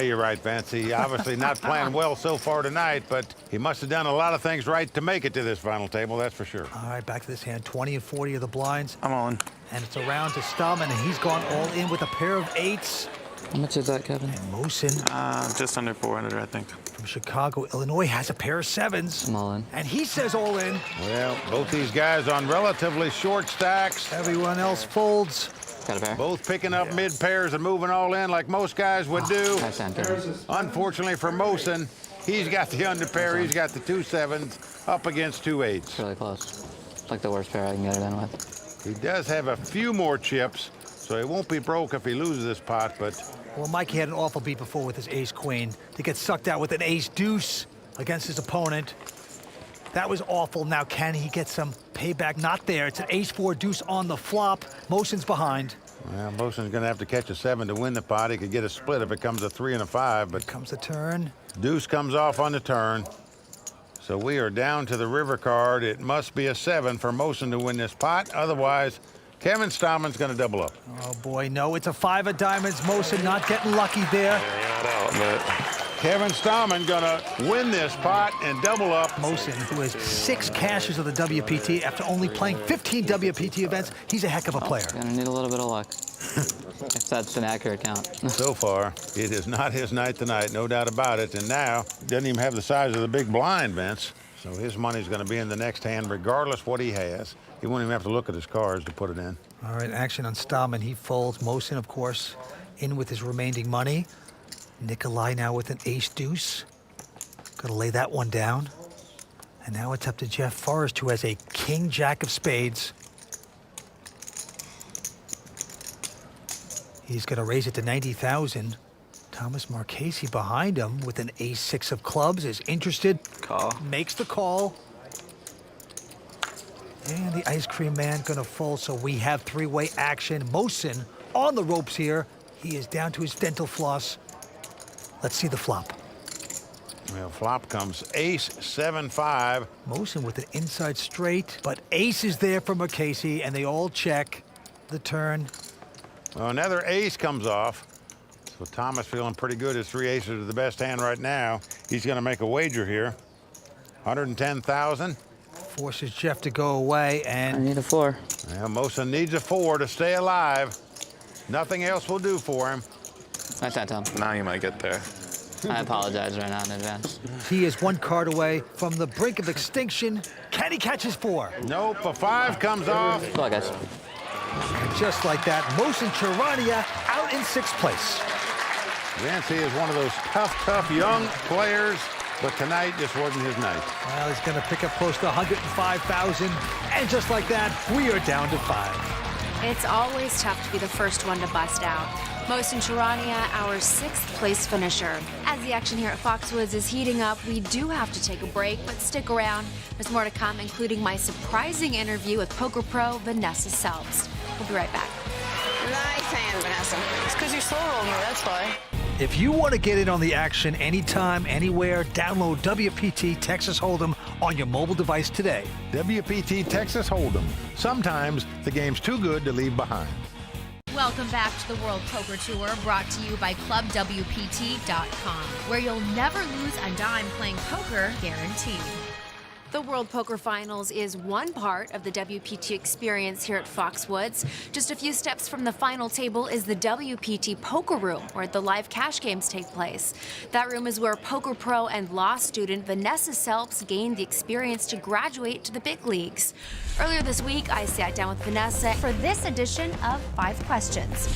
You're right, Vance. He obviously not playing well so far tonight, but he must have done a lot of things right to make it to this final table, that's for sure. All right, back to this hand. 20 and 40 of the blinds. I'm on. And it's around to Stum, and he's gone all in with a pair of eights. How much is that, Kevin? And Mosin. Just under 400, I think. From Chicago, Illinois, has a pair of sevens. I'm all in. And he says all in. Well, both these guys on relatively short stacks. Everyone else folds. Got a pair? Both picking up mid pairs and moving all in like most guys would do. Nice hand, Kevin. Unfortunately for Mosin, he's got the under pair. He's got the 2 sevens up against 2 8s. It's really close. It's like the worst pair I can get it in with. He does have a few more chips, so he won't be broke if he loses this pot, but... Well, Mike had an awful beat before with his ace-queen to get sucked out with an ace-deuce against his opponent. That was awful. Now, can he get some payback? Not there. It's an ace-4 deuce on the flop. Mosin's behind. Well, Mosin's going to have to catch a 7 to win the pot. He could get a split if it comes a 3 and a 5, but... Comes the turn. Deuce comes off on the turn. So we are down to the river card. It must be a 7 for Mosin to win this pot. Otherwise, Kevin Stammen's going to double up. Oh, boy, no. It's a 5 of diamonds. Mosin not getting lucky there. Kevin Stammen going to win this pot and double up. Mosin, who has 6 cashes of the WPT after only playing 15 WPT events, he's a heck of a player. Gonna need a little bit of luck. If that's an accurate count. So far, it is not his night tonight, no doubt about it. And now, doesn't even have the size of the big blind, Vince. So his money's going to be in the next hand, regardless what he has. He won't even have to look at his cards to put it in. All right, action on Stammen. He folds. Mosin, of course, in with his remaining money. Nikolai now with an ace-deuce. Got to lay that one down. And now it's up to Jeff Forrest, who has a king-jack of spades. He's going to raise it to 90,000. Thomas Marchese behind him with an ace-6 of clubs is interested. Call. Makes the call. And the ice cream man going to fold, so we have 3-way action. Mosin on the ropes here. He is down to his dental floss. Let's see the flop. Well, flop comes ace 7-5. Mosen with an inside straight, but ace is there for Marchese, and they all check the turn. Well, another ace comes off. So Thomas feeling pretty good. His 3 aces are the best hand right now. He's going to make a wager here. 110,000. Forces Jeff to go away, and I need a 4. Well, Mosen needs a 4 to stay alive. Nothing else will do for him. Nice hand, Tom. Now you might get there. I apologize right now in advance. he is 1 card away from the brink of extinction. Can he catch his 4? Nope, a 5 comes off. Good luck, guys. And just like that, Mosen Charania out in 6th place. Vince is one of those tough young players, but tonight just wasn't his night. Well, he's going to pick up close to 105,000. And just like that, we are down to 5. It's always tough to be the first one to bust out. Mosen Charania, our 6th place finisher. As the action here at Foxwoods is heating up, we do have to take a break, but stick around. There's more to come, including my surprising interview with poker pro Vanessa Selbst. We'll be right back. Nice hand, Vanessa. It's because you slow rolled me, that's why. If you want to get in on the action anytime, anywhere, download WPT Texas Hold'em on your mobile device today. WPT Texas Hold'em. Sometimes the game's too good to leave behind. Welcome back to the World Poker Tour, brought to you by ClubWPT.com, where you'll never lose a dime playing poker, guaranteed. The World Poker Finals is one part of the WPT experience here at Foxwoods. Just a few steps from the final table is the WPT Poker Room, where the live cash games take place. That room is where poker pro and law student Vanessa Selbst gained the experience to graduate to the big leagues. Earlier this week, I sat down with Vanessa for this edition of 5 Questions.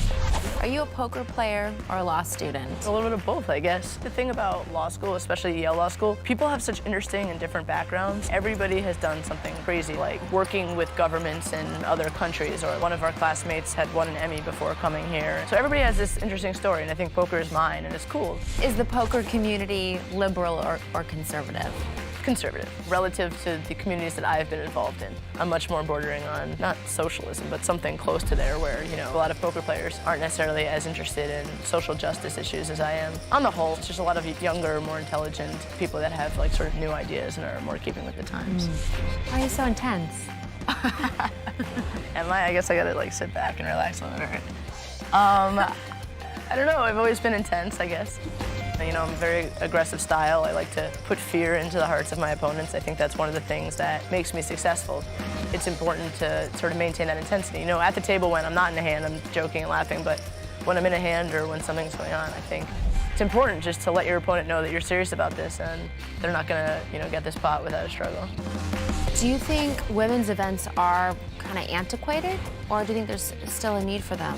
Are you a poker player or a law student? A little bit of both, I guess. The thing about law school, especially Yale Law School, people have such interesting and different backgrounds. Everybody has done something crazy, like working with governments in other countries, or one of our classmates had won an Emmy before coming here. So everybody has this interesting story, and I think poker is mine, and it's cool. Is the poker community liberal or conservative? Conservative, relative to the communities that I've been involved in. I'm much more bordering on, not socialism, but something close to there where, you know, a lot of poker players aren't necessarily as interested in social justice issues as I am. On the whole, it's just a lot of younger, more intelligent people that have like sort of new ideas and are more keeping with the times. Why are you so intense? Am I? I guess I gotta like sit back and relax a little bit. I don't know, I've always been intense, I guess. You know, I'm a very aggressive style. I like to put fear into the hearts of my opponents. I think that's one of the things that makes me successful. It's important to sort of maintain that intensity. You know, at the table when I'm not in a hand, I'm joking and laughing, but when I'm in a hand or when something's going on, I think it's important just to let your opponent know that you're serious about this and they're not gonna, you know, get this pot without a struggle. Do you think women's events are kind of antiquated, or do you think there's still a need for them?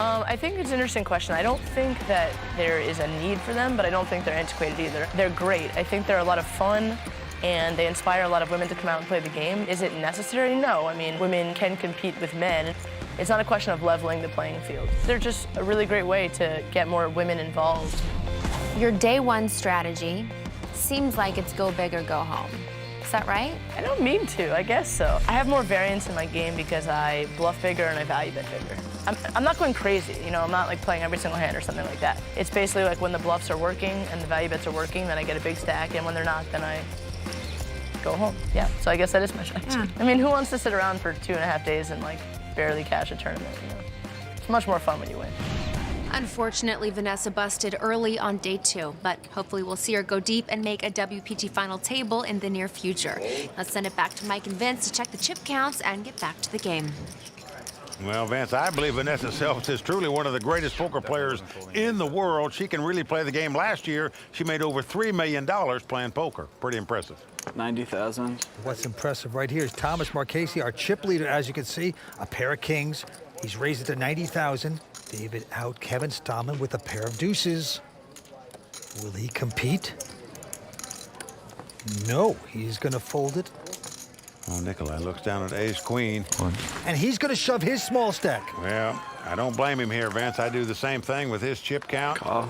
I think it's an interesting question. I don't think that there is a need for them, but I don't think they're antiquated either. They're great. I think they're a lot of fun, and they inspire a lot of women to come out and play the game. Is it necessary? No. I mean, women can compete with men. It's not a question of leveling the playing field. They're just a really great way to get more women involved. Your day one strategy seems like it's go big or go home. Is that right? I don't mean to, I guess so. I have more variance in my game because I bluff bigger and I value bet bigger. I'm not going crazy, you know, I'm not like playing every single hand or something like that. It's basically like when the bluffs are working and the value bets are working, then I get a big stack, and when they're not, then I go home. Yeah, so I guess that is my strategy. Yeah. I mean, who wants to sit around for 2.5 days and like barely cash a tournament, you know? It's much more fun when you win. Unfortunately, Vanessa busted early on day 2, but hopefully we'll see her go deep and make a WPT final table in the near future. Let's send it back to Mike and Vince to check the chip counts and get back to the game. Well, Vince, I believe Vanessa Selbst is truly one of the greatest poker players in the world. She can really play the game. Last year, she made over $3 million playing poker. Pretty impressive. 90,000. What's impressive right here is Thomas Marchese, our chip leader, as you can see, a pair of kings. He's raised it to 90,000. David out, Kevin Stallman with a pair of deuces. Will he compete? No, he's gonna fold it. Oh, Nikolai looks down at ace-queen. And he's gonna shove his small stack. Well, I don't blame him here, Vince. I do the same thing with his chip count. Call.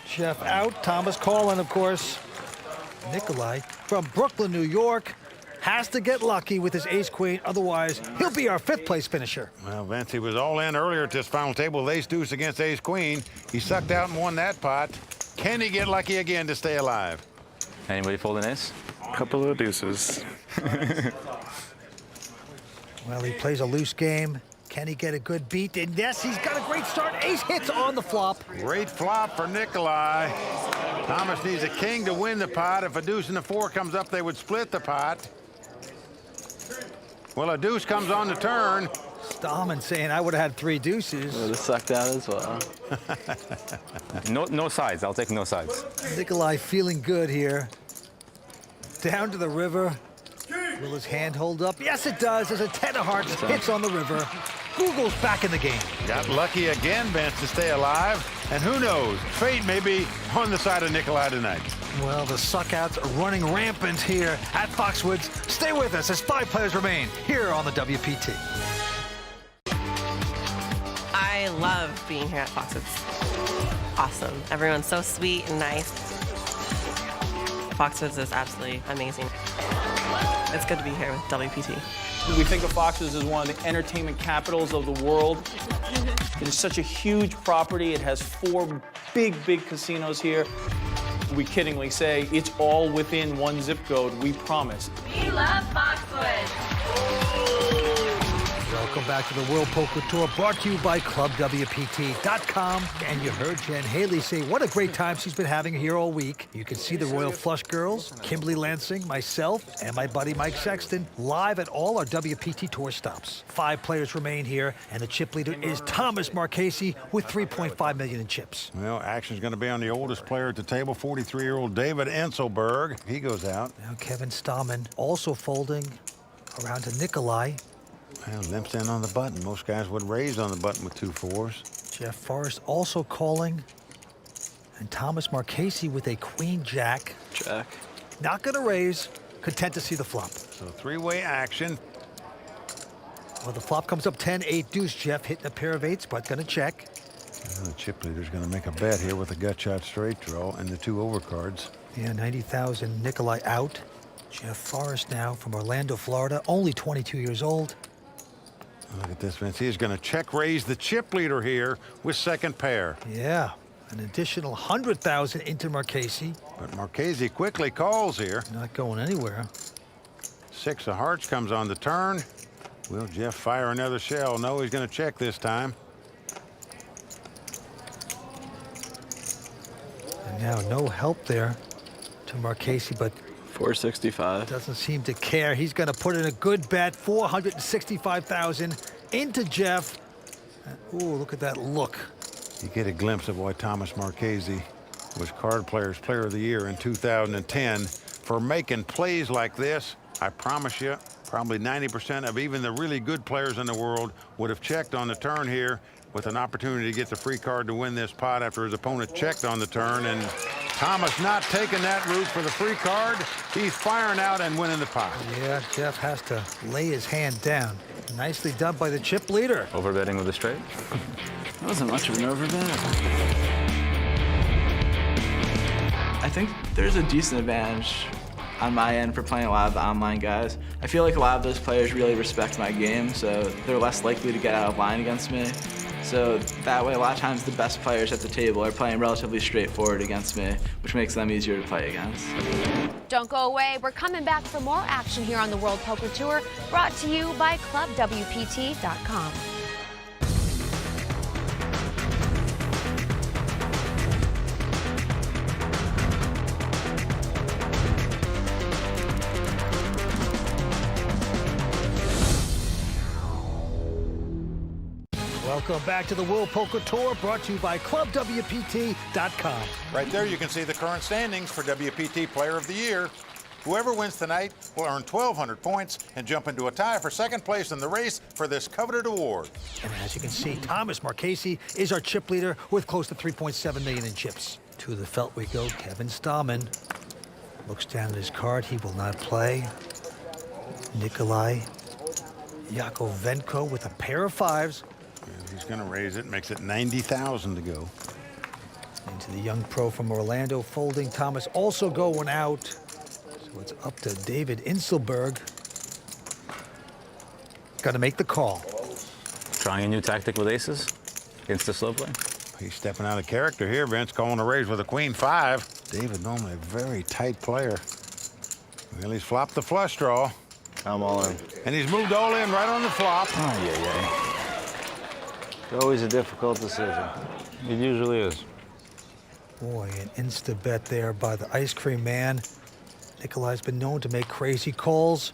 Jeff out, Thomas calling, of course. Nikolai from Brooklyn, New York, has to get lucky with his ace-queen, otherwise he'll be our 5th place finisher. Well, Vince, he was all in earlier at this final table with ace-deuce against ace-queen. He sucked out and won that pot. Can he get lucky again to stay alive? Anybody fold an ace? Couple of deuces. Well, he plays a loose game. Can he get a good beat? And yes, he's got a great start. Ace hits on the flop. Great flop for Nikolai. Thomas needs a king to win the pot. If a deuce and a 4 comes up, they would split the pot. Well, a deuce comes on the turn. Stallman saying I would have had 3 deuces. Would have sucked out as well. No sides. I'll take no sides. Nikolai feeling good here. Down to the river. Will his hand hold up? Yes, it does. There's a 10 of hearts. Hits on the river. Google's back in the game. Got lucky again, Vince, to stay alive. And who knows? Fate may be on the side of Nikolai tonight. Well, the suckouts are running rampant here at Foxwoods. Stay with us as 5 players remain here on the WPT. I love being here at Foxwoods. Awesome. Everyone's so sweet and nice. Foxwoods is absolutely amazing. It's good to be here with WPT. We think of Foxwoods as one of the entertainment capitals of the world. It is such a huge property. It has 4 big casinos here. We kiddingly say it's all within 1 zip code, we promise. We love Foxwoods. Welcome back to the World Poker Tour, brought to you by ClubWPT.com. And you heard Jen Haley say what a great time she's been having here all week. You can see the Royal Flush Girls, Kimberly Lansing, myself, and my buddy Mike Sexton live at all our WPT Tour stops. 5 players remain here, and the chip leader is Thomas Marchese with $3.5 million in chips. Well, action's going to be on the oldest player at the table, 43-year-old David Enselberg. He goes out. Now Kevin Stallman also folding around to Nikolai. Well, limps in on the button. Most guys would raise on the button with 2 4s. Jeff Forrest also calling. And Thomas Marchese with a queen-jack. Jack. Not going to raise. Content to see the flop. So 3-way action. Well, the flop comes up 10-8 deuce. Jeff hitting a pair of 8s, but going to check. Well, the chip leader's going to make a bet here with a gut shot straight draw and the 2 overcards. Yeah, 90,000. Nikolai out. Jeff Forrest now from Orlando, Florida. Only 22 years old. Look at this, Vince. He's going to check raise the chip leader here with second pair. Yeah, an additional 100,000 into Marchese. But Marchese quickly calls here. Not going anywhere. 6 of hearts comes on the turn. Will Jeff fire another shell? No, he's going to check this time. And now no help there to Marchese, but 465. doesn't seem to care. He's going to put in a good bet, 465,000 into Jeff. Ooh, look at that look. You get a glimpse of why Thomas Marchese was Card Players Player of the Year in 2010 for making plays like this. I promise you, probably 90% of even the really good players in the world would have checked on the turn here with an opportunity to get the free card to win this pot after his opponent checked on the turn. And Thomas not taking that route for the free card. He's firing out and winning the pot. Yeah, Jeff has to lay his hand down. Nicely done by the chip leader. Overbetting with a straight? That wasn't much of an overbet. I think there's a decent advantage on my end for playing a lot of the online guys. I feel like a lot of those players really respect my game, so they're less likely to get out of line against me. So that way, a lot of times the best players at the table are playing relatively straightforward against me, which makes them easier to play against. Don't go away. We're coming back for more action here on the World Poker Tour, brought to you by ClubWPT.com. Welcome back to the World Poker Tour, brought to you by ClubWPT.com. Right there you can see the current standings for WPT Player of the Year. Whoever wins tonight will earn 1,200 points and jump into a tie for second place in the race for this coveted award. And as you can see, Thomas Marchese is our chip leader with close to 3.7 million in chips. To the felt we go. Kevin Stallman looks down at his card. He will not play. Nikolai Yakovenko with a pair of 5s. He's going to raise it, makes it 90,000 to go. Into the young pro from Orlando, folding. Thomas also going out. So it's up to David Inselberg. Got to make the call. Trying a new tactic with aces against the slow play? He's stepping out of character here. Vince calling a raise with a queen 5. David normally a very tight player. Well, he's flopped the flush draw. I'm all in. And he's moved all in right on the flop. Oh, yeah. It's always a difficult decision. It usually is. Boy, an insta bet there by the ice cream man. Nikolai's been known to make crazy calls.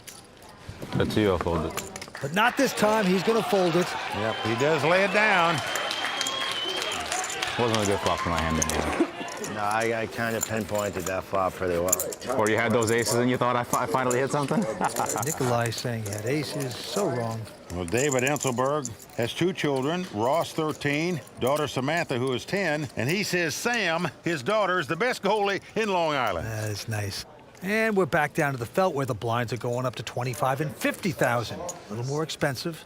That's you, I'll fold it. But not this time. He's going to fold it. Yep, he does lay it down. Wasn't a good flop for my hand anyway. No, I kind of pinpointed that flop pretty well. Or you had those aces and you thought I finally hit something? Nikolai saying he had aces. So wrong. Well, David Enselberg has 2 children, Ross 13, daughter Samantha who is 10, and he says Sam, his daughter, is the best goalie in Long Island. That is nice. And we're back down to the felt where the blinds are going up to 25 and 50,000. A little more expensive.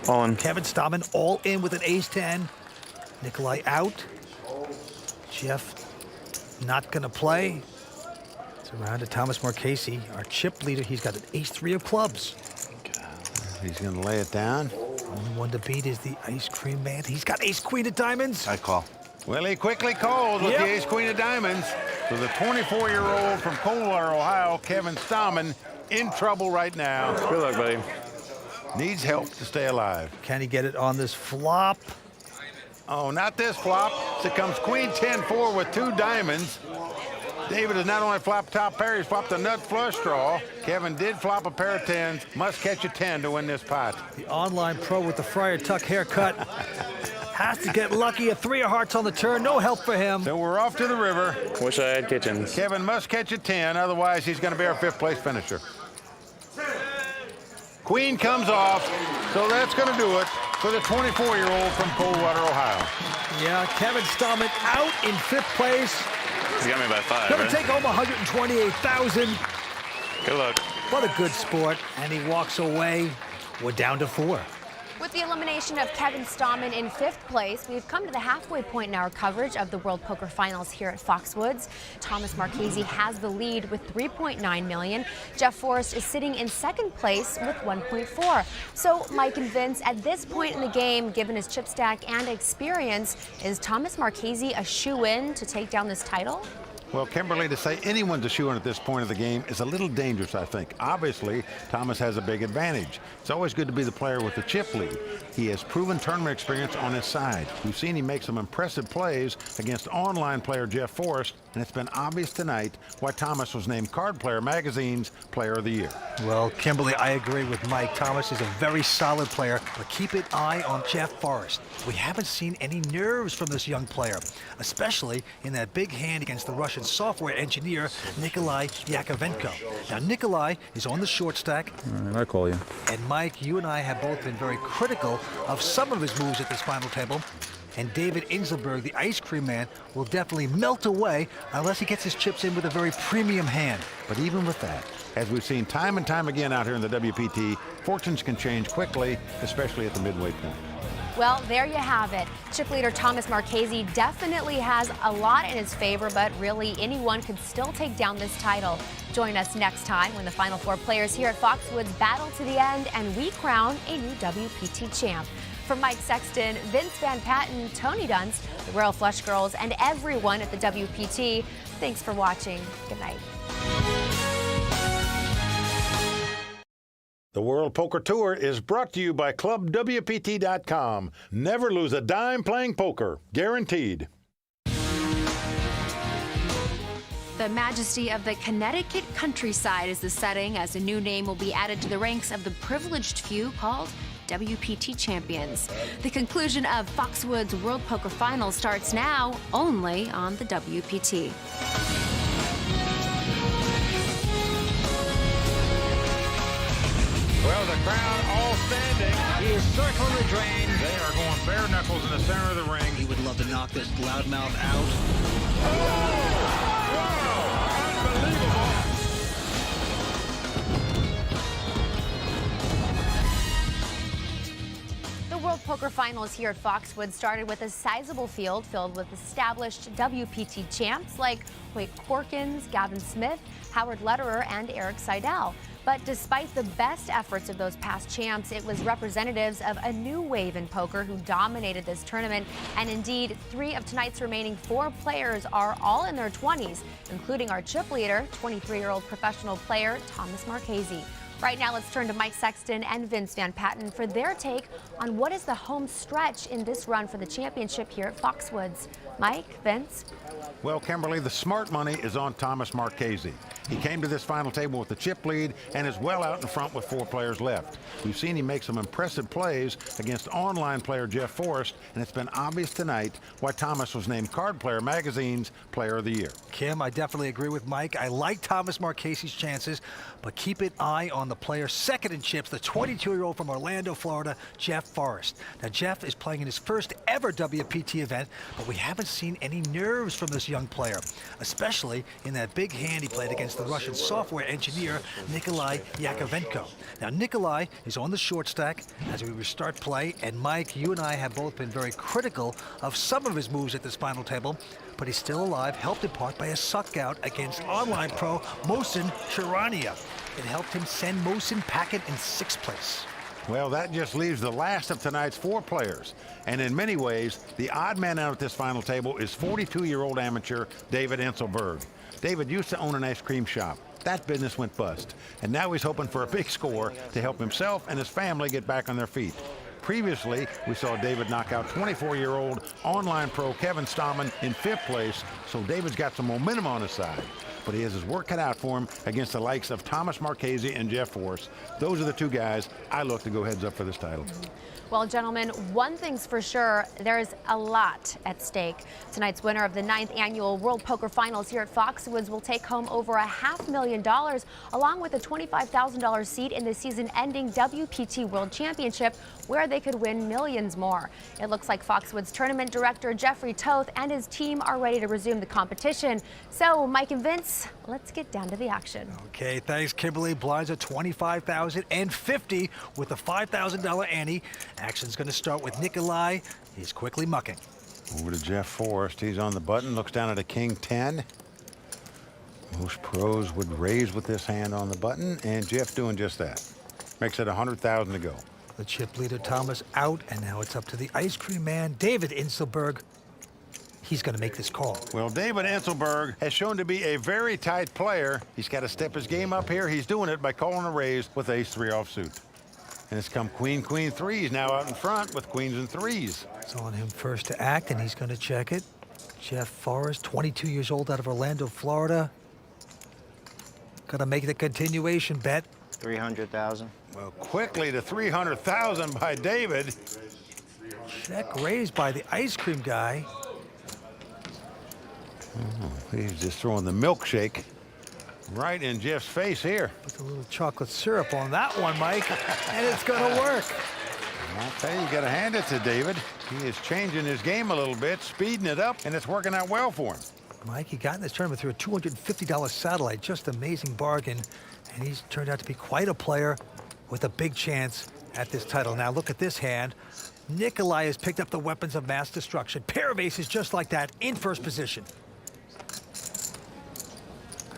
All in. Kevin Stommon all in with an ace-10. Nikolai out. Jeff not going to play. It's around to Thomas Marchese, our chip leader. He's got an ace-3 of clubs. He's going to lay it down. Only one to beat is the ice cream man. He's got ace-queen of diamonds. I call. Well, he quickly calls with the ace-queen of diamonds. So the 24-year-old from Coldwater, Ohio, Kevin Stommon, in trouble right now. Good luck, buddy. Needs help to stay alive. Can he get it on this flop? Oh, not this flop. So it comes queen 10-4 with 2 diamonds. David has not only flopped top pair, he's flopped a nut flush draw. Kevin did flop a pair of 10s. Must catch a 10 to win this pot. The online pro with the Friar Tuck haircut has to get lucky. A 3 of hearts on the turn. No help for him. So we're off to the river. Wish I had kitchens. Kevin must catch a 10, otherwise he's going to be our 5th place finisher. Queen comes off, so that's going to do it for the 24-year-old from Coldwater, Ohio. Yeah, Kevin Stommon out in 5th place. He got me by 5, Gonna right? take home 128,000. Good luck. What a good sport. And he walks away. We're down to 4. With the elimination of Kevin Stommon in 5th place, we've come to the halfway point in our coverage of the World Poker Finals here at Foxwoods. Thomas Marchese has the lead with $3.9 million. Jeff Forrest is sitting in 2nd place with $1.4. So, Mike and Vince, at this point in the game, given his chip stack and experience, is Thomas Marchese a shoe-in to take down this title? Well, Kimberly, to say anyone's a shoo-in at this point of the game is a little dangerous, I think. Obviously, Thomas has a big advantage. It's always good to be the player with the chip lead. He has proven tournament experience on his side. We've seen him make some impressive plays against online player Jeff Forrest, and it's been obvious tonight why Thomas was named Card Player Magazine's Player of the Year. Well, Kimberly, I agree with Mike. Thomas is a very solid player, but keep an eye on Jeff Forrest. We haven't seen any nerves from this young player, especially in that big hand against the Russian software engineer Nikolai Yakovenko. Now, Nikolai is on the short stack. All right, I call you. And Mike, you and I have both been very critical of some of his moves at this final table. And David Enselberg, the ice cream man, will definitely melt away unless he gets his chips in with a very premium hand. But even with that, as we've seen time and time again out here in the WPT, fortunes can change quickly, especially at the midway point. Well, there you have it. Chip leader Thomas Marchese definitely has a lot in his favor, but really anyone could still take down this title. Join us next time when the final 4 players here at Foxwoods battle to the end and we crown a new WPT champ. For Mike Sexton, Vince Van Patten, Tony Dunst, the Royal Flush Girls, and everyone at the WPT, thanks for watching. Good night. The World Poker Tour is brought to you by ClubWPT.com. Never lose a dime playing poker. Guaranteed. The majesty of the Connecticut countryside is the setting as a new name will be added to the ranks of the privileged few called WPT champions. The conclusion of Foxwoods World Poker Finals starts now only on the WPT. Well, the crowd all standing. He is circling the drain. They are going bare knuckles in the center of the ring. He would love to knock this loudmouth out. The World Poker Finals here at Foxwoods started with a sizable field filled with established WPT champs like Hoyt Corkins, Gavin Smith, Howard Lederer, and Eric Seidel. But despite the best efforts of those past champs, it was representatives of a new wave in poker who dominated this tournament. And indeed, 3 of tonight's remaining 4 players are all in their 20s, including our chip leader, 23-year-old professional player Thomas Marchese. Right now, let's turn to Mike Sexton and Vince Van Patten for their take on what is the home stretch in this run for the championship here at Foxwoods. Mike, Vince? Well, Kimberly, the smart money is on Thomas Marchese. He came to this final table with the chip lead and is well out in front with 4 players left. We've seen him make some impressive plays against online player Jeff Forrest, and it's been obvious tonight why Thomas was named Card Player Magazine's Player of the Year. Kim, I definitely agree with Mike. I like Thomas Marchese's chances, but keep an eye on the player second in chips, the 22-year-old from Orlando, Florida, Jeff Forrest. Now, Jeff is playing in his first ever WPT event, but we haven't seen any nerves from this young player, especially in that big hand he played against the Russian software engineer Nikolai Yakovenko. Now, Nikolai is on the short stack as we restart play, and Mike, you and I have both been very critical of some of his moves at this final table, but he's still alive, helped in part by a suck-out against online pro Mohsen Sharania. It helped him send Mohsen Packet in 6th place. Well, that just leaves the last of tonight's 4 players. And in many ways, the odd man out at this final table is 42-year-old amateur David Enselberg. David used to own an ice cream shop. That business went bust. And now he's hoping for a big score to help himself and his family get back on their feet. Previously, we saw David knock out 24-year-old online pro Kevin Stallman in 5th place, so David's got some momentum on his side. But he has his work cut out for him against the likes of Thomas Marchese and Jeff Forrest. Those are the 2 guys I look to go heads up for this title. Well, gentlemen, one thing's for sure, there's a lot at stake. Tonight's winner of the 9th annual World Poker Finals here at Foxwoods will take home over $500,000, along with a $25,000 seat in the season-ending WPT World Championship, where they could win millions more. It looks like Foxwoods tournament director Jeffrey Toth and his team are ready to resume the competition. So, Mike and Vince, let's get down to the action. Okay, thanks, Kimberly. Blinds are $25,000 and $50 with a $5,000 ante. Action's going to start with Nikolai. He's quickly mucking. Over to Jeff Forrest. He's on the button, looks down at a king 10. Most pros would raise with this hand on the button, and Jeff doing just that. Makes it $100,000 to go. The chip leader Thomas out, and now it's up to the ice cream man, David Enselberg. He's going to make this call. Well, David Enselberg has shown to be a very tight player. He's got to step his game up here. He's doing it by calling a raise with ace-3 offsuit. And it's come queen, queen, 3s now out in front with queens and 3s. It's on him first to act, and he's going to check it. Jeff Forrest, 22 years old, out of Orlando, Florida. Got to make the continuation bet. 300,000. Well, quickly to 300,000 by David. Check raised by the ice cream guy. Oh, he's just throwing the milkshake right in Jeff's face here. Put a little chocolate syrup on that one, Mike, and it's going to work. I'll tell you, you got to hand it to David. He is changing his game a little bit, speeding it up, and it's working out well for him. Mike, he got in this tournament through a $250 satellite, just amazing bargain, and he's turned out to be quite a player with a big chance at this title. Now look at this hand. Nikolai has picked up the weapons of mass destruction. Pair of aces just like that in first position.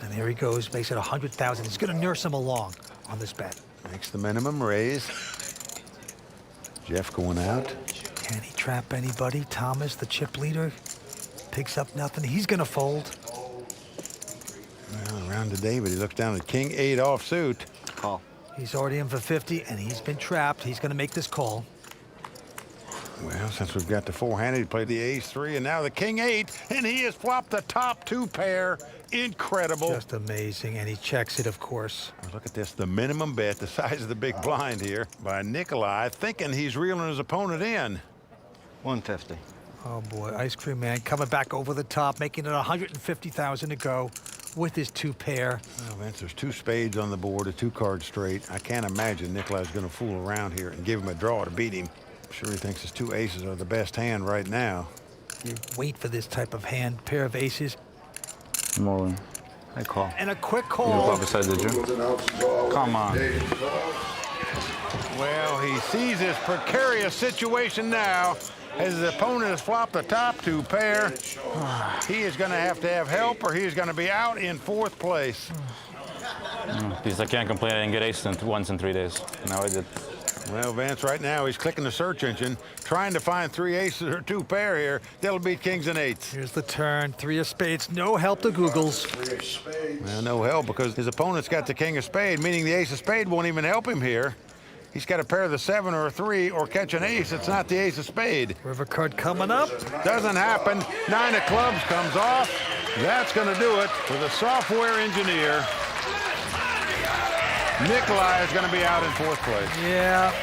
And there he goes, makes it 100,000. He's going to nurse him along on this bet. Makes the minimum raise. Jeff going out. Can he trap anybody? Thomas, the chip leader, picks up nothing. He's going to fold. Well, around to David. He looks down at king 8 offsuit. Call. He's already in for 50, and he's been trapped. He's going to make this call. Well, since we've got the 4-handed, he played the ace-3, and now the king 8, and he has flopped the top 2 pair. Incredible. Just amazing, and he checks it, of course. Look at this, the minimum bet, the size of the big blind here by Nikolai, thinking he's reeling his opponent in. 150. Oh, boy, ice cream man coming back over the top, making it 150,000 to go with his 2 pair. Well, Vince, there's 2 spades on the board, a 2-card straight. I can't imagine Nikolai's going to fool around here and give him a draw to beat him. I'm sure he thinks his 2 aces are the best hand right now. You wait for this type of hand, pair of aces. More. I call. And a quick You call. go beside, did you? Come on. Well, he sees his precarious situation now as his opponent has flopped the top 2 pair. He is going to have help or he's going to be out in 4th place. Because I can't complain. I didn't get ace once in 3 days. Now I did. Well, Vance, right now he's clicking the search engine, trying to find 3 aces or 2 pair here. That'll beat kings and eights. Here's the turn. 3 of spades. No help to Googles. Well, no help because his opponent's got the king of spade, meaning the ace of spade won't even help him here. He's got to pair the 7 or a 3 or catch an ace. It's not the ace of spade. River card coming up. Doesn't happen. 9 of clubs comes off. That's going to do it for the software engineer. Nikolai is going to be out in 4th place. Yeah.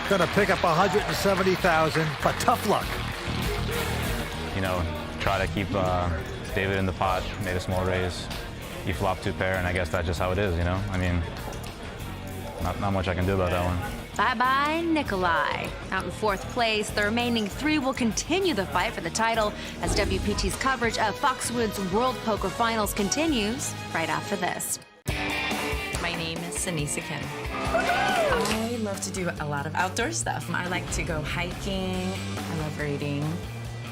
Going to pick up 170,000, but tough luck. You know, try to keep David in the pot, made a small raise. He flopped 2 pair, and I guess that's just how it is, you know? I mean, not much I can do about that one. Bye-bye, Nikolai. Out in 4th place, the remaining 3 will continue the fight for the title as WPT's coverage of Foxwoods World Poker Finals continues right after this. My name is Sanisa Kim. I love to do a lot of outdoor stuff. I like to go hiking. I love reading.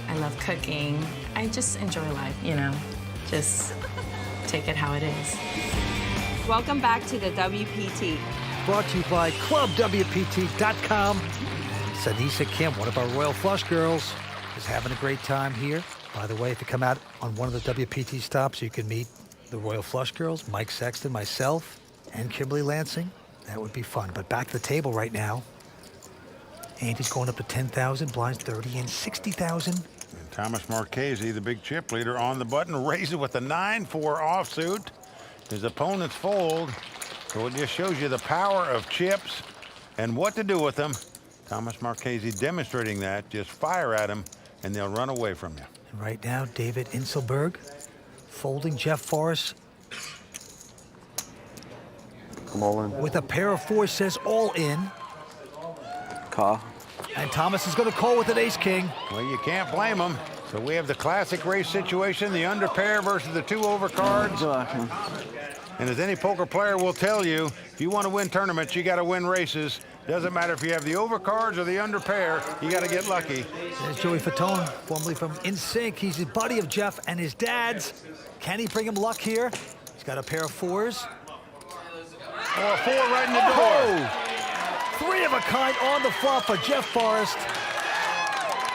I love cooking. I just enjoy life, you know, just take it how it is. Welcome back to the WPT. Brought to you by ClubWPT.com. Sanisa Kim, one of our Royal Flush girls, is having a great time here. By the way, if you come out on one of the WPT stops, you can meet the Royal Flush girls, Mike Sexton, myself, and Kimberly Lansing. That would be fun. But back to the table right now. Andy's going up to 10,000, blinds 30 and 60,000. And Thomas Marchese, the big chip leader, on the button, raises with a 9-4 offsuit. His opponents fold. So it just shows you the power of chips and what to do with them. Thomas Marchese demonstrating that. Just fire at them, and they'll run away from you. And right now, David Inselberg folding Jeff Forrest. I'm all in. With a pair of 4s, says all in. Call. And Thomas is going to call with an ace-king. Well, you can't blame him. So we have the classic race situation, the under pair versus the 2 overcards. And as any poker player will tell you, if you want to win tournaments, you got to win races. Doesn't matter if you have the overcards or the under pair, you got to get lucky. There's Joey Fatone, formerly from InSync. He's a buddy of Jeff and his dad's. Can he bring him luck here? He's got a pair of 4s. Oh, a 4 right in the door. 3 of a kind on the flop for Jeff Forrest.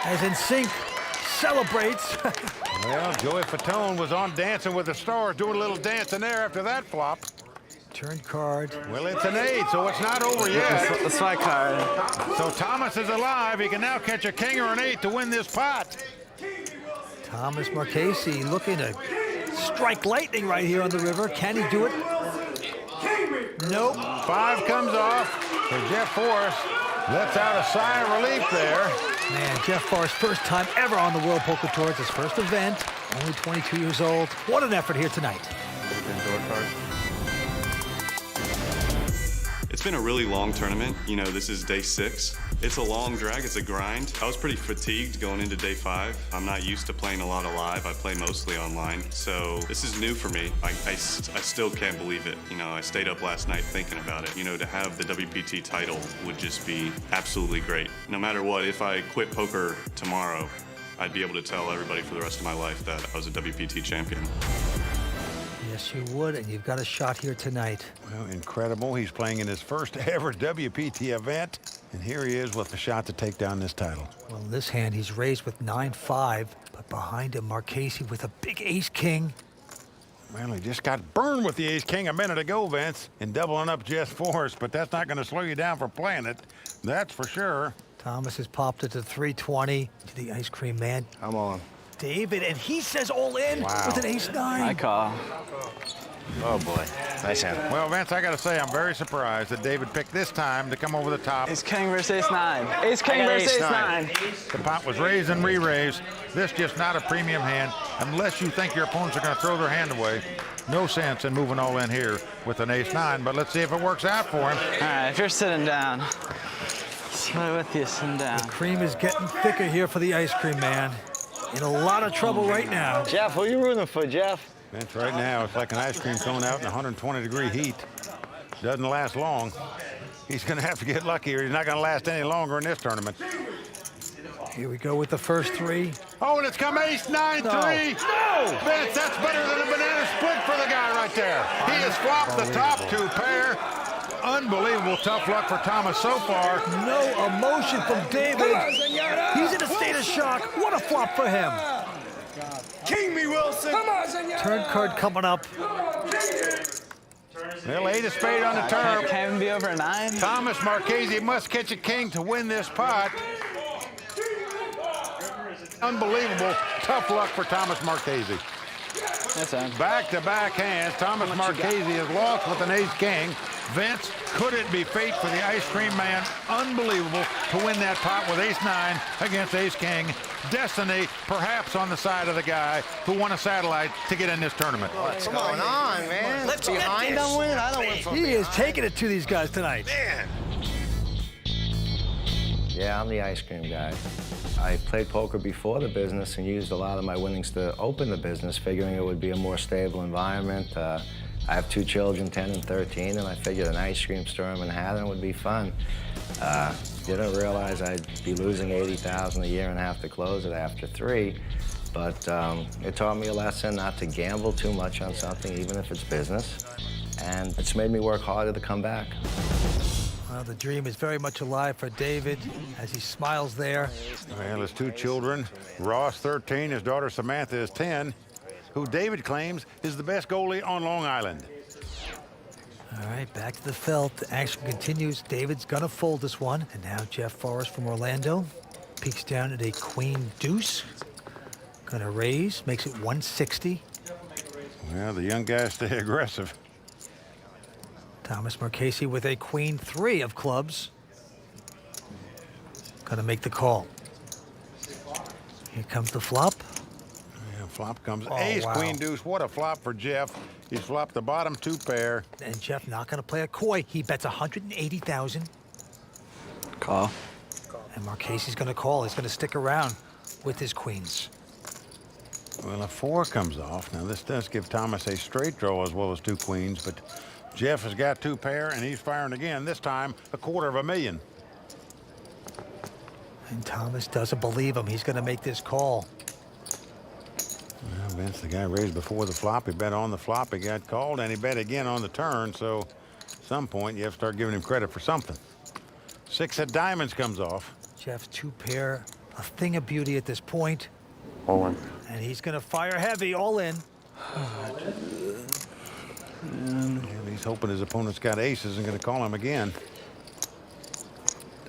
As InSync celebrates. Well, Joey Fatone was on Dancing with the Stars, doing a little dancing there after that flop. Turn card. Well, it's an 8, so it's not over yet. That's my card. So Thomas is alive. He can now catch a king or an 8 to win this pot. Thomas Marchese looking to strike lightning right here on the river. Can he do it? Nope. 5 comes off. So Jeff Forrest lets out a sigh of relief there. Man, Jeff Forrest, first time ever on the World Poker Tour. It's his first event, only 22 years old. What an effort here tonight. It's been a really long tournament. You know, this is day 6. It's a long drag, it's a grind. I was pretty fatigued going into day 5. I'm not used to playing a lot of live. I play mostly online. So this is new for me. I still can't believe it. You know, I stayed up last night thinking about it. You know, to have the WPT title would just be absolutely great. No matter what, if I quit poker tomorrow, I'd be able to tell everybody for the rest of my life that I was a WPT champion. Yes, you would, and you've got a shot here tonight. Well, incredible. He's playing in his first ever WPT event, and here he is with a shot to take down this title. Well, in this hand, he's raised with 9-5, but behind him, Marchese with a big ace-king. Well, he just got burned with the ace-king a minute ago, Vince, in doubling up Jeff Forrest, but that's not going to slow you down from playing it. That's for sure. Thomas has popped it to 320 to the ice cream man. I'm on. David, and he says all in with an ace-9. I call. Oh, boy. Nice hand. Well, Vince, I got to say, I'm very surprised that David picked this time to come over the top. Ace king versus ace 9. Ace king versus ace 9. The pot was raised and re-raised. This just not a premium hand unless you think your opponents are going to throw their hand away. No sense in moving all in here with an ace-9, but let's see if it works out for him. All right, if you're sitting down, play with you sitting down. The cream is getting thicker here for the ice cream man. In a lot of trouble right now. Jeff, who are you rooting for, Jeff? Vince, right now, it's like an ice cream cone out in 120-degree heat. Doesn't last long. He's going to have to get lucky or he's not going to last any longer in this tournament. Here we go with the first three. Oh, and it's come ace, 9, 3. No. Vince, that's better than a banana split for the guy right there. He has flopped the top 2 pair. Unbelievable tough luck for Thomas so far. No emotion from David. He's in a state of shock. What a flop for him. King me, Wilson. Come on, senor. Turn card coming up. Well, 8 of spade on the turn. Can be over 9. Thomas Marchese must catch a king to win this pot. Unbelievable tough luck for Thomas Marchese. Back-to-back hands. Thomas Marchese has lost with an ace-king. Vince, could it be fate for the ice cream man? Unbelievable to win that pot with ace-9 against ace-king. Destiny perhaps on the side of the guy who won a satellite to get in this tournament. What's going on, man? Let's Behind them win? I don't win from He is taking it to these guys tonight. Man. Yeah, I'm the ice cream guy. I played poker before the business and used a lot of my winnings to open the business, figuring it would be a more stable environment. I have 2 children, 10 and 13, and I figured an ice cream store in Manhattan would be fun. Didn't realize I'd be losing $80,000 a year and have to close it after 3. But it taught me a lesson not to gamble too much on something, even if it's business. And it's made me work harder to come back. Well, the dream is very much alive for David as he smiles there. Well, his 2 children, Ross, 13, his daughter Samantha is 10, who David claims is the best goalie on Long Island. All right, back to the felt. The action continues. David's gonna fold this one. And now Jeff Forrest from Orlando peeks down at a queen deuce. Gonna raise, makes it 160. Well, the young guys stay aggressive. Thomas Marchese with a queen 3 of clubs. Gonna make the call. Here comes the flop. Yeah, flop comes Oh, ace, wow. queen, deuce. What a flop for Jeff. He's flopped the bottom 2 pair. And Jeff not gonna play a coy. He bets 180,000. Call. And Marchese's gonna call. He's gonna stick around with his queens. Well, a 4 comes off. Now, this does give Thomas a straight draw as well as 2 queens, but Jeff has got 2 pair, and he's firing again, this time $250,000. And Thomas doesn't believe him. He's gonna make this call. Well, Vince, the guy raised before the flop. He bet on the flop. He got called, and he bet again on the turn, so at some point, you have to start giving him credit for something. 6 of diamonds comes off. Jeff's 2 pair, a thing of beauty at this point. All in. And he's gonna fire heavy, all in. And he's hoping his opponent's got aces and going to call him again.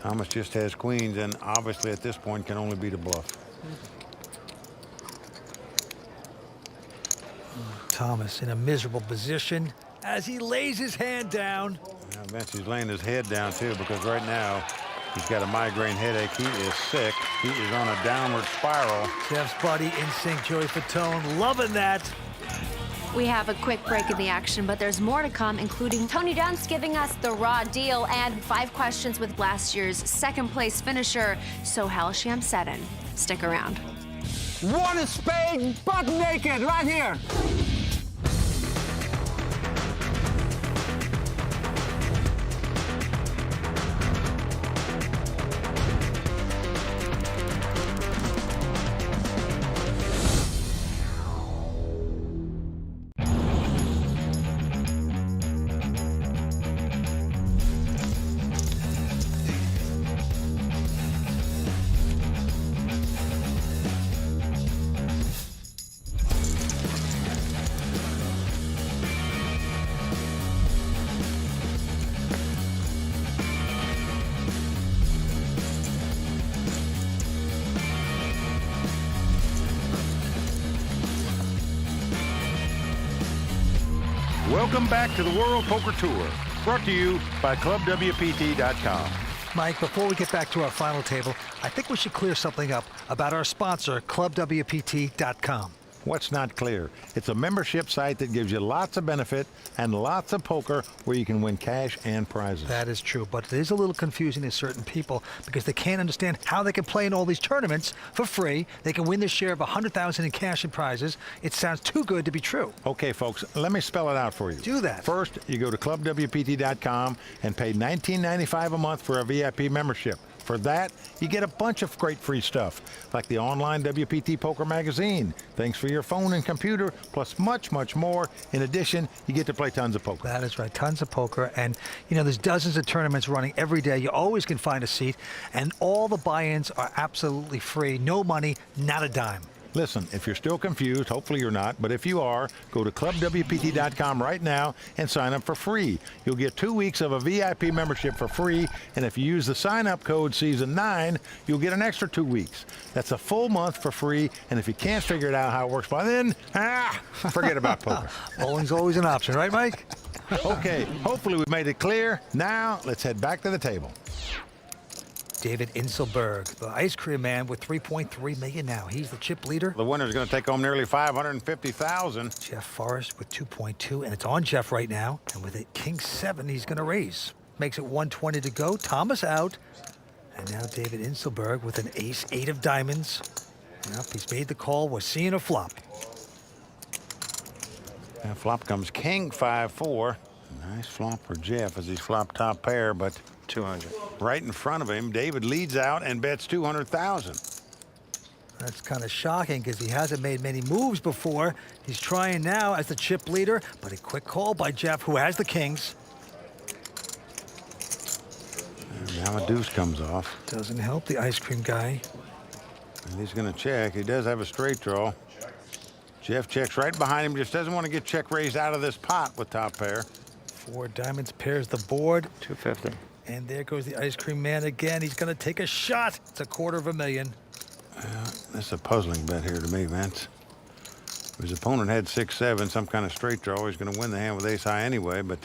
Thomas just has queens, and obviously at this point can only beat a bluff. Thomas in a miserable position as he lays his hand down. Now Vince is laying his head down too, because right now he's got a migraine headache. He is sick. He is on a downward spiral. Jeff's buddy in sync, Joey Fatone, loving that. We have a quick break in the action, but there's more to come, including Tony Dunst giving us the raw deal and 5 questions with last year's second-place finisher, Sohail Shamseddin. Stick around. 1 of spade, butt naked, right here. Welcome back to the World Poker Tour, brought to you by ClubWPT.com. Mike, before we get back to our final table, I think we should clear something up about our sponsor, ClubWPT.com. What's not clear? It's a membership site that gives you lots of benefit and lots of poker where you can win cash and prizes. That is true, but it is a little confusing to certain people because they can't understand how they can play in all these tournaments for free. They can win their share of $100,000 in cash and prizes. It sounds too good to be true. Okay, folks, let me spell it out for you. Do that. First, you go to ClubWPT.com and pay $19.95 a month for a VIP membership. For that, you get a bunch of great free stuff, like the online WPT Poker magazine, things for your phone and computer, plus much, much more. In addition, you get to play tons of poker. That is right, tons of poker. And, you know, there's dozens of tournaments running every day. You always can find a seat, and all the buy-ins are absolutely free. No money, not a dime. Listen, if you're still confused, hopefully you're not, but if you are, go to clubwpt.com right now and sign up for free. You'll get 2 weeks of a VIP membership for free, and if you use the sign-up code Season9, you'll get an extra 2 weeks. That's a full month for free, and if you can't figure it out how it works by then, forget about poker. Bowling's always an option, right, Mike? Okay, hopefully we've made it clear. Now, let's head back to the table. David Inselberg, the ice cream man, with $3.3 million now. He's the chip leader. The winner's going to take home nearly $550,000. Jeff Forrest with 2.2, and it's on Jeff right now. And with a king 7, he's going to raise. Makes it 120 to go. Thomas out. And now David Inselberg with an ace 8 of diamonds. Yep, he's made the call. We're seeing a flop. And flop comes king 5-4. Nice flop for Jeff as he's flopped top pair, but 200. Right in front of him, David leads out and bets 200,000. That's kind of shocking because he hasn't made many moves before. He's trying now as the chip leader, but a quick call by Jeff, who has the kings. And now a deuce comes off. Doesn't help the ice cream guy. And he's going to check. He does have a straight draw. Jeff checks right behind him, just doesn't want to get check raised out of this pot with top pair. 4 diamonds pairs the board. 250. And there goes the ice cream man again. He's going to take a shot. It's $250,000. That's a puzzling bet here to me, Vince. If his opponent had 6-7, some kind of straight draw, he's going to win the hand with ace high anyway, but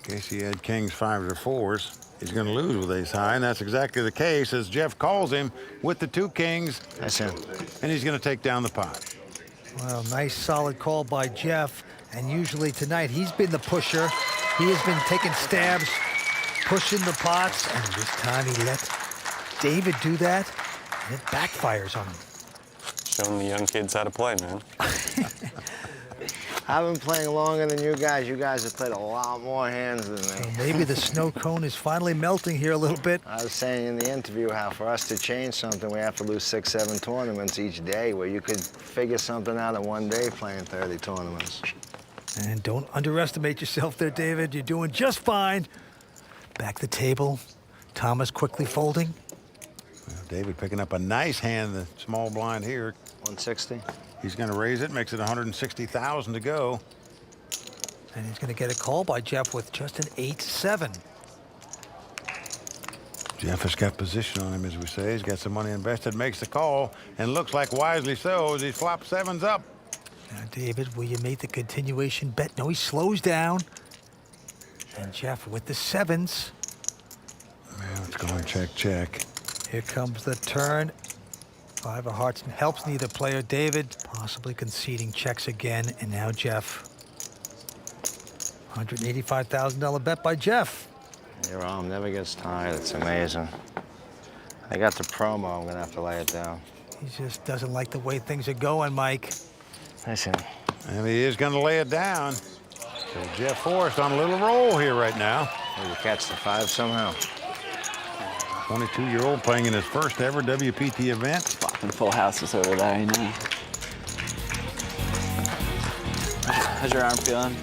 in case he had kings, 5s, or 4s, he's going to lose with ace high, and that's exactly the case as Jeff calls him with the 2 kings. That's him. And he's going to take down the pot. Well, nice solid call by Jeff. And usually tonight, he's been the pusher. He has been taking stabs, pushing the pots, and this time he let David do that, and it backfires on him. Showing the young kids how to play, man. I've been playing longer than you guys. You guys have played a lot more hands than me. Well, maybe the snow cone is finally melting here a little bit. I was saying in the interview how for us to change something, we have to lose 6, 7 tournaments each day, where you could figure something out in one day playing 30 tournaments. And don't underestimate yourself there, David. You're doing just fine. Back the table. Thomas quickly folding. Well, David picking up a nice hand, the small blind here. 160. He's going to raise it, makes it 160,000 to go. And he's going to get a call by Jeff with just an 8-7. Jeff has got position on him, as we say. He's got some money invested, makes the call, and looks like wisely so as he flops 7s up. Now, David, will you make the continuation bet? No, he slows down. And Jeff with the 7s. Well, it's going check, check. Here comes the turn. 5 of hearts helps neither player. David possibly conceding checks again. And now Jeff. $185,000 bet by Jeff. Your arm never gets tired. It's amazing. I got the promo. I'm going to have to lay it down. He just doesn't like the way things are going, Mike. Listen. And he is going to lay it down. So Jeff Forrest on a little roll here right now. Will you catch the 5 somehow? 22-year-old playing in his first ever WPT event. Flopping full houses over there, you know. How's your arm feeling?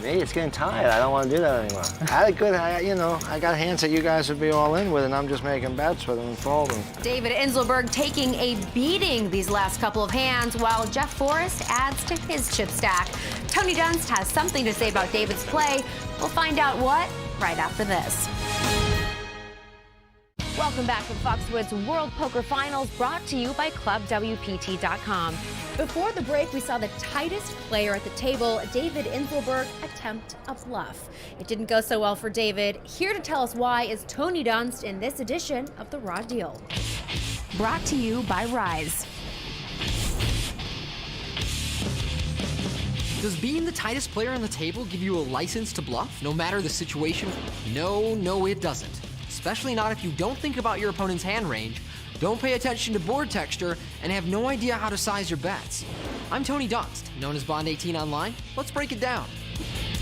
Me, it's getting tired. I don't want to do that anymore. I had a good, I got hands that you guys would be all in with, and I'm just making bets with them and folding. David Inselberg taking a beating these last couple of hands, while Jeff Forrest adds to his chip stack. Tony Dunst has something to say about David's play. We'll find out what right after this. Welcome back to Foxwoods World Poker Finals, brought to you by ClubWPT.com. Before the break, we saw the tightest player at the table, David Inselberg, attempt a bluff. It didn't go so well for David. Here to tell us why is Tony Dunst in this edition of The Raw Deal. Brought to you by Rise. Does being the tightest player on the table give you a license to bluff, no matter the situation? No, it doesn't. Especially not if you don't think about your opponent's hand range, don't pay attention to board texture, and have no idea how to size your bets. I'm Tony Dunst, known as Bond18 online. Let's break it down.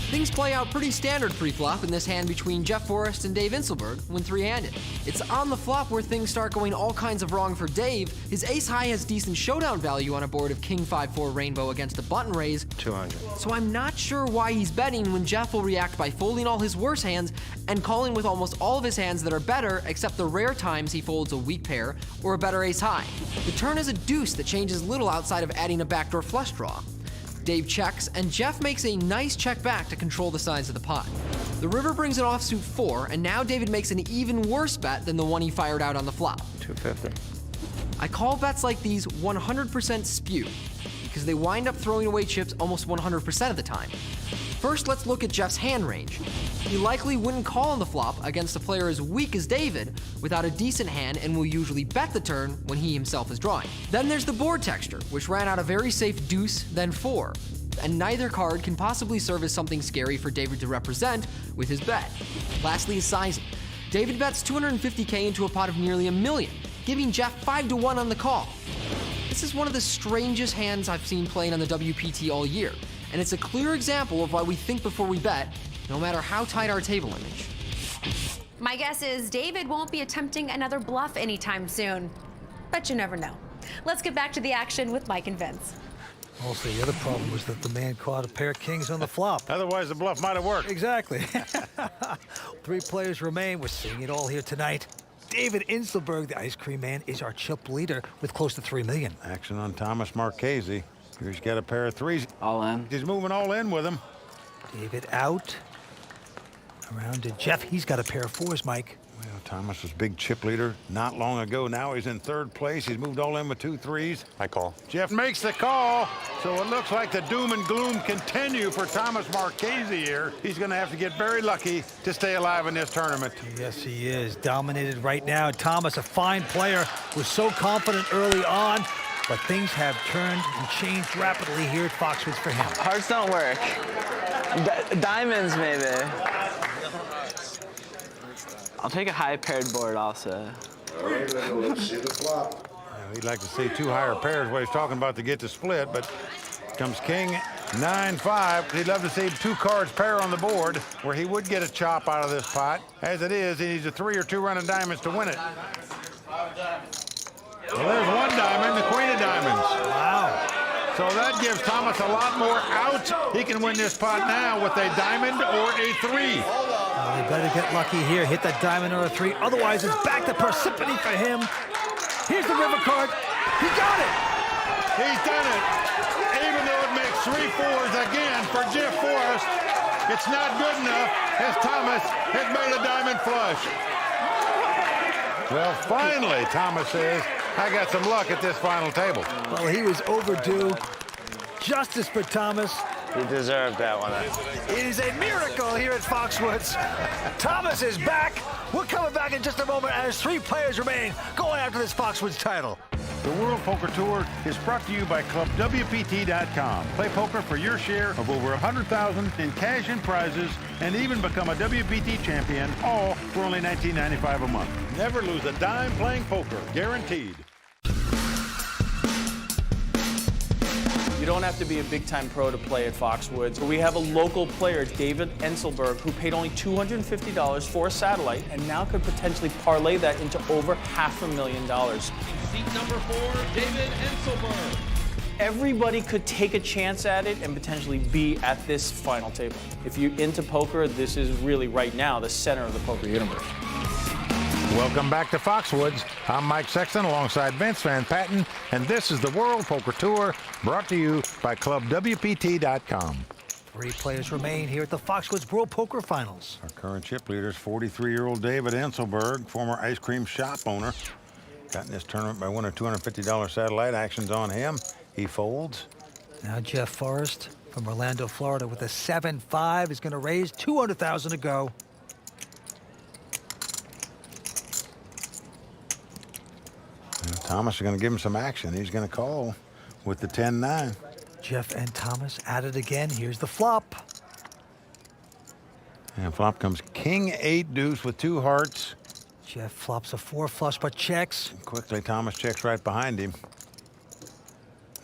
Things play out pretty standard pre-flop in this hand between Jeff Forrest and Dave Inselberg when three-handed. It's on the flop where things start going all kinds of wrong for Dave. His ace-high has decent showdown value on a board of king 5-4 rainbow against a button raise. 200. So I'm not sure why he's betting when Jeff will react by folding all his worst hands and calling with almost all of his hands that are better, except the rare times he folds a weak pair or a better ace-high. The turn is a deuce that changes little outside of adding a backdoor flush draw. Dave checks, and Jeff makes a nice check back to control the size of the pot. The river brings an offsuit 4, and now David makes an even worse bet than the one he fired out on the flop. 250. I call bets like these 100% spew, because they wind up throwing away chips almost 100% of the time. First, let's look at Jeff's hand range. He likely wouldn't call on the flop against a player as weak as David without a decent hand and will usually bet the turn when he himself is drawing. Then there's the board texture, which ran out a very safe deuce, then 4. And neither card can possibly serve as something scary for David to represent with his bet. Lastly is sizing. David bets $250K into a pot of nearly $1 million, giving Jeff 5-1 on the call. This is one of the strangest hands I've seen playing on the WPT all year, and it's a clear example of why we think before we bet, no matter how tight our table image. My guess is David won't be attempting another bluff anytime soon, but you never know. Let's get back to the action with Mike and Vince. Also, the other problem was that the man caught a pair of kings on the flop. Otherwise, the bluff might have worked. Exactly. 3 players remain. We're seeing it all here tonight. David Inselberg, the ice cream man, is our chip leader with close to $3 million. Action on Thomas Marchese. Here's got a pair of 3s. All in. He's moving all in with him. David out. Around to Jeff. He's got a pair of 4s, Mike. Well, Thomas was big chip leader not long ago. Now he's in 3rd place. He's moved all in with 2 3s. I call. Jeff makes the call, so it looks like the doom and gloom continue for Thomas Marchese here. He's going to have to get very lucky to stay alive in this tournament. Yes, he is. Dominated right now. Thomas, a fine player, was so confident early on, but things have turned and changed rapidly here at Foxwoods for him. Hearts don't work. Diamonds, maybe. I'll take a high paired board also. All right, let's see the flop. He'd like to see 2 higher pairs, what he's talking about to get the split, but comes king 9-5. He'd love to see 2 cards pair on the board where he would get a chop out of this pot. As it is, he needs a 3 or 2 run of diamonds to win it. Well, there's 1 diamond, the queen of diamonds. Wow. So that gives Thomas a lot more out. He can win this pot now with a diamond or a 3. Well, he better get lucky here, hit that diamond or a 3. Otherwise, it's back to Persephone for him. Here's the river card. He got it. He's done it. Even though it makes 3 4s again for Jeff Forrest, it's not good enough as Thomas has made a diamond flush. Well, finally, Thomas says, I got some luck at this final table. Well, he was overdue. Justice for Thomas. He deserved that one. It is a miracle here at Foxwoods. Thomas is back. We're coming back in just a moment as 3 players remain going after this Foxwoods title. The World Poker Tour is brought to you by ClubWPT.com. Play poker for your share of over $100,000 in cash and prizes, and even become a WPT champion, all for only $19.95 a month. Never lose a dime playing poker, guaranteed. You don't have to be a big-time pro to play at Foxwoods. We have a local player, David Inselberg, who paid only $250 for a satellite and now could potentially parlay that into over $500,000. Seat number 4, David Inselberg. Everybody could take a chance at it and potentially be at this final table. If you're into poker, this is really right now the center of the poker universe. Welcome back to Foxwoods. I'm Mike Sexton alongside Vince Van Patten, and this is the World Poker Tour brought to you by ClubWPT.com. 3 players remain here at the Foxwoods World Poker Finals. Our current chip leader is 43-year-old David Inselberg, former ice cream shop owner. Got in this tournament by winning $250 satellite. Action's on him. He folds. Now Jeff Forrest from Orlando, Florida with a 7-5 is going to raise $200,000 to go. Thomas is going to give him some action. He's going to call with the 10-9. Jeff and Thomas at it again. Here's the flop. And flop comes king 8 deuce with 2 hearts. Jeff flops a 4 flush but checks. Quickly, Thomas checks right behind him.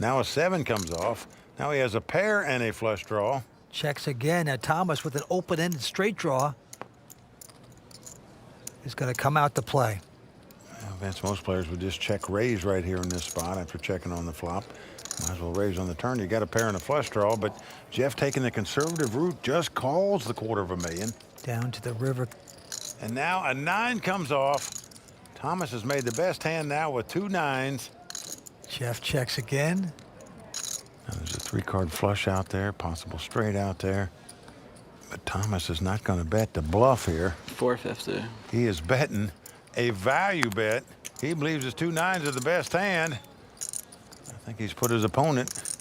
Now a 7 comes off. Now he has a pair and a flush draw. Checks again. Now Thomas with an open-ended straight draw is going to come out to play. Well, Vince, most players would just check raise right here in this spot after checking on the flop. Might as well raise on the turn. You got a pair and a flush draw, but Jeff taking the conservative route just calls the $250,000. Down to the river. And now a 9 comes off. Thomas has made the best hand now with 2 9s. Jeff checks again. Now there's a 3-card flush out there, possible straight out there. But Thomas is not going to bet the bluff here. 450. He is betting a value bet. He believes his 2 9s are the best hand. I think he's put his opponent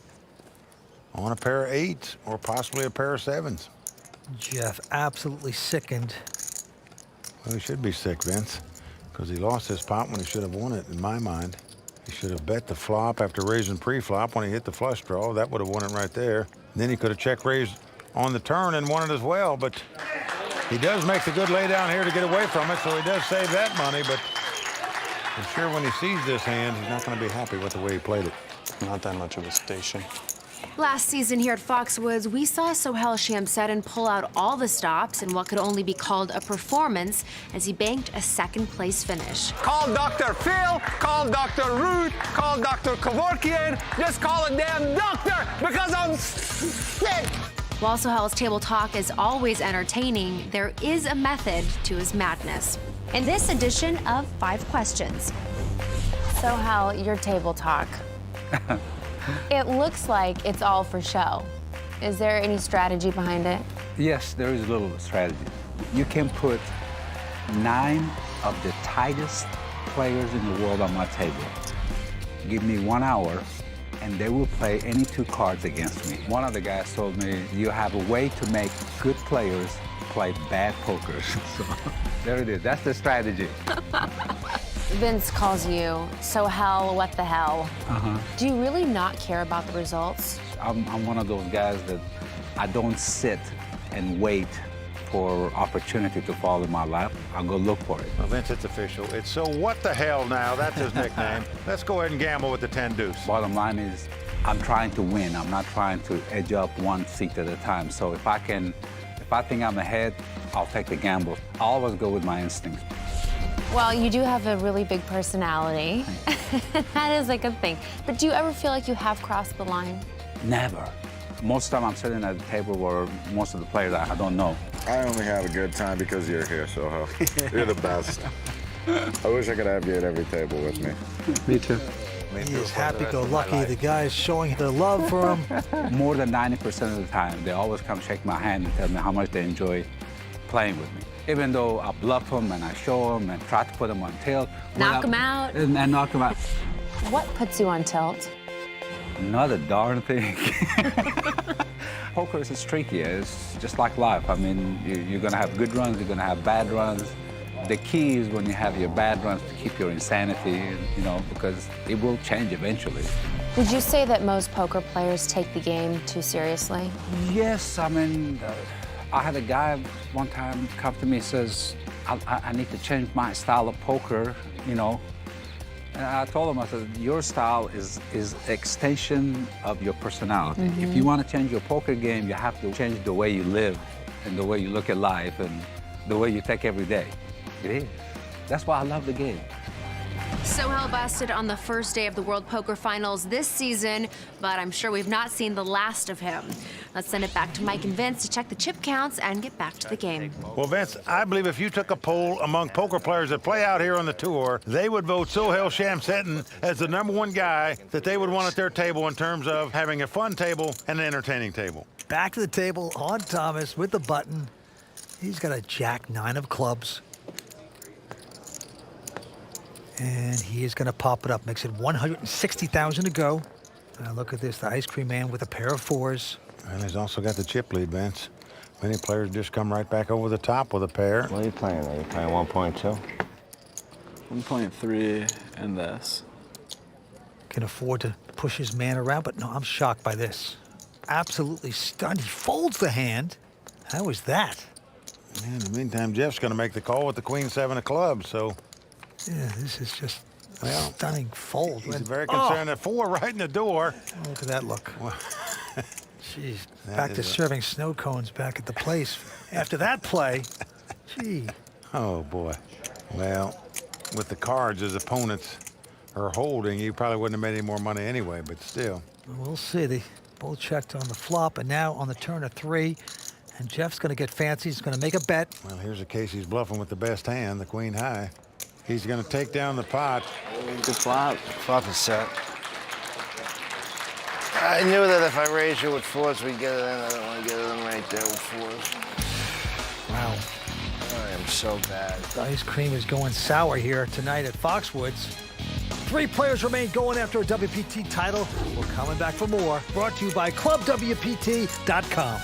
on a pair of 8s or possibly a pair of 7s. Jeff absolutely sickened. Well, he should be sick, Vince, because he lost this pot when he should have won it, in my mind. He should have bet the flop after raising pre-flop when he hit the flush draw. That would have won it right there. Then he could have check-raised on the turn and won it as well, but he does make the good lay down here to get away from it, so he does save that money, but I'm sure when he sees this hand, he's not going to be happy with the way he played it. Not that much of a station. Last season here at Foxwoods, we saw Sohail Shamseddin pull out all the stops in what could only be called a performance as he banked a second-place finish. Call Dr. Phil, call Dr. Ruth, call Dr. Kevorkian, just call a damn doctor because I'm sick. While Sohail's table talk is always entertaining, there is a method to his madness. In this edition of 5 Questions. Sohail, your table talk. It looks like it's all for show. Is there any strategy behind it? Yes, there is a little strategy. You can put 9 of the tightest players in the world on my table. Give me 1 hour, and they will play any 2 cards against me. One of the guys told me, you have a way to make good players play bad poker. So there it is. That's the strategy. Vince calls you Sohail, what the hell? Do you really not care about the results? I'm one of those guys that I don't sit and wait for opportunity to fall in my lap. I'll go look for it. Well, Vince, it's official. It's So What the Hell now. That's his nickname. Let's go ahead and gamble with the 10 deuce. Bottom line is, I'm trying to win. I'm not trying to edge up 1 seat at a time. So if I think I'm ahead, I'll take the gamble. I always go with my instincts. Well, you do have a really big personality. That is like a thing. But do you ever feel like you have crossed the line? Never. Most of the time I'm sitting at the table where most of the players I don't know. I only have a good time because you're here, Sohail. You're the best. I wish I could have you at every table with me. Me too. He is happy-go-lucky. The guy's showing their love for him. More than 90% of the time, they always come shake my hand and tell me how much they enjoy playing with me. Even though I bluff them and I show them and try to put them on tilt. Knock them out. And knock them out. What puts you on tilt? Not a darn thing. Poker is streaky. It's just like life. I mean, you're going to have good runs, you're going to have bad runs. The key is when you have your bad runs to keep your insanity, you know, because it will change eventually. Would you say that most poker players take the game too seriously? Yes, I mean, I had a guy one time come to me and says, I need to change my style of poker, you know. And I told him, I said, your style is extension of your personality. If you want to change your poker game, you have to change the way you live and the way you look at life and the way you take every day. It is. That's why I love the game. Sohail busted on the first day of the World Poker Finals this season, but I'm sure we've not seen the last of him. Let's send it back to Mike and Vince to check the chip counts and get back to the game. Well, Vince, I believe if you took a poll among poker players that play out here on the tour, they would vote Sohail Shamseddin as the #1 guy that they would want at their table in terms of having a fun table and an entertaining table. Back to the table on Thomas with the button. He's got a Jack-9 of clubs. And he is going to pop it up. Makes it 160,000 to go. Now look at this, the ice cream man with a pair of 4s. And he's also got the chip lead, Vince. Many players just come right back over the top with a pair. What are you playing? Are you playing 1.2? 1.3 and this. Can afford to push his man around, but no, I'm shocked by this. Absolutely stunned. He folds the hand. How is that? In the meantime, Jeff's going to make the call with the Queen-7 of clubs, so... Yeah, this is just a stunning fold. He's very concerned at 4 right in the door. Look at that look. Jeez, back to serving snow cones back at the place after that play. Gee. Oh, boy. Well, with the cards his opponents are holding, you probably wouldn't have made any more money anyway, but still. We'll see. They both checked on the flop, and now on the turn of 3. And Jeff's going to get fancy. He's going to make a bet. Well, here's a case he's bluffing with the best hand, the queen high. He's going to take down the pot. Good flop. Flop is set. I knew that if I raised you with 4s, we'd get it in. I don't want to get it in right there with 4s. Wow. I am so bad. The ice cream is going sour here tonight at Foxwoods. 3 players remain going after a WPT title. We're coming back for more. Brought to you by ClubWPT.com.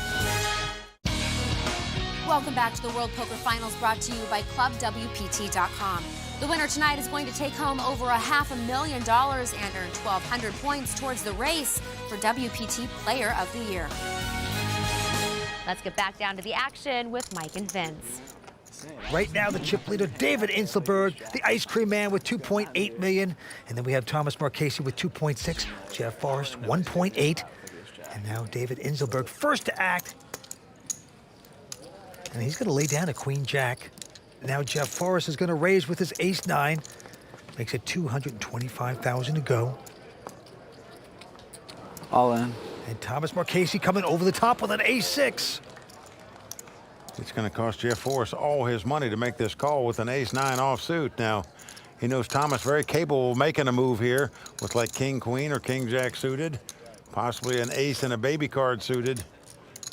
Welcome back to the World Poker Finals, brought to you by ClubWPT.com. The winner tonight is going to take home over $500,000 and earn 1,200 points towards the race for WPT Player of the Year. Let's get back down to the action with Mike and Vince. Right now, the chip leader, David Inselberg, the ice cream man with $2.8 million. And then we have Thomas Marchese with $2.6, Jeff Forrest, $1.8. And now David Inselberg, first to act. And he's going to lay down a queen jack. Now Jeff Forrest is going to raise with his ace-9. Makes it $225,000 to go. All in. And Thomas Marchese coming over the top with an ace-6. It's going to cost Jeff Forrest all his money to make this call with an ace-9 offsuit. Now, he knows Thomas very capable of making a move here with like king-queen or king-jack suited, possibly an ace and a baby card suited.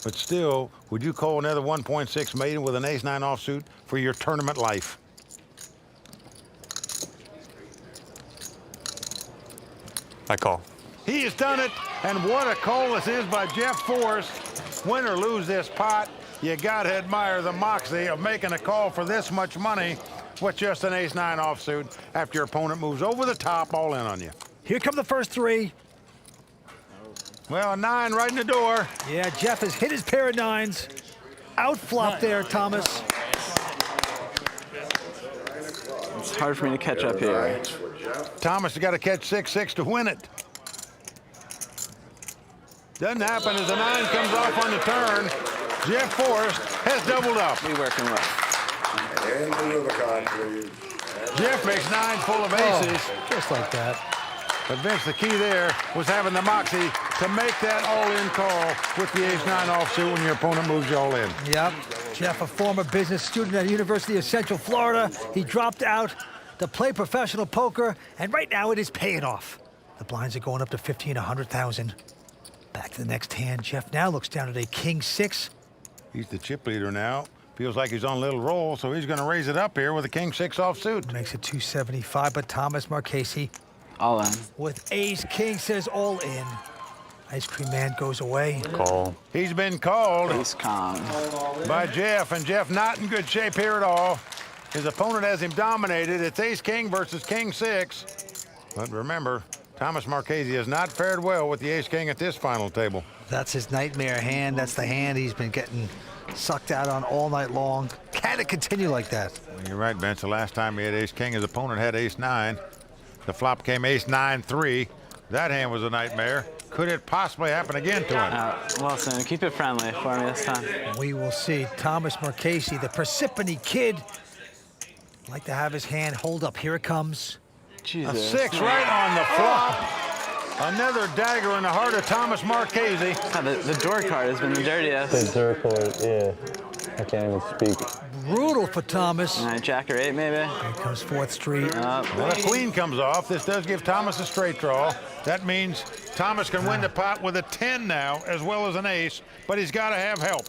But still, would you call another $1.6 million with an ace-9 offsuit for your tournament life? I call. He has done it, and what a call this is by Jeff Forrest. Win or lose this pot, you got to admire the moxie of making a call for this much money with just an ace-9 offsuit after your opponent moves over the top all in on you. Here come the first 3. Well, a 9 right in the door. Yeah, Jeff has hit his pair of 9s. Outflop there, Thomas. It's hard for me to catch up here. Thomas has got to catch 6-6 to win it. Doesn't happen as the 9 comes off on the turn. Jeff Forrest has doubled up. We working with. Jeff makes 9 full of aces. Just like that. But Vince, the key there was having the moxie to make that all-in call with the ace-9 offsuit when your opponent moves you all in. Yep. Jeff, a former business student at the University of Central Florida. He dropped out to play professional poker, and right now it is paying off. The blinds are going up to 15, 100,000. Back to the next hand. Jeff now looks down at a king-6. He's the chip leader now. Feels like he's on a little roll, so he's going to raise it up here with a king-6 offsuit. Makes it 275, but Thomas Marchese all in. With ace-king says all in. Ice cream man goes away. Call. He's been called. Ace con. By Jeff, and Jeff not in good shape here at all. His opponent has him dominated. It's ace-king versus king-6. But remember, Thomas Marchese has not fared well with the ace-king at this final table. That's his nightmare hand. That's the hand he's been getting sucked out on all night long. Can it continue like that? Well, you're right, Vince. The last time he had ace-king, his opponent had ace-9. The flop came ace-9-3. That hand was a nightmare. Could it possibly happen again to him? Wilson, keep it friendly for me this time. We will see. Thomas Marchese, the Parsippany Kid. Like to have his hand hold up. Here it comes. Jesus. A 6 right on the flop. Another dagger in the heart of Thomas Marchese. The door card has been the dirtiest. The door card, yeah. I can't even speak. Brutal for Thomas. Jack or 8, maybe. Here comes 4th Street. Well, a queen comes off. This does give Thomas a straight draw. That means Thomas can win the pot with a 10 now, as well as an ace, but he's got to have help.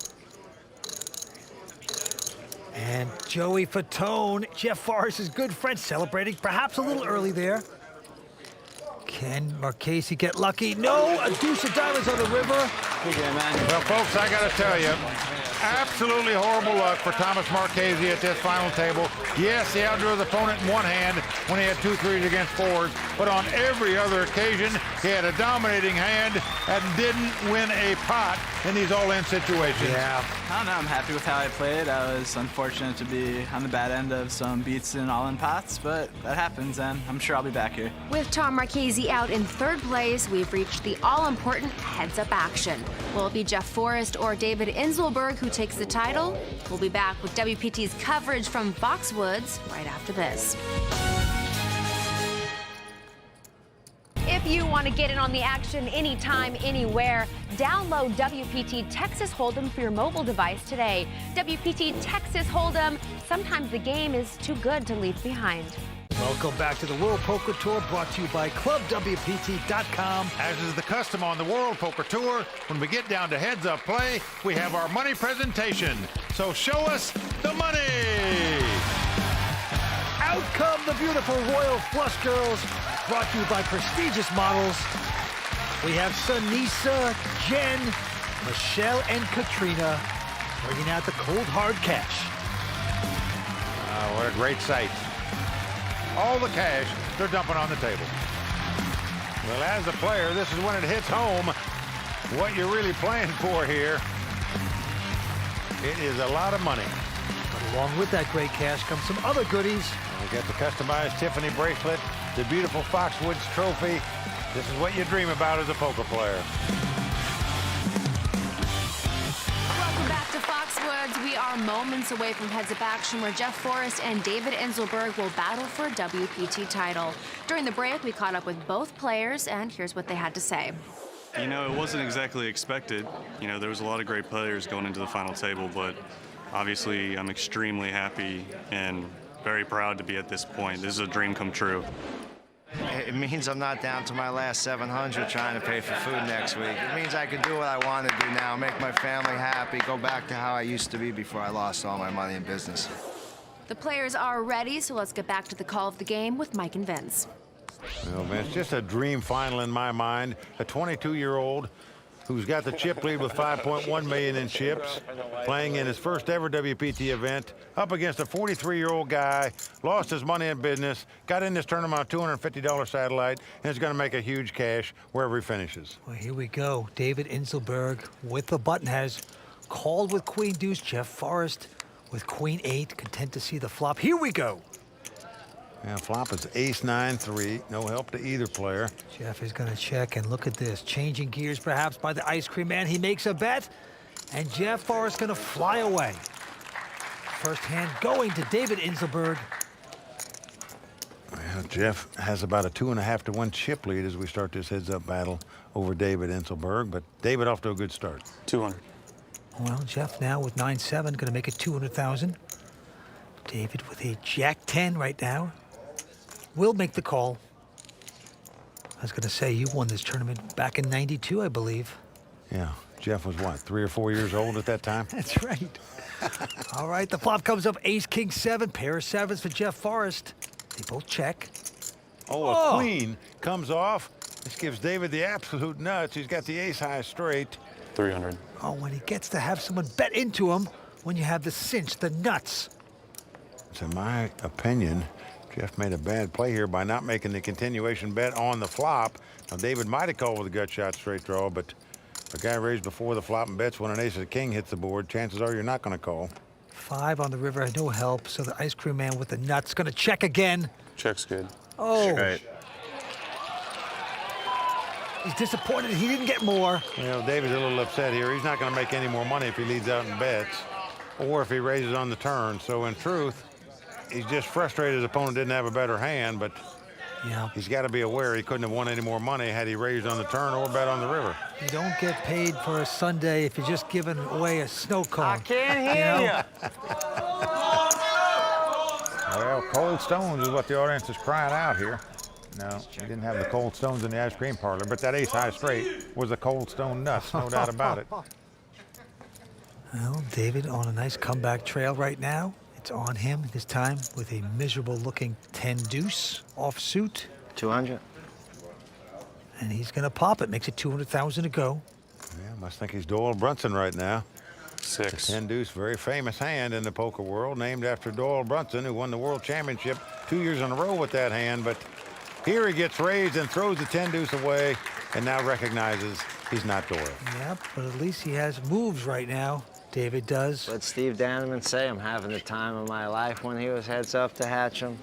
And Joey Fatone, Jeff Forrest's good friend, celebrating perhaps a little early there. Can Marchese get lucky? No, a deuce of diamonds on the river. Well, folks, I got to tell you, absolutely horrible luck for Thomas Marchese at this final table. Yes, he outdrew the opponent in one hand when he had 2 3s against 4s, but on every other occasion, he had a dominating hand and didn't win a pot in these all-in situations. Yeah. I don't know. I'm happy with how I played. I was unfortunate to be on the bad end of some beats in all-in pots, but that happens, and I'm sure I'll be back here. With Tom Marchese out in 3rd place, we've reached the all-important heads-up action. Will it be Jeff Forrest or David Inselberg who takes the title? We'll be back with WPT's coverage from Foxwoods right after this. If you want to get in on the action anytime, anywhere, download WPT Texas Hold'em for your mobile device today. WPT Texas Hold'em. Sometimes the game is too good to leave behind. Welcome back to the World Poker Tour, brought to you by ClubWPT.com. As is the custom on the World Poker Tour, when we get down to heads-up play, we have our money presentation. So show us the money! Out come the beautiful Royal Flush Girls, brought to you by prestigious models. We have Sunisa, Jen, Michelle, and Katrina bringing out the cold hard cash. What a great sight. All the cash they're dumping on the table. Well, as a player, this is when it hits home what you're really playing for here. It is a lot of money. But along with that great cash comes some other goodies. We got the customized Tiffany bracelet, the beautiful Foxwoods trophy. This is what you dream about as a poker player. Welcome back to Foxwoods. We are moments away from heads-up action where Jeff Forrest and David Inselberg will battle for a WPT title. During the break, we caught up with both players, and here's what they had to say. You know, it wasn't exactly expected. You know, there was a lot of great players going into the final table, but obviously I'm extremely happy and very proud to be at this point. This is a dream come true. It means I'm not down to my last 700 trying to pay for food next week. It means I can do what I want to do now, make my family happy, go back to how I used to be before I lost all my money in business. The players are ready, so let's get back to the call of the game with Mike and Vince. Well, Vince, just a dream final in my mind. A 22-year-old who's got the chip lead with 5.1 million in chips, playing in his first ever WPT event, up against a 43-year-old guy, lost his money in business, got in this tournament on a $250 satellite, and is going to make a huge cash wherever he finishes. Well, here we go. David Inselberg with the button has called with Queen Deuce. Jeff Forrest with Queen 8, content to see the flop. Here we go. Yeah, flop is ace-9-3. No help to either player. Jeff is going to check, and look at this. Changing gears, perhaps, by the ice cream man. He makes a bet, and Jeff Forrest going to fly away. First hand going to David Inselberg. Well, Jeff has about a 2.5 to 1 chip lead as we start this heads-up battle over David Inselberg, but David off to a good start. 200. Well, Jeff now with 9-7, going to make it 200,000. David with a Jack-10 right now. Will make the call. I was going to say, you won this tournament back in '92, I believe. Yeah, Jeff was what, 3 or 4 years old at that time? That's right. All right, the flop comes up ace-king-7, pair of sevens for Jeff Forrest. They both check. Oh, a queen comes off. This gives David the absolute nuts. He's got the ace-high straight. 300. Oh, when he gets to have someone bet into him, when you have the cinch, the nuts. So in my opinion, Jeff made a bad play here by not making the continuation bet on the flop. Now, David might have called with a gut shot straight draw, but if a guy raised before the flop and bets when an ace of king hits the board, chances are you're not going to call. 5 on the river, no help, so the ice cream man with the nuts going to check again. Check's good. Oh. Right. He's disappointed he didn't get more. Well, David's a little upset here. He's not going to make any more money if he leads out in bets or if he raises on the turn. So in truth, he's just frustrated his opponent didn't have a better hand, but yeah, he's got to be aware he couldn't have won any more money had he raised on the turn or bet on the river. You don't get paid for a Sunday if you're just giving away a snow cone. I can't hear you. Well, cold stones is what the audience is crying out here. No, he didn't have the cold stones in the ice cream parlor, but that ace-high straight was a cold stone nuts, no doubt about it. Well, David on a nice comeback trail right now. It's on him this time with a miserable-looking 10 deuce offsuit. 200. And he's going to pop it. Makes it 200,000 to go. Yeah, must think he's Doyle Brunson right now. 6. 10 deuce, very famous hand in the poker world, named after Doyle Brunson, who won the world championship 2 years in a row with that hand. But here he gets raised and throws the 10 deuce away and now recognizes he's not Doyle. Yep, but at least he has moves right now. David does. What Steve Danneman say? I'm having the time of my life when he was heads up to Hatcham.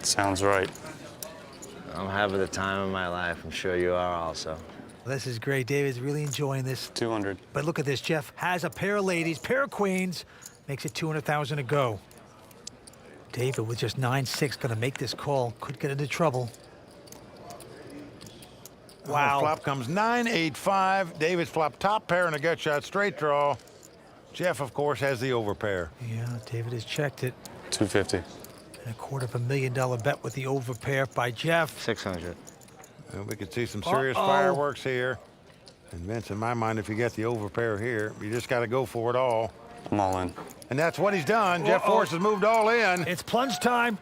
Sounds right. I'm having the time of my life. I'm sure you are also. This is great. David's really enjoying this. 200. But look at this. Jeff has a pair of ladies, pair of queens. Makes it 200,000 to go. David with just 9-6 going to make this call. Could get into trouble. Wow. Flop comes 9-8-5. David's flop top pair and a gut shot straight draw. Jeff, of course, has the overpair. Yeah, David has checked it. 250. And a $250,000 bet with the overpair by Jeff. 600. Well, we could see some serious fireworks here. And Vince, in my mind, if you get the overpair here, you just got to go for it all. I'm all in. And that's what he's done. Jeff Forrest has moved all in. It's plunge time.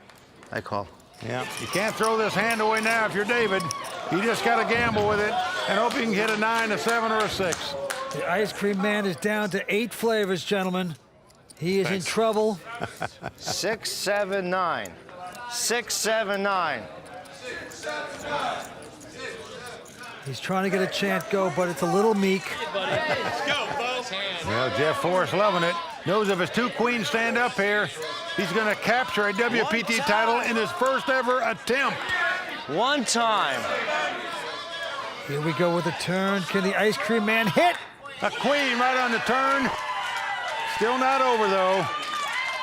I call. Yeah, you can't throw this hand away now if you're David. You just got to gamble with it and hope you can hit a 9, a 7, or a 6. The ice cream man is down to 8 flavors, gentlemen. He is in trouble. 6, 7, 9. 6, 7, 9. He's trying to get a chant go, but it's a little meek. Let's go, folks. Well, Jeff Forrest loving it. Knows if his 2 queens stand up here, he's going to capture a WPT title in his first ever attempt. One time. Here we go with a turn. Can the ice cream man hit? A queen right on the turn. Still not over, though.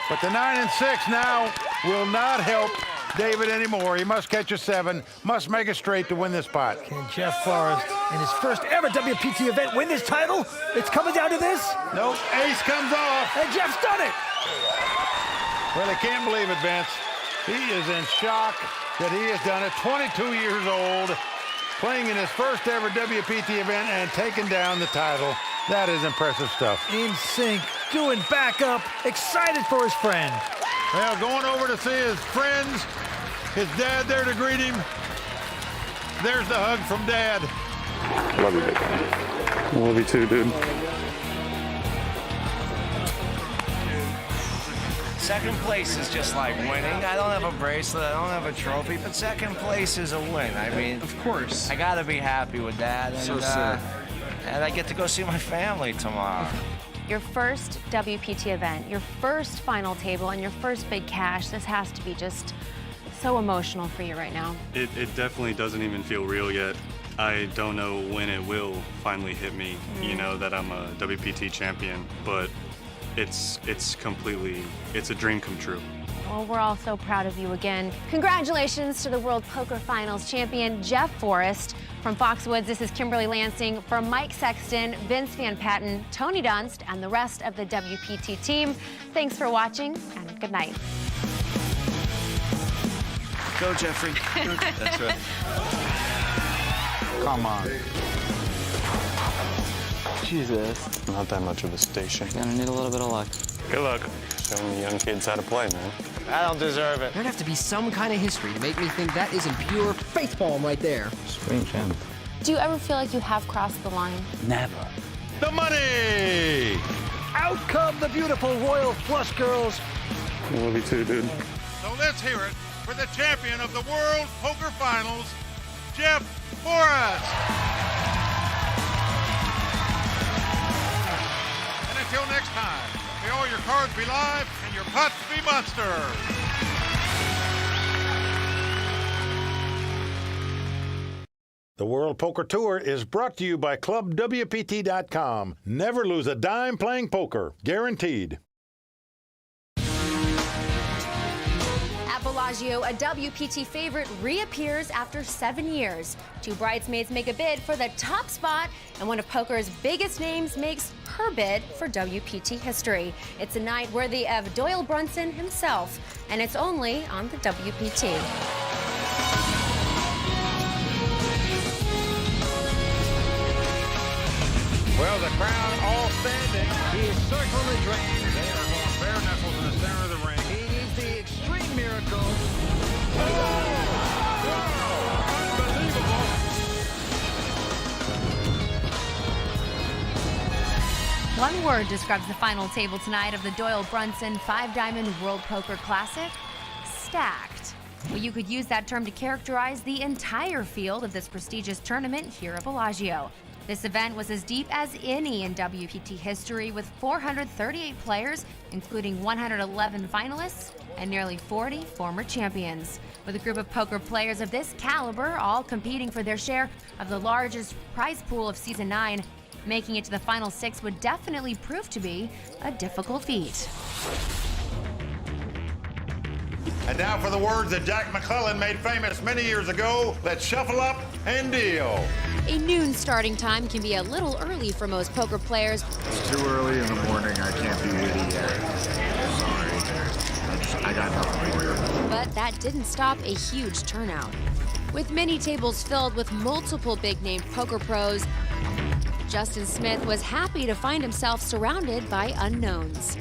But the 9 and 6 now will not help David anymore. He must catch a 7, must make it straight to win this pot. Can Jeff Forrest, in his first ever WPT event, win this title? It's coming down to this. Nope, ace comes off. And Jeff's done it. Well, they can't believe it, Vince. He is in shock that he has done it. 22 years old, playing in his first ever WPT event and taking down the title. That is impressive stuff. In sync, doing backup, excited for his friend. Well, going over to see his friends, his dad there to greet him. There's the hug from Dad. Love you, big man. Love you too, dude. Second place is just like winning. I don't have a bracelet, I don't have a trophy, but second place is a win. I mean, of course. I gotta be happy with that. And, and I get to go see my family tomorrow. Your first WPT event, your first final table, and your first big cash. This has to be just so emotional for you right now. It definitely doesn't even feel real yet. I don't know when it will finally hit me, you know, that I'm a WPT champion, but it's a dream come true. Well, we're all so proud of you again. Congratulations to the World Poker Finals champion, Jeff Forrest. From Foxwoods, this is Kimberly Lansing. For Mike Sexton, Vince Van Patten, Tony Dunst, and the rest of the WPT team, thanks for watching, and good night. Go, Jeffrey. That's right. Come on. Jesus. Not that much of a station. Gonna need a little bit of luck. Good luck. Showing the young kids how to play, man. I don't deserve it. There'd have to be some kind of history to make me think that isn't pure facepalm right there. Screen champ. Do you ever feel like you have crossed the line? Never. The money! Out come the beautiful Royal Flush girls. Love you too, dude. So let's hear it for the champion of the World Poker Finals, Jeff Forrest. And until next time, may all your cards be live and your putts be monsters. The World Poker Tour is brought to you by ClubWPT.com. Never lose a dime playing poker. Guaranteed. At Bellagio, a WPT favorite reappears after 7 years. 2 bridesmaids make a bid for the top spot, and one of poker's biggest names makes her bid for WPT history. It's a night worthy of Doyle Brunson himself, and it's only on the WPT. Well, the crowd all standing. He is circling the drain. They are going bare knuckles in the center of the ring. He needs the extreme miracle. Unbelievable. One word describes the final table tonight of the Doyle Brunson 5-Diamond World Poker Classic: stacked. Well, you could use that term to characterize the entire field of this prestigious tournament here at Bellagio. This event was as deep as any in WPT history, with 438 players, including 111 finalists and nearly 40 former champions. With a group of poker players of this caliber all competing for their share of the largest prize pool of Season 9, making it to the final 6 would definitely prove to be a difficult feat. And now for the words that Jack McClellan made famous many years ago, let's shuffle up and deal. A noon starting time can be a little early for most poker players. It's too early in the morning. I can't be witty yet. Sorry. I got nothing to do. But that didn't stop a huge turnout. With many tables filled with multiple big-name poker pros, Justin Smith was happy to find himself surrounded by unknowns.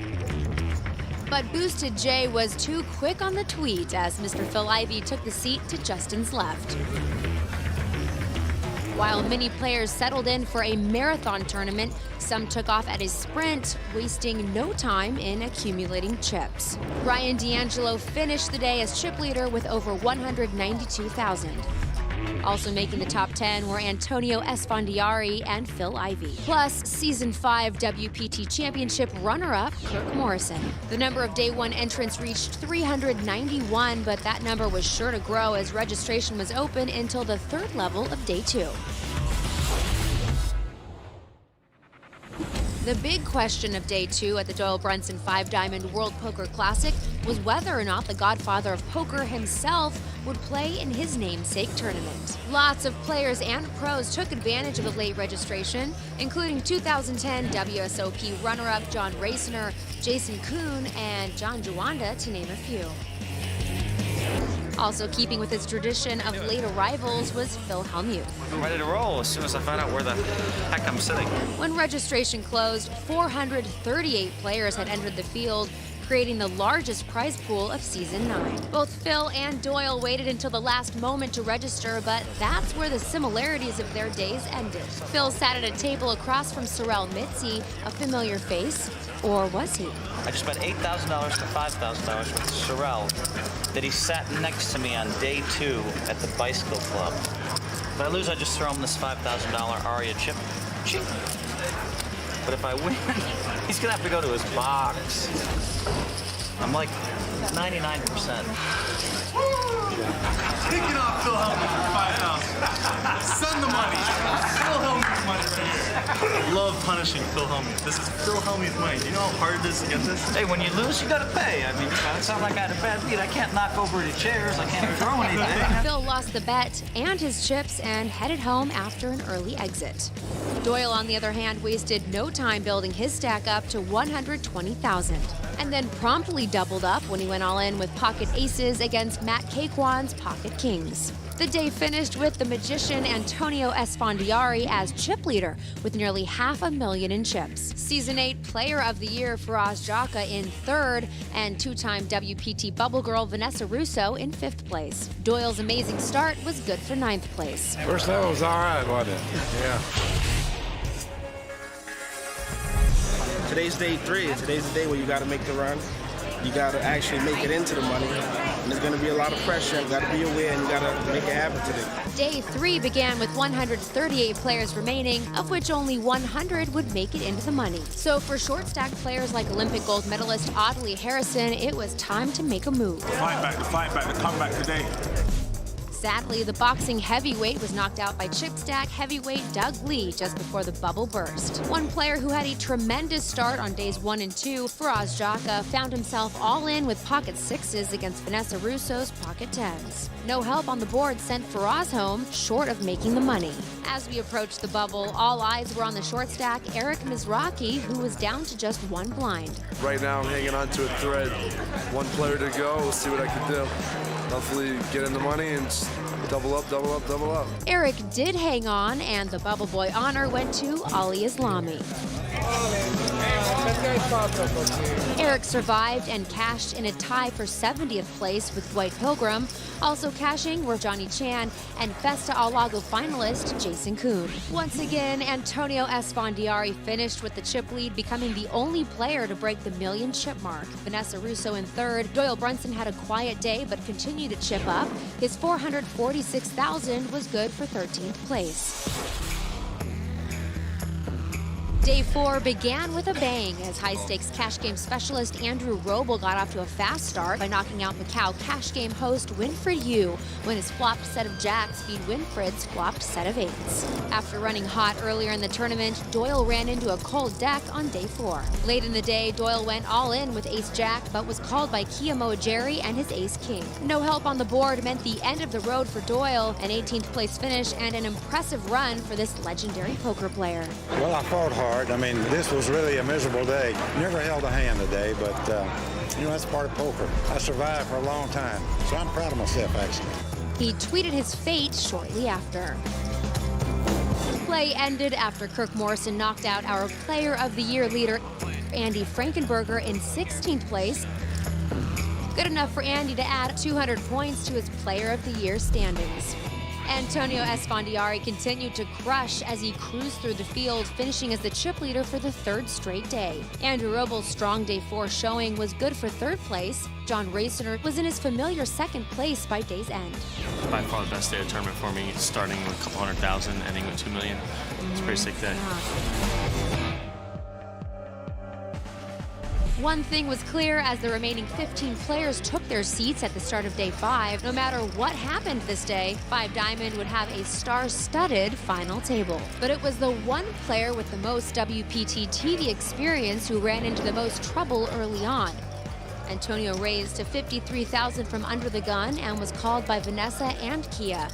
But Boosted Jay was too quick on the tweet as Mr. Phil Ivey took the seat to Justin's left. While many players settled in for a marathon tournament, some took off at a sprint, wasting no time in accumulating chips. Ryan D'Angelo finished the day as chip leader with over 192,000. Also making the top 10 were Antonio Esfandiari and Phil Ivey. Plus, Season 5 WPT Championship runner-up Kirk Morrison. The number of Day 1 entrants reached 391, but that number was sure to grow as registration was open until the 3rd level of Day 2. The big question of Day 2 at the Doyle Brunson 5-Diamond World Poker Classic was whether or not the godfather of poker himself would play in his namesake tournament. Lots of players and pros took advantage of the late registration, including 2010 WSOP runner-up John Raciner, Jason Kuhn, and John Juanda, to name a few. Also keeping with its tradition of late arrivals was Phil Hellmuth. I'm ready to roll as soon as I find out where the heck I'm sitting. When registration closed, 438 players had entered the field, creating the largest prize pool of Season 9. Both Phil and Doyle waited until the last moment to register, but that's where the similarities of their days ended. Phil sat at a table across from Sorrel Mitzi, a familiar face, or was he? I just bet $8,000 to $5,000 with Sorrel that he sat next to me on Day 2 at the Bicycle Club. If I lose, I just throw him this $5,000 Aria chip. Cheap. But if I win, he's gonna have to go to his box. I'm like 99%. Kick it off, Phil Hellmuth for $5,000. Send the money. Phil Hellmuth money right here. I love punishing Phil Hellmuth. This is Phil Hellmuth money. Do you know how hard it is to get this? Hey, when you lose, you gotta pay. I mean, it sounds like I had a bad beat. I can't knock over any chairs. I can't throw anything. Phil lost the bet and his chips and headed home after an early exit. Doyle, on the other hand, wasted no time building his stack up to 120,000, and then promptly doubled up when he went all in with pocket aces against Matt Caquan's pocket kings. The day finished with the magician Antonio Esfandiari as chip leader with nearly $500,000 in chips. Season 8 Player of the Year Faraz Jaka in 3rd, and 2-time WPT Bubble Girl Vanessa Russo in 5th place. Doyle's amazing start was good for 9th place. First level was all right, wasn't it? Yeah. Today's Day 3. Today's the day where you got to make the run. You got to actually make it into the money. And there's going to be a lot of pressure. You got to be aware and you got to make it happen today. Day 3 began with 138 players remaining, of which only 100 would make it into the money. So for short stack players like Olympic gold medalist Audley Harrison, it was time to make a move. Fight back, the comeback today. Sadly, the boxing heavyweight was knocked out by chip stack heavyweight Doug Lee just before the bubble burst. One player who had a tremendous start on days 1 and 2, Faraz Jaka, found himself all in with pocket 6s against Vanessa Russo's pocket 10s. No help on the board sent Faraz home, short of making the money. As we approached the bubble, all eyes were on the short stack Eric Mizraki, who was down to just 1 blind. Right now I'm hanging on to a thread. 1 player to go. We'll see what I can do. Hopefully get in the money and just double up, double up, double up. Eric did hang on, and the Bubble Boy honor went to Ali Islami. Eric survived and cashed in a tie for 70th place with Dwight Pilgrim. Also cashing were Johnny Chan and Festa Al Lago finalist Jason Kuhn. Once again, Antonio Esfandiari finished with the chip lead, becoming the only player to break the million chip mark. Vanessa Russo in 3rd. Doyle Brunson had a quiet day but continued to chip up. His 446,000 was good for 13th place. Day 4 began with a bang as high-stakes cash game specialist Andrew Roble got off to a fast start by knocking out Macau cash game host Winfred Yu when his flopped set of jacks beat Winfred's flopped set of eights. After running hot earlier in the tournament, Doyle ran into a cold deck on Day 4. Late in the day, Doyle went all in with ace-jack, but was called by Kiyomoa Jerry and his ace-king. No help on the board meant the end of the road for Doyle, an 18th place finish and an impressive run for this legendary poker player. Well, I fought hard. I mean, this was really a miserable day. Never held a hand today, but, you know, that's part of poker. I survived for a long time, so I'm proud of myself, actually. He tweeted his fate shortly after. Play ended after Kirk Morrison knocked out our Player of the Year leader, Andy Frankenberger, in 16th place. Good enough for Andy to add 200 points to his Player of the Year standings. Antonio Esfandiari continued to crush as he cruised through the field, finishing as the chip leader for the third straight day. Andrew Roble's strong Day 4 showing was good for third place. John Raciner was in his familiar second place by day's end. By far the best day of the tournament for me, starting with a couple 100,000, ending with 2 million. It's a pretty sick day. One thing was clear as the remaining 15 players took their seats at the start of Day 5. No matter what happened this day, 5 Diamond would have a star-studded final table. But it was the one player with the most WPT TV experience who ran into the most trouble early on. Antonio raised to 53,000 from under the gun and was called by Vanessa and Kia.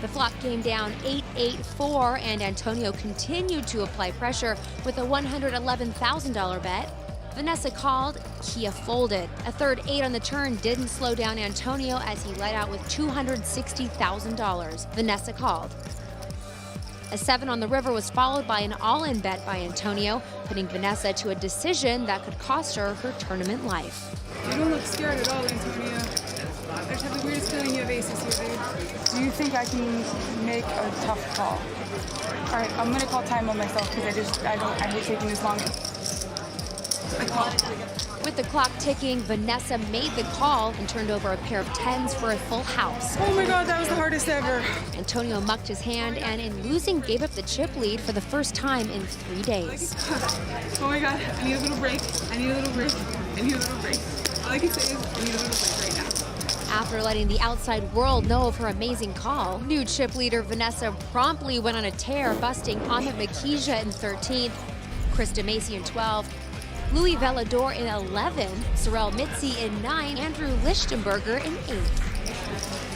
The flop came down 8-8-4, and Antonio continued to apply pressure with a $111,000 bet. Vanessa called, Kia folded. A third 8 on the turn didn't slow down Antonio as he let out with $260,000. Vanessa called. A 7 on the river was followed by an all-in bet by Antonio, putting Vanessa to a decision that could cost her her tournament life. You don't look scared at all, Antonio. I just have the weirdest feeling you have aces here, babe. Do you think I can make a tough call? All right, I'm gonna call time on myself because I hate taking this long. With the clock ticking, Vanessa made the call and turned over a pair of 10s for a full house. Oh my God, that was the hardest ever. Antonio mucked his hand and in losing gave up the chip lead for the first time in 3 days. Oh my God, I need a little break. I need a little break. I need a little break. All I can say is I need a little break right now. After letting the outside world know of her amazing call, new chip leader Vanessa promptly went on a tear, busting Amit Makija in 13th, Krista Macy in 12th, Louis Velador in 11th, Sorel Mitzi in 9th, Andrew Lichtenberger in 8th.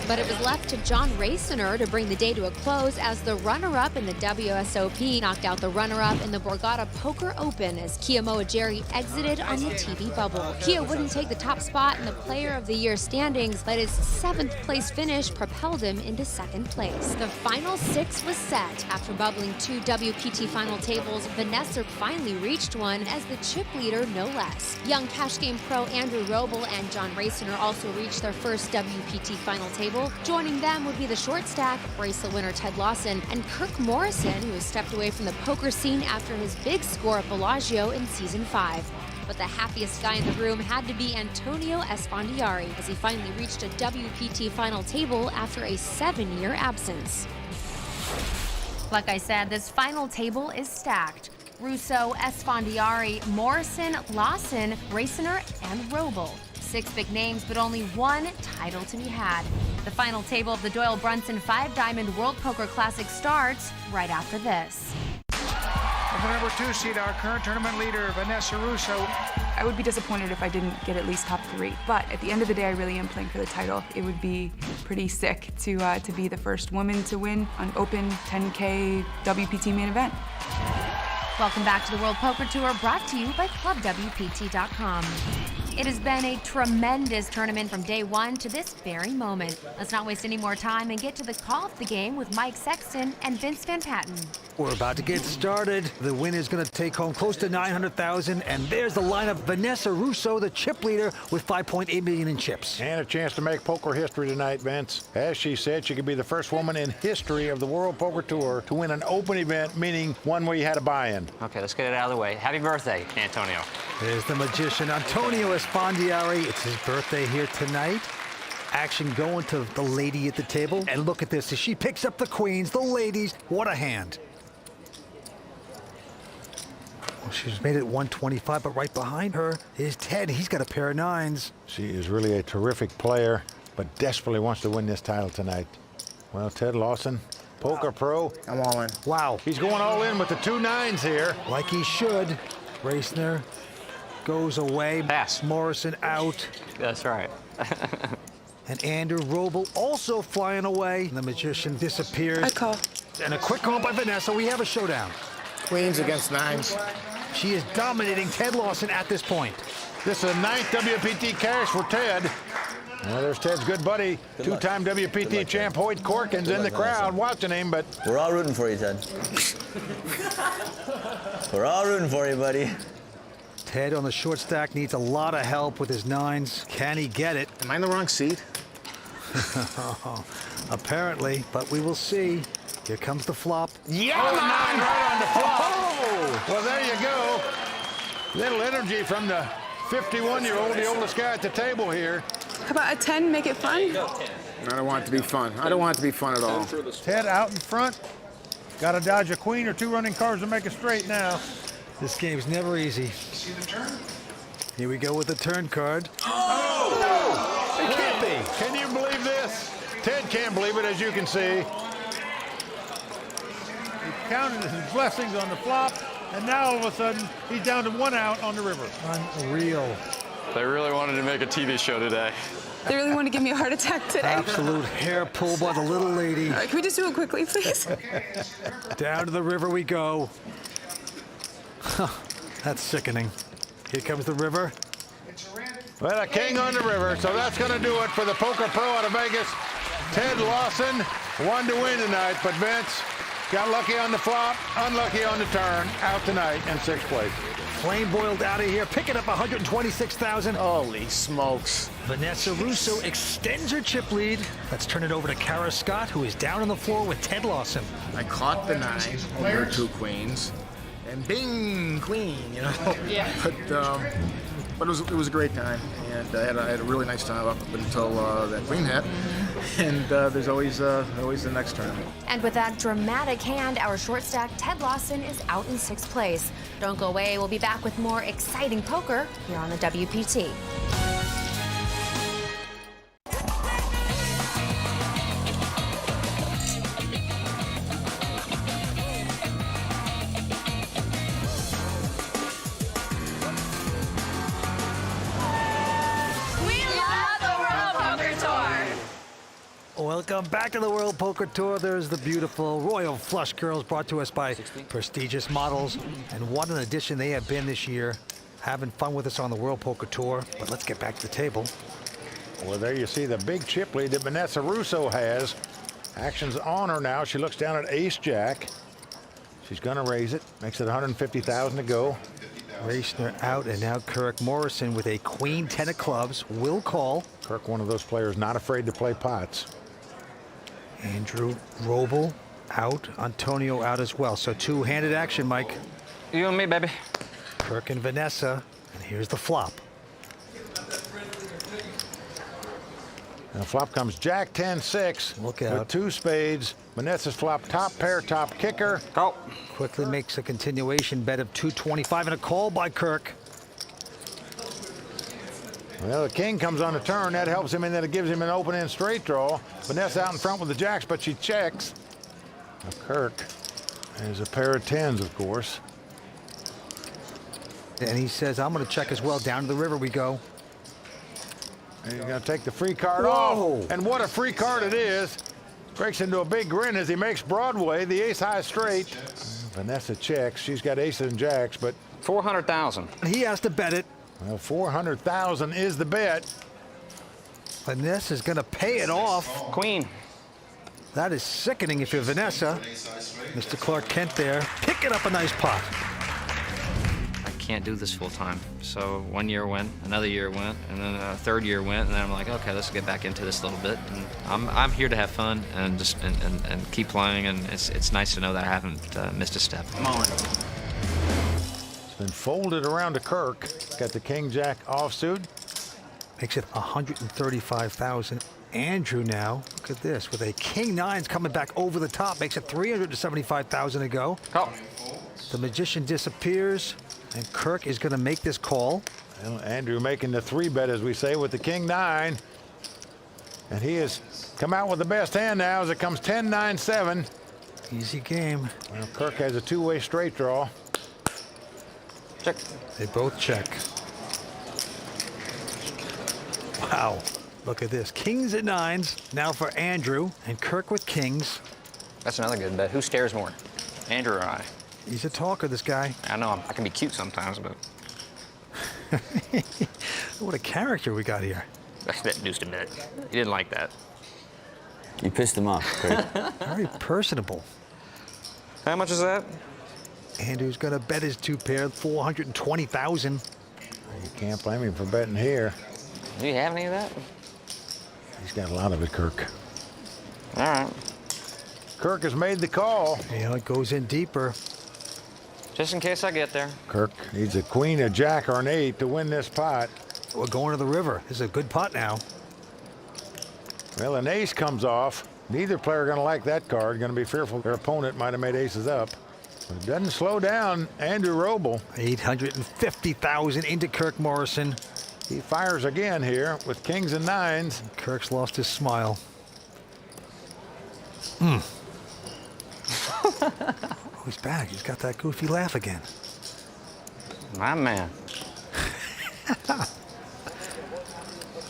But it was left to John Raciner to bring the day to a close as the runner-up in the WSOP knocked out the runner-up in the Borgata Poker Open as Kiyomoa Jerry exited on the TV bubble. Kia wouldn't take the top spot in the Player of the Year standings, but his 7th place finish propelled him into 2nd place. The final 6 was set. After bubbling 2 WPT final tables, Vanessa finally reached one as the chip leader, no less. Young cash game pro Andrew Roble and John Raciner also reached their first WPT final table. Joining them would be the short stack, bracelet winner Ted Lawson, and Kirk Morrison, who has stepped away from the poker scene after his big score at Bellagio in Season 5. But the happiest guy in the room had to be Antonio Esfandiari, as he finally reached a WPT final table after a 7-year absence. Like I said, this final table is stacked. Russo, Esfandiari, Morrison, Lawson, Raciner, and Roble. 6 big names, but only one title to be had. The final table of the Doyle Brunson 5 Diamond World Poker Classic starts right after this. And the number 2 seed, our current tournament leader, Vanessa Russo. I would be disappointed if I didn't get at least top 3. But at the end of the day, I really am playing for the title. It would be pretty sick to be the first woman to win an open 10K WPT main event. Welcome back to the World Poker Tour, brought to you by ClubWPT.com. It has been a tremendous tournament from day 1 to this very moment. Let's not waste any more time and get to the call of the game with Mike Sexton and Vince Van Patten. We're about to get started. The winner's going to take home close to $900,000, and there's the lineup. Vanessa Russo, the chip leader, with $5.8 million in chips. And a chance to make poker history tonight, Vince. As she said, she could be the first woman in history of the World Poker Tour to win an open event, meaning one where you had a buy-in. Okay, let's get it out of the way. Happy birthday, Antonio. There's the magician, Antonio Esfandiari. It's his birthday here tonight. Action going to the lady at the table. And look at this, as she picks up the queens, the ladies. What a hand. she's made it 125, but right behind her is Ted. He's got a pair of 9s. She is really a terrific player, but desperately wants to win this title tonight. Well, Ted Lawson, poker pro. I'm all in. Wow. He's going all in with the 2 9s here. Like he should. Reisner goes away. Pass. Morrison out. That's right. And Andrew Roble also flying away. The magician disappears. I call. And a quick call by Vanessa. We have a showdown. Queens against 9s. She is dominating Ted Lawson at this point. This is a 9th WPT cash for Ted. Well, there's Ted's good buddy, two-time WPT champ Hoyt Corkins in the crowd watching him, but... We're all rooting for you, Ted. We're all rooting for you, buddy. Ted on the short stack needs a lot of help with his 9s. Can he get it? Am I in the wrong seat? Apparently, but we will see. Here comes the flop. Yeah, 9 right on the flop. Oh! Well, there you go. Little energy from the 51-year-old, the oldest guy at the table here. How about a 10, make it fun? I don't want it to be fun. I don't want it to be fun at all. Ted out in front. Got to dodge a queen or 2 running cards to make it straight now. This game's never easy. See the turn? Here we go with the turn card. Oh! No! It can't be. Can you believe this? Ted can't believe it, as you can see. He counted his blessings on the flop, and now all of a sudden, he's down to 1 out on the river. Unreal. They really wanted to make a TV show today. They really want to give me a heart attack today. Absolute hair pull by the little lady. Can we just do it quickly, please? Down to the river we go. That's sickening. Here comes the river. Well, a king on the river, so that's going to do it for the Poker Pro out of Vegas. Ted Lawson won to win tonight, but Vince got lucky on the flop, unlucky on the turn, out tonight in 6th place. Flame boiled out of here, picking up 126,000. Holy smokes. Vanessa Russo extends her chip lead. Let's turn it over to Kara Scott, who is down on the floor with Ted Lawson. I caught the 9 over 2 queens. And bing, queen, you know. Yeah. But it was a great time, and I had a really nice time up until that queen hit. And there's always the next tournament. And with that dramatic hand, our short stack Ted Lawson is out in 6th place. Don't go away. We'll be back with more exciting poker here on the WPT. Welcome back to the World Poker Tour. There's the beautiful Royal Flush Girls, brought to us by Prestigious Models. And what an addition they have been this year, having fun with us on the World Poker Tour. But let's get back to the table. Well, there you see the big chip lead that Vanessa Russo has. Action's on her now. She looks down at Ace-Jack. She's going to raise it. Makes it 150,000 to go. Reisner out, and now Kirk Morrison with a queen 10 of clubs will call. Kirk, one of those players not afraid to play pots. Andrew Roble out, Antonio out as well. So 2-handed action, Mike. You and me, baby. Kirk and Vanessa, and here's the flop. And the flop comes Jack 10-6. Look out. With 2 spades. Vanessa's flop, top pair, top kicker. Go. Quickly makes a continuation bet of 225 and a call by Kirk. Well, the king comes on the turn. That helps him, and then it gives him an open-end straight draw. Vanessa out in front with the jacks, but she checks. Now Kirk has a pair of 10s, of course. And he says, I'm going to check as well. Down to the river we go. And you're going to take the free card Whoa. off. And what a free card it is. Breaks into a big grin as he makes Broadway, the ace-high straight. Vanessa checks. She's got aces and jacks, but... 400,000. He has to bet it. Well, 400,000 is the bet. Vanessa's going to pay it off. Queen. That is sickening if you're Vanessa. Mr. Clark Kent there, picking up a nice pot. I can't do this full time. So 1 year went, another year went, and then a 3rd year went, and then I'm like, okay, let's get back into this a little bit. And I'm here to have fun and just and keep playing, and it's nice to know that I haven't missed a step. Come on. It's been folded around to Kirk. Got the king-jack offsuit. Makes it 135,000. Andrew now, look at this, with a king-9s coming back over the top, makes it 375,000 to go. Go. The magician disappears. And Kirk is going to make this call. Well, Andrew making the 3-bet, as we say, with the king-9. And he has come out with the best hand now as it comes 10-9-7. Easy game. Well, Kirk has a 2-way straight draw. Check. They both check. Wow. Look at this. Kings at 9s. Now for Andrew. And Kirk with kings. That's another good bet. Who stares more, Andrew or I? He's a talker, this guy. I know I can be cute sometimes, but What a character we got here. that deuced a bit. He didn't like that. You pissed him off, Kurt. Very personable. How much is that? Andrew's going to bet his 2-pair, 420,000. You can't blame him for betting here. Do you have any of that? He's got a lot of it, Kirk. All right. Kirk has made the call. Yeah, it goes in deeper. Just in case I get there. Kirk needs a queen, a jack, or an 8 to win this pot. We're going to the river. This is a good pot now. Well, an ace comes off. Neither player going to like that card. Going to be fearful their opponent might have made aces up. But it doesn't slow down Andrew Roble. 850,000 into Kirk Morrison. He fires again here with kings and 9s. Kirk's lost his smile. Oh, he's back. He's got that goofy laugh again. My man.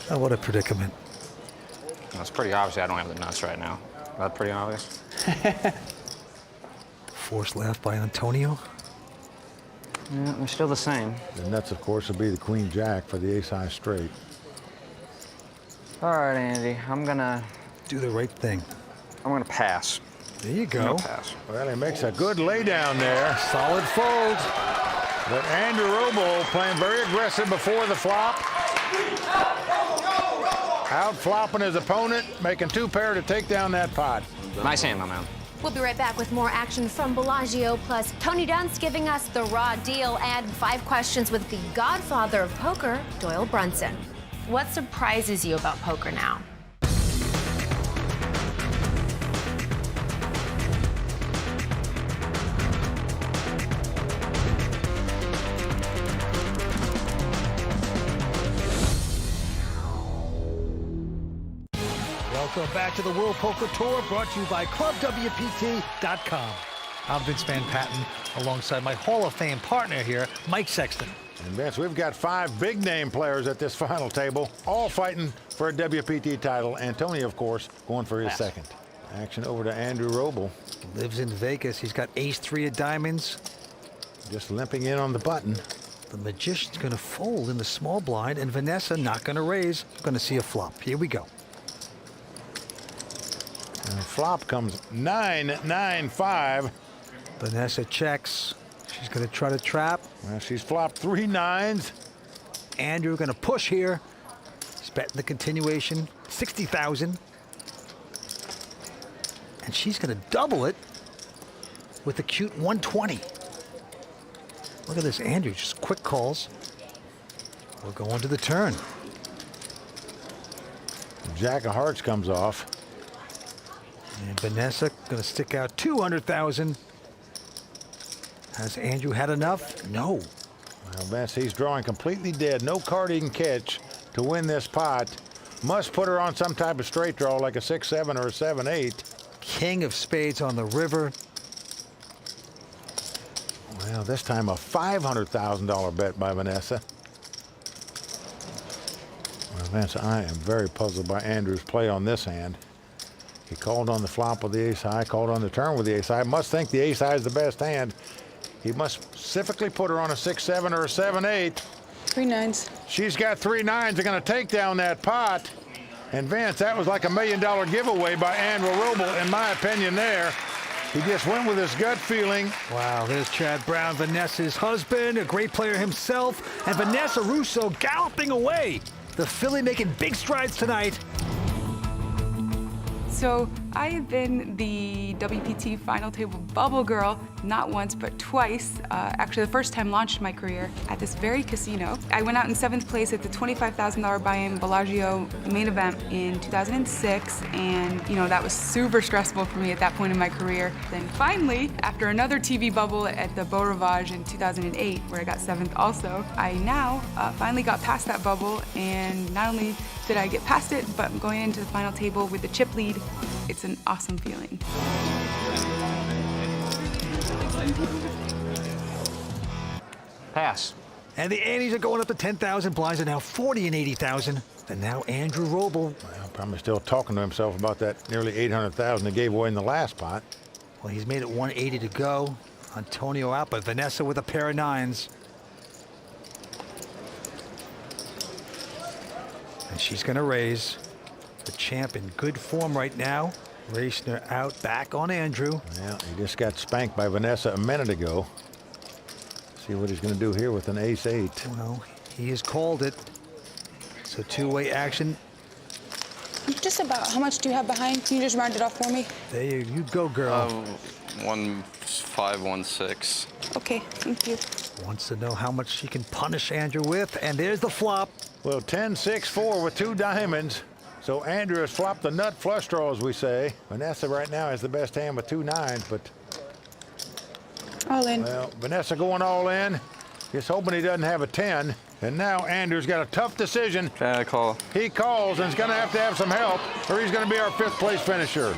Oh, what a predicament. Well, it's pretty obvious I don't have the nuts right now. That's pretty obvious. Forced laugh by Antonio. Yeah, they're still the same. The nuts, of course, will be the queen jack for the ace-high straight. All right, Andy, I'm gonna do the right thing. I'm gonna pass. There you go. I'm gonna pass. Well, he makes a good lay down there. Solid fold. But Andrew Roble playing very aggressive before the flop. Out flopping his opponent, making 2-pair to take down that pot. Nice hand, my man. We'll be right back with more action from Bellagio, plus Tony Dunst giving us the raw deal and 5 questions with the godfather of poker, Doyle Brunson. What surprises you about poker now? Welcome back to the World Poker Tour, brought to you by ClubWPT.com. I'm Vince Van Patten, alongside my Hall of Fame partner here, Mike Sexton. And Vince, we've got 5 big-name players at this final table, all fighting for a WPT title. Antonio, of course, going for his second. Action over to Andrew Roble. Lives in Vegas. He's got ace-3 of diamonds. Just limping in on the button. The magician's going to fold in the small blind, and Vanessa not going to raise. Going to see a flop. Here we go. And flop comes 9-9-5. Vanessa checks. She's going to try to trap. Well, she's flopped 3 9s. Andrew going to push here. He's betting the continuation, 60,000. And she's going to double it with a cute 120. Look at this, Andrew, just quick calls. We're going to the turn. Jack of hearts comes off. And Vanessa going to stick out 200,000. Has Andrew had enough? No. Well, Vince, he's drawing completely dead. No card he can catch to win this pot. Must put her on some type of straight draw, like a 6-7 or a 7-8. King of spades on the river. Well, this time a $500,000 bet by Vanessa. Well, Vince, I am very puzzled by Andrew's play on this hand. He called on the flop with the ace-high, called on the turn with the ace-high. Must think the ace-high is the best hand. He must specifically put her on a 6-7 or a 7-8. 3 9s. She's got 3 9s. They're going to take down that pot. And Vince, that was like $1 million giveaway by Andrew Roble, in my opinion there. He just went with his gut feeling. Wow, there's Chad Brown, Vanessa's husband, a great player himself, and Vanessa Russo galloping away. The filly making big strides tonight. So I have been the WPT final table bubble girl not once but twice. Actually, the first time launched my career at this very casino. I went out in 7th place at the $25,000 buy-in Bellagio main event in 2006, and that was super stressful for me at that point in my career. Then finally, after another TV bubble at the Beau Rivage in 2008, where I got 7th also, I now finally got past that bubble, and not only did I get past it, but I'm going into the final table with the chip lead. It's an awesome feeling. Pass. And the antes are going up to 10,000. Blinds are now 40 and 80,000. And now Andrew Roble. Well, probably still talking to himself about that nearly 800,000 he gave away in the last pot. Well, he's made it 180 to go. Antonio out, but Vanessa with a pair of 9s. And she's going to raise. The champ in good form right now. Racing out back on Andrew. Well, he just got spanked by Vanessa a minute ago. See what he's going to do here with an ace-8. Well, he has called it. So two-way action. Just about how much do you have behind? Can you just round it off for me? There you go, girl. 1516. Okay, thank you. Wants to know how much she can punish Andrew with, and there's the flop. Well, 10-6-4 with 2 diamonds. So Andrew has flopped the nut flush draw, as we say. Vanessa right now has the best hand with 2 9s, but... All in. Well, Vanessa going all in. Just hoping he doesn't have a 10. And now Andrew's got a tough decision. Can I call? He calls and is going to have some help, or he's going to be our 5th place finisher.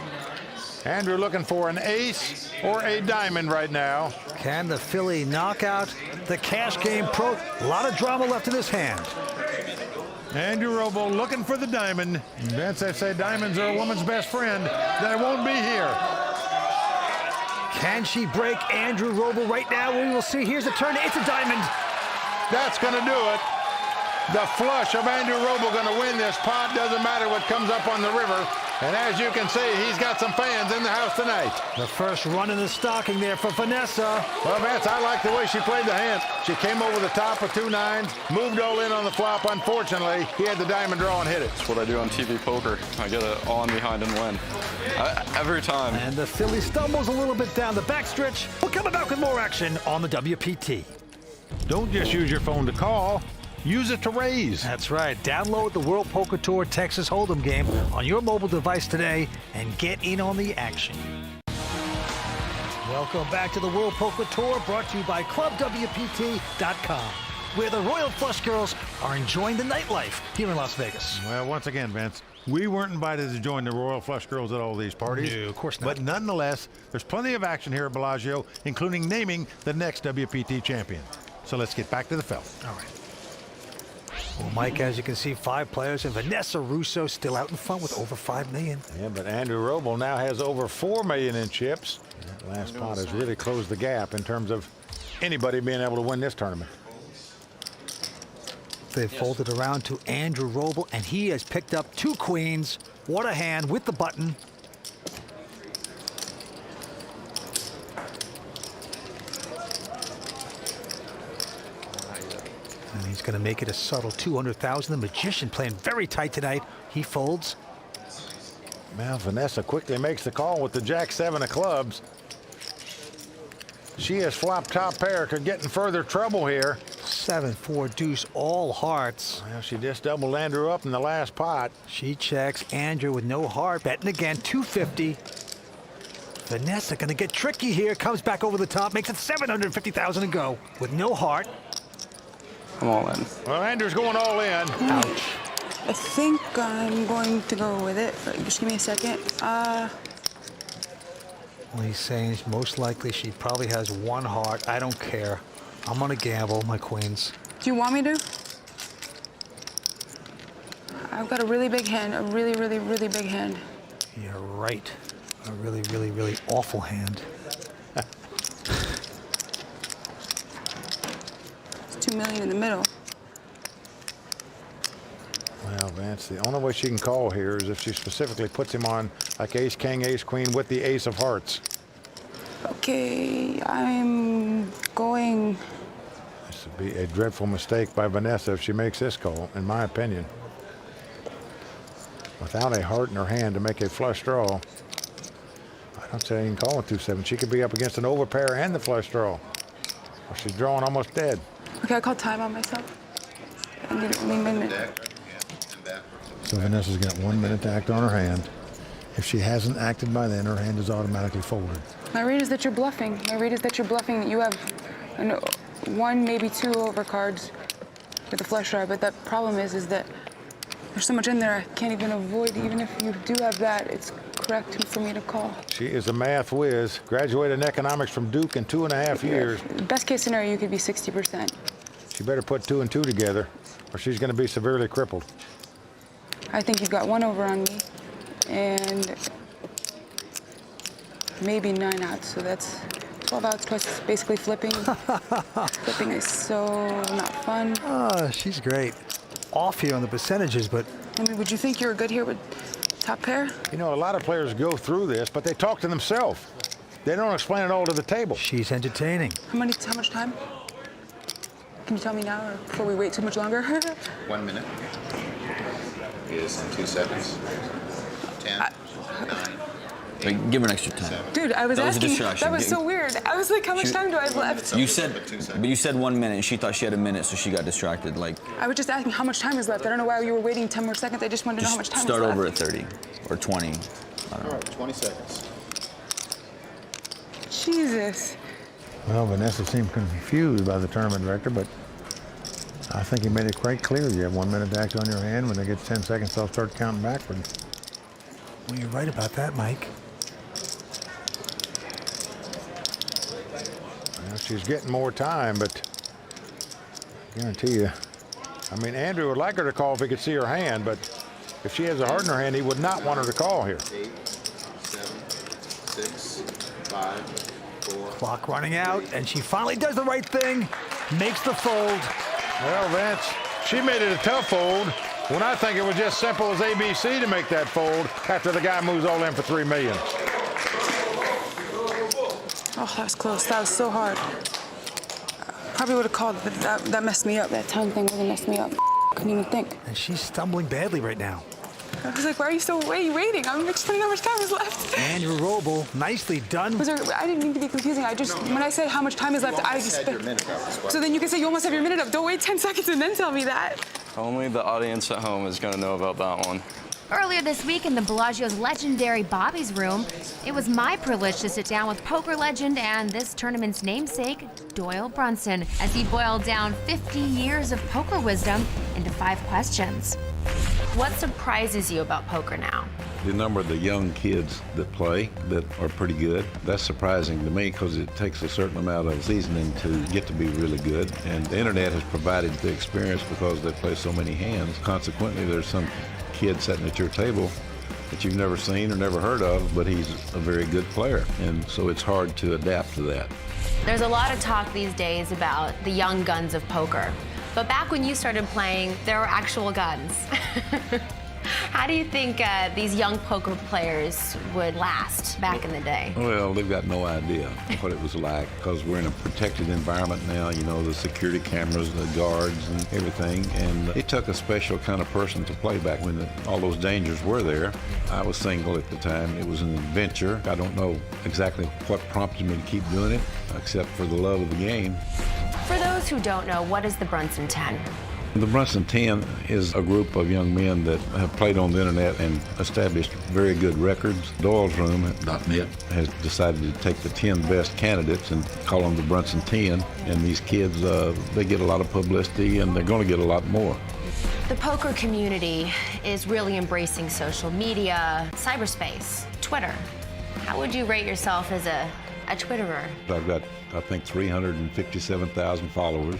Andrew looking for an ace or a diamond right now. Can the Philly knock out the cash game pro? A lot of drama left in this hand. Andrew Roble looking for the diamond. Vince, they say diamonds are a woman's best friend. They won't be here. Can she break Andrew Roble right now? We will see. Here's the turn. It's a diamond. That's going to do it. The flush of Andrew Roble going to win this pot. Doesn't matter what comes up on the river. And as you can see, he's got some fans in the house tonight. The first run in the stocking there for Vanessa. Well, Vance, I like the way she played the hand. She came over the top with 2 9s, moved all in on the flop. Unfortunately, he had the diamond draw and hit it. That's what I do on TV poker. I get it all in behind and win. Every time. And the Philly stumbles a little bit down the backstretch. We're coming back with more action on the WPT. Don't just use your phone to call. Use it to raise. That's right. Download the World Poker Tour Texas Hold'em game on your mobile device today and get in on the action. Welcome back to the World Poker Tour, brought to you by ClubWPT.com, where the Royal Flush Girls are enjoying the nightlife here in Las Vegas. Well, once again, Vince, we weren't invited to join the Royal Flush Girls at all these parties. No, of course not. But nonetheless, there's plenty of action here at Bellagio, including naming the next WPT champion. So let's get back to the film. All right. Well, Mike, as you can see, 5 players, and Vanessa Russo still out in front with over $5 million. Yeah, but Andrew Roble now has over $4 million in chips. That last pot has really closed the gap in terms of anybody being able to win this tournament. They've folded around to Andrew Roble, and he has picked up 2 queens. What a hand with the button. And he's going to make it a subtle 200,000. The Magician playing very tight tonight. He folds. Well, Vanessa quickly makes the call with the Jack-7 of clubs. She has flopped top pair, could get in further trouble here. 7-4 deuce, all hearts. Well, she just doubled Andrew up in the last pot. She checks Andrew with no heart. Betting again, 250. Vanessa going to get tricky here. Comes back over the top, makes it 750,000 to go with no heart. I'm all in. Well, Andrew's going all in. Ouch. I think I'm going to go with it. Just give me a second. Well, he's saying most likely she probably has 1 heart. I don't care. I'm going to gamble my queens. Do you want me to? I've got a really big hand, a really, really, really big hand. You're right. A really, really, really awful hand. It's $2 million in the middle. Well, Vance, the only way she can call here is if she specifically puts him on like ace, king, ace, queen with the ace of hearts. Okay, I'm going. This would be a dreadful mistake by Vanessa if she makes this call, in my opinion. Without a heart in her hand to make a flush draw. I'd say you can call it 2-7. She could be up against an overpair and the flush draw. Or she's drawing almost dead. Okay, I called time on myself. So Vanessa's got 1 minute to act on her hand. If she hasn't acted by then, her hand is automatically folded. My read is that you're bluffing. My read is that you're bluffing. You have 1, maybe 2 overcards with the flush draw, but the problem is that there's so much in there I can't even avoid. Even if you do have that, it's correct for me to call. She is a math whiz, graduated in economics from Duke in 2.5 years. Best case scenario, you could be 60%. She better put 2 and 2 together, or she's going to be severely crippled. I think you've got 1 over on me, and maybe 9 outs, so that's 12 outs plus basically flipping. Flipping is so not fun. Oh, she's great. Off here on the percentages, but... I mean, would you think you were good here with top pair? You know, a lot of players go through this, but they talk to themselves. They don't explain it all to the table. She's entertaining. How much time? Can you tell me now, or before we wait too much longer? 1 minute is in 2 seconds. 10, 9. Wait, give her an extra time. Dude, I was That was a asking. distraction. That was so weird. I was like, how much time do I have left? You said 1 minute, and she thought she had a minute, so she got distracted. Like, I was just asking how much time is left. I don't know why you were waiting 10 more seconds. I just wanted to know how much time start was left. over at 30 or 20. I don't know. All right, 20 seconds. Jesus. Well, Vanessa seemed confused by the tournament director, but I think he made it quite clear. You have 1 minute to act on your hand. When they get 10 seconds, they'll start counting backwards. Well, you're right about that, Mike. Well, she's getting more time, but I guarantee you. I mean, Andrew would like her to call if he could see her hand, but if she has a heart in her hand, he would not want her to call here. 8, 7, 6, 5, 4. Clock running out, and she finally does the right thing, makes the fold. Well, Vince, she made it a tough fold when I think it was just simple as ABC to make that fold after the guy moves all in for $3 million. Oh, that was close. That was so hard. Probably would have called, but that messed me up. That time thing would have messed me up. Couldn't even think. And she's stumbling badly right now. I was like, why are you so waiting? I'm explaining how much time is left. Andrew Roble, nicely done. I didn't mean to be confusing. When I said how much time is left, I just... So then you can say you almost have your minute up. Don't wait 10 seconds and then tell me that. Only the audience at home is going to know about that one. Earlier this week in the Bellagio's legendary Bobby's Room, it was my privilege to sit down with poker legend and this tournament's namesake, Doyle Brunson, as he boiled down 50 years of poker wisdom into 5 questions. What surprises you about poker now? The number of the young kids that play that are pretty good, that's surprising to me because it takes a certain amount of seasoning to get to be really good. And the internet has provided the experience because they play so many hands. Consequently, there's some kid sitting at your table that you've never seen or never heard of, but he's a very good player. And so it's hard to adapt to that. There's a lot of talk these days about the young guns of poker. But back when you started playing, there were actual guns. How do you think these young poker players would last back in the day? Well, they've got no idea what it was like because we're in a protected environment now, you know, the security cameras, the guards and everything. And it took a special kind of person to play back when all those dangers were there. I was single at the time. It was an adventure. I don't know exactly what prompted me to keep doing it, except for the love of the game. For those who don't know, what is the Brunson 10? The Brunson 10 is a group of young men that have played on the internet and established very good records. Doyle's Room.net has decided to take the 10 best candidates and call them the Brunson 10. And these kids, they get a lot of publicity and they're going to get a lot more. The poker community is really embracing social media, cyberspace, Twitter. How would you rate yourself as a Twitterer? I've got, I think, 357,000 followers.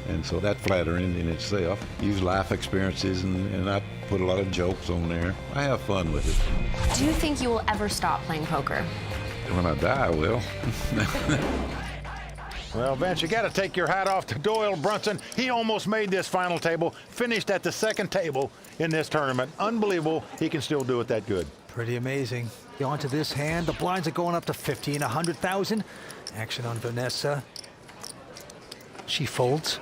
And so that's flattering in itself. Use life experiences and I put a lot of jokes on there. I have fun with it. Do you think you will ever stop playing poker? When I die, I will. Well, Vince, you got to take your hat off to Doyle Brunson. He almost made this final table, finished at the second table in this tournament. Unbelievable he can still do it that good. Pretty amazing. On to this hand. The blinds are going up to 50 and 100,000. Action on Vanessa. She folds.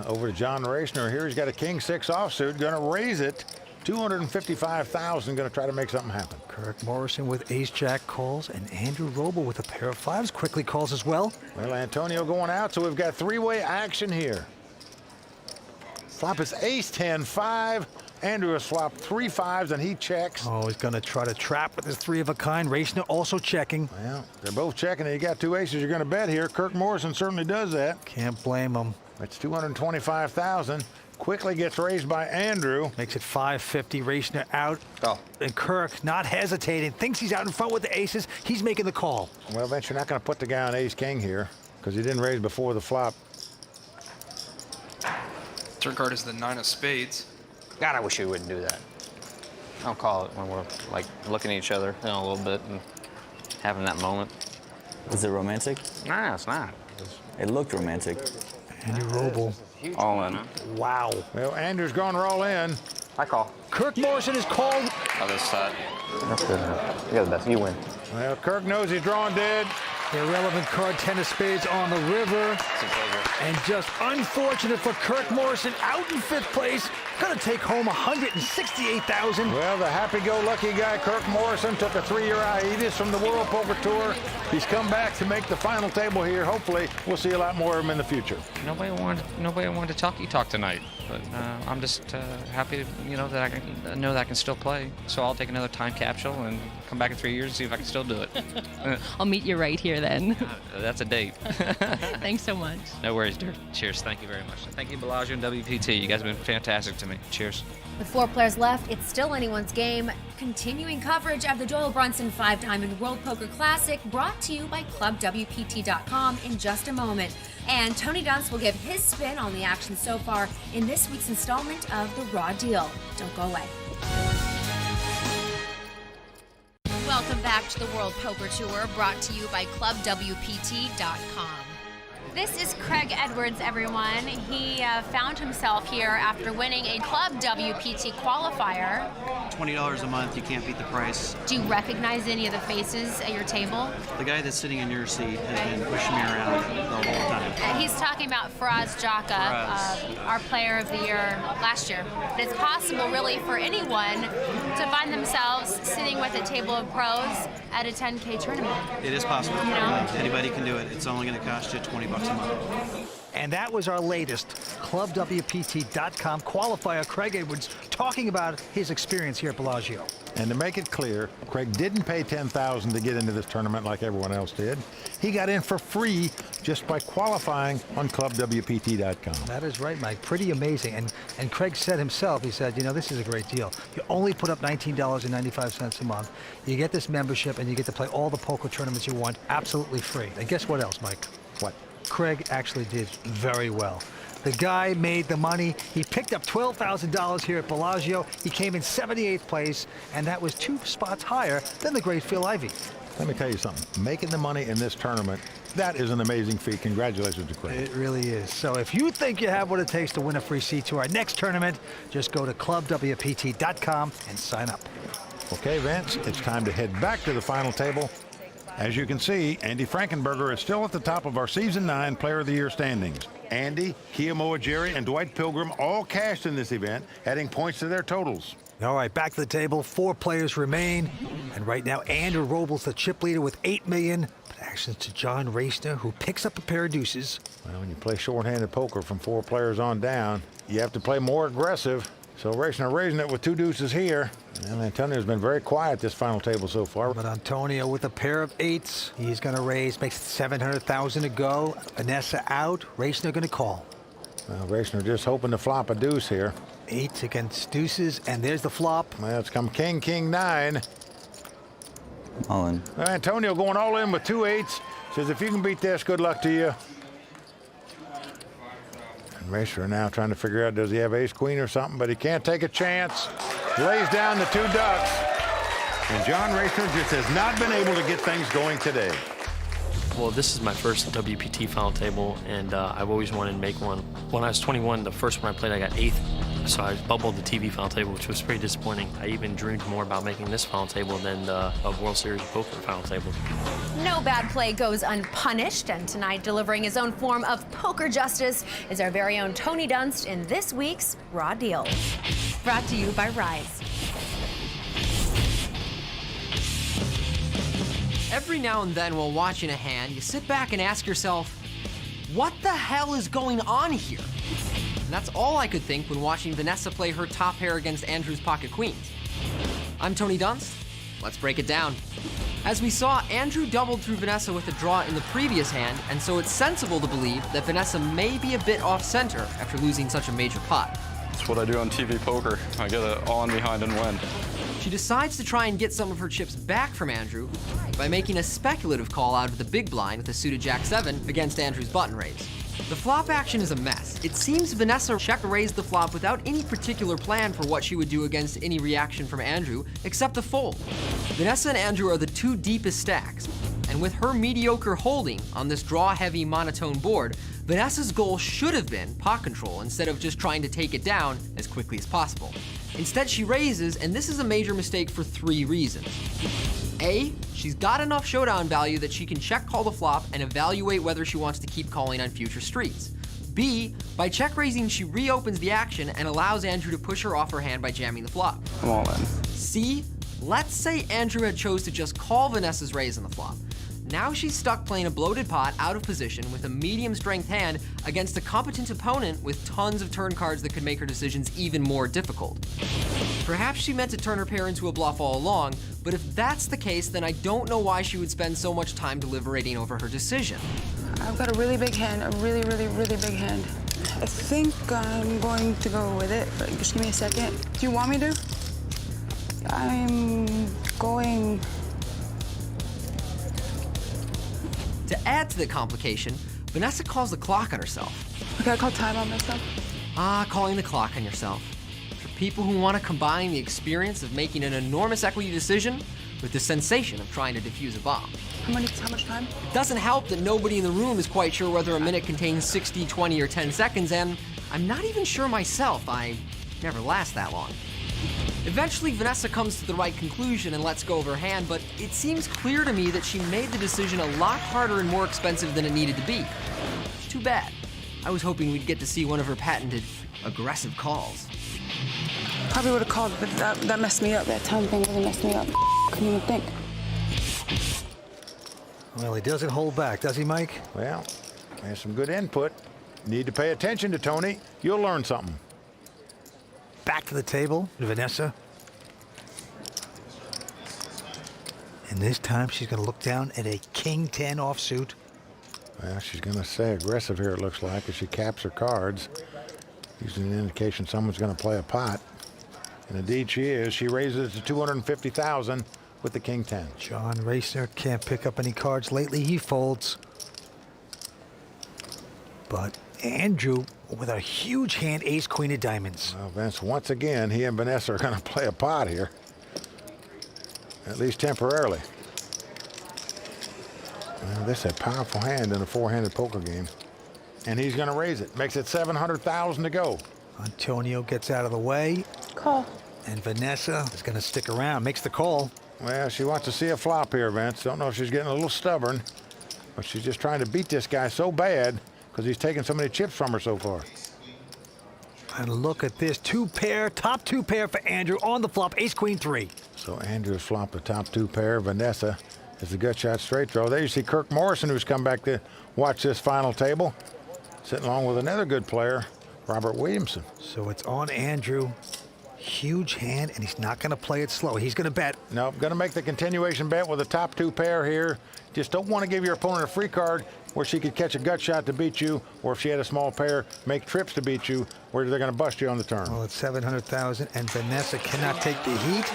Over to John Rachner here. He's got a king 6 offsuit, going to raise it. $255,000, going to try to make something happen. Kirk Morrison with ace-jack calls, and Andrew Roble with a pair of fives quickly calls as well. Well, Antonio going out, so we've got three-way action here. Flop is ace-10-5. Andrew has swapped 3 5s, and he checks. Oh, he's going to try to trap with his three-of-a-kind. Racner also checking. Well, they're both checking, and you got 2 aces you're going to bet here. Kirk Morrison certainly does that. Can't blame him. That's $225,000. Quickly gets raised by Andrew. Makes it 550. Racner out. Oh. And Kirk, not hesitating, thinks he's out in front with the aces. He's making the call. Well, Vince, you're not going to put the guy on ace-king here because he didn't raise before the flop. Turn card is the 9 of spades. God, I wish you wouldn't do that. I'll call it when we're like looking at each other, you know, a little bit and having that moment. Is it romantic? Nah, it's not. It looked romantic. Andrew Roble. All in. Wow. Well, Andrew's going all in. I call. Kirk Morrison is called. Oh, this side. That's good. You got the best. You win. Well, Kirk knows he's drawing dead. Irrelevant card, 10 of spades on the river. And just unfortunate for Kirk Morrison, out in 5th place. Going to take home $168,000. Well, the happy-go-lucky guy, Kirk Morrison, took a 3-year hiatus from the World Poker Tour. He's come back to make the final table here. Hopefully, we'll see a lot more of him in the future. Nobody wanted to talk tonight, but I'm just happy, that I know that I can still play. So I'll take another time capsule and come back in 3 years and see if I can still do it. I'll meet you right here then. That's a date. Thanks so much. No worries, dear. Cheers. Thank you very much. Thank you, Bellagio and WPT. You guys have been fantastic to me. Cheers. With 4 players left, it's still anyone's game. Continuing coverage of the Doyle Brunson 5-Diamond World Poker Classic, brought to you by ClubWPT.com in just a moment. And Tony Dunst will give his spin on the action so far in this week's installment of The Raw Deal. Don't go away. Welcome back to the World Poker Tour, brought to you by ClubWPT.com. This is Craig Edwards, everyone. He found himself here after winning a Club WPT qualifier. $20 a month, you can't beat the price. Do you recognize any of the faces at your table? The guy that's sitting in your seat has been pushing me around the whole time. He's talking about Faraz Jaka, our player of the year last year. But it's possible, really, for anyone to find themselves sitting with a table of pros at a 10K tournament. It is possible. You know? Anybody can do it. It's only going to cost you $20 a month. And that was our latest ClubWPT.com qualifier, Craig Edwards, talking about his experience here at Bellagio. And to make it clear, Craig didn't pay $10,000 to get into this tournament like everyone else did. He got in for free just by qualifying on ClubWPT.com. That is right, Mike. Pretty amazing. And Craig said himself, he said, this is a great deal. You only put up $19.95 a month. You get this membership, and you get to play all the poker tournaments you want absolutely free. And guess what else, Mike? What? Craig actually did very well. The guy made the money. He picked up $12,000 here at Bellagio. He came in 78th place, and that was 2 spots higher than the great Phil Ivey. Let me tell you something. Making the money in this tournament, that is an amazing feat. Congratulations to Craig. It really is. So if you think you have what it takes to win a free seat to our next tournament, just go to ClubWPT.com and sign up. Okay, Vince, it's time to head back to the final table. As you can see, Andy Frankenberger is still at the top of our Season 9 Player of the Year standings. Andy, Kiyomoa Jerry, and Dwight Pilgrim all cashed in this event, adding points to their totals. All right, back to the table. 4 players remain. And right now, Andrew Roble's the chip leader with $8 million. But actions to John Racner, who picks up a pair of deuces. Well, when you play short-handed poker from 4 players on down, you have to play more aggressive. So Racner raising it with 2 deuces here. And Antonio's been very quiet this final table so far. But Antonio with a pair of 8s. He's going to raise, makes $700,000 to go. Vanessa out. Racner going to call. Well, Racner just hoping to flop a deuce here. 8s against deuces, and there's the flop. Well, it's come King, King, 9. All in. Well, Antonio going all in with 2 8s. Says if you can beat this, good luck to you. Racner now trying to figure out, does he have ace-queen or something, but he can't take a chance. Lays down the 2 ducks. And John Racner just has not been able to get things going today. Well, this is my first WPT final table, and I've always wanted to make one. When I was 21, the first one I played, I got 8th. So I bubbled the TV final table, which was pretty disappointing. I even dreamed more about making this final table than the World Series Poker final table. No bad play goes unpunished, and tonight delivering his own form of poker justice is our very own Tony Dunst in this week's Raw Deal. Brought to you by Rise. Every now and then while watching a hand, you sit back and ask yourself, what the hell is going on here? And that's all I could think when watching Vanessa play her top pair against Andrew's pocket queens. I'm Tony Dunst. Let's break it down. As we saw, Andrew doubled through Vanessa with a draw in the previous hand, and so it's sensible to believe that Vanessa may be a bit off-center after losing such a major pot. That's what I do on TV poker. I get it on behind and win. She decides to try and get some of her chips back from Andrew by making a speculative call out of the big blind with a suited Jack-7 against Andrew's button raise. The flop action is a mess. It seems Vanessa check-raised the flop without any particular plan for what she would do against any reaction from Andrew, except the fold. Vanessa and Andrew are the two deepest stacks, and with her mediocre holding on this draw-heavy monotone board, Vanessa's goal should have been pot control instead of just trying to take it down as quickly as possible. Instead, she raises, and this is a major mistake for 3 reasons. A, she's got enough showdown value that she can check call the flop and evaluate whether she wants to keep calling on future streets. B, by check raising, she reopens the action and allows Andrew to push her off her hand by jamming the flop. I'm all in. C, let's say Andrew had chose to just call Vanessa's raise on the flop. Now she's stuck playing a bloated pot out of position with a medium strength hand against a competent opponent with tons of turn cards that could make her decisions even more difficult. Perhaps she meant to turn her pair into a bluff all along, but if that's the case, then I don't know why she would spend so much time deliberating over her decision. I've got a really big hand, a really big hand. I think I'm going to go with it, but just give me a second. Do you want me to? I'm going... To add to the complication, Vanessa calls the clock on herself. Okay, I call time on myself. Calling the clock on yourself. For people who want to combine the experience of making an enormous equity decision with the sensation of trying to defuse a bomb. How much time? It doesn't help that nobody in the room is quite sure whether a minute contains 60, 20, or 10 seconds, and I'm not even sure myself. I never last that long. Eventually, Vanessa comes to the right conclusion and lets go of her hand, but it seems clear to me that she made the decision a lot harder and more expensive than it needed to be. Too bad. I was hoping we'd get to see one of her patented aggressive calls. Probably would have called, but that messed me up. That time thing really messed me up. Couldn't even think. Well, he doesn't hold back, does he, Mike? Well, there's some good input. Need to pay attention to Tony. You'll learn something. Back to the table, Vanessa. And this time she's going to look down at a king-10 offsuit. Well, she's going to stay aggressive here, it looks like, as she caps her cards. Using an indication someone's going to play a pot. And indeed she is. She raises it to $250,000 with the king-10. John Racer can't pick up any cards lately. He folds. But Andrew with a huge hand, ace-queen of diamonds. Well, Vince, once again, he and Vanessa are going to play a pot here. At least temporarily. Well, this is a powerful hand in a 4-handed poker game. And he's going to raise it. Makes it $700,000 to go. Antonio gets out of the way. Call. And Vanessa is going to stick around, makes the call. Well, she wants to see a flop here, Vince. Don't know if she's getting a little stubborn, but she's just trying to beat this guy so bad because he's taken so many chips from her so far. And look at this, 2-pair, top 2-pair for Andrew on the flop, ace-queen 3. So Andrew's flopped the top 2-pair. Vanessa is the gut shot straight throw. There you see Kirk Morrison, who's come back to watch this final table, sitting along with another good player, Robert Williamson. So it's on Andrew. Huge hand, and he's not going to play it slow. He's going to bet. Nope, going to make the continuation bet with a top 2-pair here. Just don't want to give your opponent a free card where she could catch a gut shot to beat you, or if she had a small pair, make trips to beat you, where they're going to bust you on the turn. Well, it's $700,000, and Vanessa cannot take the heat.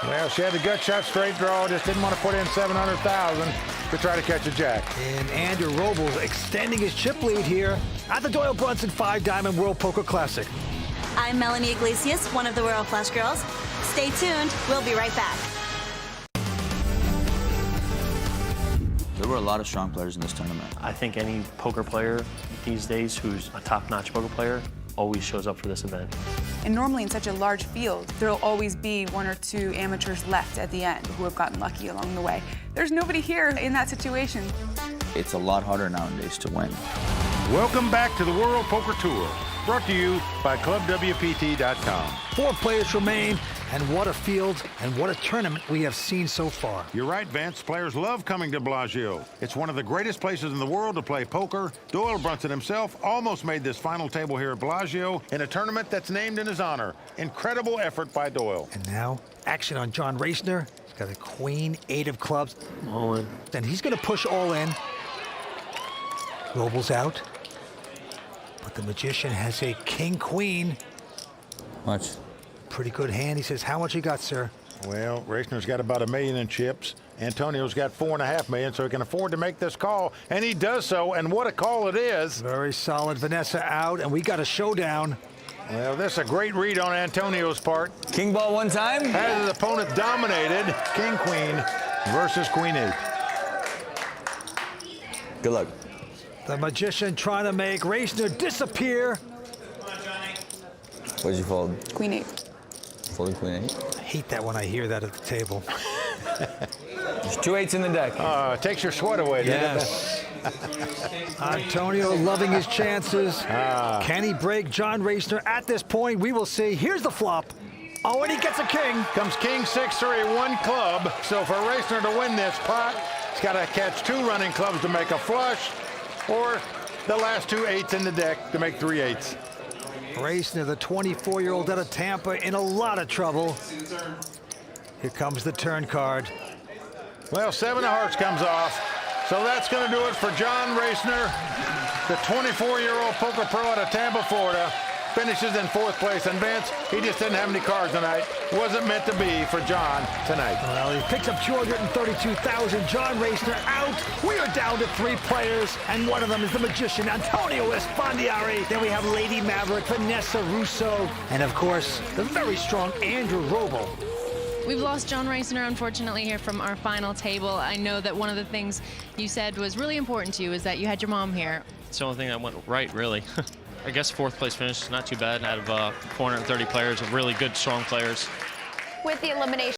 Well, she had the gut shot straight draw, just didn't want to put in $700,000 to try to catch a jack. And Andrew Robles extending his chip lead here at the Doyle Brunson 5-Diamond World Poker Classic. I'm Melanie Iglesias, one of the Royal Flush Girls. Stay tuned. We'll be right back. There were a lot of strong players in this tournament. I think any poker player these days who's a top-notch poker player always shows up for this event. And normally in such a large field, there'll always be 1 or 2 amateurs left at the end who have gotten lucky along the way. There's nobody here in that situation. It's a lot harder nowadays to win. Welcome back to the World Poker Tour, brought to you by ClubWPT.com. 4 players remain, and what a field and what a tournament we have seen so far. You're right, Vince. Players love coming to Bellagio. It's one of the greatest places in the world to play poker. Doyle Brunson himself almost made this final table here at Bellagio in a tournament that's named in his honor. Incredible effort by Doyle. And now, action on John Racner. He's got a queen, 8 of clubs. All in. And he's going to push all in. Robles out. But the magician has a king-queen. Much. Pretty good hand. He says, how much you got, sir? Well, Racner's got about $1 million in chips. Antonio's got $4.5 million, so he can afford to make this call, and he does so, and what a call it is. Very solid. Vanessa out, and we got a showdown. Well, this is a great read on Antonio's part. King ball one time. Has his opponent dominated. King-queen versus queen-8. Good luck. The magician trying to make Racner disappear. What did you fold? Queen-8. Folding queen-8. I hate that when I hear that at the table. There's 2 8s in the deck. It takes your sweat away, doesn't it? Yes. Antonio loving his chances. Can he break John Racner at this point? We will see. Here's the flop. Oh, and he gets a king. Comes king 6-3, 1 club. So for Racner to win this pot, he's got to catch 2 running clubs to make a flush, or the last 2 8s in the deck to make 3 8s. Racner, the 24-year-old out of Tampa, in a lot of trouble. Here comes the turn card. Well, 7 of hearts comes off. So that's going to do it for John Racner. The 24-year-old poker pro out of Tampa, Florida, finishes in 4th place. And Vince, he just didn't have any cards tonight. Wasn't meant to be for John tonight. Well, he picks up $232,000. John Racner out. We are down to 3 players, and one of them is the magician, Antonio Esfandiari. Then we have Lady Maverick, Vanessa Russo, and of course, the very strong Andrew Roble. We've lost John Racner, unfortunately, here from our final table. I know that one of the things you said was really important to you is that you had your mom here. It's the only thing that went right, really. I guess 4th place finish is not too bad out of 430 players, of really good, strong players. With the elimination